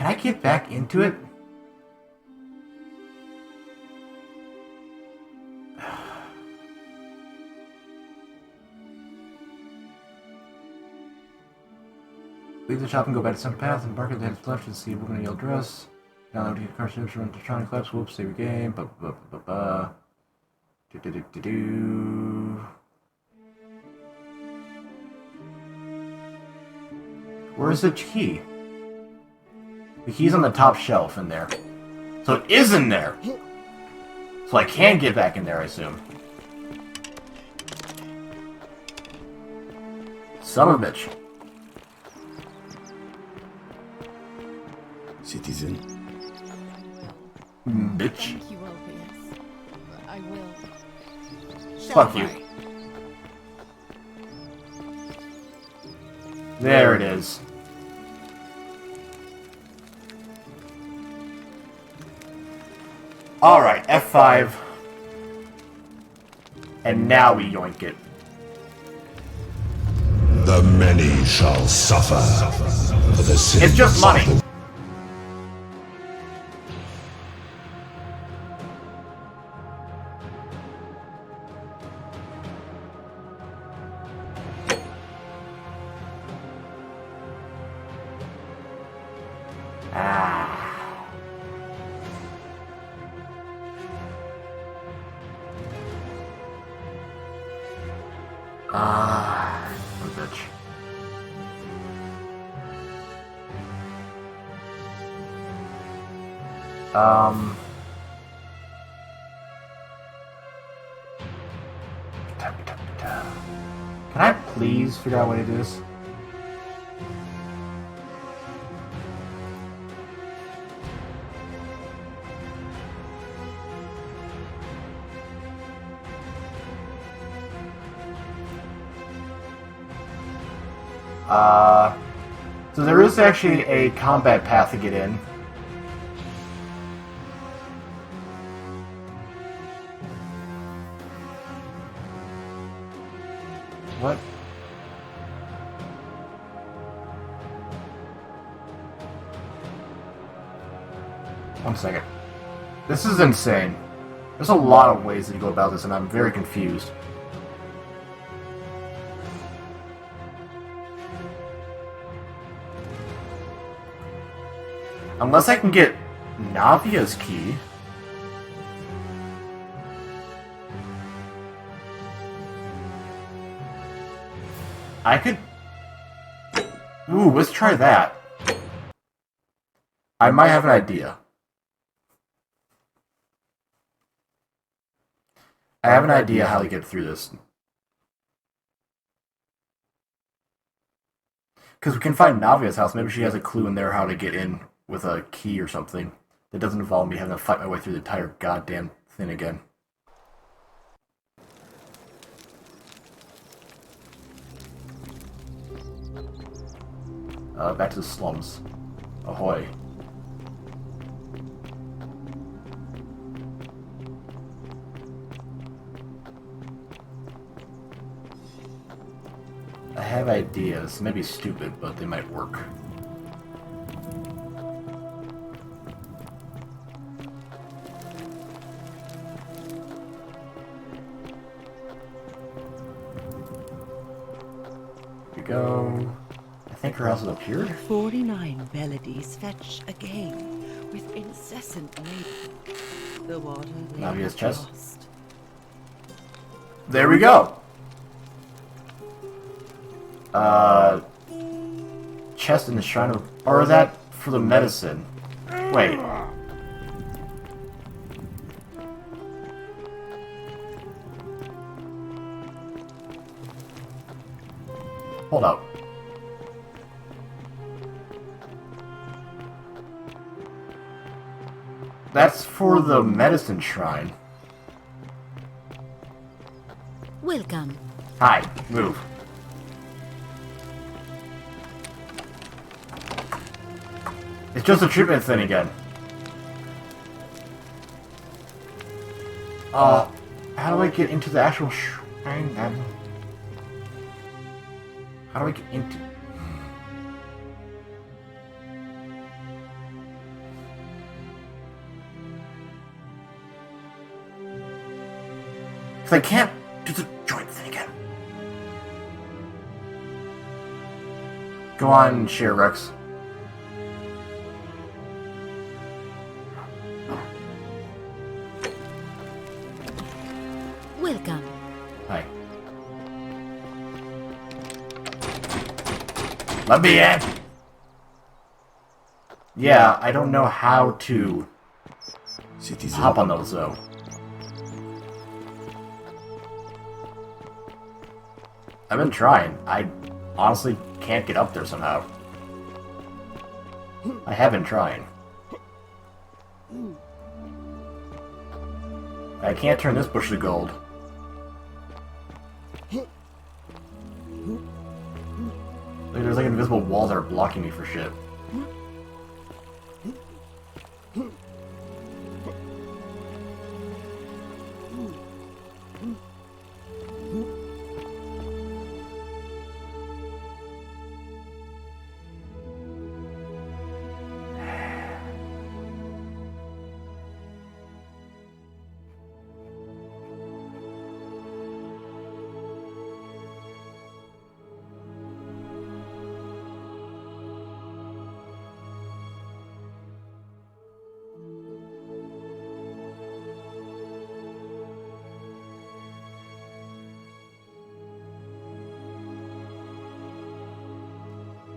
I get back into it? Leave the shop and go back to Central Path and market the head left to see a woman in a yellow dress. Now to get car ships, run to Tronic Clubs, whoops, save your game, Where's the key? The key's on the top shelf in there. So it is in there! So I can get back in there, I assume. Son of a bitch. Citizen. Bitch. Thank you, Ulpius. I will. Fuck you. There it is. Alright, F5. And now we yoink it. The many shall suffer for the sins. It's just money. What a bitch. Can I please figure out what it is? So there is actually a combat path to get in. What? One second. This is insane. There's a lot of ways to go about this, and I'm very confused. Unless I can get Navia's key. I could... Ooh, let's try that. I might have an idea. I have an idea how to get through this. Because we can find Navia's house. Maybe she has a clue in there how to get in with a key or something that doesn't involve me having to fight my way through the entire goddamn thing again. Back to the slums. Ahoy. I have ideas. Maybe stupid, but they might work. Here we go. I think her house has appeared. 49 melodies fetch again with incessant labor. The water Navia's chest. There we go. Chest in the shrine of... Or is that for the medicine? Wait. Hold up. That's for the medicine shrine. Welcome. Hi, move. It's just a treatment thing again. How do I get into the actual shrine then? How do I get into... Because I can't do the joint thing again. Go on, share Rex. Welcome. Hi. Let me in! Yeah, I don't know how to hop on those though. I've been trying. I honestly can't get up there somehow. I have been trying. I can't turn this bush to gold. There's like invisible walls that are blocking me for shit.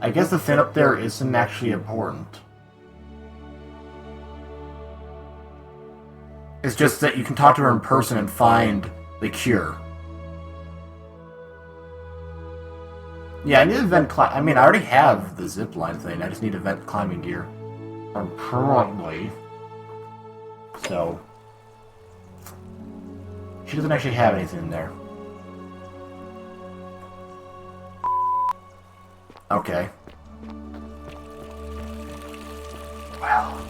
I guess the thing up there isn't actually important. It's just that you can talk to her in person and find the cure. Yeah, I need event climb. I mean, I already have the zipline thing. I just need event climbing gear. Currently. So. She doesn't actually have anything in there. Okay. Well.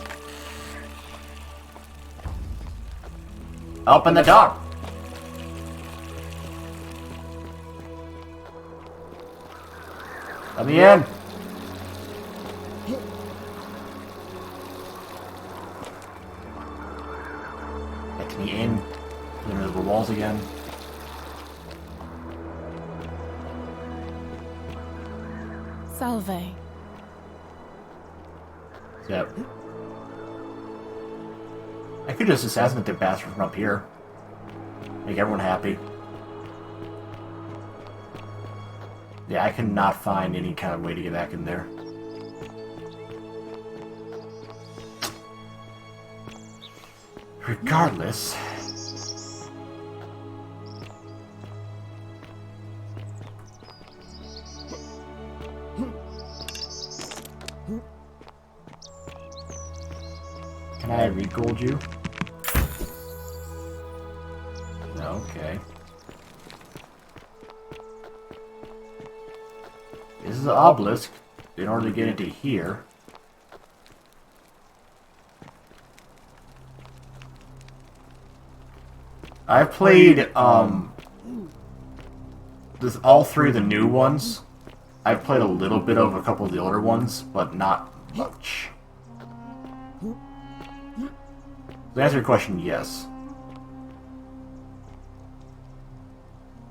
Open the door! Let me in! Let me in. There's the walls again. Salve. Yep. I could just assassinate the bastard from up here. Make everyone happy. Yeah, I cannot find any kind of way to get back in there. Regardless... Can I re-gold you? No, okay. This is an obelisk in order to get into here. I've played this all three of the new ones. I've played a little bit of a couple of the older ones, but not much. To answer your question, yes.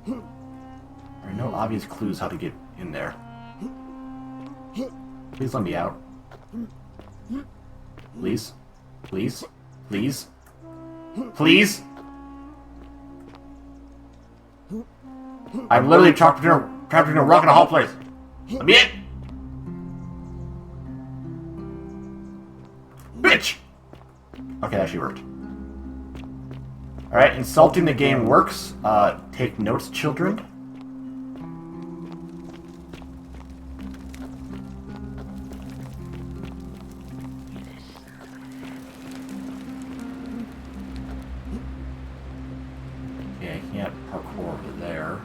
There are no obvious clues how to get in there. Please let me out. Please? Please? Please? Please? I'm literally trapped between a rock and a hard place. Let me in! Bitch! Okay, that actually worked. Alright, insulting the game works. Take notes, children. Okay, I can't parkour over there.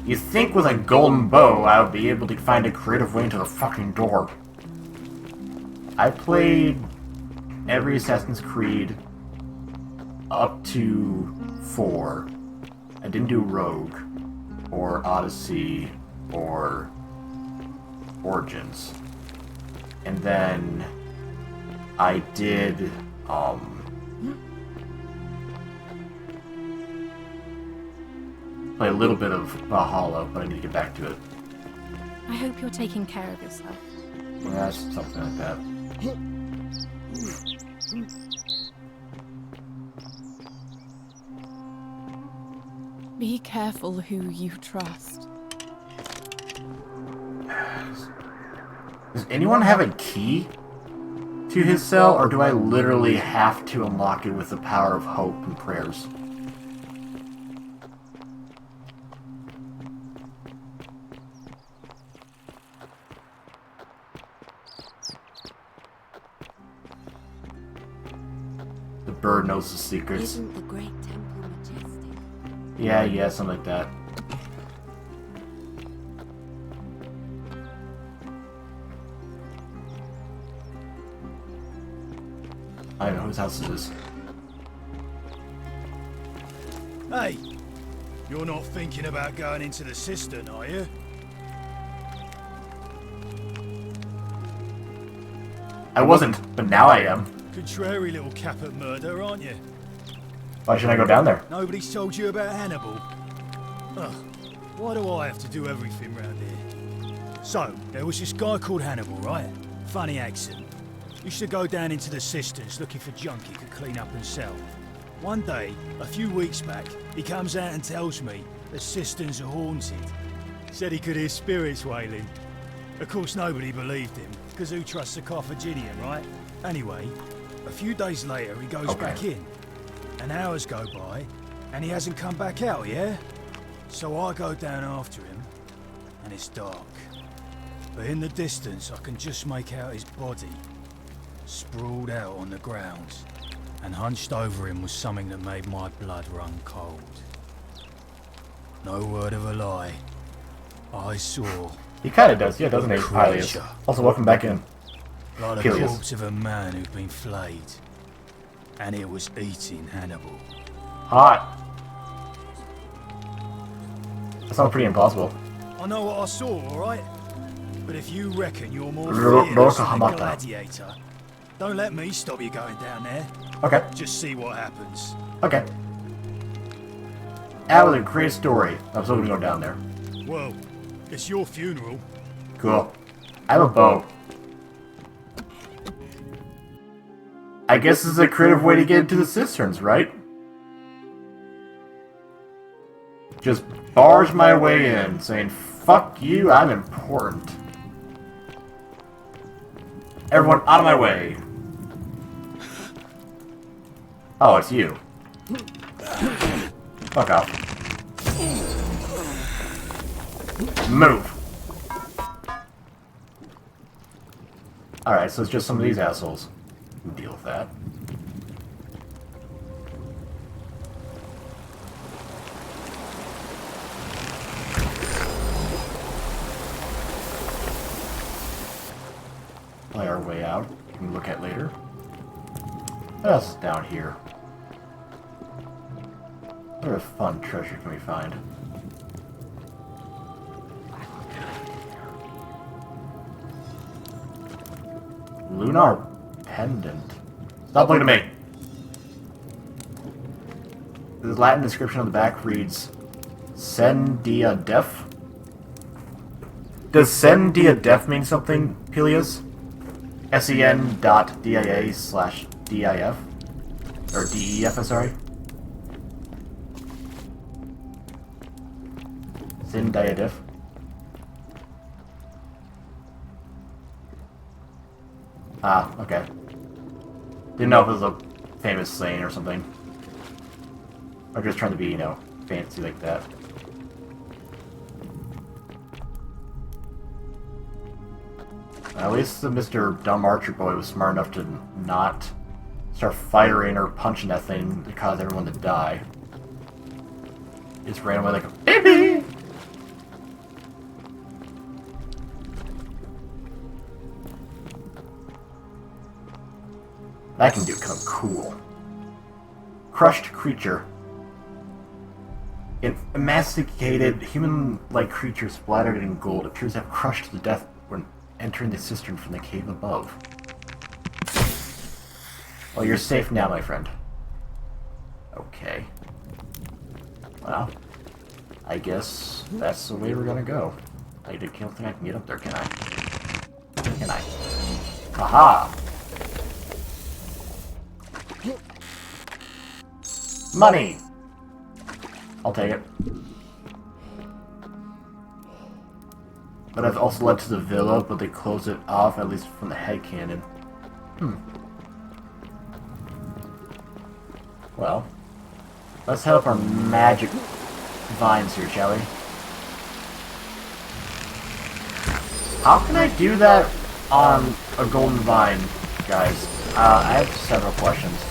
You'd think with a golden bow I would be able to find a creative way into the fucking door. I played every Assassin's Creed up to 4. I didn't do Rogue, or Odyssey, or Origins. And then I did, play a little bit of Valhalla, but I need to get back to it. I hope you're taking care of yourself. Well, that's something like that. Be careful who you trust. Does anyone have a key to his cell, or do I literally have to unlock it with the power of hope and prayers? bird knows the secrets. Isn't the great temple majestic? Yeah, something like that. I don't know whose house it is. Hey, you're not thinking about going into the cistern, are you? I wasn't, but now I am. Contrary little cap at murder, aren't you? Why should I go down there? Nobody's told you about Hannibal. Ugh, why do I have to do everything round here? So, there was this guy called Hannibal, right? Funny accent. Used to go down into the cisterns looking for junk he could clean up and sell. One day, a few weeks back, he comes out and tells me the cisterns are haunted. Said he could hear spirits wailing. Of course, nobody believed him, because who trusts a Carthaginian, right? Anyway, a few days later, he goes back in. And hours go by, and he hasn't come back out, yeah? So I go down after him, and it's dark. But in the distance, I can just make out his body, sprawled out on the ground. And hunched over him was something that made my blood run cold. No word of a lie. I saw... He kind of does, yeah, doesn't he? Pilius. Also, welcome back in. Like the corpse of a man who'd been flayed. And it was eating Hannibal. Hot. That sounds pretty impossible. I know what I saw, alright? But if you reckon you're more fearless than a gladiator, don't let me stop you going down there. Okay. Just see what happens. Okay. That was a great story. I was hoping to go down there. Well, it's your funeral. Cool. I have a bow. I guess this is a creative way to get into the cisterns, right? Just barge my way in, saying, fuck you, I'm important. Everyone out of my way. Oh, it's you. Fuck off. Move. Alright, so it's just some of these assholes. Deal with that. Play our way out. We can look at later. What else is down here? What sort of fun treasure can we find? Lunar pendant. Stop looking at me! The Latin description on the back reads Sen dia def? Does Sen dia def mean something, Pilius? sen.dia/dif? Or DEF, sorry? Sen dia def? Ah, okay. Didn't know if it was a famous saying or something. Or just trying to be, you know, fancy like that. At least the Mr. Dumb Archer boy was smart enough to not start firing or punching that thing to cause everyone to die. He just ran away like a baby! That can do come cool. Crushed creature. An emaciated, human-like creature splattered in gold appears to have crushed to death when entering the cistern from the cave above. Well, you're safe now, my friend. Okay. Well, I guess that's the way we're gonna go. I don't think I can get up there, can I? Can I? Haha! Money! I'll take it. But I've also led to the villa, but they closed it off, at least from the head cannon. Well, let's head up our magic vines here, shall we? How can I do that on a golden vine, guys? I have several questions.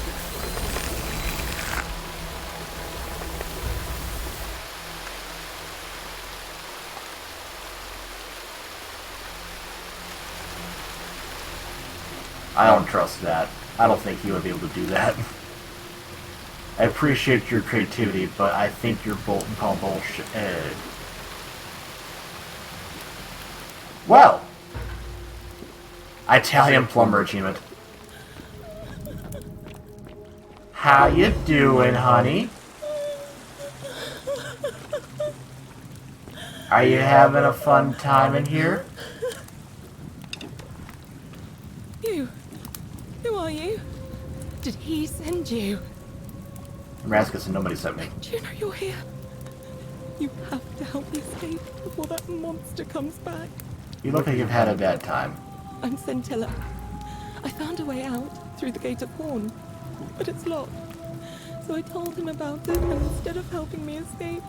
I don't trust that. I don't think he would be able to do that. I appreciate your creativity, but I think you're calling bullshit. Well, Italian plumber achievement. How you doing, honey? Are you having a fun time in here? You. Who are you? Did he send you? Raskus and nobody sent me. Do you know you're here? You have to help me escape before that monster comes back. You look like you've had a bad time. I'm Scintilla. I found a way out through the gate of Horn, but it's locked. So I told him about it, and instead of helping me escape,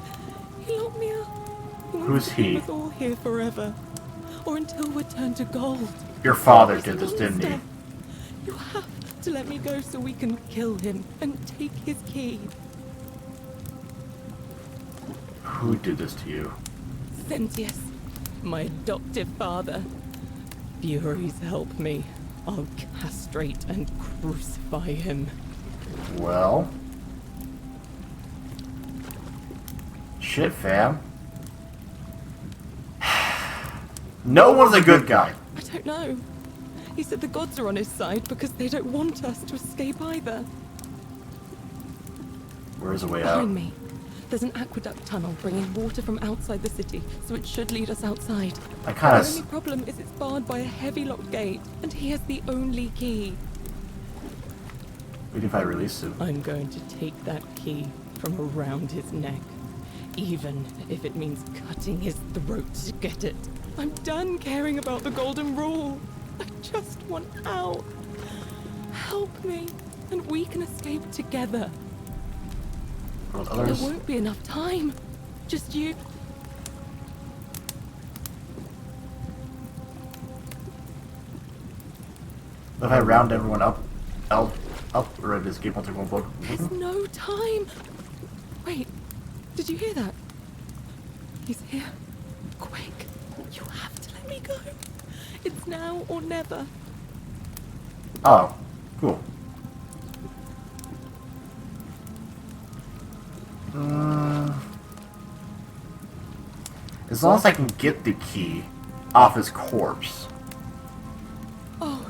he locked me up. Who's he? He was all here forever, or until we're turned to gold. Your father did this, didn't he? You have to let me go so we can kill him and take his key. Who did this to you? Sentius, my adoptive father. Furies help me. I'll castrate and crucify him. Well... shit, fam. No one's a good guy. I don't know. He said the gods are on his side because they don't want us to escape either. Where's the way out? Behind me. There's an aqueduct tunnel bringing water from outside the city, so it should lead us outside. The only problem is it's barred by a heavy locked gate, and he has the only key. What if I release him? I'm going to take that key from around his neck, even if it means cutting his throat to get it. I'm done caring about the golden rule. I just want out. Help me, and we can escape together. There won't be enough time. Just you. If I round everyone up, or I escape once everyone book. There's no time. Wait, did you hear that? He's here. Quick, you have to let me go. It's now or never. Oh, cool. As long as I can get the key off his corpse. Oh,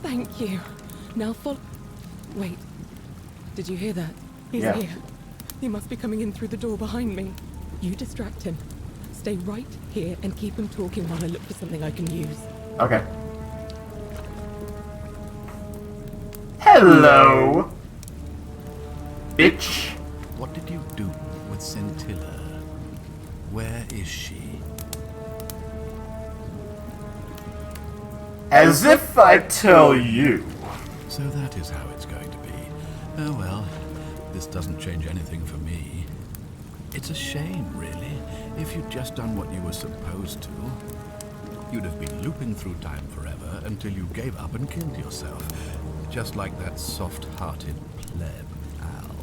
thank you. Now follow. Wait, did you hear that? He's here. He must be coming in through the door behind me. You distract him. Stay right here and keep him talking while I look for something I can use. Okay. Hello, bitch. What did you do with Scintilla? Where is she? As if I tell you. So that is how it's going to be. Oh well, this doesn't change anything for me. It's a shame, really. If you'd just done what you were supposed to, you'd have been looping through time forever until you gave up and killed yourself. Just like that soft-hearted pleb, Al.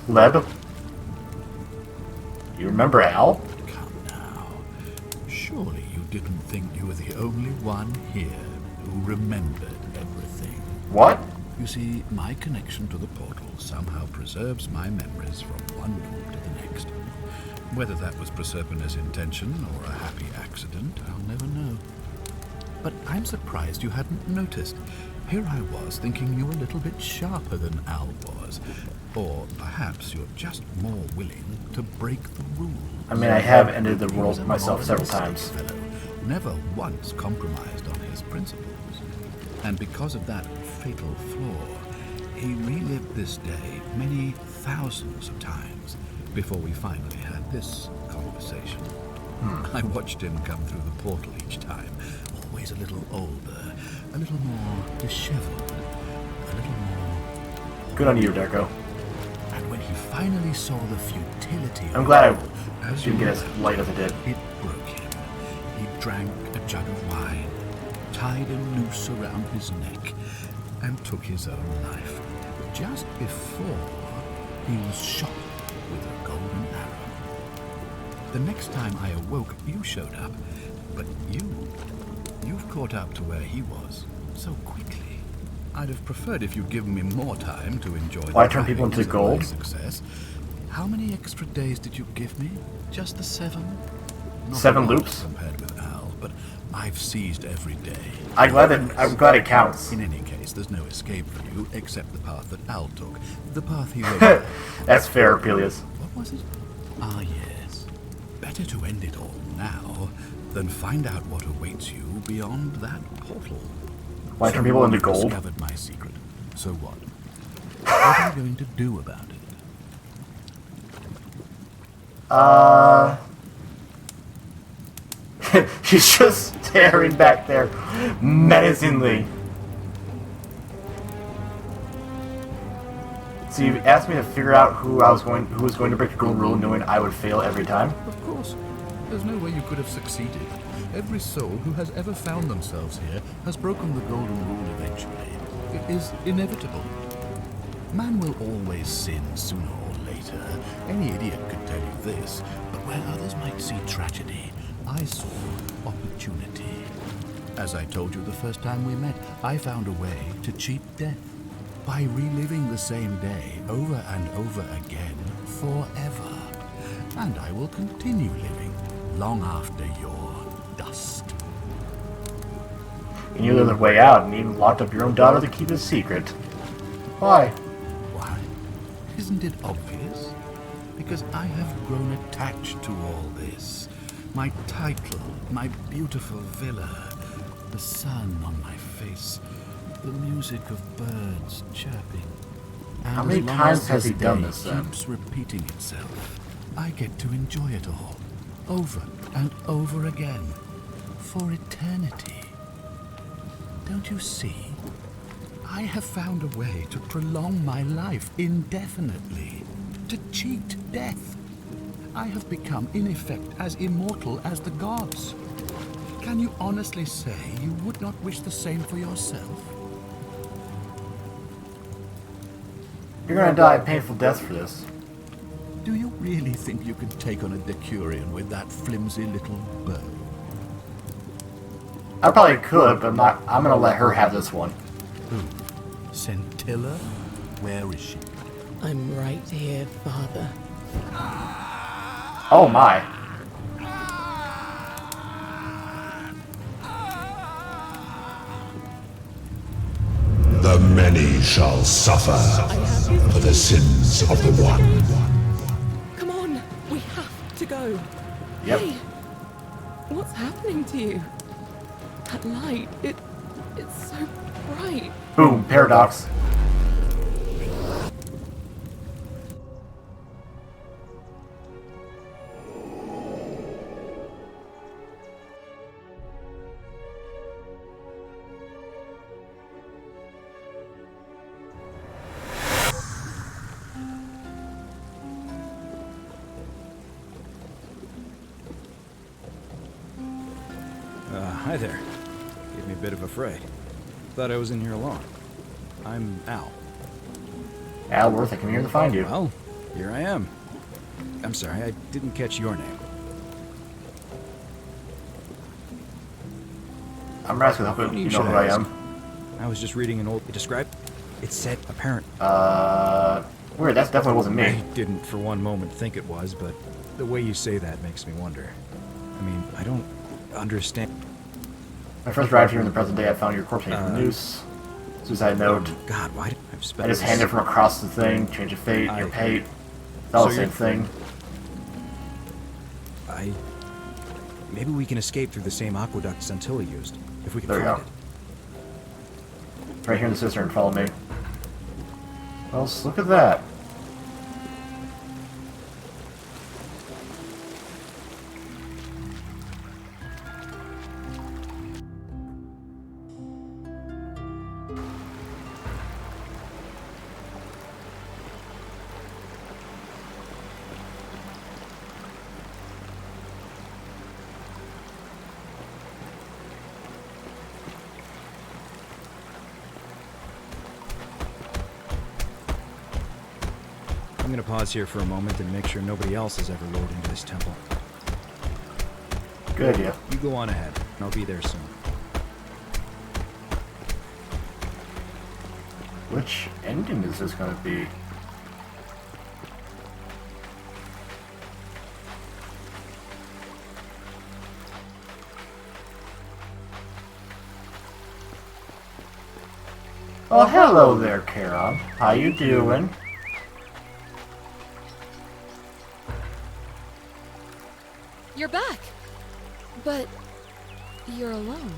Pleb? You remember Al? Come now. Surely you didn't think you were the only one here who remembered everything. What? You see, my connection to the portal somehow preserves my memories from one room to the next. Whether that was Proserpina's intention or a happy accident, I'll never know. But I'm surprised you hadn't noticed. Here I was thinking you were a little bit sharper than Al was. Or perhaps you're just more willing to break the rules. I mean, I have ended the rules myself several times. Fellow, never once compromised on his principles. And because of that fatal flaw, he relived this day many thousands of times before we finally had this conversation. I watched him come through the portal each time, always a little older, a little more disheveled, a little more... Good on you, Deco. And when he finally saw the futility I'm glad of I didn't get as light as I did. it broke him. He drank a jug of wine, tied a noose around his neck, and took his own life. Just before he was shot with a golden arrow. The next time I awoke, you showed up, but you've caught up to where he was so quickly. I'd have preferred if you'd given me more time to enjoy Why the turn people into vibes of my gold? success. How many extra days did you give me? Just the 7? Not 7 a lot loops? compared with Al, but I've seized every day. I'm glad it counts. In any case, there's no escape for you except the path that Al took. The path he rode. That's fair, Peleus. What was it? Ah, yes. Better to end it all now than find out what awaits you beyond that portal. Why turn people into gold? Discovered my secret. So what? What are you going to do about it? She's just staring back there menacingly. So you asked me to figure out who was going to break the golden rule, knowing I would fail every time? Of course. There's no way you could have succeeded. Every soul who has ever found themselves here has broken the golden rule eventually. It is inevitable. Man will always sin sooner or later. Any idiot could tell you this, but where others might see tragedy, I saw opportunity. As I told you the first time we met, I found a way to cheat death. By reliving the same day over and over again forever. And I will continue living long after your dust. And you live the way out and even locked up your own daughter to keep a secret. Why? Why? Isn't it obvious? Because I have grown attached to all this. My title, my beautiful villa, the sun on my face, the music of birds chirping. And how many times has he done this then? Keeps repeating itself. I get to enjoy it all, over and over again, for eternity. Don't you see? I have found a way to prolong my life indefinitely, to cheat death. I have become, in effect, as immortal as the gods. Can you honestly say you would not wish the same for yourself? You're gonna die a painful death for this. Do you really think you can take on a Decurion with that flimsy little bow? I probably could, but I'm gonna let her have this one. Who? Scintilla? Where is she? I'm right here, Father. Oh my. The many shall suffer for the sins of the one. Come on, we have to go. Yep. Hey, what's happening to you? That light, it's so bright. Boom, paradox. Hi there. Gave me a bit of a fright. Thought I was in here alone. I'm Al. Al Worth, I came here to find you. Well, here I am. I'm sorry, I didn't catch your name. I'm Raskus, I hope you know who I am. I was just reading an old... It described... It said apparent... Weird, that definitely wasn't me. I didn't for one moment think it was, but the way you say that makes me wonder. I mean, I don't understand... When I first arrived here in the present day, I found your corpse hanging from the noose. Suicide note. God, why did I've spent I just handed from across the thing, change of fate, your pate. It's all the same thing. Maybe we can escape through the same aqueduct Scintilla used, if we can There you find go. it. Right here in the cistern, follow me. Well, look at that. I'm gonna pause here for a moment and make sure nobody else has ever lured into this temple. Good idea. You go on ahead, and I'll be there soon. Which ending is this gonna be? Oh, hello there, Charon. How you doing? You're back! But you're alone.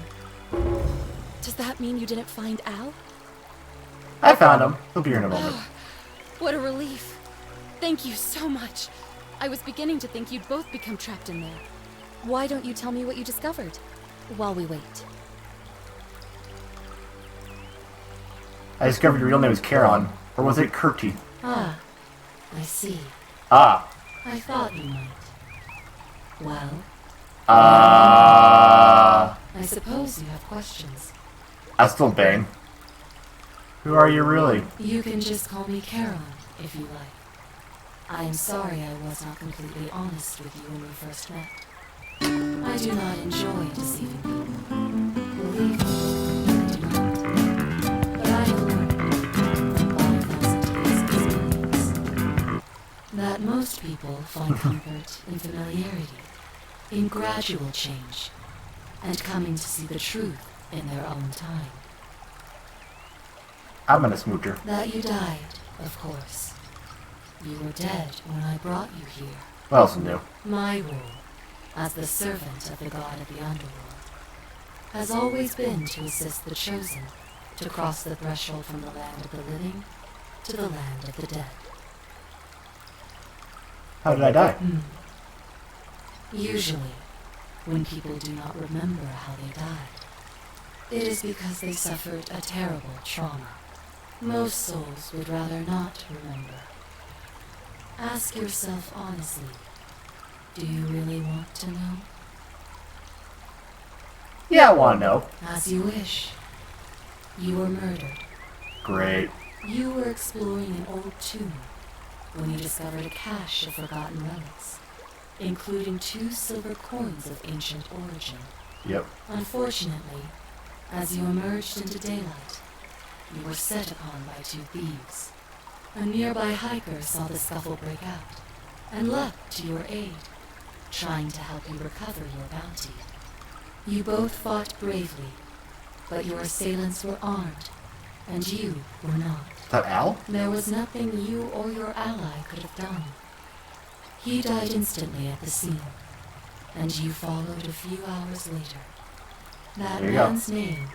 Does that mean you didn't find Al? I found him. He'll be here in a moment. Oh, what a relief. Thank you so much. I was beginning to think you'd both become trapped in there. Why don't you tell me what you discovered while we wait? I discovered your real name is Charon. Or was it Kurti? Ah, I see. Ah. I thought you might. Well? I suppose you have questions. I still bang. Who are you really? You can just call me Charon, if you like. I am sorry I was not completely honest with you when we first met. I do not enjoy deceiving people. Believe me, I do not. But I have learned from 5,000 years of experience that most people find comfort in familiarity, in gradual change, and coming to see the truth in their own time. I'm gonna smoocher. That you died, of course. You were dead when I brought you here. What else new? My role, as the servant of the god of the underworld, has always been to assist the chosen to cross the threshold from the land of the living to the land of the dead. How did I die? Usually, when people do not remember how they died, it is because they suffered a terrible trauma. Most souls would rather not remember. Ask yourself honestly, do you really want to know? Yeah, I want to know. As you wish. You were murdered. Great. You were exploring an old tomb when you discovered a cache of forgotten relics, including 2 silver coins of ancient origin. Yep. Unfortunately, as you emerged into daylight, you were set upon by 2 thieves. A nearby hiker saw the scuffle break out and leapt to your aid, trying to help you recover your bounty. You both fought bravely, but your assailants were armed, and you were not. Is that Al? There was nothing you or your ally could have done. He died instantly at the scene, and you followed a few hours later. That man's name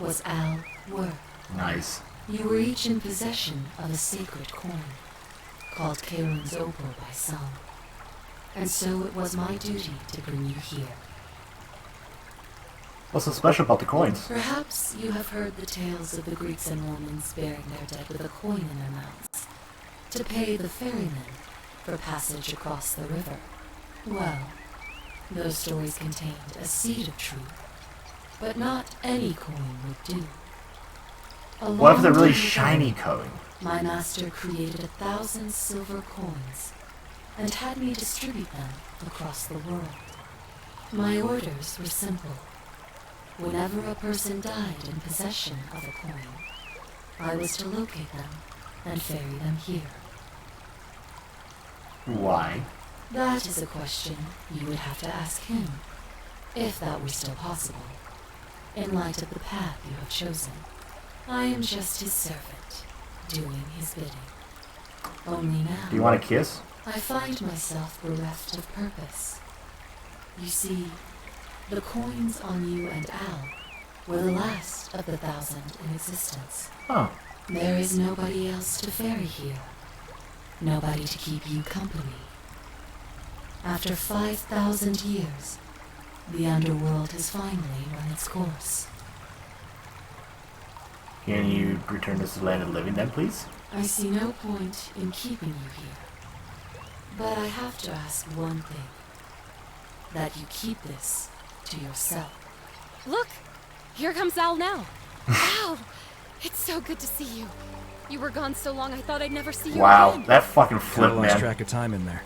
was Al Worth. Nice. You were each in possession of a sacred coin, called Charon's Opal by some. And so it was my duty to bring you here. What's so special about the coins? Perhaps you have heard the tales of the Greeks and Romans burying their dead with a coin in their mouths, to pay the ferrymen for passage across the river. Well, those stories contained a seed of truth, but not any coin would do. What if it's a really shiny coin? My master created 1,000 silver coins and had me distribute them across the world. My orders were simple. Whenever a person died in possession of a coin, I was to locate them and ferry them here. Why? That is a question you would have to ask him, if that were still possible, in light of the path you have chosen. I am just his servant, doing his bidding. Only now... Do you want a kiss? I find myself bereft of purpose. You see, the coins on you and Al were the last of the 1,000 in existence. Huh. There is nobody else to ferry here. Nobody to keep you company. After 5,000 years, the underworld has finally run its course. Can you return this to the land of the living then, please? I see no point in keeping you here. But I have to ask one thing. That you keep this to yourself. Look! Here comes Al now. Al! It's so good to see you. You were gone so long I thought I'd never see you again. That fucking flip, Kinda man. lost track of time in there.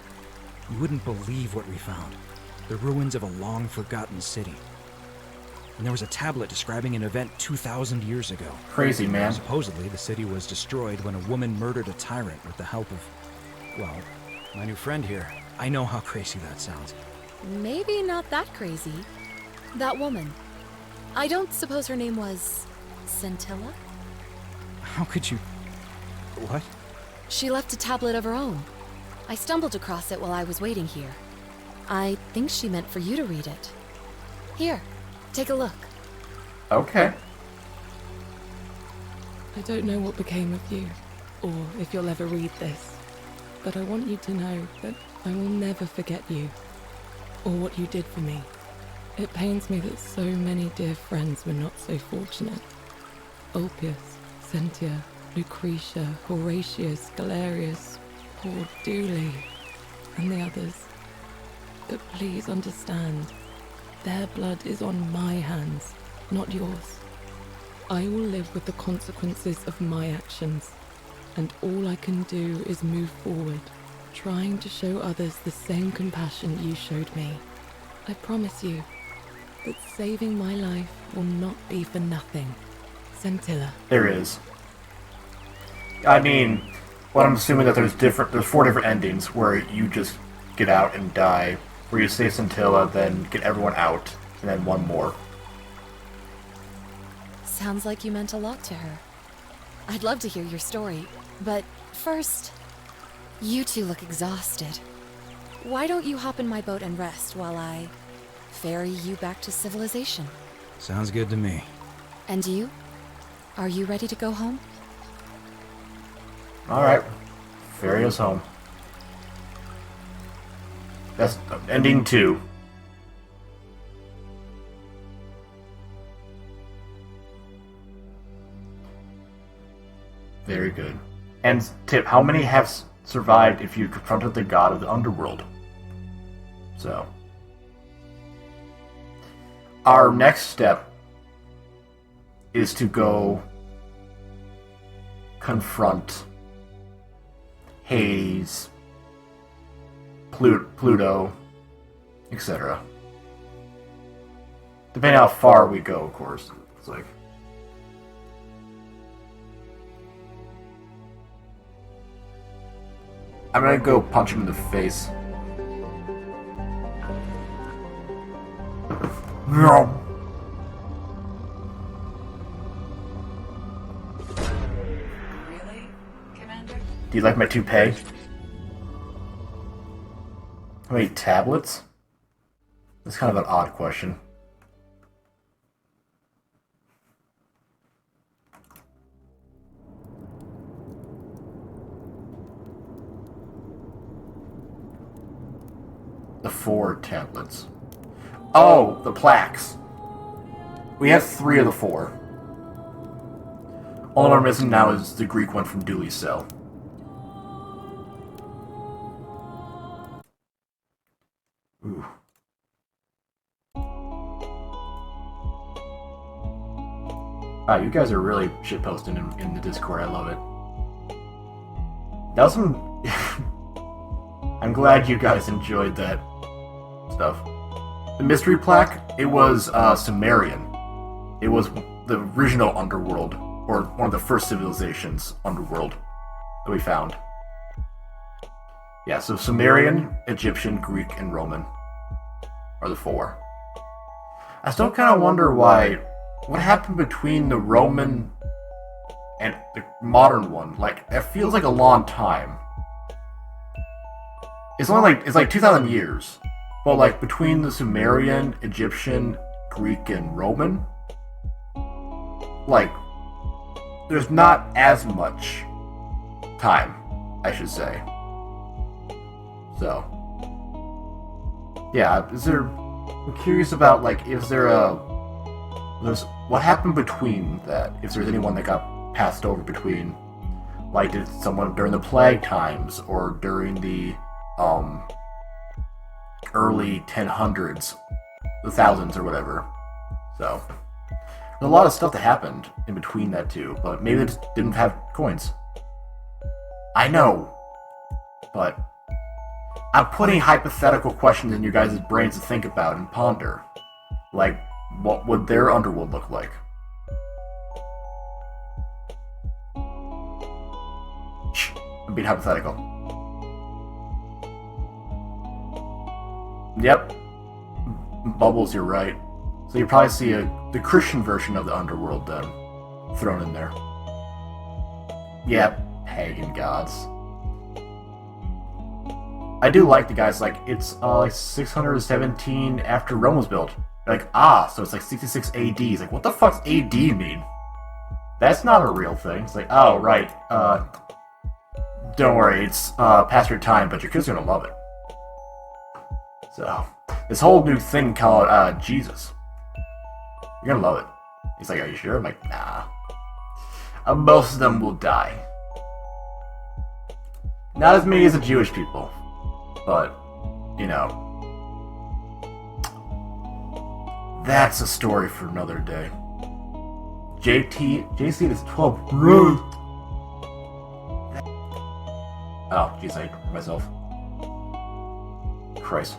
You wouldn't believe what we found. The ruins of a long-forgotten city. and there was a tablet describing an event 2,000 years ago. Crazy, man. Supposedly, the city was destroyed when a woman murdered a tyrant with the help of, well, my new friend here. I know how crazy that sounds. Maybe not that crazy. That woman. I don't suppose her name was... Scintilla? How could you... What? She left a tablet of her own. I stumbled across it while I was waiting here. I think she meant for you to read it. Here, take a look. Okay. I don't know what became of you, or if you'll ever read this, but I want you to know that I will never forget you, or what you did for me. It pains me that so many dear friends were not so fortunate. Ulpius, Sentia, Lucretia, Horatius, Galerius, poor Dooley, and the others. But please understand, their blood is on my hands, not yours. I will live with the consequences of my actions, and all I can do is move forward, trying to show others the same compassion you showed me. I promise you that saving my life will not be for nothing. Scintilla. There is. I mean, what I'm assuming that there's 4 different endings where you just get out and die, where you save Scintilla, then get everyone out, and then one more. Sounds like you meant a lot to her. I'd love to hear your story, but first, you two look exhausted. Why don't you hop in my boat and rest while I ferry you back to civilization? Sounds good to me. And you? Are you ready to go home? Alright. Ferry us home. That's ending 2. Very good. And tip, how many have survived if you confronted the god of the underworld? So. Our next step is to go confront Hades, Pluto, etc. Depending how far we go, of course. It's like... I'm gonna go punch him in the face. No. Really, Commander? Do you like my toupee? How many tablets? That's kind of an odd question. The 4 tablets. Oh, the plaques. We have 3 of the 4. All we're missing now is the Greek one from Dooley's cell. Ooh. Wow, you guys are really shitposting in the Discord. I love it. That was some... I'm glad you guys enjoyed that stuff. The mystery plaque, it was Sumerian. It was the original underworld, or one of the first civilizations underworld that we found. Yeah, so Sumerian, Egyptian, Greek, and Roman are the 4. I still kind of wonder what happened between the Roman and the modern one. Like, it feels like a long time. It's like 2,000 years. But like between the Sumerian, Egyptian, Greek, and Roman, like there's not as much time, I should say. So, yeah, I'm curious about like there's what happened between that. If there's anyone that got passed over between, like did someone during the plague times or during the early 1000s, the thousands or whatever. So there's a lot of stuff that happened in between that too, but maybe they just didn't have coins. I know, but I'm putting hypothetical questions in you guys' brains to think about and ponder. Like, what would their underworld look like? I'm being hypothetical. Yep. Bubbles, you're right. So you probably see the Christian version of the underworld then thrown in there. Yeah, pagan gods. I do like the guys, like, it's like 617 after Rome was built. Like, so it's like 66 AD. It's like, what the fuck's AD mean? That's not a real thing. It's like, oh, right, don't worry, it's past your time, but your kids are gonna love it. So, this whole new thing called Jesus. You're gonna love it. He's like, are you sure? I'm like, nah. Most of them will die. Not as many as the Jewish people. But, you know. That's a story for another day. JC is 12. Oh, jeez, I hate myself. Christ.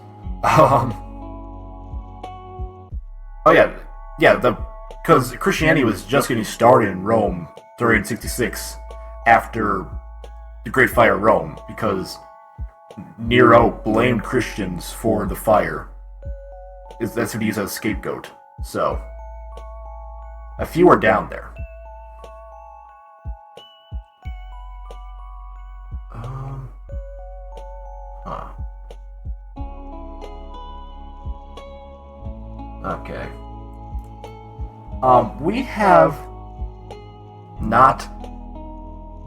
Oh yeah, because Christianity was just getting started in Rome during 66 after the Great Fire of Rome, because Nero blamed Christians for the fire. That's what he used as a scapegoat. So, a few are down there. Okay. We have not...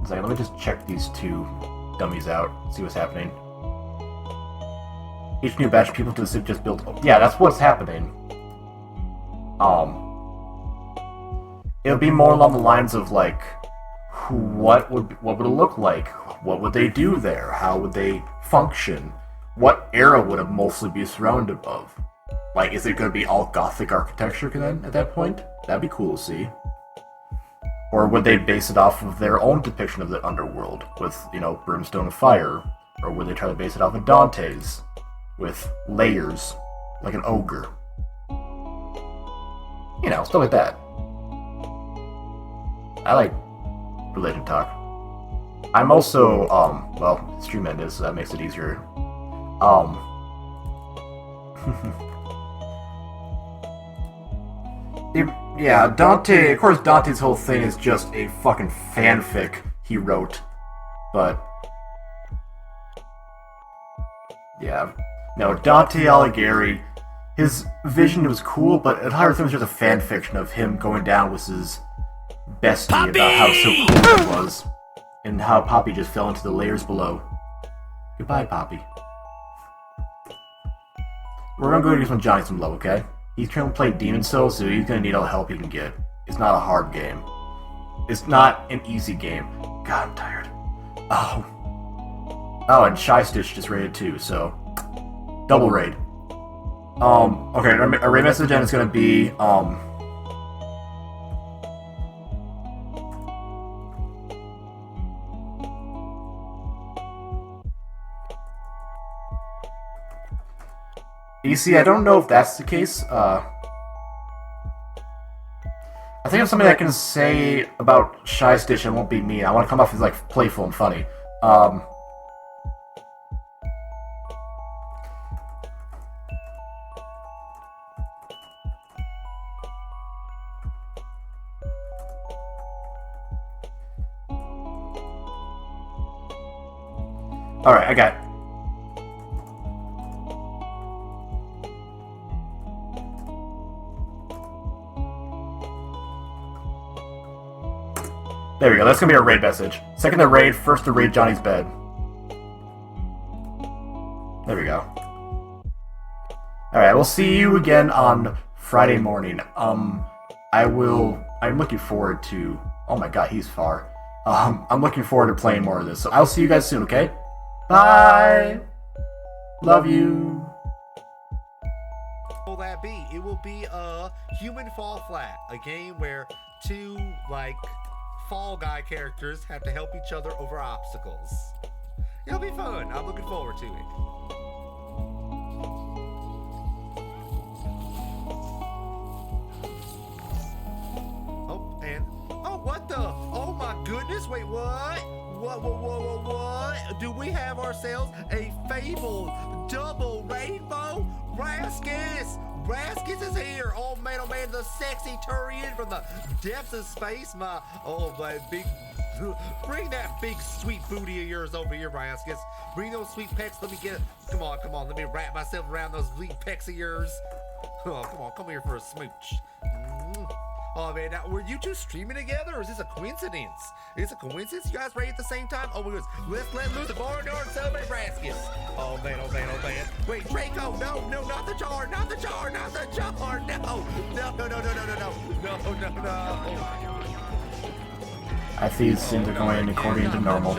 Let me just check these two dummies out, see what's happening. Each new batch of people to the city just built... Yeah, that's what's happening. It'll be more along the lines of, like, what would it look like? What would they do there? How would they function? What era would it mostly be surrounded of? Like, is it going to be all Gothic architecture then, at that point? That'd be cool to see. Or would they base it off of their own depiction of the underworld, with, you know, brimstone and fire? Or would they try to base it off of Dante's, with layers, like an ogre? You know, stuff like that. I like religion talk. I'm also, well, stream end is, so that makes it easier. Yeah, Dante, of course Dante's whole thing is just a fucking fanfic he wrote, but... Yeah. No, Dante Alighieri, his vision was cool, but the entire thing was just a fanfiction of him going down with his bestie Poppy! About how so cool it was, and how Poppy just fell into the layers below. Goodbye, Poppy. We're gonna go give Johnny some love, okay? He's trying to play Demon Souls, so he's gonna need all the help he can get. It's not a hard game. It's not an easy game. God, I'm tired. Oh, and Shy Stitch just raided too, so... Double raid. Okay, our raid message then is gonna be, EC, I don't know if that's the case. I think of something I can say about Shy Stitch and won't be mean. I want to come off as, like, playful and funny. Alright, I got it. There we go, that's gonna be our raid message. Second to raid, first to raid Johnny's bed. There we go. Alright, we'll see you again on Friday morning. I'm looking forward to... Oh my god, he's far. I'm looking forward to playing more of this, so I'll see you guys soon, okay? Bye! Love you! What will that be? It will be a Human Fall Flat, a game where two, like, Fall Guy characters have to help each other over obstacles. It'll be fun. I'm looking forward to it. do we have ourselves a fabled double rainbow? Raskus! Raskus is here! Oh man, the sexy Turian from the depths of space. My big... Bring that big sweet booty of yours over here, Raskus. Bring those sweet pecs. Let me get... Come on. Let me wrap myself around those sweet pecs of yours. Oh, come here for a smooch. Oh man, now were you two streaming together, or is this a coincidence? Is it a coincidence? You guys ready at the same time? Oh, let's let loose the barnyard and celebrate Raskus. Oh man. Wait, Draco, no, not the jar, not the jar. No. I see it seems to going according to normal.